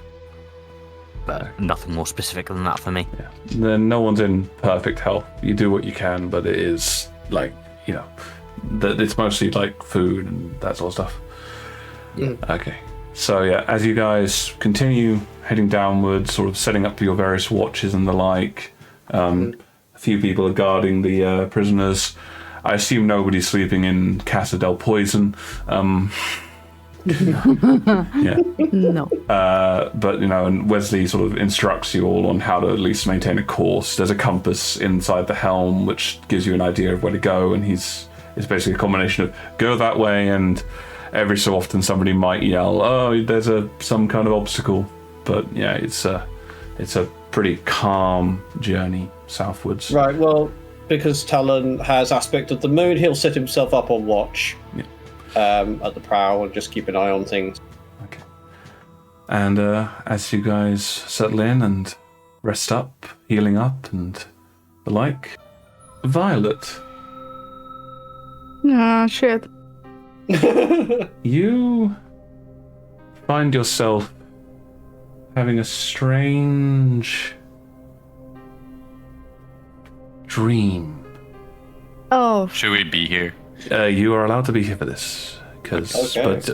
But nothing more specific than that for me. Yeah. Then no one's in perfect health. You do what you can, but it is like, it's mostly like food and that sort of stuff. Yeah. Okay. So yeah, as you guys continue heading downwards, sort of setting up your various watches and the like, a few people are guarding the prisoners. I assume nobody's sleeping in Casa del Poison. Yeah. No. But and Wesley sort of instructs you all on how to at least maintain a course. There's a compass inside the helm which gives you an idea of where to go, and it's basically a combination of go that way, and every so often somebody might yell, "Oh, there's some kind of obstacle." But yeah, it's a pretty calm journey southwards. Right. Well, because Talon has aspect of the moon, he'll set himself up on watch. Yeah. At the prow and just keep an eye on things. Okay. And as you guys settle in and rest up, healing up, and the like, Violet. Ah, shit. You find yourself having a strange dream. Oh. Should we be here? You are allowed to be here for this, because Okay. but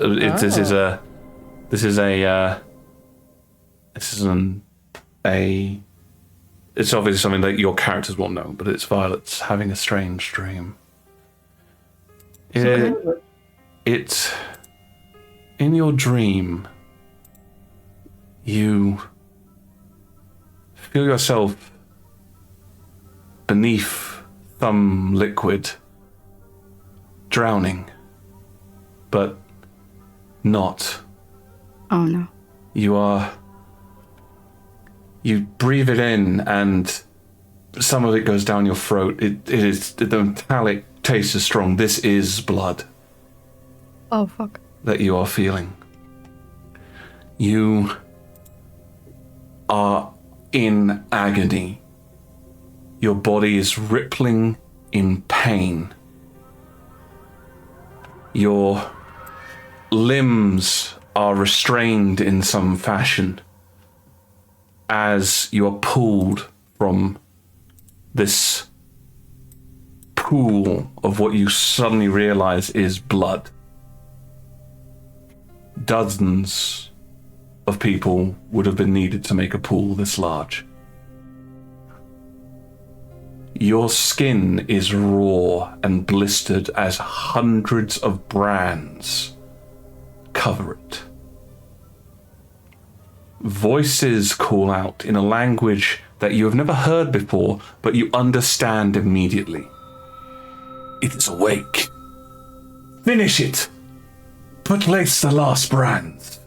this isn't a. It's obviously something that your characters will know, but it's Violet's having a strange dream. It's in your dream. You feel yourself beneath thumb liquid, drowning, but not. Oh no. You breathe it in, and some of it goes down your throat. It is, the metallic taste is strong. This is blood Oh fuck. that you are feeling. You are in agony. Your body is rippling in pain. Your limbs are restrained in some fashion as you are pulled from this pool of what you suddenly realize is blood. Dozens of people would have been needed to make a pool this large. Your skin is raw and blistered as hundreds of brands cover it. Voices call out in a language that you have never heard before, but you understand immediately. It is awake. Finish it! Place the last brand.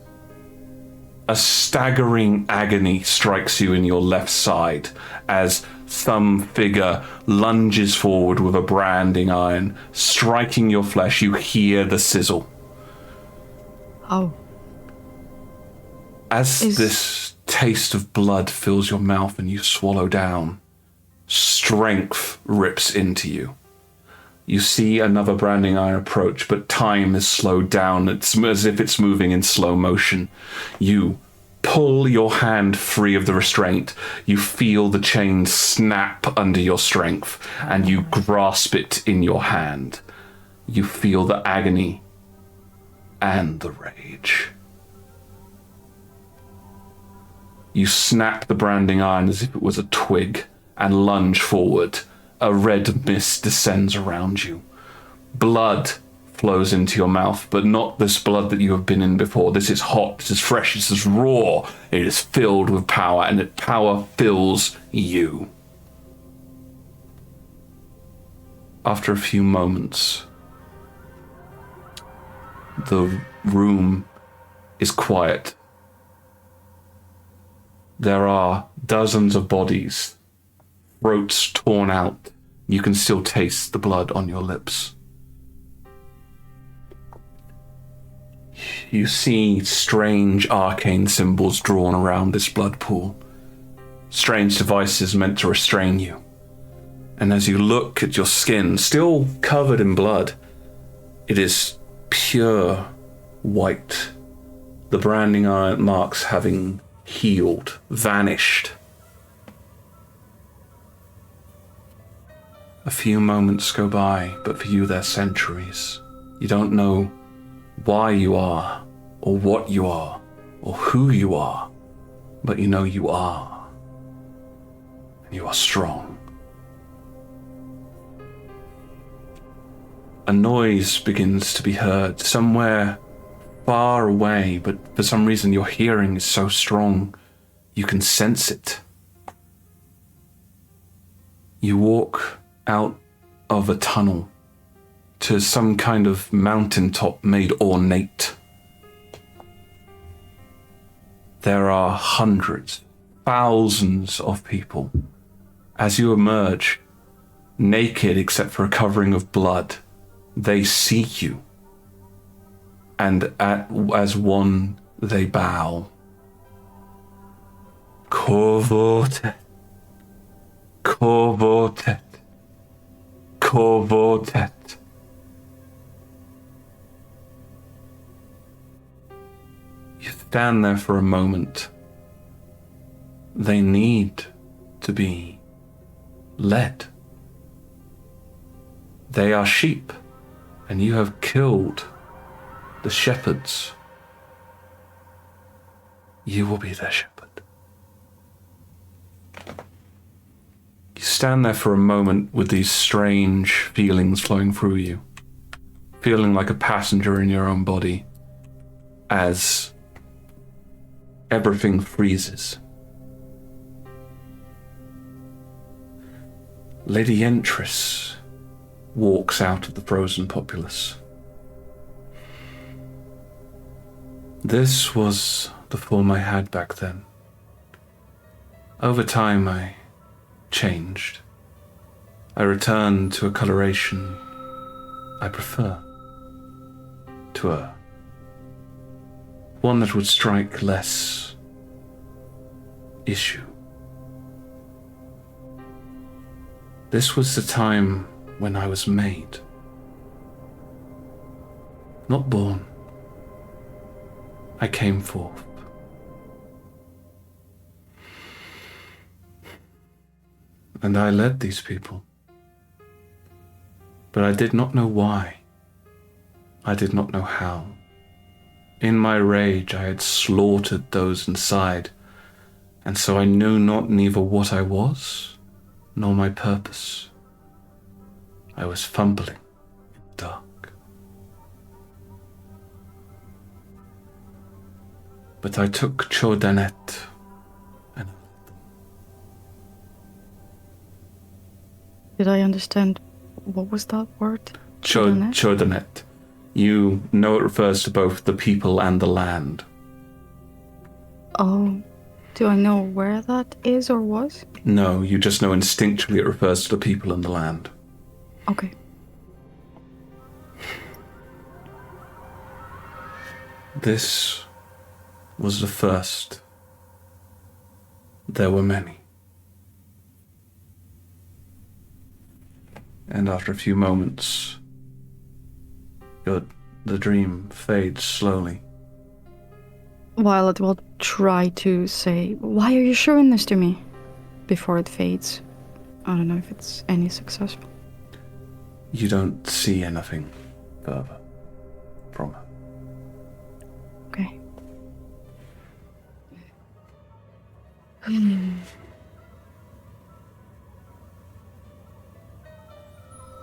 A staggering agony strikes you in your left side as some figure lunges forward with a branding iron, striking your flesh. You hear the sizzle. Oh. As this taste of blood fills your mouth and you swallow down, strength rips into you. You see another branding iron approach, but time is slowed down. It's as if it's moving in slow motion. You pull your hand free of the restraint. You feel the chain snap under your strength, and you grasp it in your hand. You feel the agony and the rage. You snap the branding iron as if it was a twig and lunge forward. A red mist descends around you. Blood flows into your mouth, but not this blood that you have been in before. This is hot, this is fresh, this is raw. It is filled with power, and that power fills you. After a few moments, the room is quiet. There are dozens of bodies, throats torn out. You can still taste the blood on your lips. You see strange arcane symbols drawn around this blood pool. Strange devices meant to restrain you. And as you look at your skin, still covered in blood, it is pure white. The branding iron marks having healed, vanished. A few moments go by, but for you they're centuries. You don't know why you are, or what you are, or who you are, but you know you are. And you are strong. A noise begins to be heard somewhere far away, but for some reason your hearing is so strong, you can sense it. You walk out of a tunnel to some kind of mountaintop made ornate. There are hundreds, thousands of people. As you emerge, naked except for a covering of blood, they see you. And as one, they bow. Korvotet. Korvotet. Korvotet. You stand there for a moment. They need to be led. They are sheep, and you have killed the shepherds. You will be their shepherd. You stand there for a moment with these strange feelings flowing through you, feeling like a passenger in your own body as everything freezes. Lady Entris walks out of the frozen populace. This was the form I had back then. Over time, I changed. I returned to a coloration I prefer, to a one that would strike less issue. This was the time when I was made, not born. I came forth. And I led these people. But I did not know why. I did not know how. In my rage, I had slaughtered those inside, and so I knew not neither what I was, nor my purpose. I was fumbling in the dark. But I took Chordanet and... Did I understand What was that word? Chodanet. You know it refers to both the people and the land. Oh, do I know where that is or was? No, you just know instinctually it refers to the people and the land. Okay. This was the first. There were many. And after a few moments, the dream fades slowly. Violet will try to say, "Why are you showing this to me?" before it fades. I don't know if it's any successful. You don't see anything further from her. Okay.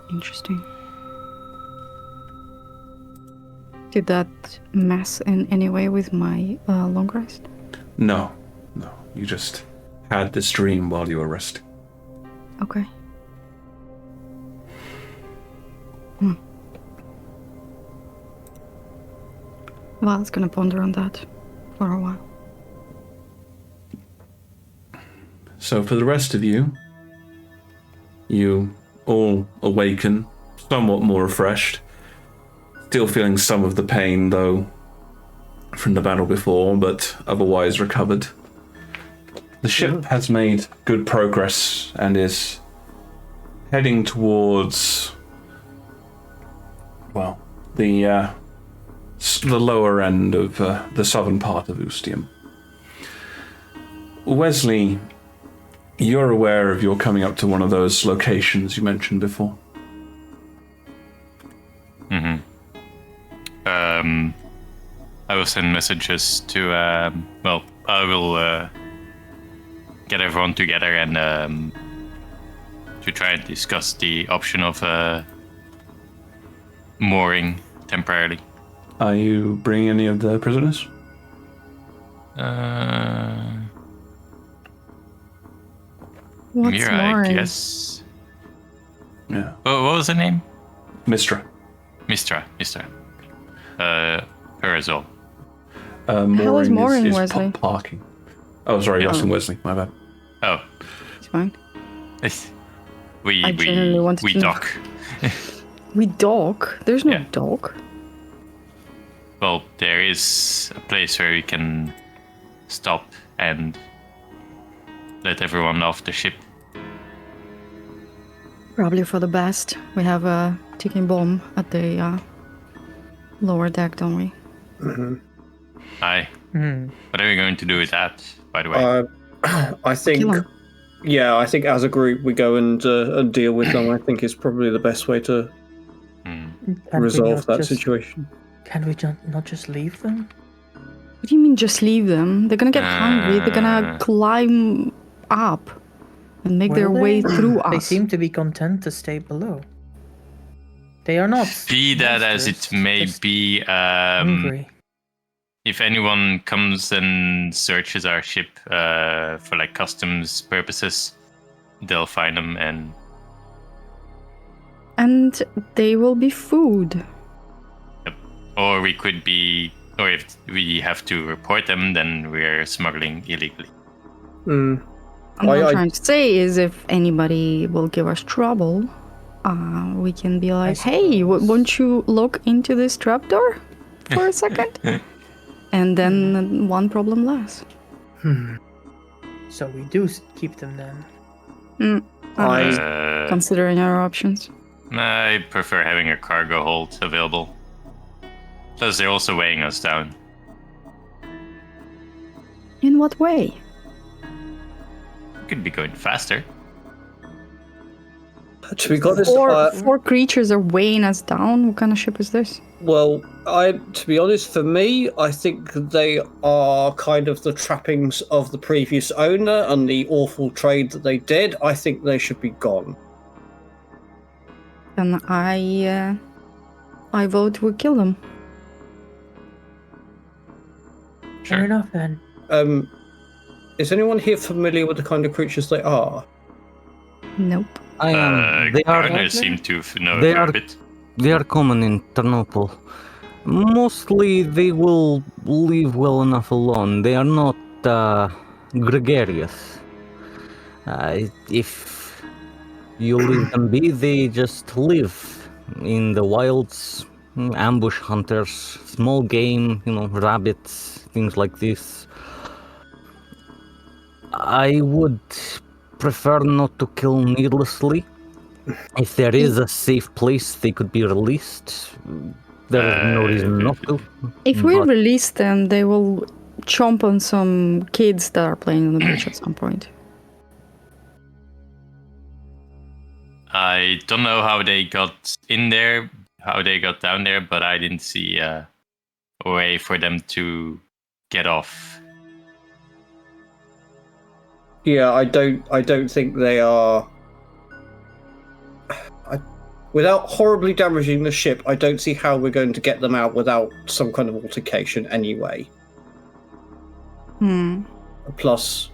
Interesting. Did that mess in any way with my long rest? No. You just had this dream while you were resting. Okay. Well, I was gonna ponder on that for a while. So for the rest of you, you all awaken, somewhat more refreshed. Still feeling some of the pain, though, from the battle before, but otherwise recovered. The ship has made good progress and is heading towards, well, the lower end of the southern part of Ustium. Wesley, you're aware of you're coming up to one of those locations you mentioned before. Mm-hmm. I will send messages to, I will get everyone together and to try and discuss the option of mooring temporarily. Are you bringing any of the prisoners? What's Mira, more? I guess. Yeah. Oh, what was her name? Mistra. Mistra. Her as well. How is mooring, Wesley? Parking. Oh, sorry, you're asking Wesley. My bad. Oh. It's fine. We genuinely wanted to know. dock. We dock? There's no Yeah. dock. Well, there is a place where we can stop and let everyone off the ship. Probably for the best. We have a ticking bomb at the lower deck, don't we? Aye. Hmm. What are we going to do with that, by the way? I think, Kill 'em. yeah, I think as a group we go and deal with them. I think is probably the best way to Can resolve we that situation. Can we not just leave them? What do you mean just leave them? They're gonna get hungry, they're gonna climb up and make their Will way they? through us. They seem to be content to stay below. They are not. Be that as it monsters, may just be, hungry. if anyone comes and searches our ship for like customs purposes, they'll find them and And they will be food. or we could be, or if we have to report them, then we're smuggling illegally. What I'm trying to say is if anybody will give us trouble, we can be like, hey, won't you look into this trapdoor for a second? And then one problem less. So we do keep them then. Considering our options. I prefer having a cargo hold available. Plus, they're also weighing us down. In what way? We could be going faster. To be honest, Four creatures are weighing us down. What kind of ship is this? well, to be honest, for me, I think they are kind of the trappings of the previous owner and the awful trade that they did. I think they should be gone. Then I vote we kill them. Fair enough then. Is anyone here familiar with the kind of creatures they are? Nope. Gardeners seem to know they a are- bit. They are common in Ternopil. Mostly they will leave well enough alone. They are not gregarious. If you leave them be, they just live in the wilds, ambush hunters, small game, rabbits, things like this. I would prefer not to kill needlessly. If there is a safe place they could be released, there is no reason not to. If we But- release them, they will chomp on some kids that are playing on the beach at some point. I don't know how they got in there, how they got down there, but I didn't see a way for them to get off. Yeah, I don't think they are. Without horribly damaging the ship, I don't see how we're going to get them out without some kind of altercation anyway. Plus,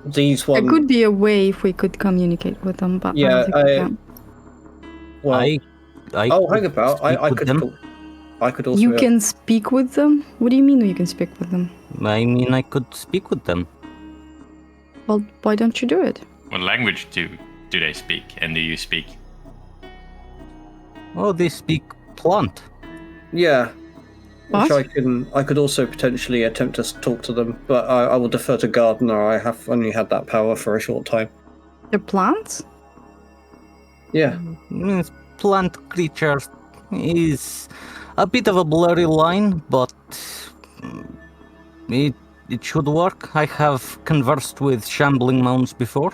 these ones. There could be a way if we could communicate with them, but I Yeah, don't think we can. Well, hang about. I could. Them. I could also. You can speak with them? What do you mean you can speak with them? I mean, I could speak with them. Well, why don't you do it? What language do they speak, and do you speak? Oh, they speak plant. Yeah. What? Which I could also potentially attempt to talk to them, but I will defer to Gardener. I have only had that power for a short time. They're plants? Yeah. Plant creature is a bit of a blurry line, but it should work. I have conversed with shambling mounds before.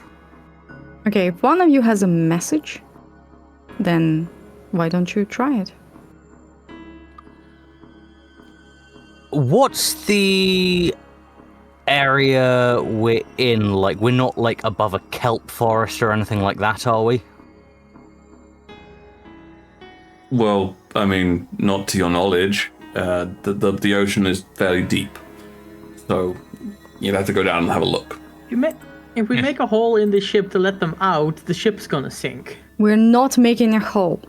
Okay, if one of you has a message, then why don't you try it? What's the area we're in? Like, we're not like above a kelp forest or anything like that, are we? Well, I mean, not to your knowledge. The ocean is fairly deep, so you'd have to go down and have a look. If we make a hole in the ship to let them out, the ship's gonna sink. We're not making a hole.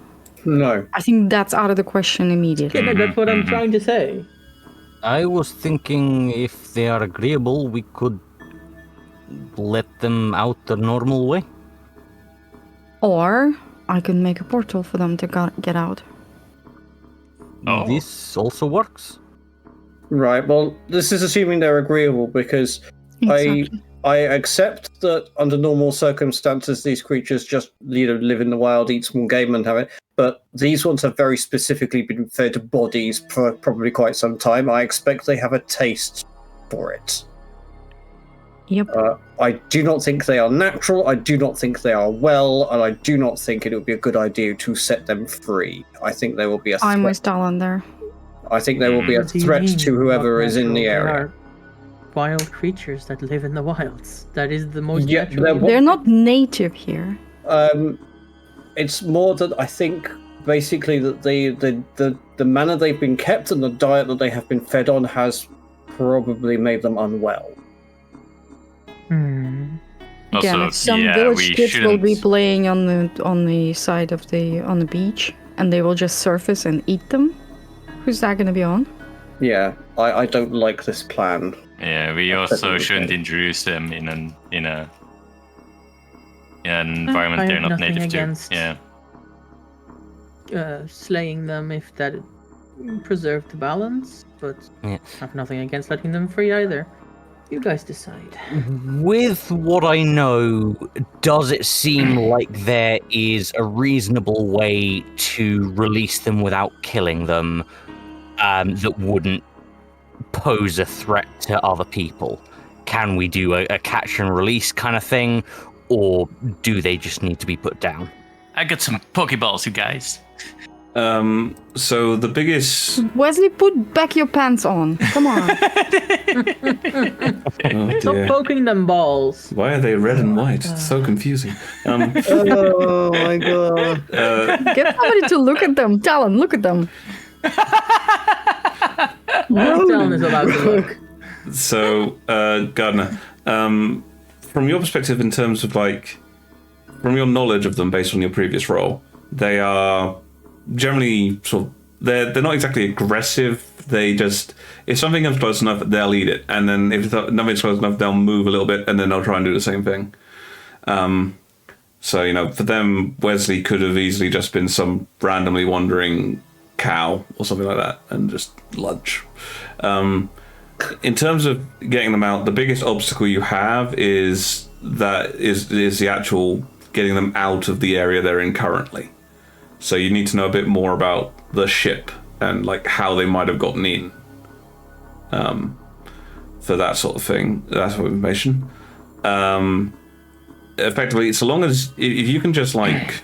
No. I think that's out of the question immediately. Yeah, that's what I'm trying to say. I was thinking if they are agreeable, we could let them out the normal way. Or I could make a portal for them to get out. Oh. This also works. Right. Well, this is assuming they're agreeable because Exactly. I accept that under normal circumstances these creatures just live in the wild, eat small game, and have it. But these ones have very specifically been fed bodies for probably quite some time. I expect they have a taste for it. Yep. I do not think they are natural. I do not think they are well, and I do not think it would be a good idea to set them free. I think they will be a I'm threat. with Talon there. I think they will be a What do you threat mean, to whoever not is in the natural? They area. are wild creatures that live in the wilds. That is the most Yeah, natural. they're They're not native here. It's more that I think basically that the manner they've been kept and the diet that they have been fed on has probably made them unwell. Again, Also, if some yeah, village we kids will be shouldn't- playing on the side of on the beach, and they will just surface and eat them. Who's that going to be on? Yeah, I don't like this plan. Yeah, we That's also definitely shouldn't okay. introduce them in an environment I they're have not nothing native against- to. Yeah. Slaying them if that preserved the balance, but Yeah. I have nothing against letting them free either. You guys decide. With what I know, does it seem like there is a reasonable way to release them without killing them that wouldn't pose a threat to other people? Can we do a catch and release kind of thing, or do they just need to be put down? I got some Pokeballs, you guys. So the biggest. Wesley, put back your pants on. Come on. Oh Stop dear. poking them balls. Why are they red and white? It's so confusing. Oh my god. Get somebody to look at them. Talon, look at them. Talon is allowed to look. So, Gardner, from your perspective, in terms of like from your knowledge of them based on your previous role, they are generally sort of they're not exactly aggressive. They just, if something comes close enough, they'll eat it, and then if nothing's close enough, they'll move a little bit, and then they'll try and do the same thing. So, you know, for them, Wesley could have easily just been some randomly wandering cow or something like that, and just lunch. In terms of getting them out, the biggest obstacle you have is the actual getting them out of the area they're in currently. So you need to know a bit more about the ship and like how they might have gotten in. For that sort of thing, that sort of information. Effectively, so long as if you can just like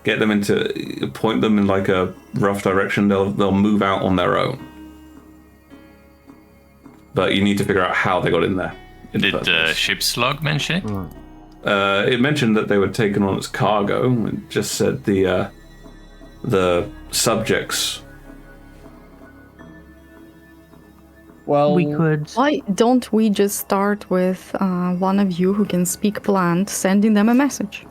get them point them in like a rough direction, they'll move out on their own. But you need to figure out how they got in there. Did the ship's log mention it? It mentioned that they were taken on as cargo. It just said the subjects. Well, We could. Why don't we just start with one of you who can speak plant, sending them a message?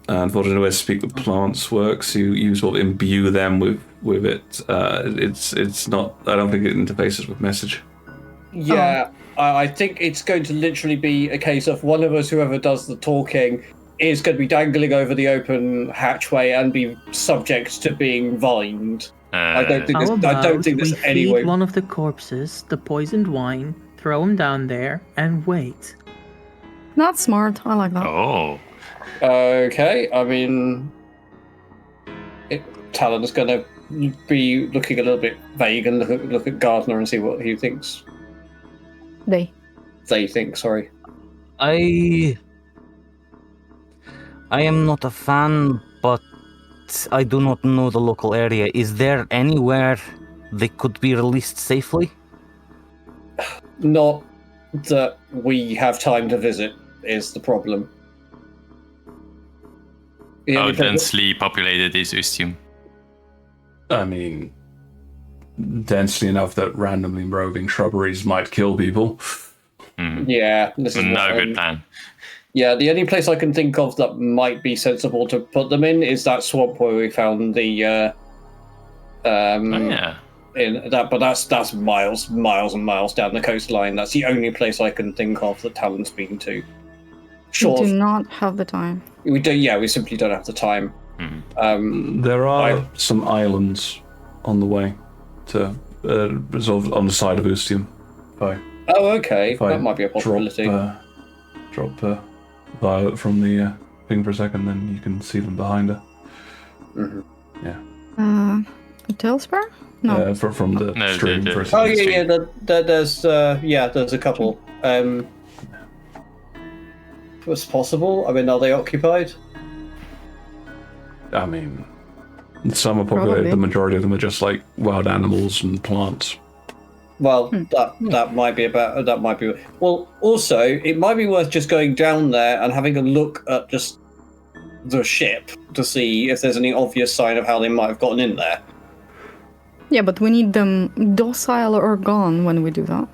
Unfortunately, the way Speak with Plants works, you sort of imbue them with it. It's not. I don't think it interfaces with message. yeah, I think it's going to literally be a case of one of us, whoever does the talking, is going to be dangling over the open hatchway and be subject to being vined. I don't think How there's about any we way. feed one of the corpses the poisoned wine, throw him down there, and wait. That's smart. I like that. Oh. Okay, I mean, Talon's going to be looking a little bit vague and look at Gardner and see what he thinks. They think. Sorry. I am not a fan, but I do not know the local area. Is there anywhere they could be released safely? Not that we have time to visit is the problem. The How only problem- densely populated is Ustium? I mean, densely enough that randomly roving shrubberies might kill people. Yeah, this is Not a what good plan. Yeah, the only place I can think of that might be sensible to put them in is that swamp where we found the. Oh, yeah. In that, but that's miles and miles down the coastline. That's the only place I can think of that Talon's been to. Sure, do not have the time. we do. Yeah, we simply don't have the time. There are some islands on the way to resolve on the side of Ustium. Oh, okay, that might be a possibility. Drop Violet from the thing for a second, then you can see them behind her. Mhm. Yeah. A tail spur? No. From the No, stream the- for a Oh second. yeah. There's a couple. Was possible. I mean, are they occupied? I mean, some are populated. Probably. The majority of them are just like wild animals and plants. Well, that might be about. That might be. Well, also, it might be worth just going down there and having a look at just the ship to see if there's any obvious sign of how they might have gotten in there. Yeah, but we need them docile or gone when we do that.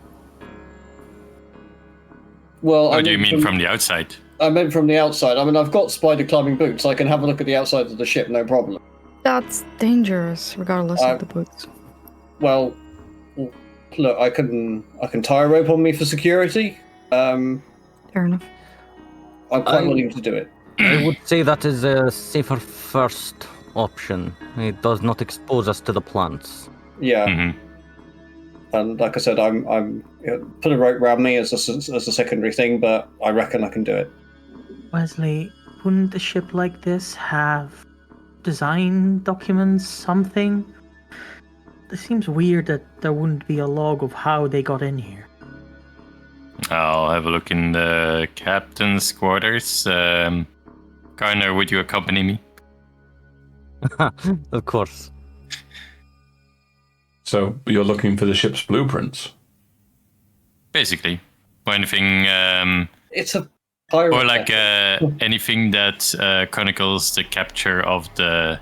Well, What do you mean from the outside? I meant from the outside. I mean, I've got spider climbing boots. I can have a look at the outside of the ship, no problem. That's dangerous, regardless of the boots. Well, look, I can tie a rope on me for security. Fair enough. I'm quite willing to do it. I would say that is a safer first option. It does not expose us to the plants. Yeah. Mhm. And like I said, I'm put a rope around me as a secondary thing, but I reckon I can do it. Wesley, wouldn't a ship like this have design documents, something? It seems weird that there wouldn't be a log of how they got in here. I'll have a look in the captain's quarters. Garner, would you accompany me? Of course. So you're looking for the ship's blueprints. Basically. Or anything, It's a pirate. or like anything that chronicles the capture of the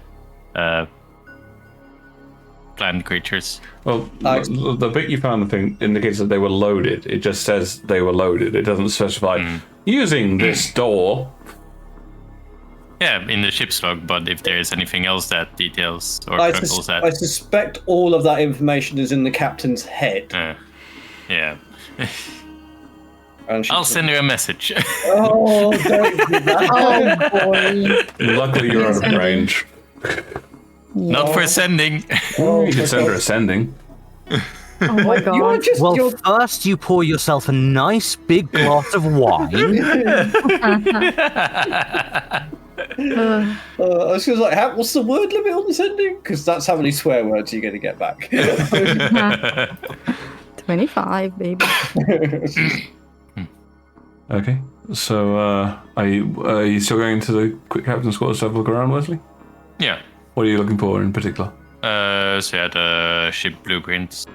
plant creatures. Well, the bit you found, the thing indicates that they were loaded. It just says they were loaded. It doesn't specify using this door. Yeah, in the ship's log, but if there's anything else that details or I chronicles that. I suspect all of that information is in the captain's head. Yeah. And I'll send her a message. Oh, don't do that. Oh boy. Luckily, you're out of range. Not for sending. Oh, You could send her a sending. Oh my god. You're just Well, you're, first you pour yourself a nice big glass of wine. I was just like, what's the word limit on sending? Because that's how many swear words you're going to get back. 25, baby. Okay. So, are you still going to the quick captain's quarters to have a look around, Wesley? Yeah. What are you looking for in particular? So yeah, the ship blueprints.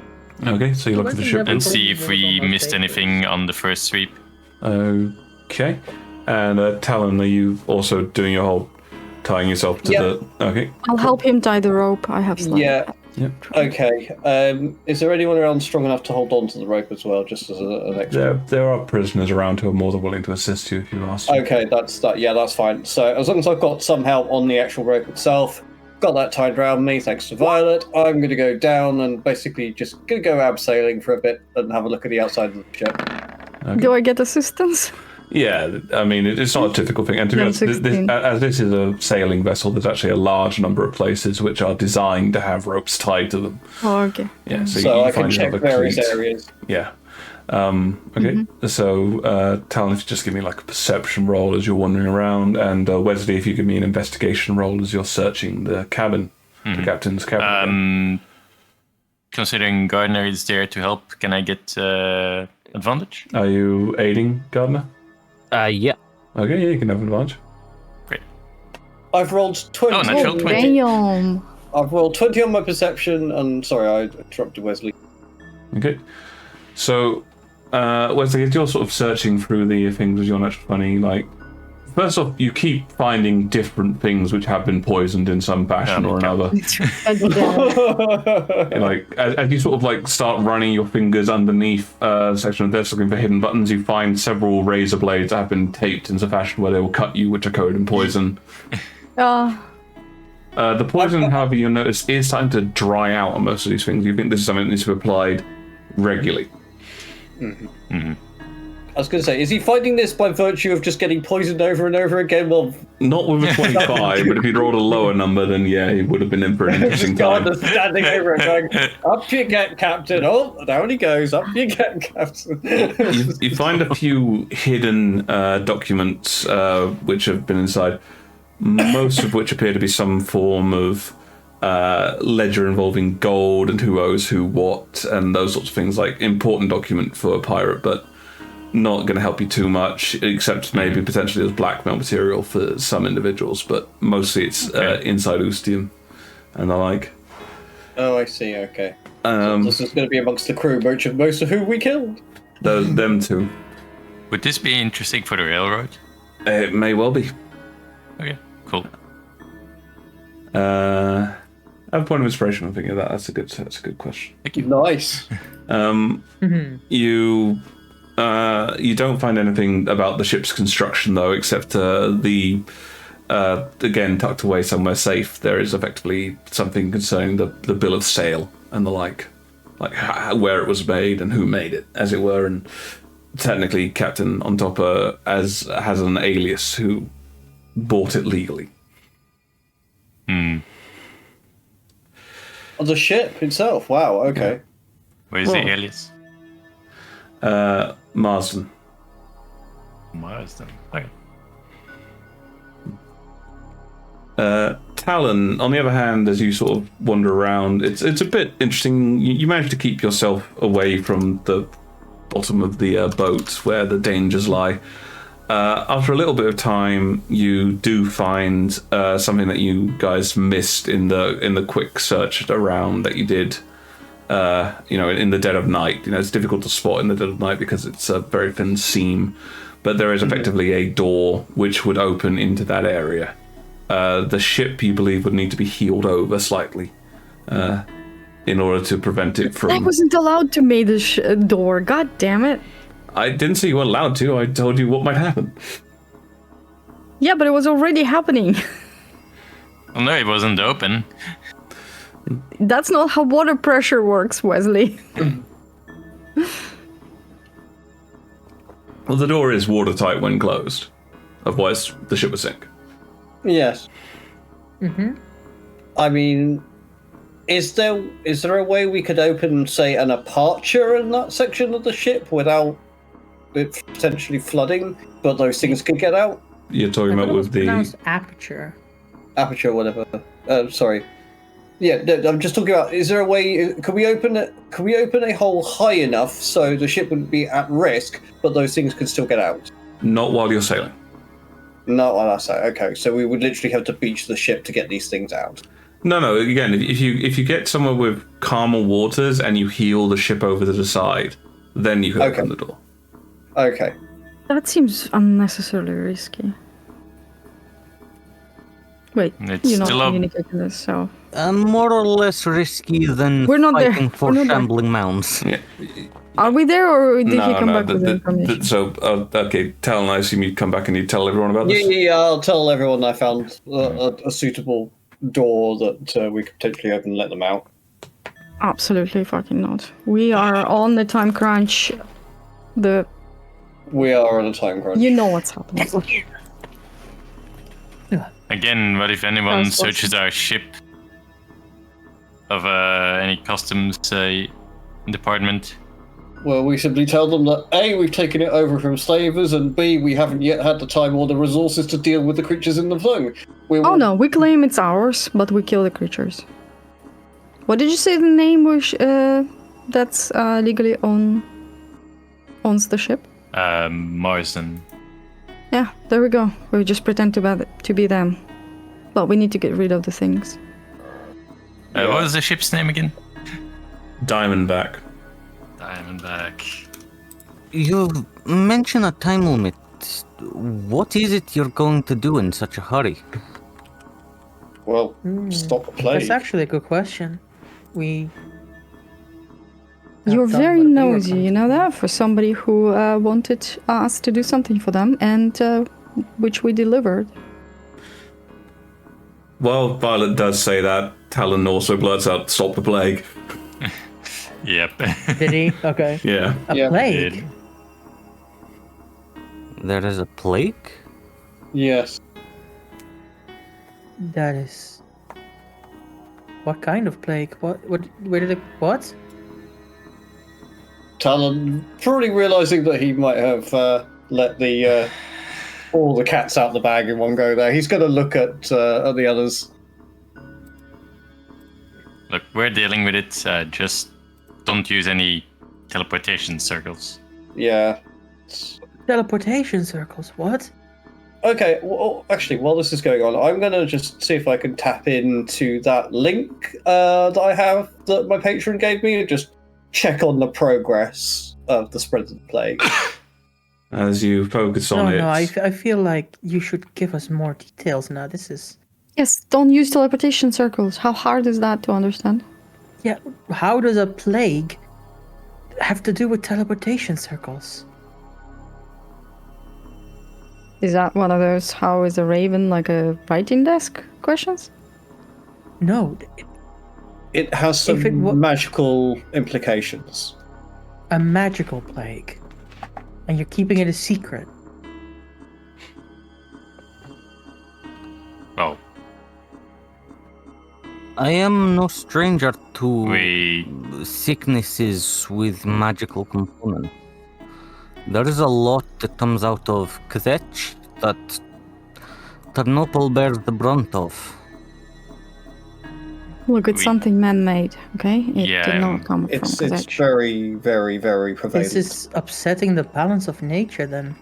Okay, so you look at the ship. And see if we missed anything on the first sweep. Okay. And Talon, are you also doing your whole tying yourself to the... Okay. I'll help him tie the rope. I have slide. Yeah. Yep. Okay. Is there anyone around strong enough to hold on to the rope as well, just as an extra? There are prisoners around who are more than willing to assist you if you ask. Okay, that's fine. So as long as I've got some help on the actual rope itself, got that tied around me, thanks to Violet, I'm going to go down and basically just going to go abseiling for a bit and have a look at the outside of the ship. Okay. Do I get assistance? Yeah, I mean, it's not a typical thing. And to be honest, as this is a sailing vessel, there's actually a large number of places which are designed to have ropes tied to them. Oh, okay. Yeah, So I can find check another various cleat. areas. Yeah. Okay. So, Talon, if you just give me like a perception roll as you're wandering around, and Wesley, if you give me an investigation roll as you're searching the cabin, the captain's cabin. Considering Gardner is there to help, can I get advantage? Are you aiding Gardner? Yeah. Okay, yeah, you can have advantage. Great. I've rolled 20. Oh, natural 20. Damn. I've rolled 20 on my perception, and sorry, I interrupted Wesley. Okay. So, Wesley, as you're sort of searching through the things with your natural funny, like, first off, you keep finding different things which have been poisoned in some fashion or another. Like, as you sort of like start running your fingers underneath a section of this, looking for hidden buttons, you find several razor blades that have been taped in a fashion where they will cut you, which are coated in poison. The poison, however, you'll notice is starting to dry out on most of these things. You think this is something that needs to be applied regularly. I was going to say, is he finding this by virtue of just getting poisoned over and over again? Well, Not with a 25, but if he'd rolled a lower number, then yeah, he would have been in for an interesting just time. Gardner standing over and going, up you get, Captain. Oh, down he goes. Up you get, Captain. You find a few hidden documents which have been inside, most of which appear to be some form of ledger involving gold and who owes who what and those sorts of things, like important document for a pirate, but not going to help you too much, except maybe potentially as blackmail material for some individuals, but mostly it's inside Ustium and the like. Oh, I see. Okay. So this is going to be amongst the crew, most of who we killed. Them two. Would this be interesting for the railroad? It may well be. Okay, cool. I have a point of inspiration. I'm thinking of that. That's a good question. Thank you. Nice. You don't find anything about the ship's construction though, except the again tucked away somewhere safe. There is effectively something concerning the bill of sale and the like where it was made and who made it, as it were. And technically, Captain on top has an alias who bought it legally. On the ship itself. Wow. Okay. Where's the alias? Marsden. Marsden. Okay. Talon, on the other hand, as you sort of wander around, it's a bit interesting. You manage to keep yourself away from the bottom of the boat where the dangers lie. After a little bit of time, you do find something that you guys missed in the quick search around that you did. In the dead of night. It's difficult to spot in the dead of night because it's a very thin seam, but there is effectively a door which would open into that area. The ship, you believe, would need to be heeled over slightly in order to prevent it from... I wasn't allowed to make the door. God damn it. I didn't say you weren't allowed to. I told you what might happen. Yeah, but it was already happening. Well, no, it wasn't open. That's not how water pressure works, Wesley. Well, the door is watertight when closed. Otherwise, the ship would sink. Yes. I mean, is there a way we could open, say, an aperture in that section of the ship without it potentially flooding, but those things could get out? You're talking about with the pronounced aperture. Aperture, whatever. Sorry. Yeah, no, I'm just talking about. Is there a way? Can we open it? Can we open a hole high enough so the ship wouldn't be at risk, but those things could still get out? not while you're sailing. Not while I say. Okay, so we would literally have to beach the ship to get these things out. No. Again, if you get somewhere with calmer waters and you heel the ship over to the side, then you can open the door. Okay. That seems unnecessarily risky. Wait, It's you're not still up. communicating this, so... More or less risky than We're not there. fighting for We're not there. shambling mounds. Yeah. Are we there, or did he come back with the information? Okay, Talon, I assume you'd come back and you'd tell everyone about this? Yeah, I'll tell everyone I found a suitable door that we could potentially open and let them out. Absolutely fucking not. We are on the time crunch. We are on a time crunch. You know what's happening. Again, what if anyone Sounds searches our ship of any customs department? Well, we simply tell them that A, we've taken it over from slavers, and B, we haven't yet had the time or the resources to deal with the creatures in the thing. Oh no, we claim it's ours, but we kill the creatures. What did you say the name was that's legally owns the ship? Marsden. Yeah, there we go. We just pretend to be them. But we need to get rid of the things. What was the ship's name again? Diamondback. Diamondback. You mentioned a time limit. What is it you're going to do in such a hurry? Well, stop the plague. That's actually a good question. We. You're have done very what we were nosy, going you to know do. that? For somebody who wanted us to do something for them, and which we delivered. Well, Violet does say that. Talon also blurts out, "Stop the plague." Yep. Did he? Okay. Yeah. A Yeah. plague? Did. There is a plague? Yes. That is. What kind of plague? What? Where did it? What? Talon, probably realizing that he might have let the all the cats out the bag in one go there, he's going to look at the others. Look, we're dealing with it. Just don't use any teleportation circles. Yeah. Teleportation circles. What? Okay, well, actually, while this is going on, I'm going to just see if I can tap into that link that I have that my patron gave me and just check on the progress of the spread of the plague. As you focus on it. No, I feel like you should give us more details now. This is. Yes, don't use teleportation circles. How hard is that to understand? Yeah, how does a plague have to do with teleportation circles? Is that one of those how is a raven like a writing desk questions? No, It has some If it wa- magical implications. a magical plague. And you're keeping it a secret. Well, I am no stranger to we sicknesses with magical components. There is a lot that comes out of Kazech that Ternopil bears the brunt of. Look, it's We- something man-made, okay? It Yeah, did not come It's from it's Kazech. very, very, very prevalent. This is upsetting the balance of nature, then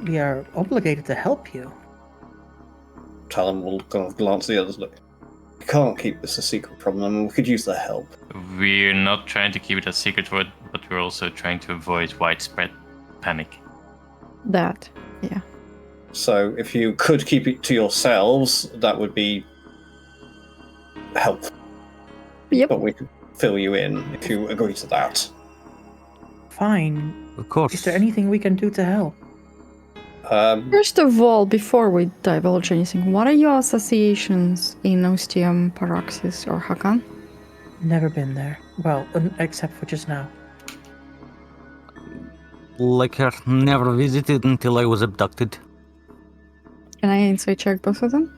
we are obligated to help you. Talon will kind of glance at the others. Look, we can't keep this a secret from them. We could use their help. we're not trying to keep it a secret, but we're also trying to avoid widespread panic. That, yeah. So if you could keep it to yourselves, that would be helpful. Yep. But we could fill you in if you agree to that. Fine. Of course. Is there anything we can do to help? First of all, before we divulge anything, what are your associations in Ustium, Paraxis, or Hakan? Never been there. Well, except for just now. Like I've never visited until I was abducted. Can I insight check both of them?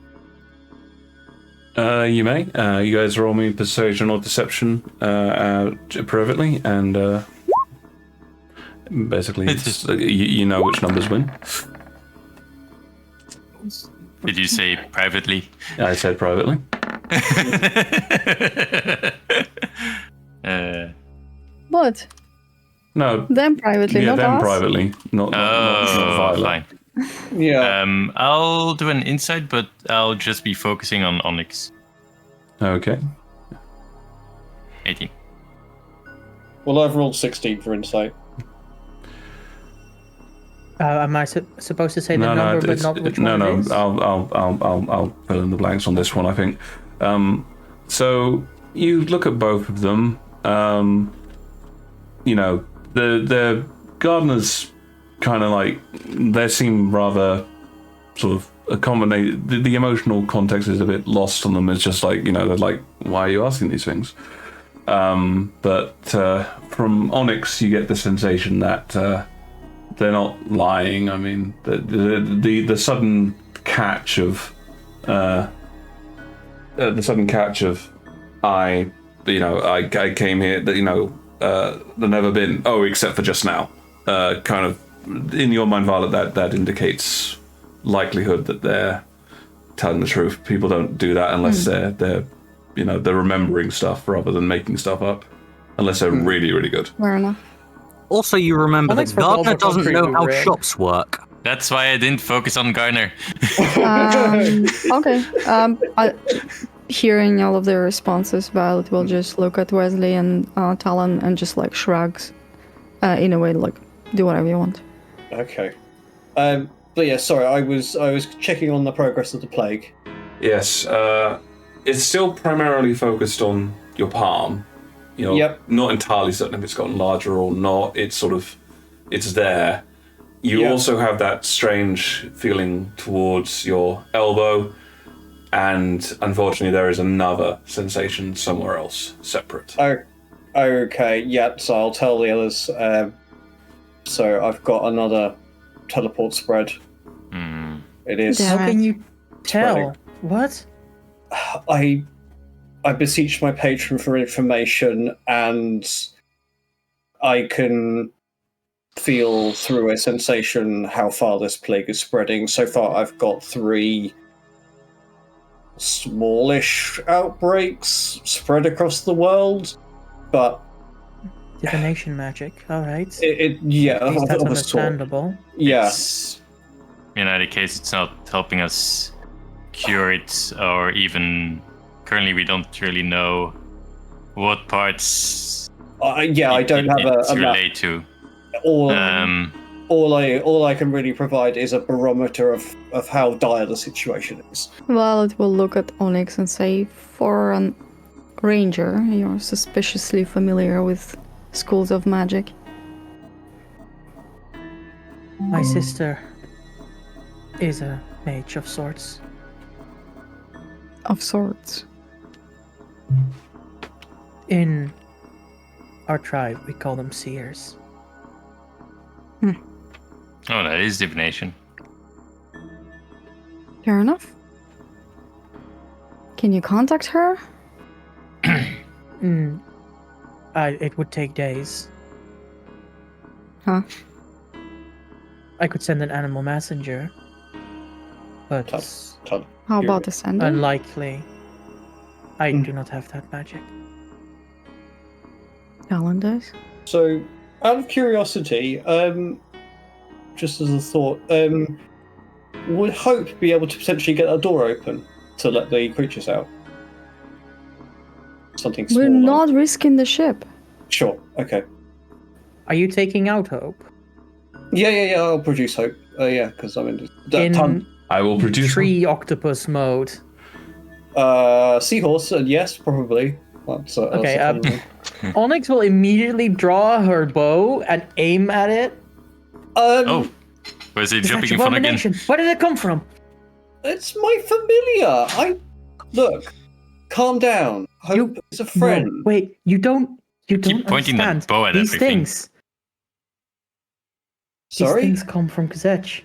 You may. You guys roll me persuasion or deception privately, and basically, you know which numbers win. Did you say privately? I said privately. What? No. Them privately, Yeah, not them us. privately, not Violet. Fine. Yeah. I'll do an insight, but I'll just be focusing on Onyx. Okay. 18. Well, I've rolled 16 for insight. Am I supposed to say the number, but not which one it is? I'll fill in the blanks on this one, I think. So you look at both of them. You know, the gardeners kind of like, they seem rather sort of accommodate. The emotional context is a bit lost on them. It's just like, you know, they're like, why are you asking these things? But from Onyx, you get the sensation that they're not lying. I mean, the sudden catch of I came here. That, you know, they've never been. Oh, except for just now. Kind of in your mind, Violet, that indicates likelihood that they're telling the truth. People don't do that unless they're remembering stuff rather than making stuff up. Unless they're really, really good. Fair enough. Also, you remember that Gardner doesn't know how rare. shops work. That's why I didn't focus on Garner. Okay. Hearing all of their responses, Violet will just look at Wesley and Talon and just like shrugs in a way like, do whatever you want. Okay. But yeah, sorry, I was checking on the progress of the plague. Yes, it's still primarily focused on your palm. You're not entirely certain if it's gotten larger or not. It's sort of, it's there. You also have that strange feeling towards your elbow, and unfortunately there is another sensation somewhere else, separate. Okay, yeah, so I'll tell the others. So I've got another teleport spread. It is. How can you tell? Spreading. What? I beseeched my patron for information, and I can feel through a sensation how far this plague is spreading. So far, I've got 3 smallish outbreaks spread across the world, but Divination magic. All right. that's understandable. Yeah. In either case, it's not helping us cure it, or even currently we don't really know what parts. I don't have a map. relate to. All I can really provide is a barometer of how dire the situation is. Violet will look at Onyx and say, for an ranger, you're suspiciously familiar with schools of magic. My sister is a mage of sorts. Of sorts. In our tribe, we call them seers. Oh, that is divination. Fair enough. Can you contact her? It would take days. Huh? I could send an animal messenger, but How about the sender? unlikely. I do not have that magic. Talon does. So, out of curiosity, just as a thought, would Hope be able to potentially get a door open to let the creatures out? Something small. We're not risking the ship. Sure. Okay. Are you taking out Hope? Yeah. I'll produce Hope. Because I'm in that ton. I will produce tree octopus mode. Seahorse, yes, probably. That's a fun one. Onyx will immediately draw her bow and aim at it. Wait, Was he It's jumping an in front again? abomination. Where did it come from? It's my familiar. Look. Calm down. Hope is a friend. No, wait, you don't Keep pointing that understand. bow at These everything. things. Sorry? These things come from Kazech.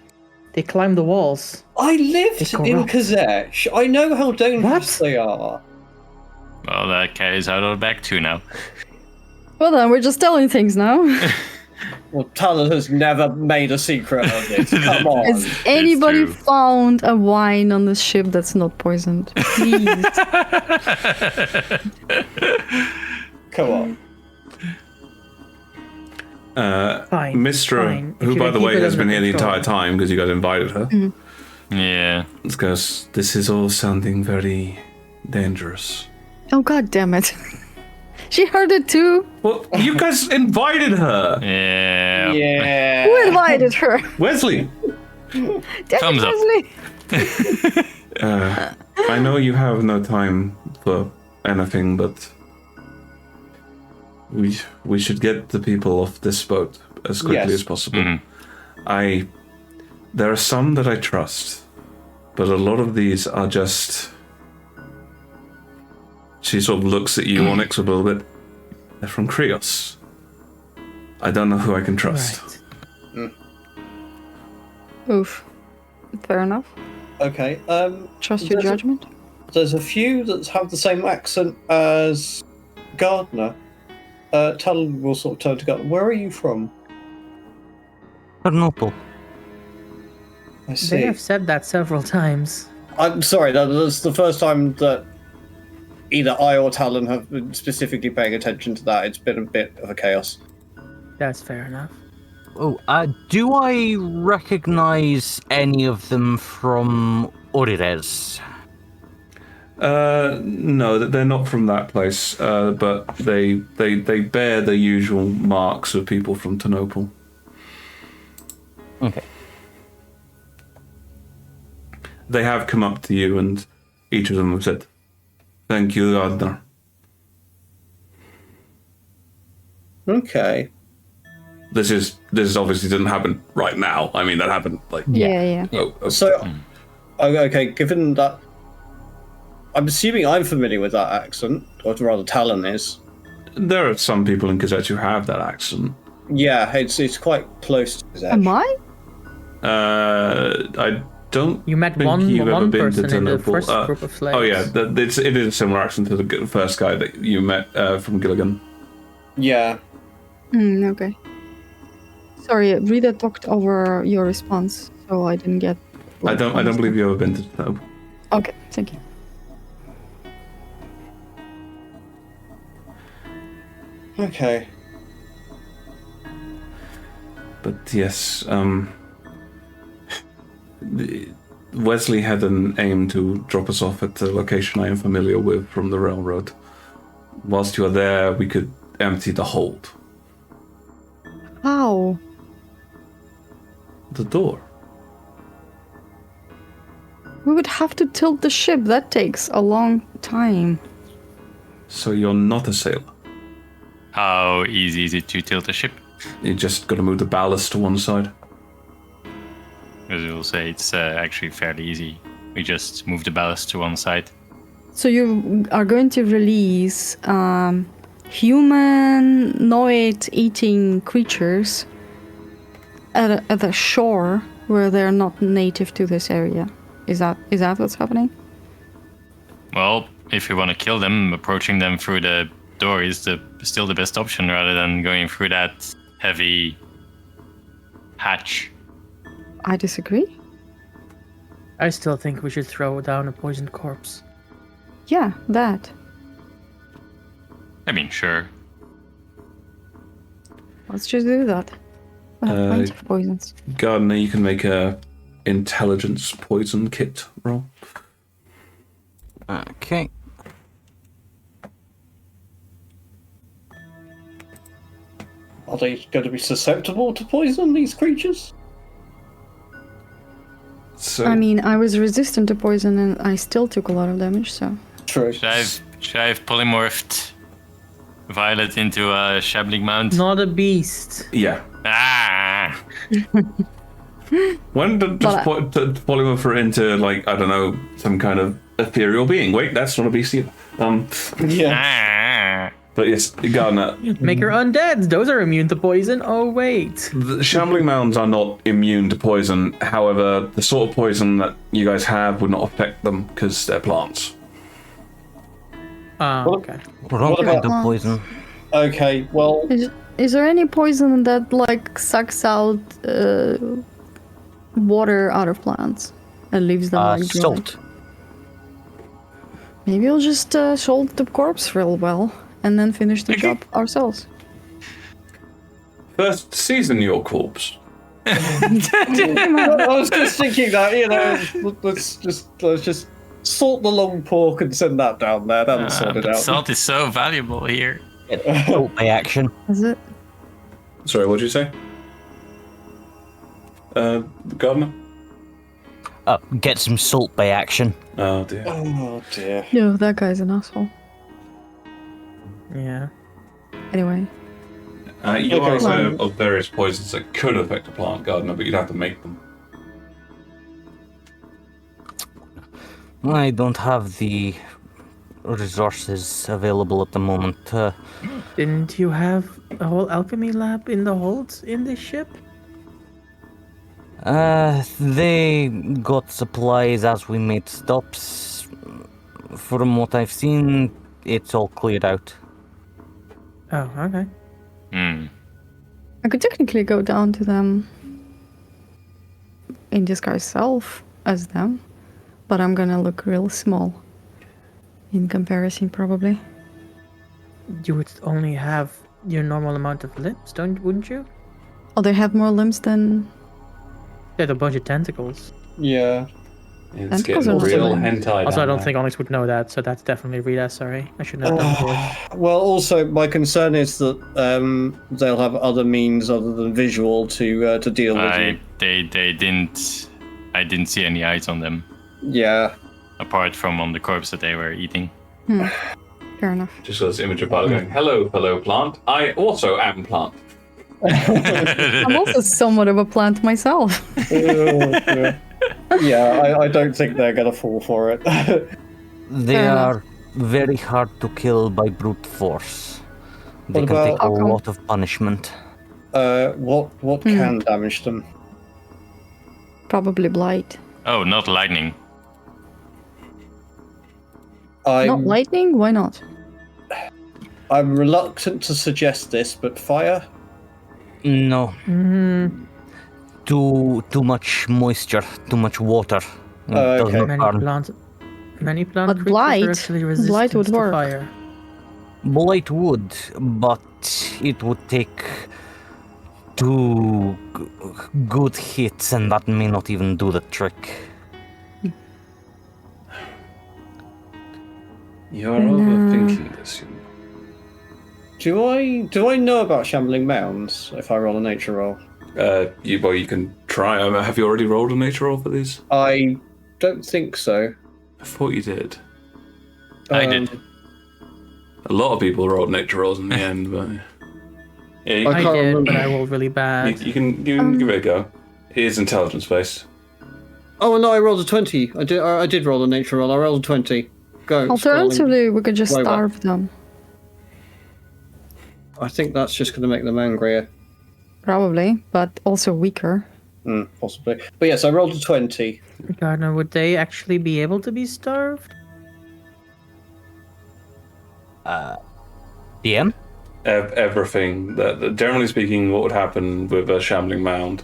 They climb the walls. I lived They in corrupt. Kazech. I know how dangerous What? they are. Well, that carries out our back too now. Well, then we're just telling things now. Well, Talon has never made a secret of this. Come on. Has anybody true. found a wine on the ship that's not poisoned? Please. Come on. Fine. Mistra, fine. If who you by can the keep way it has under been here the control. entire time because you guys invited her, Yeah. goes, this is all sounding very dangerous. Oh, god damn it. She heard it too. Well, you guys invited her! Yeah. Yeah. Who invited her? Wesley! Damn Thumbs it, up. Wesley. I know you have no time for anything, but we should get the people off this boat as quickly Yes. as possible. Mhm. There are some that I trust, but a lot of these are just. She sort of looks at you, Onyx, a little bit. They're from Krios. I don't know who I can trust. Right. Oof. Fair enough. Okay. Trust your There's a- judgment. There's a few that have the same accent as Gardner. Talon will sort of turn to Gardner. Where are you from? Ternopil. I They see. have said that several times. I'm sorry, that's the first time that either I or Talon have been specifically paying attention to that. It's been a bit of a chaos. That's fair enough. Oh, do I recognize any of them from Orires? No, they're not from that place, but they bear the usual marks of people from Ternopil. Okay. They have come up to you, and each of them have said, "Thank you, Gardner." Okay. This obviously didn't happen right now. I mean, that happened like. Yeah. So, okay, given that, I'm assuming I'm familiar with that accent, or rather Talon is. There are some people in Kazech who have that accent. Yeah, it's quite close to Kazech. Am I? I don't. You met think one you've ever been to person in the Ternopil. first group of slaves. Oh yeah, it is a similar accent to the first guy that you met from Gilligan. Yeah. Okay. Sorry, Rita talked over your response, so I didn't get. I don't believe you've ever been to Ternopil. Okay, thank you. Okay. But yes, Wesley had an aim to drop us off at the location I am familiar with from the railroad. Whilst you are there, we could empty the hold. How? The door. We would have to tilt the ship. That takes a long time. So you're not a sailor. How easy is it to tilt a ship? You just got to move the ballast to one side. As you'll say, it's actually fairly easy. We just move the ballast to one side. So you are going to release humanoid eating creatures at a shore where they're not native to this area. Is that what's happening? Well, if you want to kill them, approaching them through the door is still the best option rather than going through that heavy hatch. I disagree. I still think we should throw down a poisoned corpse. Yeah, that. I mean, sure. Let's just do that. We have plenty of poisons. Gardner, you can make a intelligence poison kit roll. Okay. Are they going to be susceptible to poison, these creatures? So I mean, I was resistant to poison and I still took a lot of damage, so. True. Should I have polymorphed Violet into a Shabling Mount? Not a beast. yeah, Ah! When does polymorph into, like, I don't know, some kind of ethereal being? Wait, that's not a beast either. Yeah. But yes, Gardner, Make her undead. Those are immune to poison. Oh, wait. the shambling mounds are not immune to poison. However, the sort of poison that you guys have would not affect them because they're plants. Okay. Wrong What kind about- of poison. Okay, well, Is there any poison that like sucks out water out of plants and leaves them like dry? Salt. Maybe we'll just salt the corpse real well and then finish the job ourselves. First, season your corpse. I was just thinking that, you know, let's just salt the long pork and send that down there. That'll sort it But out. salt is so valuable here. Salt by action. Is it? Sorry, what did you say? Gardner? Get some salt by action. Oh dear. Oh dear. No, that guy's an asshole. Yeah. Anyway, You are Okay. aware of various poisons that could affect a plant, Gardner, but you'd have to make them. I don't have the resources available at the moment. Didn't you have a whole alchemy lab in the holds in this ship? They got supplies as we made stops. From what I've seen, it's all cleared out. Oh, okay. I could technically go down to them in disguise self as them, but I'm gonna look real small in comparison, probably. You would only have your normal amount of limbs, wouldn't you? Oh, they have more limbs than. They had a bunch of tentacles. Yeah. It's Tentacles getting are real also- hentai. Also, I down don't there. think Onyx would know that, so that's definitely Rita. Sorry, I shouldn't have done before. Well, also my concern is that they'll have other means other than visual to deal with you. They didn't. I didn't see any eyes on them Yeah. apart from on the corpse that they were eating. Fair enough. Just got this image of Bala going, hello, fellow plant. I also am plant. I'm also somewhat of a plant myself. Yeah, I don't think they're gonna fall for it. They Fair enough. are very hard to kill by brute force. They What can take about- a How come? lot of punishment. What can damage them? Probably blight. Oh, not lightning. Not lightning? Why not? I'm reluctant to suggest this, but fire? No. Too much moisture, too much water. Does okay. not Many harm. plant But creatures blight- are actually resistant blight would to work. fire. Blight would, but it would take two good hits, and that may not even do the trick. You're overthinking this. Do I know about shambling mounds if I roll a nature roll? You can try. Have you already rolled a nature roll for these? I don't think so. I thought you did. I did. A lot of people rolled nature rolls in the end, but yeah, you, I I can't did, remember. but I rolled really bad. you can give it a go. It is intelligence based. Oh no, I rolled a 20. I did roll a nature roll. I rolled a 20. Go. scrolling. Alternatively, we could just Way back. starve them. I think that's just going to make them angrier. Probably, but also weaker. Possibly. But yes, I rolled a 20. Gardner, would they actually be able to be starved? DM? Everything. Generally speaking, what would happen with a shambling mound,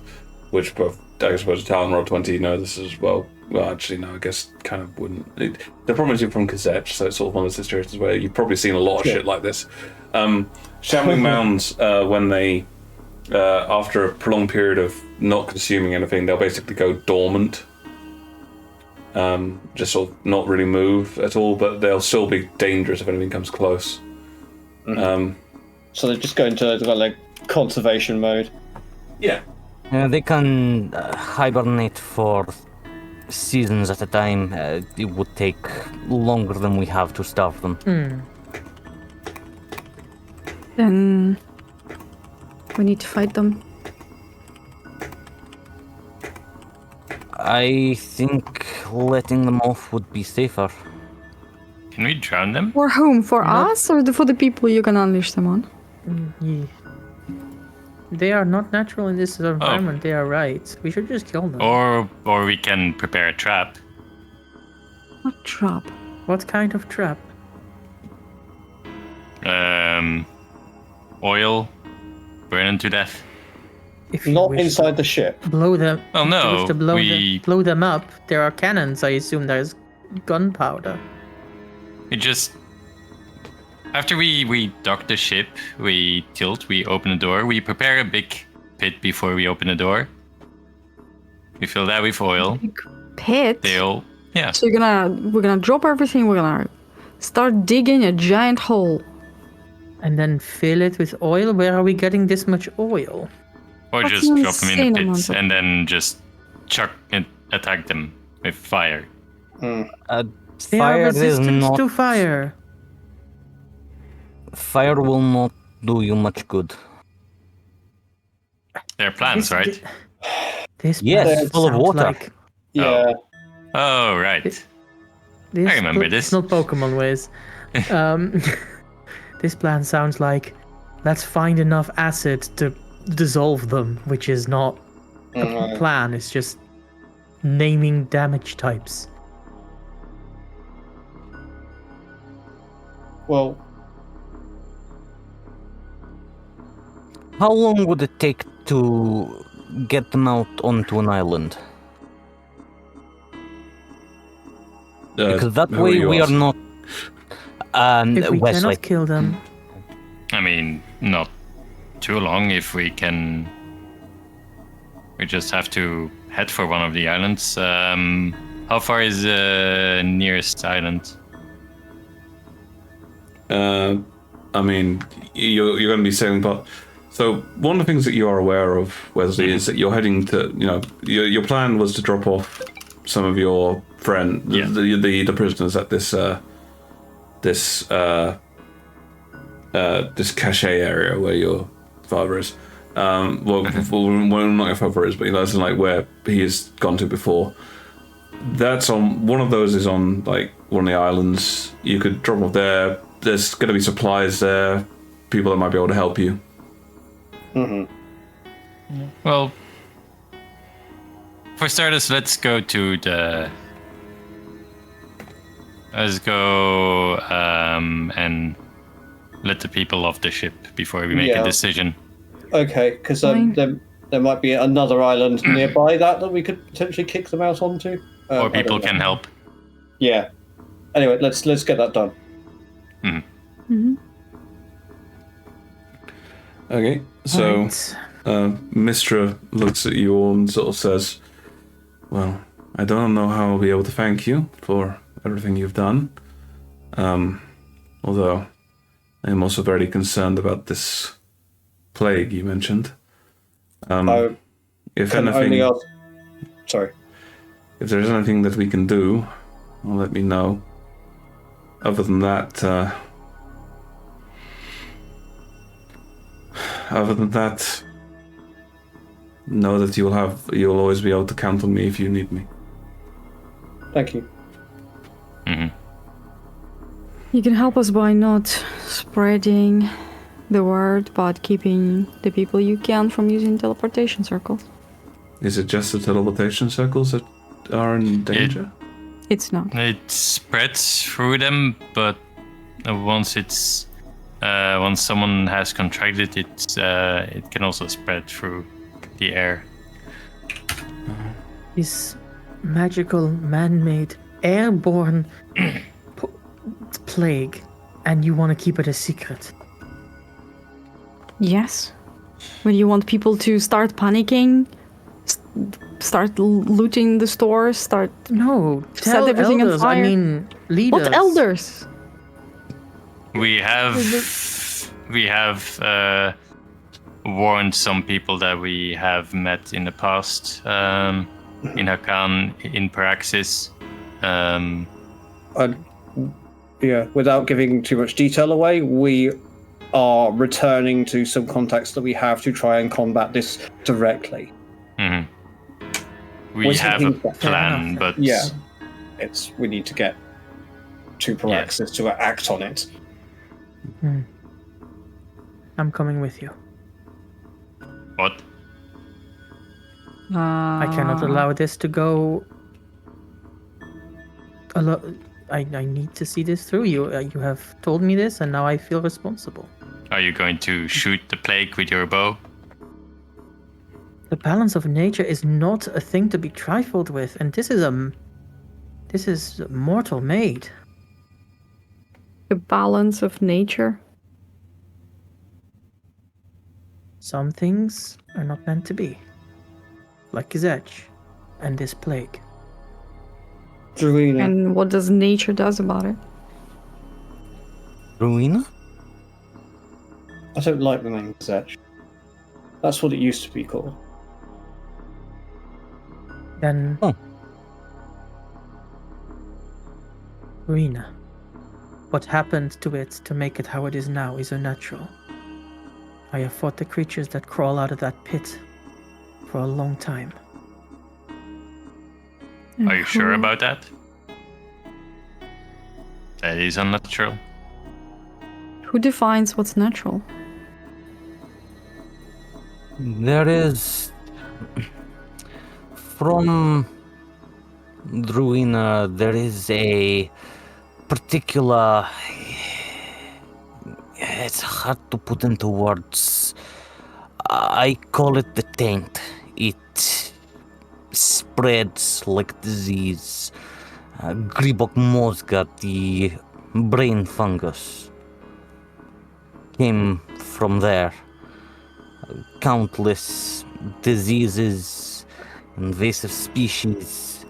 which I suppose Talon rolled 20. No, this is well. Well, actually, no. I guess kind of wouldn't. The problem is you're from Kazech, so it's sort of one of those situations where you've probably seen a lot of shit like this. Shambling mounds, when they after a prolonged period of not consuming anything, they'll basically go dormant. Just sort of not really move at all, but they'll still be dangerous if anything comes close. So they're just going to like conservation mode. Yeah. They can hibernate for seasons at a time. It would take longer than we have to starve them. Then we need to fight them. I think letting them off would be safer. Can we drown them? For whom? For Not- us or for the people you're gonna unleash them on? Yeah. They are not natural in this environment. They are right. We should just kill them. Or we can prepare a trap. What trap? What kind of trap? Oil, burn them to death. If you Not wish inside the ship. to blow them. Oh if you no, wish to blow them up. There are cannons. I assume there's gunpowder. we just after we dock the ship, we tilt, we open the door, we prepare a big pit before we open the door. We fill that with oil. Big pit? Yeah. So we're gonna drop everything, we're gonna start digging a giant hole. And then fill it with oil. Where are we getting this much oil? Or That's just an drop them in the insane pits amount of- and then just chuck and attack them with fire. They Fire are is resistant not. to fire. Fire will not do you much good. They're plants, right? This Yes, plan full of sounds water. Like, Yeah. Oh, right. this I remember this. It's not Pokemon ways. This plan sounds like let's find enough acid to dissolve them, which is not a plan. It's just naming damage types. Well, How long would it take to get them out onto an island? Because that who way you we are asking? not. If we Wesley. cannot kill them, I mean, not too long if we can. We just have to head for one of the islands. How far is the nearest island? I mean, you're going to be sailing past. So one of the things that you are aware of, Wesley, is that you're heading to. Your plan was to drop off some of your friends, Yeah. the prisoners at this this cache area where your father is. Well, not your father is, but that's like where he has gone to before. That's on one of those is on like one of the islands. You could drop off there. There's going to be supplies there, people that might be able to help you. Well, for starters, let's go to the. Let's go and let the people off the ship before we make Yeah. a decision. okay, because Fine. there might be another island nearby that we could potentially kick them out onto. Or I people don't know. can help. Yeah. Anyway, let's get that done. Okay, so Right. Mistra looks at you all and sort of says, "Well, I don't know how I'll be able to thank you for everything you've done. Although I am also very concerned about this plague you mentioned. I If can anything, only ask. Sorry. if there's anything that we can do, well, let me know. Other than that, know that you'll always be able to count on me if you need me." Thank you. You can help us by not spreading the word, but keeping the people you can from using teleportation circles. Is it just the teleportation circles that are in danger? It's not. It spreads through them, but once someone has contracted it, it can also spread through the air. This magical, man-made, airborne plague, and you want to keep it a secret. Yes. When you want people to start panicking, start looting the stores, No, Set tell everything on elders. I fire. mean, leaders. What elders? We have warned some people that we have met in the past, in Hakan, in Paraxis. Yeah, without giving too much detail away, we are returning to some contacts that we have to try and combat this directly. Mhm. We have a plan, enough. but Yeah, we need to get to Paraxis to act on it. I'm coming with you. What? I cannot allow this to go. I need to see this through. You have told me this, and now I feel responsible. Are you going to shoot the plague with your bow? The balance of nature is not a thing to be trifled with, and this is mortal made. The balance of nature. Some things are not meant to be, like Kazech and this plague. Druina. And what does nature does about it? Ruina? I don't like the name Zech. That's what it used to be called. Then, Ruina. What happened to it to make it how it is now is unnatural. I have fought the creatures that crawl out of that pit for a long time. Are you sure about that? That is unnatural. Who defines what's natural? There is... From Druina, there is a particular... It's hard to put into words. I call it the taint. It spreads like disease. Gribok mozga, the brain fungus, came from there. Countless diseases, invasive species.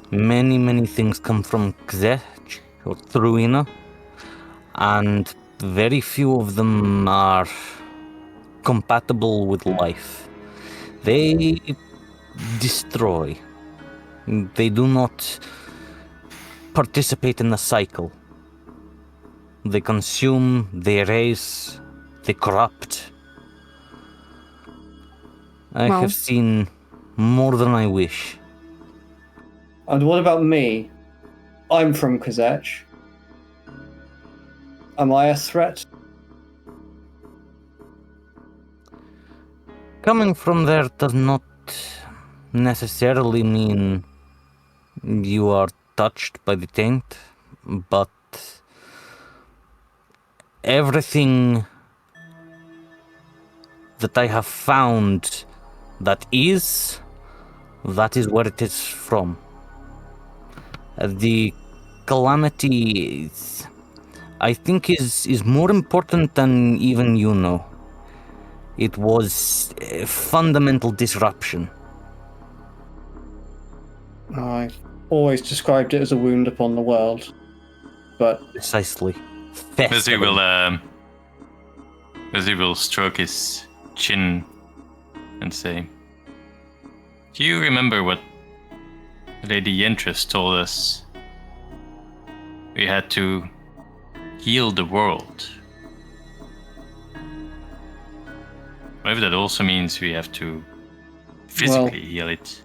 Many things come from Kzech or Druina, and very few of them are compatible with life. They destroy. They do not participate in the cycle. They consume, they erase, they corrupt. I have seen more than I wish. And what about me? I'm from Kazech. Am I a threat? Coming from there does not necessarily mean you are touched by the taint, but everything that I have found that is where it is from. The calamity, I think, is more important than even you know. It was a fundamental disruption. I always described it as a wound upon the world, but Precisely. Wesley will stroke his chin and say, "Do you remember what Lady Yentress told us? We had to heal the world. What if that also means we have to physically heal it?"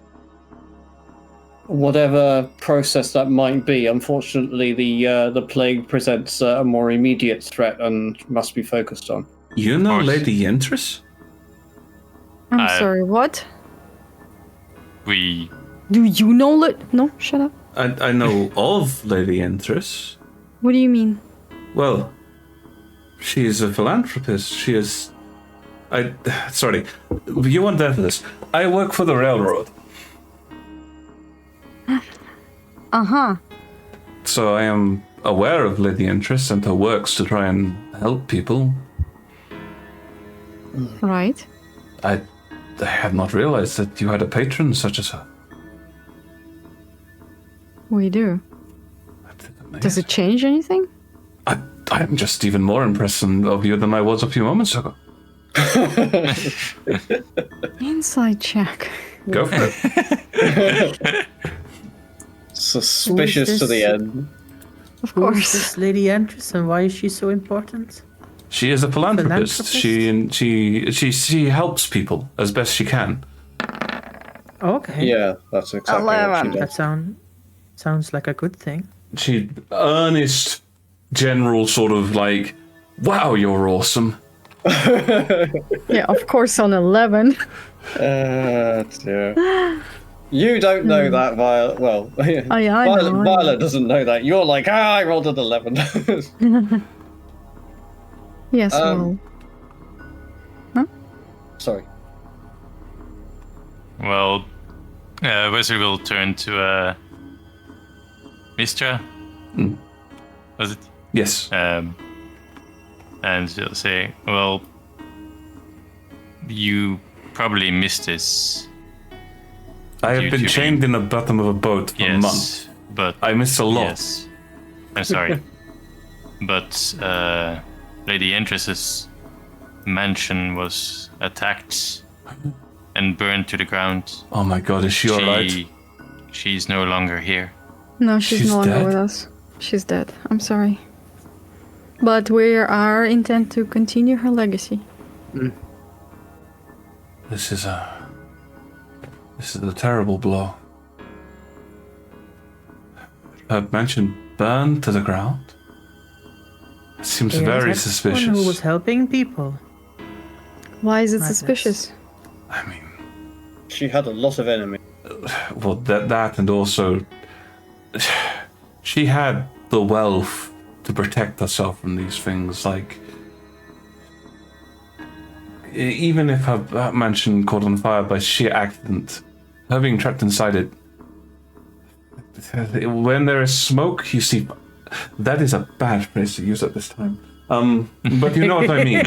Whatever process that might be, unfortunately, the plague presents a more immediate threat and must be focused on. You know Lady Yentress? I'm sorry, what? We... Do you know No, shut up. I know of Lady Yentress. What do you mean? Well, she is a philanthropist. She is... Sorry, you weren't there for this. I work for the railroad. Uh-huh. So I am aware of Lady Yentress and her works to try and help people. Right. I had not realized that you had a patron such as her. We do. Does it change anything? I'm just even more impressed of you than I was a few moments ago. Insight check. Go for it. Suspicious to the end. Of Who is course. this Lady Yentress, and why is she so important? She is a philanthropist. She helps people as best she can. Okay. Yeah, that's exactly what 11. she That does. sounds like a good thing. She earnest, general sort of like, wow, you're awesome. Yeah, of course on 11. Dear. You don't know that, Violet. Well, I Violet, know. Violet doesn't know that. You're like, I rolled an 11. Yes, well. Sorry. Well, Wesley will turn to Mistra. Was it? Yes. And she'll say, well, you probably missed this. I have due been to chained in the bottom of a boat for Yes, months. but I missed a lot. yes. I'm sorry. But Lady Entress's mansion was attacked and burned to the ground. Oh my god, is she alright? She's no longer here. No, she's She's no longer dead? with us. She's dead. I'm sorry. But we are intent to continue her legacy. This is a terrible blow. Her mansion burned to the ground? It seems Yes, very that's suspicious. One who was helping people. Why is it Madness. suspicious? I mean, She had a lot of enemies. well, that and also, she had the wealth to protect herself from these things. Like, even if her mansion caught on fire by sheer accident, her being trapped inside it, when there is smoke, you see. That is a bad phrase to use at this time. But you know what I mean.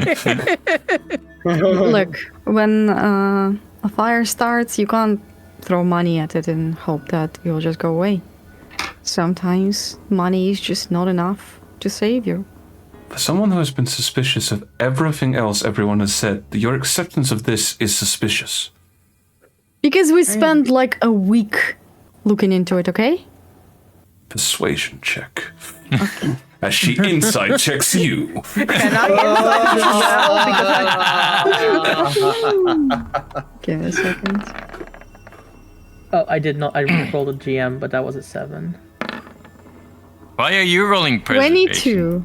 Look, when a fire starts, you can't throw money at it and hope that it will just go away. Sometimes money is just not enough to save you. For someone who has been suspicious of everything else everyone has said, your acceptance of this is suspicious. Because we spent like a week looking into it, okay? Persuasion check. As she inside checks you. Can I Give me a second. Oh, I did not. I rolled a GM, but that was a 7. Why are you rolling preservation? 22.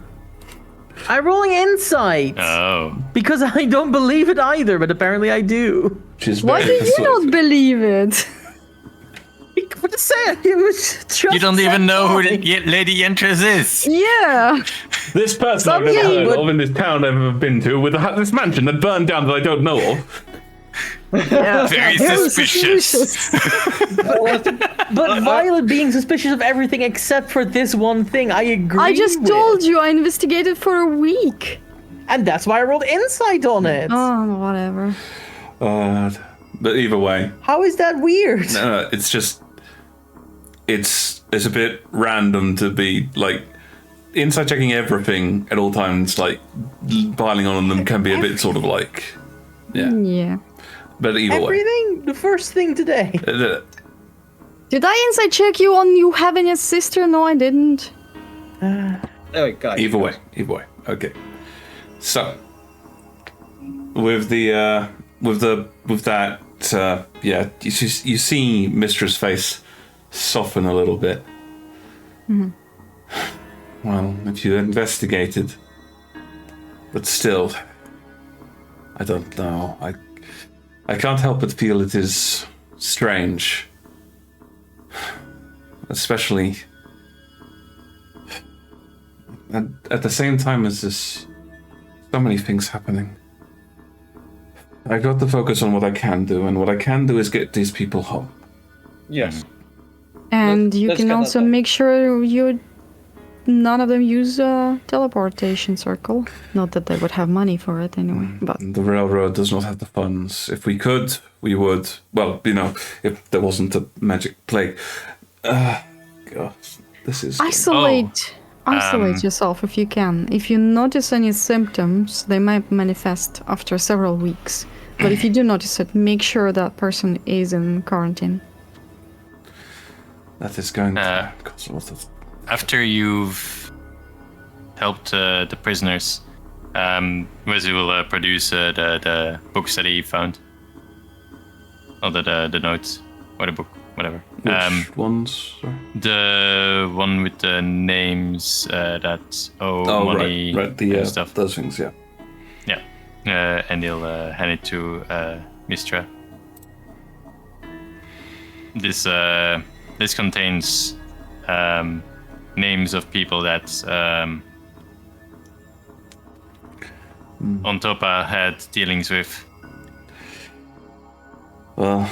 I'm rolling insight Oh. because I don't believe it either, but apparently I do. She's Why do very you persuasive. not believe it? What to say? It was just You don't even know who fine. Lady Entress is. Yeah. This person I've never Something- heard of in this town I've ever been to, with this mansion that burned down that I don't know of. Yeah. Very suspicious. But Violet being suspicious of everything except for this one thing, I agree. I just with. told you I investigated for a week. And that's why I rolled insight on it. Oh, whatever. But either way, How is that weird? no, it's just it's a bit random to be like inside checking everything at all times. Like piling on them can be a bit sort of like Yeah. But either way, Everything? The first thing today. Did I inside check you on you having a sister? No, I didn't. There we go. Either way. Okay. So, with that, you see Mistra's face soften a little bit. Well, if you investigated, but still, I don't know. I can't help but feel it is strange, especially. At the same time as this, so many things happening. I got to focus on what I can do, and what I can do is get these people home. Yes. And you let's can get that also done. make sure none of them use a teleportation circle. Not that they would have money for it anyway, but The railroad does not have the funds. If we could, we would. Well, if there wasn't a magic plague. God, this is. isolate yourself if you can. If you notice any symptoms, they might manifest after several weeks. But if you do notice it, make sure that person is in quarantine. That is going to cause a lot of. After you've helped the prisoners, Wesley will produce the books that he found. Or the notes. or the book, whatever. Which ones? Sorry? The one with the names that money right. The and stuff. those things, yeah. Yeah, and he'll hand it to Mistra. This contains names of people that Ontopa had dealings with. Well,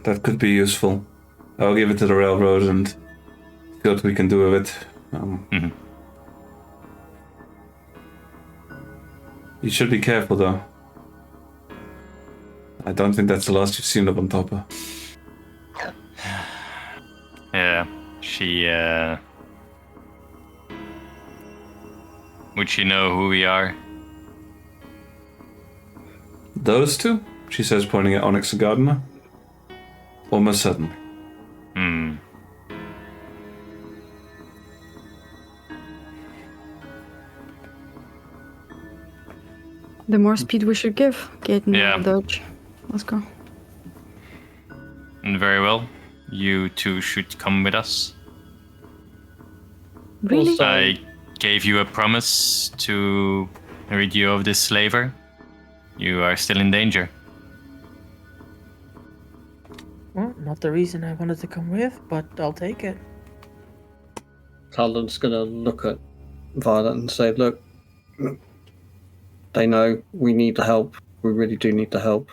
that could be useful. I'll give it to the railroad and see what we can do with it. You should be careful, though. I don't think that's the last you've seen of Ontopa. Yeah, she. Would she know who we are? Those two? She says, pointing at Onyx and Gardner. Almost certainly. The more speed we should give. Get in Yeah. the dodge. Let's go. Very well. You two should come with us. Really? Also- I gave you a promise to rid you of this slaver. You are still in danger. Well, not the reason I wanted to come with, but I'll take it. Talon's gonna look at Violet and say, look, they know we need the help. We really do need the help.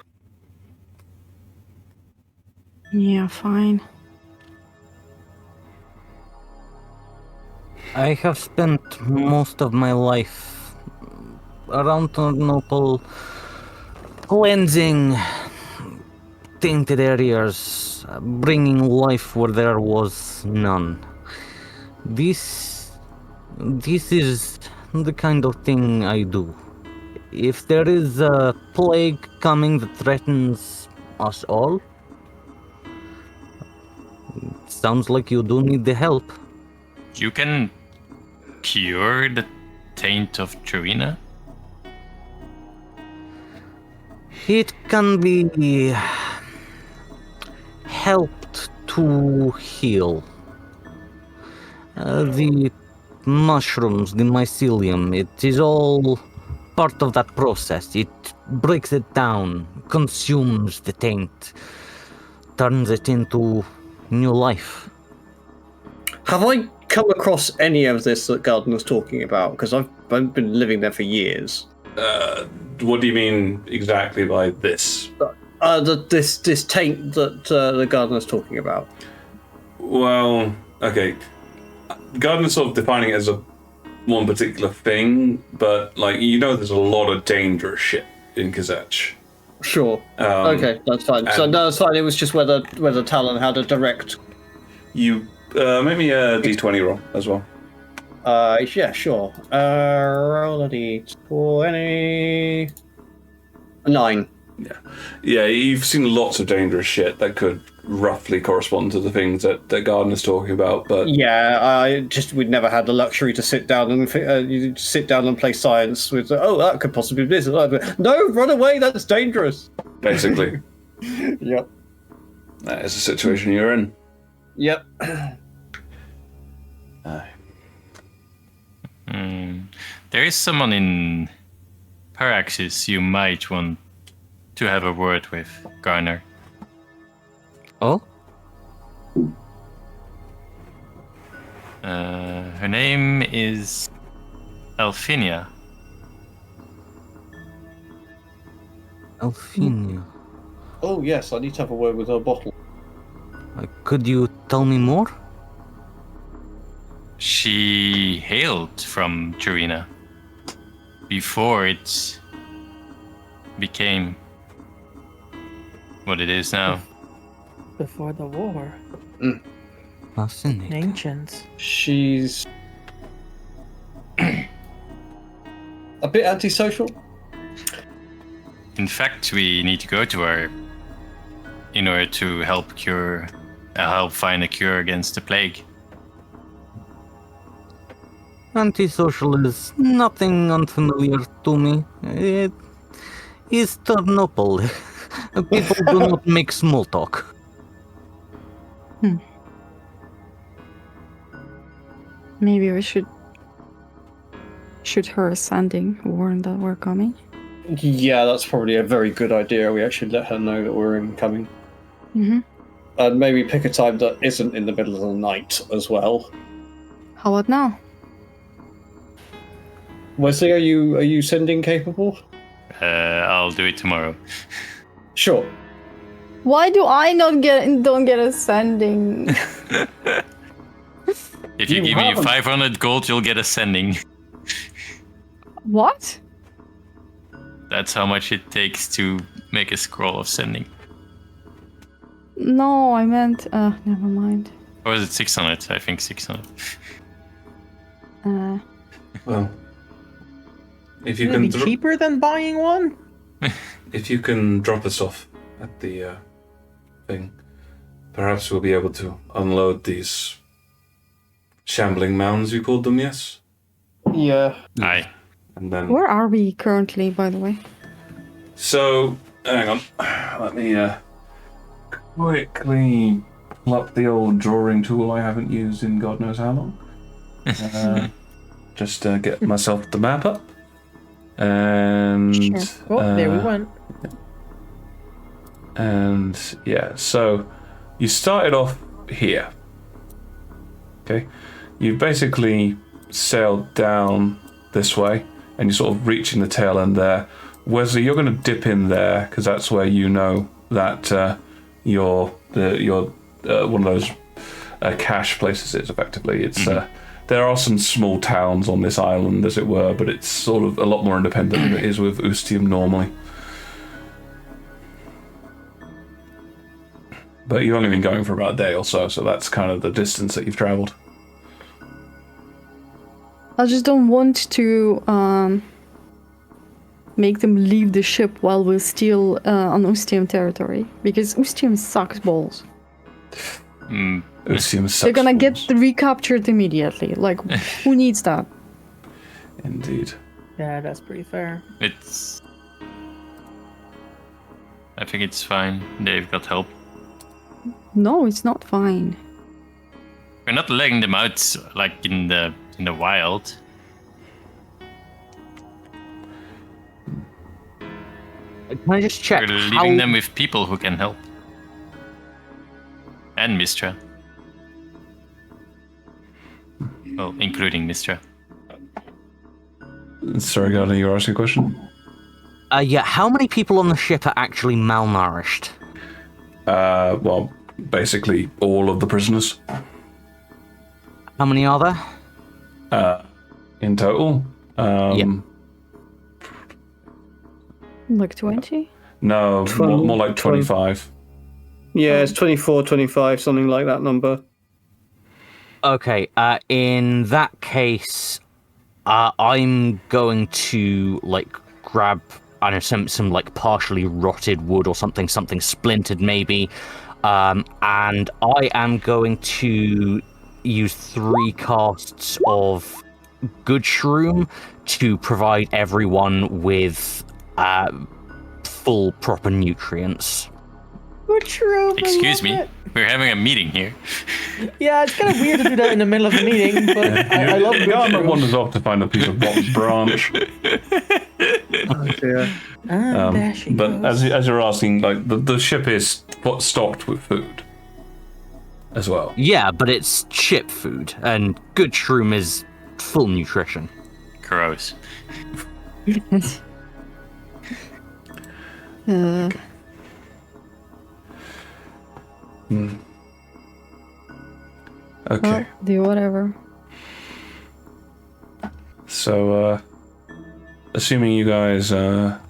Yeah, fine. I have spent most of my life around Ternopil cleansing tainted areas, bringing life where there was none. This is the kind of thing I do. If there is a plague coming that threatens us all, it sounds like you do need the help. You can cure the taint of Trina? It can be helped to heal. The mushrooms, the mycelium, it is all part of that process. It breaks it down, consumes the taint, turns it into new life. Have I come across any of this that Gardner's talking about? Because I've been living there for years. What do you mean exactly by this? This taint that the Gardner's talking about. Well, okay. Gardner's sort of defining it as a one particular thing, but like there's a lot of dangerous shit in Kazach. Sure. Okay, that's fine. So no, that's fine. It was just whether Talon had a direct. You make me a d20 roll as well. Yeah, sure. Roll a d20. 9. Yeah, you've seen lots of dangerous shit that could roughly correspond to the things that Gardner's talking about, but Yeah, we'd never had the luxury to sit down and play science with. Oh, that could possibly be this. No, run away. That's dangerous. basically, Yep. that is the situation you're in. Yep. There is someone in Paraxis you might want to have a word with, Garner. Oh? Her name is Elfinia. Elfinia. Oh yes, I need to have a word with her bottle. Could you tell me more? She hailed from Trina before it became what it is now. Before the war, Fascinating. ancients. She's a bit antisocial. In fact, we need to go to her in order to help find a cure against the plague. Antisocial is nothing unfamiliar to me. It is Ternopil. People do not make small talk. Maybe we should shoot her ascending, warn that we're coming. Yeah, that's probably a very good idea. We actually let her know that we're incoming. Mm-hmm. And maybe pick a time that isn't in the middle of the night as well. How about now? Wesley, are you sending capable? I'll do it tomorrow. Sure. Why do I don't get ascending? If you give me 500 gold, you'll get ascending. What? That's how much it takes to make a scroll of sending. No, I meant. Never mind. Or is it 600? I think 600. Well, if you It'd can be cheaper than buying one. if you can drop us off at the thing, perhaps we'll be able to unload these shambling mounds, you called them, yes? Yeah. Aye. And then Where are we currently, by the way? so hang on, let me quickly pull up the old drawing tool I haven't used in God knows how long. Just get myself the map up. And Sure. Oh, there we went. And yeah, so you started off here. Okay, you've basically sailed down this way, and you're sort of reaching the tail end there. Wesley, you're going to dip in there because that's where you know that you're one of those cache places is effectively. It's there are some small towns on this island, as it were, but it's sort of a lot more independent than it is with Ustium normally. But you've only been going for about a day or so, so that's kind of the distance that you've travelled. I just don't want to make them leave the ship while we're still on Ustium territory, because Ustium sucks balls. Ustium sucks They're gonna get balls. recaptured immediately. Like, who needs that? Indeed. Yeah, that's pretty fair. I think it's fine. They've got help. No, it's not fine. We're not letting them out like in the wild. Can I just check? We're leaving them with people who can help. And Mistra. Well, including Mistra. Sorry, Gardner, you were asking a question? Yeah, how many people on the ship are actually malnourished? Well, basically all of the prisoners. How many are there? In total? Yeah. Like 20? No, more like 25. Yeah, it's 24, 25, something like that number. Okay, in that case, I'm going to, like, grab, I don't know, some like, partially rotted wood or something splintered maybe, and I am going to use 3 casts of good shroom to provide everyone with full proper nutrients. Good shroom. Excuse me, we're having a meeting here. Yeah, it's kind of weird to do that in the middle of the meeting, but I love good Gardner shroom. wanders off to find a piece of box branch. Oh dear. There she But goes. as you're asking, like the ship is stocked with food as well. Yeah, but it's ship food, and good shroom is full nutrition. Gross. Okay. Well, do whatever. So, assuming you guys sort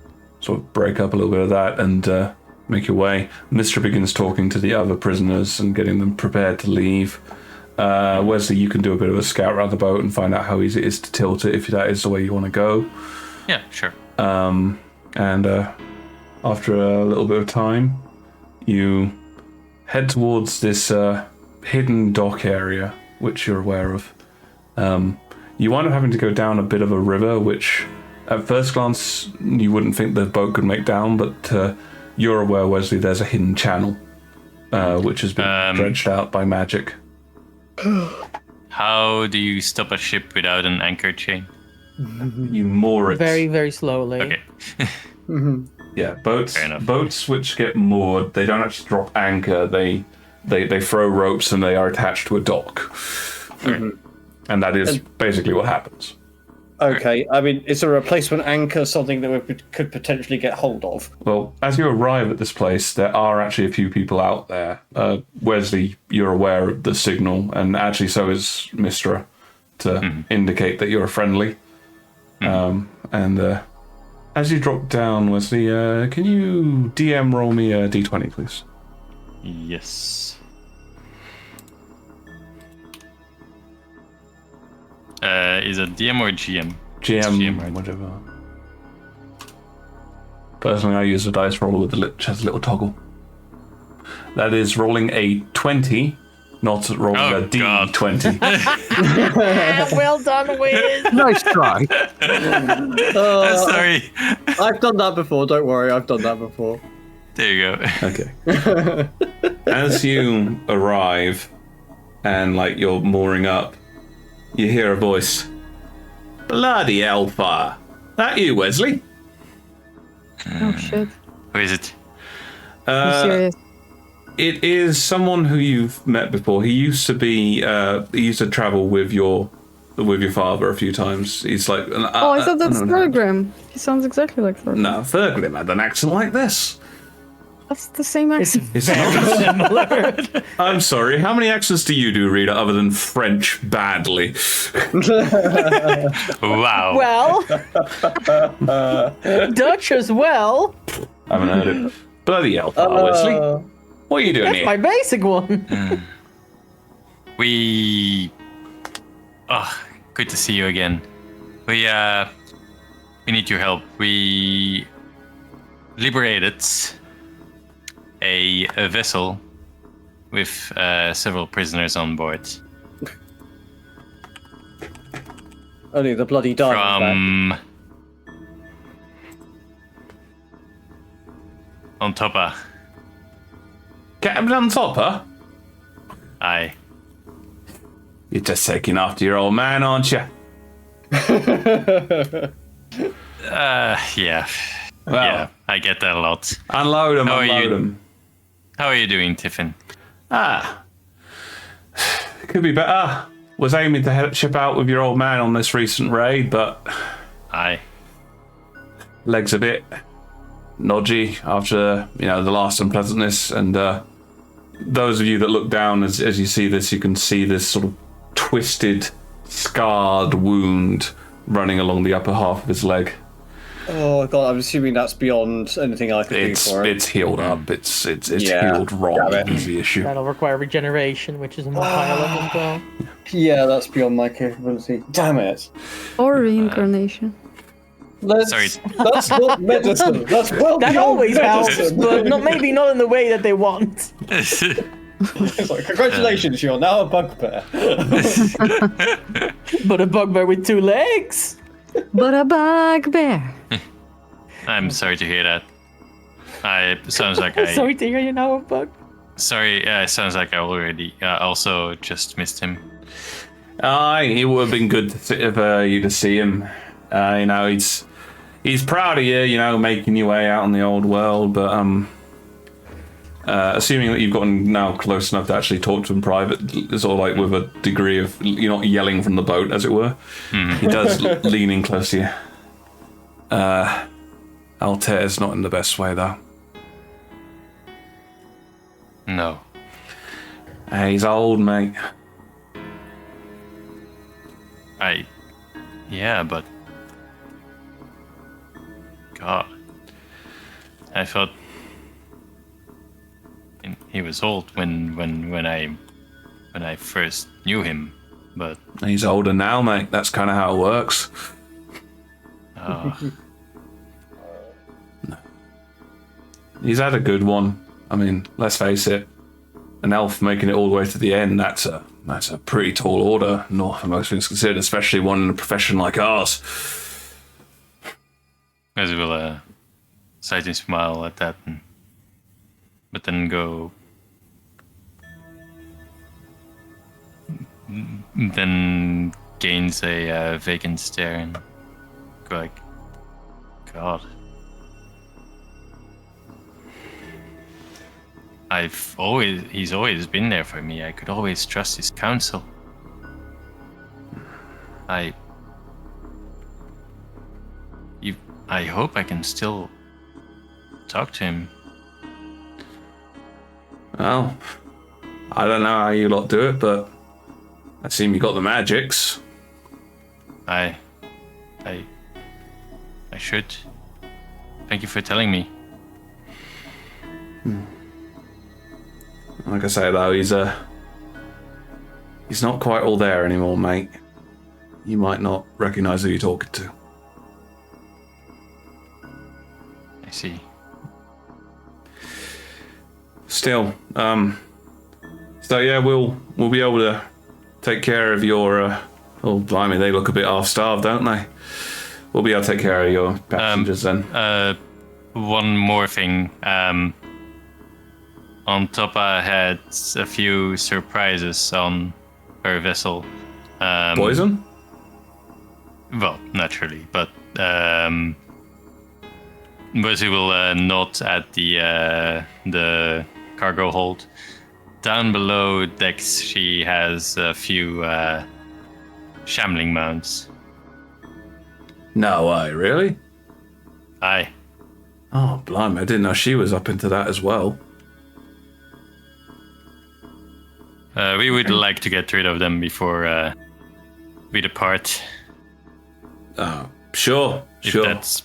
of break up a little bit of that and make your way, Mistra begins talking to the other prisoners and getting them prepared to leave. Wesley, you can do a bit of a scout around the boat and find out how easy it is to tilt it if that is the way you want to go. Yeah, sure. And after a little bit of time, you head towards this hidden dock area, which you're aware of. You wind up having to go down a bit of a river, which at first glance you wouldn't think the boat could make down, but you're aware, Wesley, there's a hidden channel which has been dredged out by magic. How do you stop a ship without an anchor chain? You moor it. Very, very slowly. Okay. Yeah, boats. Fair enough. Boats which get moored, they don't actually drop anchor. They throw ropes and they are attached to a dock. And that is basically what happens. Okay, I mean, is a replacement anchor something that we could potentially get hold of? Well, as you arrive at this place, there are actually a few people out there. Wesley, you're aware of the signal, and actually so is Mistra, to indicate that you're friendly. And as you drop down, Wesley, can you DM roll me a d20, please? Yes. Is it DM or GM? GM, GM, right? whatever. Personally, I use a dice roller which has a little toggle. That is rolling a 20, not rolling a D20. Well done, Wiz. Nice try. Sorry. I've done that before, don't worry, I've done that before. There you go. Okay. As you arrive and you're mooring up, you hear a voice. Bloody hellfire! That you, Wesley? Oh shit. Who is it? I'm serious. It is someone who you've met before. He used to be. He used to travel with your father a few times. He's like. Oh, I thought that's Thurgrim. He sounds exactly like Thurgrim. No, Thurgrim had an accent like this. That's the same accent. It's similar. I'm sorry. How many accents do you do, Rita, other than French badly? Wow. Well, Dutch as well. I haven't heard it. Bloody hell, Wesley. What are you doing That's here? my basic one. Good to see you again. We need your help. We liberated a vessel with several prisoners on board. Only the bloody diamond From on Topper. Captain on Topper? Aye. You're just taking after your old man, aren't you? Yeah. Well, Yeah, I get that a lot. unload them, How are unload you? them. How are you doing, Tiffin? Could be better. Was aiming to ship out with your old man on this recent raid, but Aye. legs a bit nodgy after the last unpleasantness. And those of you that look down as you see this, you can see this sort of twisted, scarred wound running along the upper half of his leg. Oh god, I'm assuming that's beyond anything I could do for it. It's healed up. It's Yeah, healed wrong. damn it. Is the issue. That'll require regeneration, which is a more higher level as well. Yeah, that's beyond my capability. Damn it. Or reincarnation. Sorry. That's not medicine. That's well That beyond always helps, medicine. but maybe not in the way that they want. It's like, congratulations, you're now a bugbear. But a bugbear with 2 legs. But a bugbear. I'm sorry to hear that. Sounds like Sorry to hear you now a bug. Sorry, it sounds like I already also just missed him. It would have been good for you to see him. He's proud of you, making your way out in the old world. But assuming that you've gotten now close enough to actually talk to him private, sort of with a degree of you're not yelling from the boat, as it were. He does lean in close to you. Altair's not in the best way, though. No. He's old, mate. Yeah, but God, I thought he was old when I first knew him, but He's older now, mate. That's kind of how it works. He's had a good one. I mean, let's face it. An elf making it all the way to the end, that's a pretty tall order, not for most things considered, especially one in a profession like ours. as will slightly smile at that, but then go then gains a vacant stare and go like, God. He's always been there for me. I could always trust his counsel. I hope I can still talk to him. Well, I don't know how you lot do it, but I assume you got the magics. I should. Thank you for telling me. Like I say, though, he's not quite all there anymore, mate. You might not recognize who you're talking to. I see. Still, so yeah, we'll be able to take care of your. Oh, blimey, they look a bit half-starved, don't they? We'll be able to take care of your passengers then. One more thing. On top, I had a few surprises on her vessel. Poison? Well, naturally, but she will not at the cargo hold. Down below decks, she has a few shambling mounts. No way, really? Aye. Oh, blimey, I didn't know she was up into that as well. We would like to get rid of them before we depart. Sure. If that's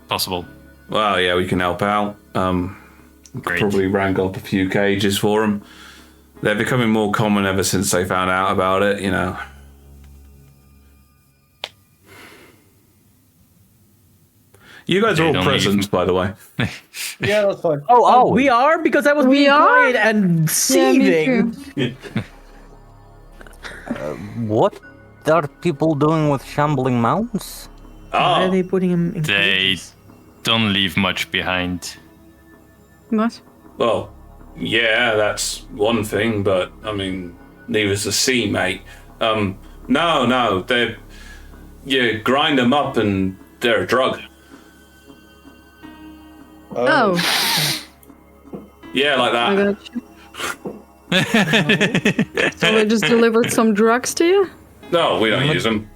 possible. Well, yeah, we can help out. Great. Probably wrangle up a few cages for them. They're becoming more common ever since they found out about it, you know. You guys are all present, by the way. Yeah, that's fine. Oh, we are? Because I was We being are? quiet and seething. What are people doing with shambling mounts? Why are they putting him in They cages? don't leave much behind. What? Well, yeah, that's one thing, but, I mean, neither's the sea, mate. No, you grind them up and they're a drug. Oh, Yeah, like I that. got you. So they just delivered some drugs to you? No, we don't use them.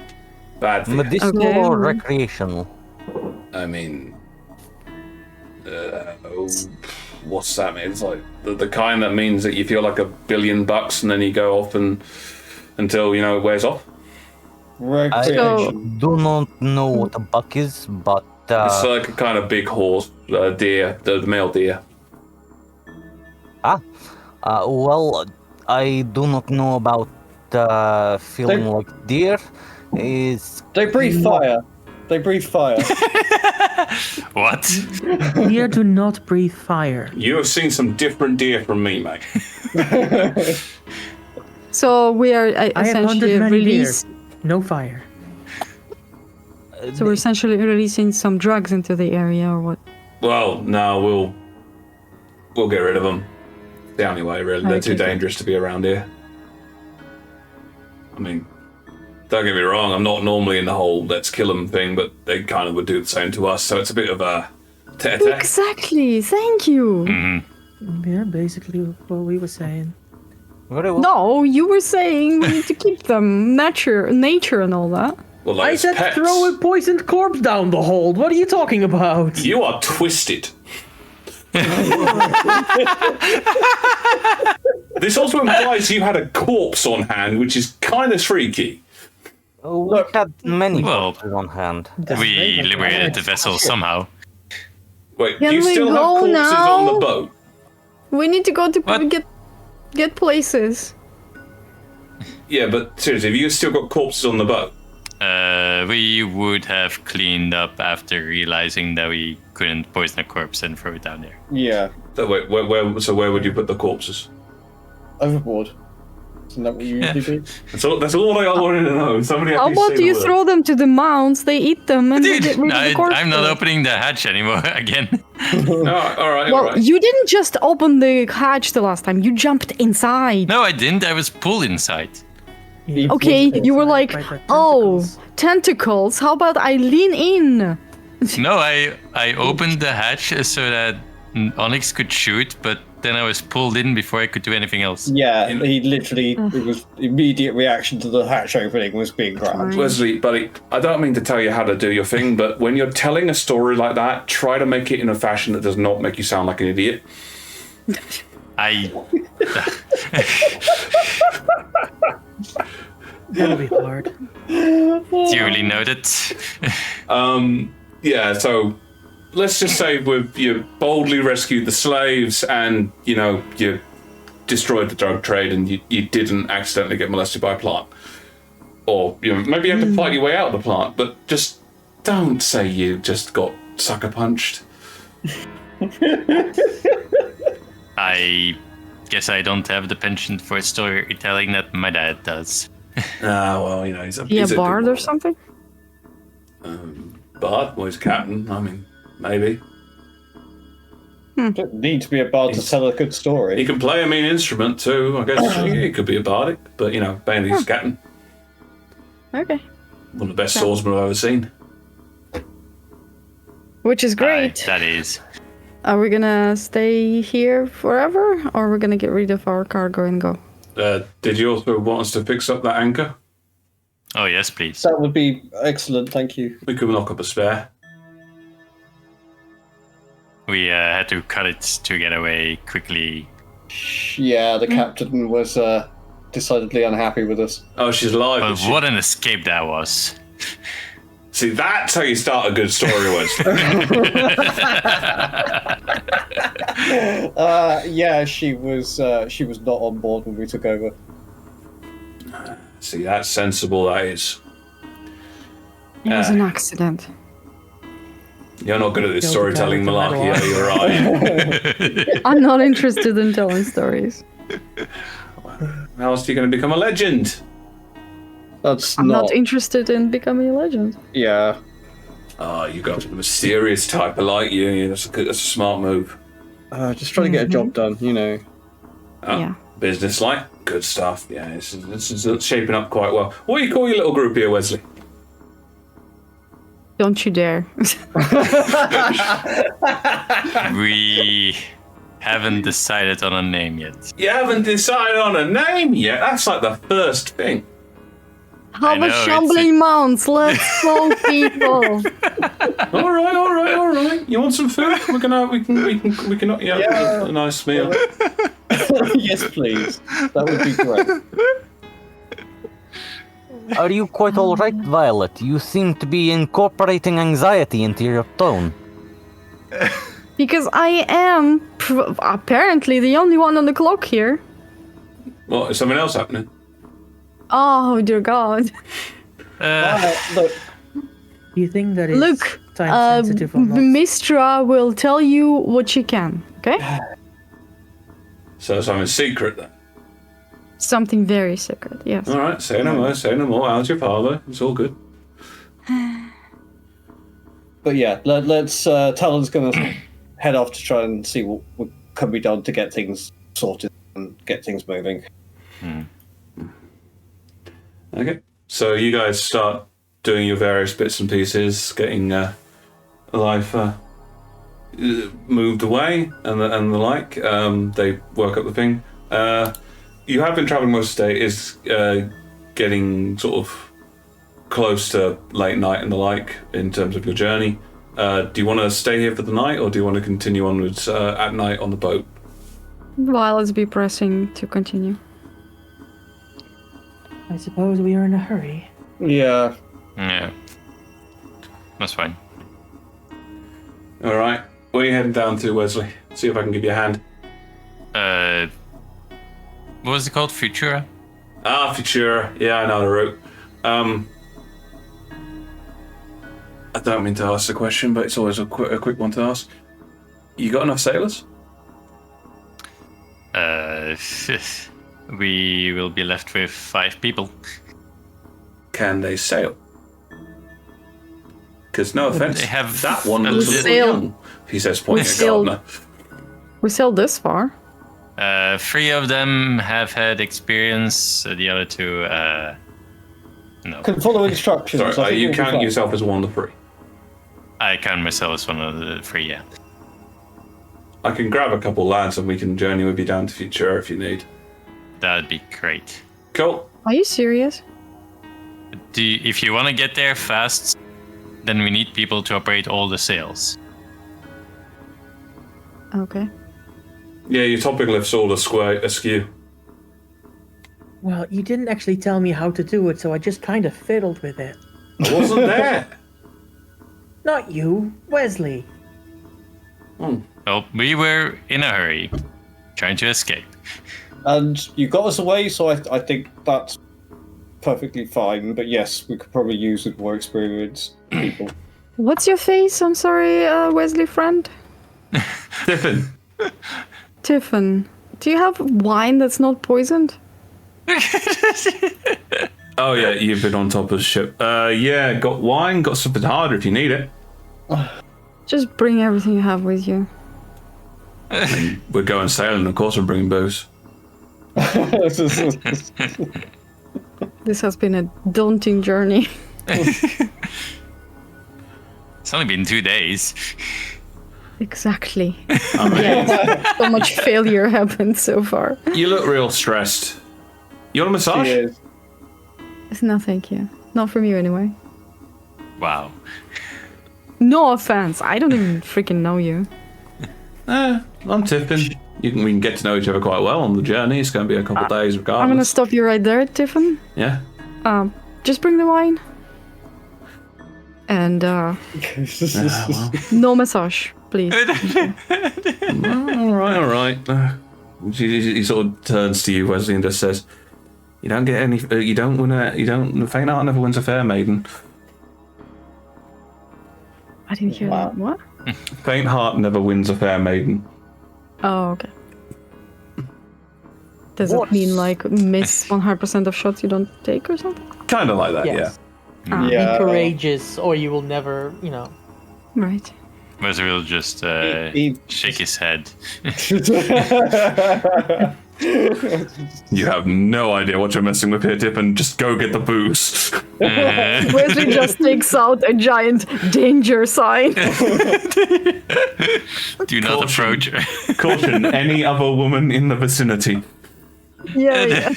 Bad thing. Medicinal Okay. or recreational? I mean, what's that mean? It's like the kind that means that you feel like $1 billion and then you go off and until, you know, it wears off. I Recreation. do not know what a buck is, but It's like a kind of big horse, deer, the male deer. well, I do not know about feeling They- like deer. Is They breathe fire. They breathe fire. What? Deer do not breathe fire. You have seen some different deer from me, mate. So we are I have essentially hunted many deer. release. No fire. So we're essentially releasing some drugs into the area, or what? Well, no, we'll get rid of them. The only way, really. They're too Okay. dangerous to be around here. I mean, don't get me wrong, I'm not normally in the whole let's kill them thing, but they kind of would do the same to us, so it's a bit of a tete-a-tete. Exactly. Thank you. Yeah, basically what we were saying. very well. No, you were saying we need to keep them nature and all that. Well, like I it's said pets. throw a poisoned corpse down the hold. What are you talking about? You are twisted. This also implies you had a corpse on hand, which is kind of freaky. We had many Well, corpses on hand. We liberated the vessel somehow. Wait, Can do you we still have go corpses now? on the boat? We need to go to What? get places. Yeah, but seriously, have you still got corpses on the boat? We would have cleaned up after realizing that we couldn't poison a corpse and throw it down there. Yeah. So wait, where would you put the corpses? Overboard. Isn't that what you usually do? That's all I wanted to know. Somebody How about you throw them to the mounds? They eat them and we get Dude, rid of the corpses. I'm not opening the hatch anymore again. No, all right. Well, you didn't just open the hatch the last time. You jumped inside. No, I didn't. I was pulled inside. Yeah. Okay, you were like, Right, right, oh, tentacles. tentacles. How about I lean in? No, I opened the hatch so that Onyx could shoot, but then I was pulled in before I could do anything else. Yeah, he literally, it was immediate reaction to the hatch opening was being grabbed. Wesley, buddy, I don't mean to tell you how to do your thing, but when you're telling a story like that, try to make it in a fashion that does not make you sound like an idiot. That'll be hard. Duly noted. Yeah, so let's just say you boldly rescued the slaves and, you destroyed the drug trade and you didn't accidentally get molested by a plant. Or, maybe you had to fight your way out of the plant, but just don't say you just got sucker punched. I guess I don't have the penchant for storytelling that my dad does. Well, he's a... Be a bard or something? Bard? Well, he's a captain. I mean, maybe. Don't need to be a bard to tell a good story. He can play a mean instrument too, I guess. He could be a bardic, but, mainly he's a captain. Okay. One of the best swordsmen I've ever seen. Which is great. That is. Are we gonna stay here forever, or are we gonna get rid of our cargo and go? Did you also want us to fix up that anchor? Oh, yes, please. That would be excellent, thank you. We could knock up a spare. We had to cut it to get away quickly. Yeah, the captain was decidedly unhappy with us. Oh, she's alive. But is she? what an escape that was. See, that's how you start a good story, Wesley. Yeah, she was not on board when we took over. See, that's sensible, that is. It was an accident. You're not good at this Killed the guy storytelling with the malarkey, metal are you? Right? I'm not interested in telling stories. How else are you going to become a legend? That's I'm not... not interested in becoming a legend. Yeah. Oh, you got the mysterious type. I like you. Yeah, that's a smart move. Just trying to get a job done, Oh, Yeah. Business-like. Good stuff. Yeah, this is shaping up quite well. What do you call your little group here, Wesley? Don't you dare. We haven't decided on a name yet. You haven't decided on a name yet? That's like the first thing. How know, about it's shambling mounts? Let's slow people. All right. You want some food? We can knock you out a nice meal. Yes, please. That would be great. Are you quite all right, Violet? You seem to be incorporating anxiety into your tone. Because I am apparently the only one on the clock here. What, is something else happening? Oh, dear God. Look, Do you think that is Look, time sensitive or not? Mistra will tell you what she can, okay? So something secret then. Something very secret, yes. All right, say no more. How's your father? It's all good. but yeah, let's. Talon's gonna head off to try and see what can be done to get things sorted and get things moving. Okay, so you guys start doing your various bits and pieces, getting life moved away and the like. They work up the thing. You have been traveling most of the day. Is getting sort of close to late night and the like in terms of your journey. Do you want to stay here for the night, or do you want to continue onwards at night on the boat? Violet's be pressing to continue. I suppose we are in a hurry. Yeah. Yeah. That's fine. All right, where are you heading down to, Wesley? See if I can give you a hand. What was it called? Futura? Futura. Yeah, I know the route. I don't mean to ask the question, but it's always a quick one to ask. You got enough sailors? We will be left with 5 people. Can they sail? Because no offense, They have that one a looks a little- little young. He says, pointing at sailed- Gardner. We sailed this far. 3 of them have had experience. The other 2, no. Can follow instructions. I Sorry, think you we'll be count fine. yourself as one of the 3. I count myself as one of the 3, yeah. I can grab a couple lads and we can journey with you down to Futura if you need. That'd be great. Cool. Are you serious? If you want to get there fast, then we need people to operate all the sails. Okay. Yeah, your topic lifts all askew. Well, you didn't actually tell me how to do it, so I just kind of fiddled with it. I wasn't there. Not you, Wesley. Well, we were in a hurry, trying to escape. And you got us away, so I think that's perfectly fine. But yes, we could probably use with more experienced people. What's your face? I'm sorry, Wesley friend. Tiffin. Tiffin. Do you have wine that's not poisoned? Oh yeah, you've been on top of the ship. Yeah, got wine, got something harder if you need it. Just bring everything you have with you. We're going sailing, of course we're bringing booze. This has been a daunting journey. It's only been 2 days. Exactly. Yeah, so much failure happened so far. You look real stressed. You want a massage? Cheers. No, thank you. Not from you anyway. Wow. No offense. I don't even freaking know you. I'm Tiffin. We can get to know each other quite well on the journey. It's going to be a couple of days I'm gonna regardless. stop you right there, Tiffin. Yeah. Just bring the wine. And Well. no massage, please. All right. He sort of turns to you, Wesley, and just says, "You don't get any. You don't win a. You don't. Faint heart never wins a fair maiden. I didn't hear that. What? Faint heart never wins a fair maiden." Oh, okay. Does it mean like miss 100% of shots you don't take or something? Kind of like that, Yes. Ah, Be courageous, or you will never, Right. Wesley will just shake his head. You have no idea what you're messing with here, Tip, and just go get the booze. Wesley just takes out a giant danger sign. Do not approach. Caution, any other woman in the vicinity. Yeah.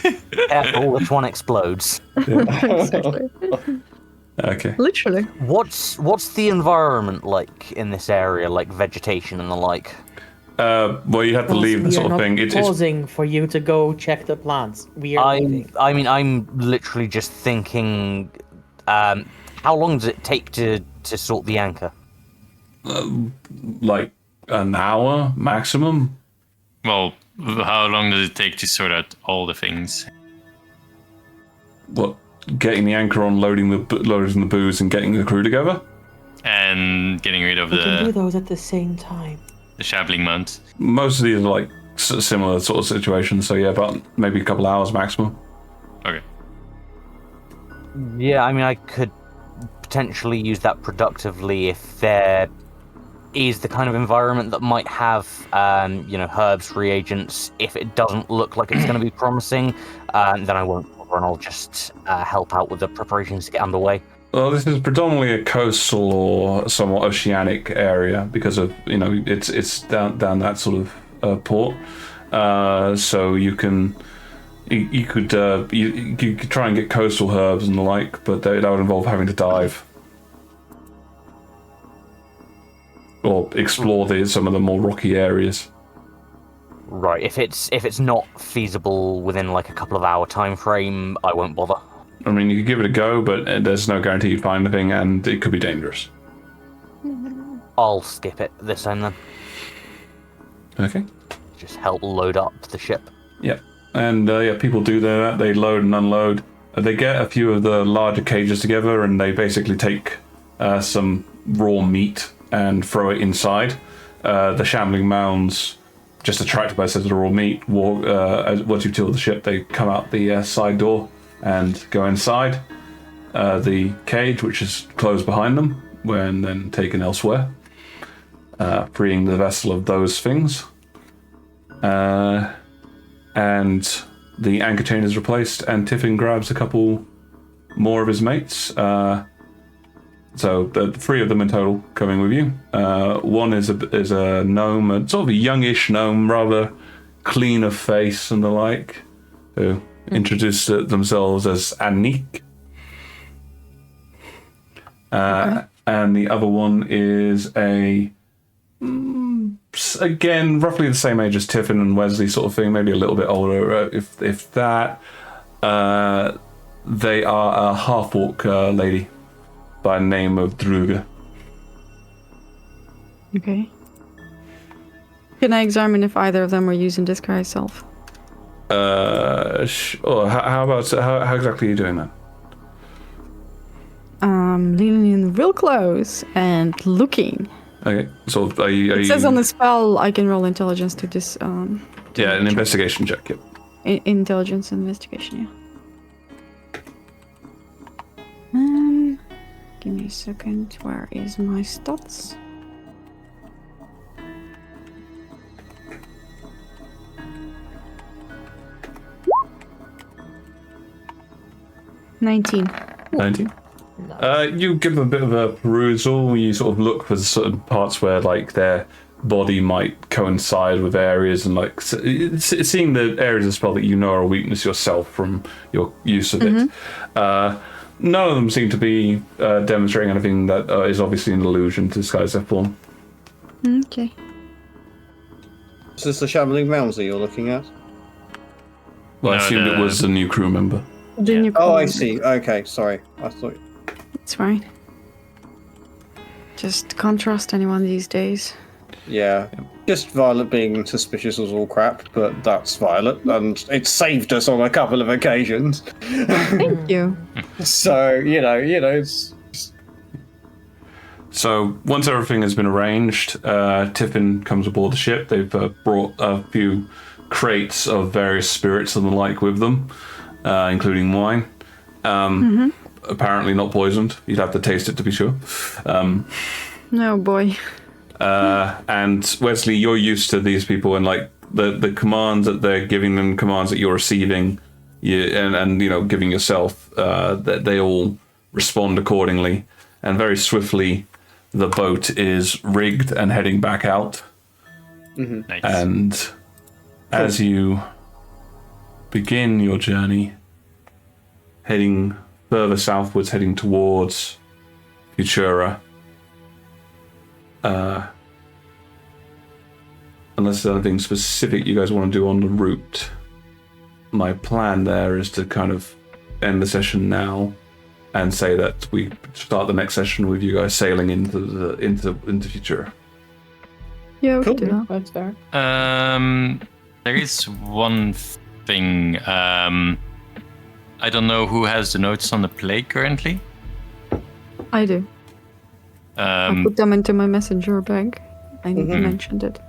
Careful, which one explodes. Exactly. Okay. Literally. What's the environment like in this area, like vegetation and the like? Well, you have to leave the we sort are of not thing. It's pausing for you to go check the plants. We are leaving. I'm literally just thinking, how long does it take to sort the anchor? like an hour maximum. Well, how long does it take to sort out all the things? What? Getting the anchor on, loading the booze, and getting the crew together. And getting rid of We can do the those at the same time. shabbling mount. Most of these are like similar sort of situations. So yeah, about maybe a couple hours maximum. Okay. Yeah, I mean, I could potentially use that productively if there is the kind of environment that might have, herbs, reagents. If it doesn't look like it's going to be promising, then I won't bother, and I'll just help out with the preparations to get underway. Well, this is predominantly a coastal or somewhat oceanic area because of it's down that sort of port. So you could try and get coastal herbs and the like, but that would involve having to dive or explore some of the more rocky areas. Right. If it's not feasible within like a couple of hour time frame, I won't bother. I mean, you could give it a go, but there's no guarantee you'd find anything, and it could be dangerous. I'll skip it this time then. Okay. Just help load up the ship. Yeah. And people do that. They load and unload. They get a few of the larger cages together, and they basically take some raw meat and throw it inside. The shambling mounds, just attracted by the raw meat, once you till the ship, they come out the side door and go inside the cage, which is closed behind them, and then taken elsewhere, freeing the vessel of those things. and the anchor chain is replaced, and Tiffin grabs a couple more of his mates. So the three of them in total coming with you. One is a gnome, a sort of a youngish gnome, rather clean of face and the like, who introduced themselves as Anik. And the other one is again, roughly the same age as Tiffin and Wesley, sort of thing, maybe a little bit older, if that. They are a half-orc lady by the name of Druga. Okay. Can I examine if either of them are using disguise self? Sure. How exactly are you doing that? Leaning in real close and looking. Okay, so are you... It says on the spell I can roll intelligence to this... an investigation check, yep. Intelligence investigation, yeah. Give me a second. Where is my stats? $19. 19? You give them a bit of a perusal. You sort of look for certain parts where, like, their body might coincide with areas, and like seeing the areas of spell that you know are a weakness yourself from your use of it. None of them seem to be demonstrating anything that is obviously an illusion to disguise their form. Okay. Is this the Shambling Mounds that you're looking at? Well, I assumed it was a new crew member. Oh, I see. Okay, sorry. I thought... It's fine. Just can't trust anyone these days. Yeah. Just Violet being suspicious was all crap, but that's Violet, and it saved us on a couple of occasions. Thank you. So, you know, it's... So, once everything has been arranged, Tiffin comes aboard the ship. They've brought a few crates of various spirits and the like with them, including wine. Apparently not poisoned. You'd have to taste it to be sure. No, boy. And Wesley, you're used to these people, and like the commands that they're giving them, commands that you're receiving, and you know, giving yourself, that they all respond accordingly. And very swiftly, the boat is rigged and heading back out. Nice. And as you begin your journey, heading further southwards, heading towards Futura, unless there's anything specific you guys want to do on the route, my plan there is to kind of end the session now and say that we start the next session with you guys sailing into Futura. Yeah, we Cool. can do that. That's fair. There is one thing. I don't know who has the notes on the play currently. I do. I put them into my messenger bag. I mentioned it.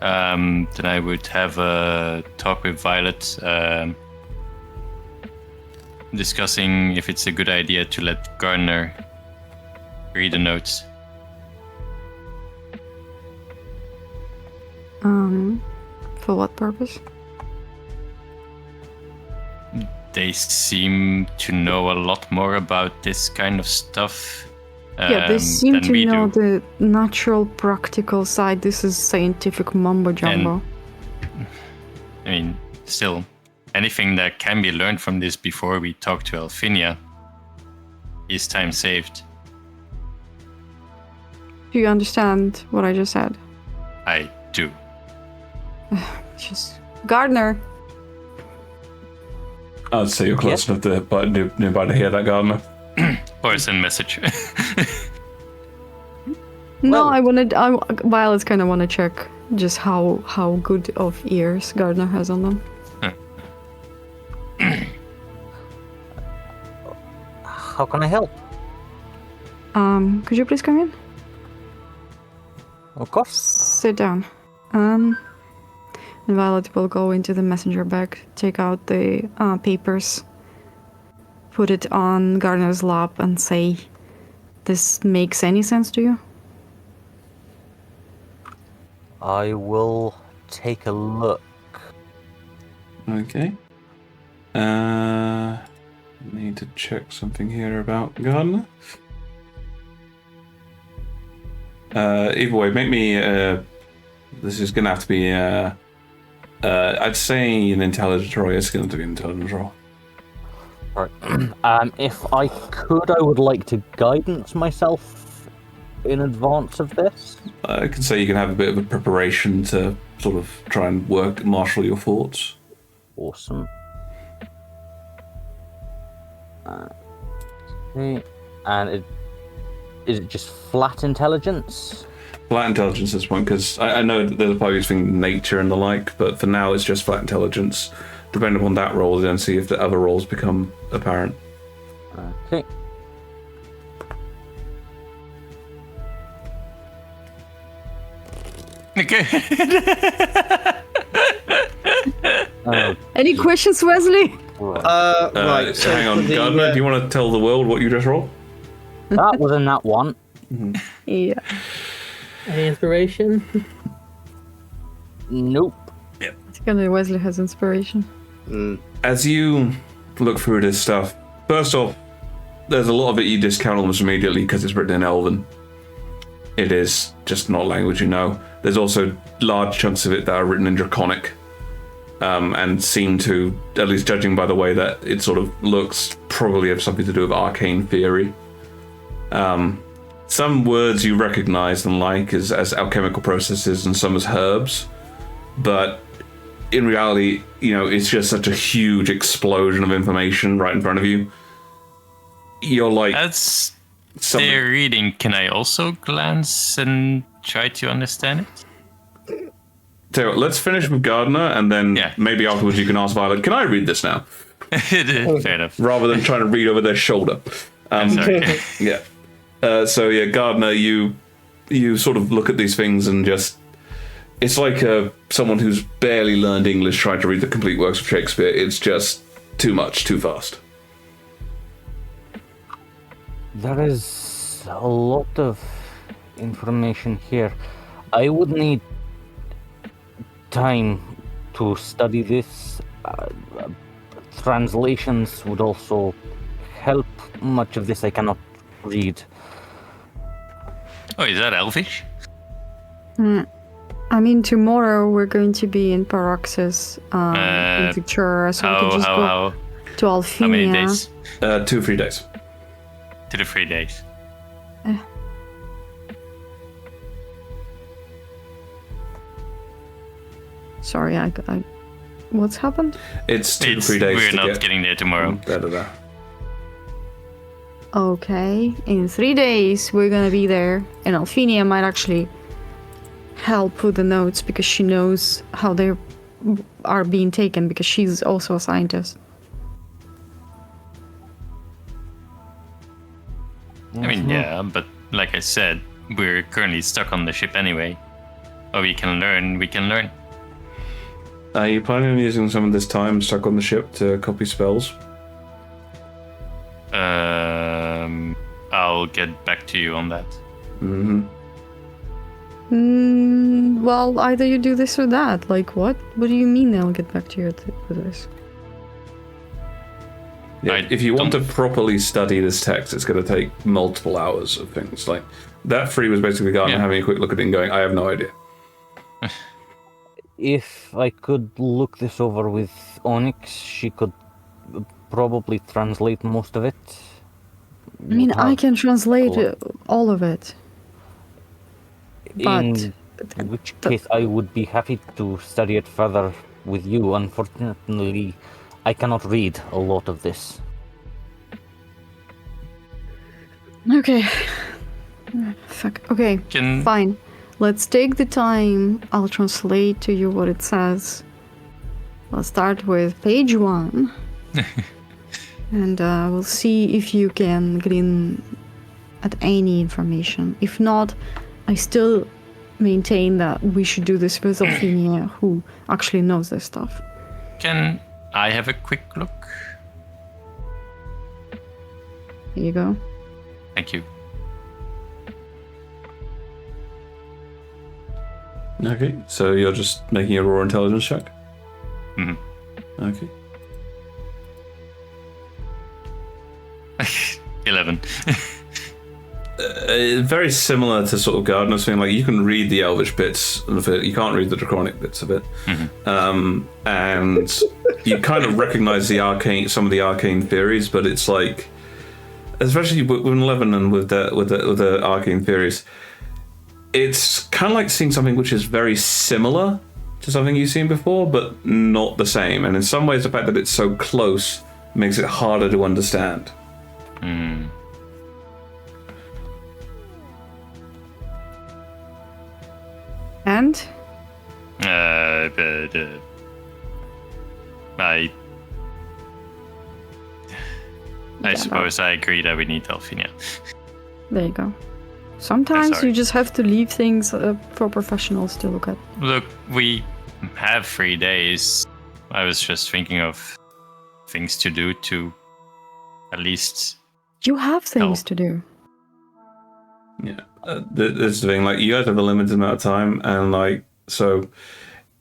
Then I would have a talk with Violet, discussing if it's a good idea to let Gardner read the notes. For what purpose? They seem to know a lot more about this kind of stuff. Yeah, they seem than to we know do. the natural, practical side. This is scientific mumbo jumbo. I mean, still, anything that can be learned from this before we talk to Elfinia is time saved. Do you understand what I just said? I do. Just Gardner. I'd say you're close enough to nearby to hear that, Gardner. Or send message. No, Violet's kind of want to check just how good of ears Gardner has on them. How can I help? Could you please come in? Of course. Sit down. And Violet will go into the messenger bag, take out the papers, put it on Gardner's lap, and say, "This makes any sense to you?" I will take a look. Okay. Need to check something here about Gardner. Either way, make me. This is gonna have to be. I'd say an intelligence roll. It's going to be an intelligence roll. Right. If I could, I would like to guidance myself in advance of this. I can say you can have a bit of a preparation to sort of try and marshal your thoughts. Awesome. Okay. And is it just flat intelligence? Flat intelligence at this point, because I know that there's probably using nature and the like, but for now it's just flat intelligence. Depending upon that roll, then see if the other rolls become apparent. Okay. Okay. Any questions, Wesley? Right. So hang on, for the, Gardner, do you want to tell the world what you just rolled? That was in that one. Yeah. Any inspiration? Nope. It's gonna Wesley has inspiration. As you look through this stuff, first off, there's a lot of it you discount almost immediately because it's written in Elven. It is just not a language you know. There's also large chunks of it that are written in Draconic, and seem to, at least judging by the way that it sort of looks, probably have something to do with arcane theory. Some words you recognize and like as alchemical processes and some as herbs, but in reality, you know, it's just such a huge explosion of information right in front of you. You're like... That's their reading. Can I also glance and try to understand it? Tell you what, let's finish with Gardner, and then maybe afterwards you can ask Violet, can I read this now? Fair enough. Rather than trying to read over their shoulder. Sorry. Yeah. Gardner, you sort of look at these things and just... It's like someone who's barely learned English trying to read the complete works of Shakespeare. It's just too much, too fast. There is a lot of information here. I would need time to study this. Translations would also help. Much of this I cannot read. Oh, is that Elvish? I mean, tomorrow we're going to be in Paroxys in Victoria, so we can just go to Alfinia. How many days? 2 or 3 days. 2 to 3 days. Sorry, I what's happened? It's 2 to 3 days. We're not getting there tomorrow. Okay, in 3 days we're gonna be there, and Alfinia might actually help with the notes because she knows how they are being taken because she's also a scientist. I mean, yeah, but like I said, we're currently stuck on the ship anyway. Oh, we can learn. Are you planning on using some of this time stuck on the ship to copy spells? I'll get back to you on that. Well, either you do this or that. Like, what? What do you mean I'll get back to you with this? Yeah, if you want to properly study this text, it's going to take multiple hours of things. Like, that free was basically Gardner having a quick look at it and going, I have no idea. If I could look this over with Onyx, she could probably translate most of it. I mean, I can translate all of it. But in which case I would be happy to study it further with you. Unfortunately, I cannot read a lot of this. Okay. Fuck. Okay. Fine. Let's take the time. I'll translate to you what it says. I'll start with page 1. And we'll see if you can glean at any information. If not, I still maintain that we should do this with Alfinia, who actually knows this stuff. Can I have a quick look? Here you go. Thank you. Okay, so you're just making a raw intelligence check? Mm-hmm. Okay. 11. Very similar to sort of Gardener's thing. Like, you can read the Elvish bits of it, you can't read the Draconic bits of it, and you kind of recognize some of the arcane theories, but it's like, especially with 11 and with the arcane theories, it's kind of like seeing something which is very similar to something you've seen before, but not the same. And in some ways, the fact that it's so close makes it harder to understand. And? I suppose I agree that we need Delphina. There you go. Sometimes sorry. you just have to leave things for professionals to look at. Look, we have 3 days. I was just thinking of things to do to at least... You have things help. to do. Yeah, that's the thing. Like, you guys have a limited amount of time, and like, so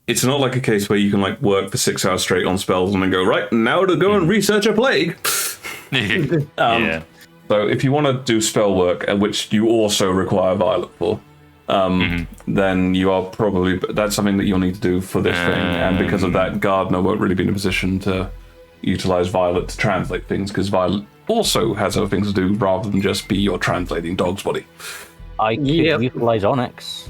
it's not like a case where you can like work for 6 hours straight on spells and then go, right, now to go and research a plague. Yeah. So if you want to do spell work, which you also require Violet for, then you are probably, that's something that you'll need to do for this thing. And because of that, Gardner won't really be in a position to utilize Violet to translate things, because Violet also has other things to do rather than just be your translating dog's body. I can utilize Onyx.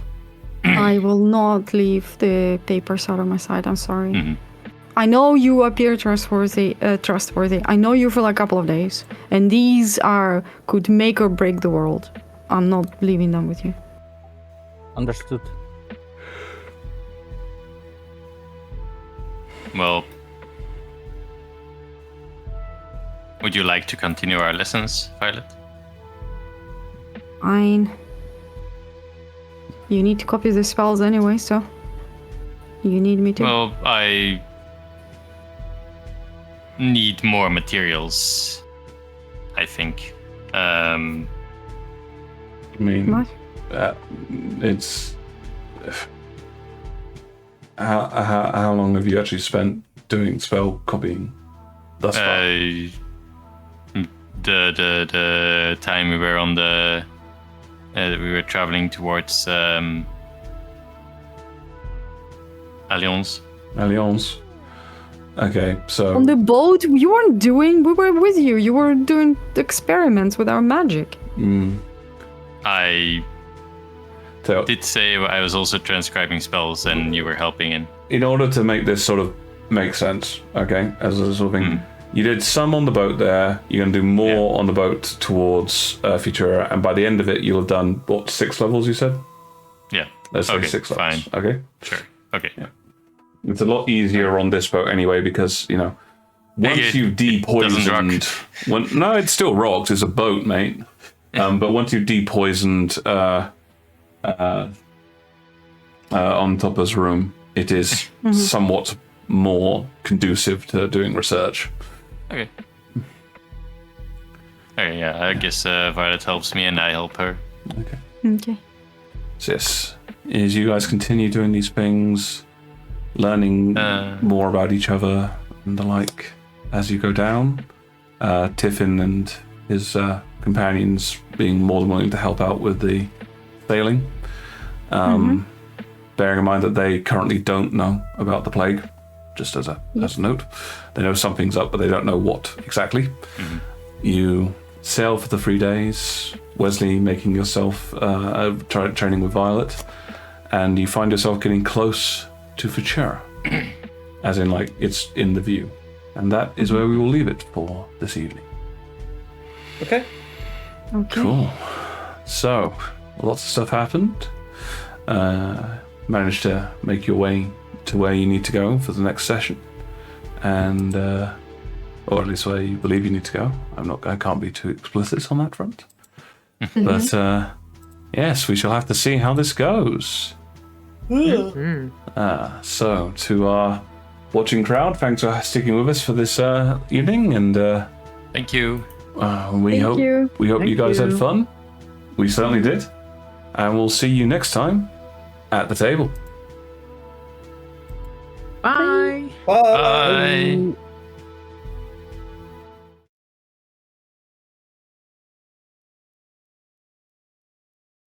I will not leave the papers out of my sight. I'm sorry. I know you appear trustworthy. I know you for like a couple of days, and these could make or break the world. I'm not leaving them with you. Understood. Well, would you like to continue our lessons, Violet? Fine. You need to copy the spells anyway, so you need me to. Well, I need more materials, I think. I mean, What? it's... How long have you actually spent doing spell copying thus far? The time we were on the... we were traveling towards Alliance. Alliance. Okay, so... On the boat, you weren't doing. We were with you. You were doing experiments with our magic. I So, did say I was also transcribing spells, and you were helping. in order to make this sort of make sense, okay, as a sort of thing, you did some on the boat there, you're going to do more on the boat towards Futura, and by the end of it, you'll have done, what, 6 levels, you said? Yeah. Let's say Okay, 6 levels. fine. Okay? Sure. Okay. Yeah. It's a lot easier on this boat anyway, because, you know, once you've depoisoned... No, it still rocks, it's a boat, mate. But once you've depoisoned on Topper's room, it is somewhat more conducive to doing research. Okay. Okay, yeah, I guess Violet helps me and I help her. Okay. Okay. So yes, as you guys continue doing these things, learning more about each other and the like as you go down, Tiffin and his companions being more than willing to help out with the sailing. Bearing in mind that they currently don't know about the plague, just as a note. They know something's up, but they don't know what exactly. You sail for the 3 days, Wesley making yourself training with Violet, and you find yourself getting close to Futura, as in, like, it's in the view. And that is where we will leave it for this evening. Okay. Okay. Cool. So, lots of stuff happened. Managed to make your way to where you need to go for the next session, and or at least where you believe you need to go. I can't be too explicit on that front. But yes, we shall have to see how this goes. So to our watching crowd, thanks for sticking with us for this evening, and Thank you. we hope you. you guys had fun. We certainly did, and we'll see you next time at the table. Bye. Bye. Bye.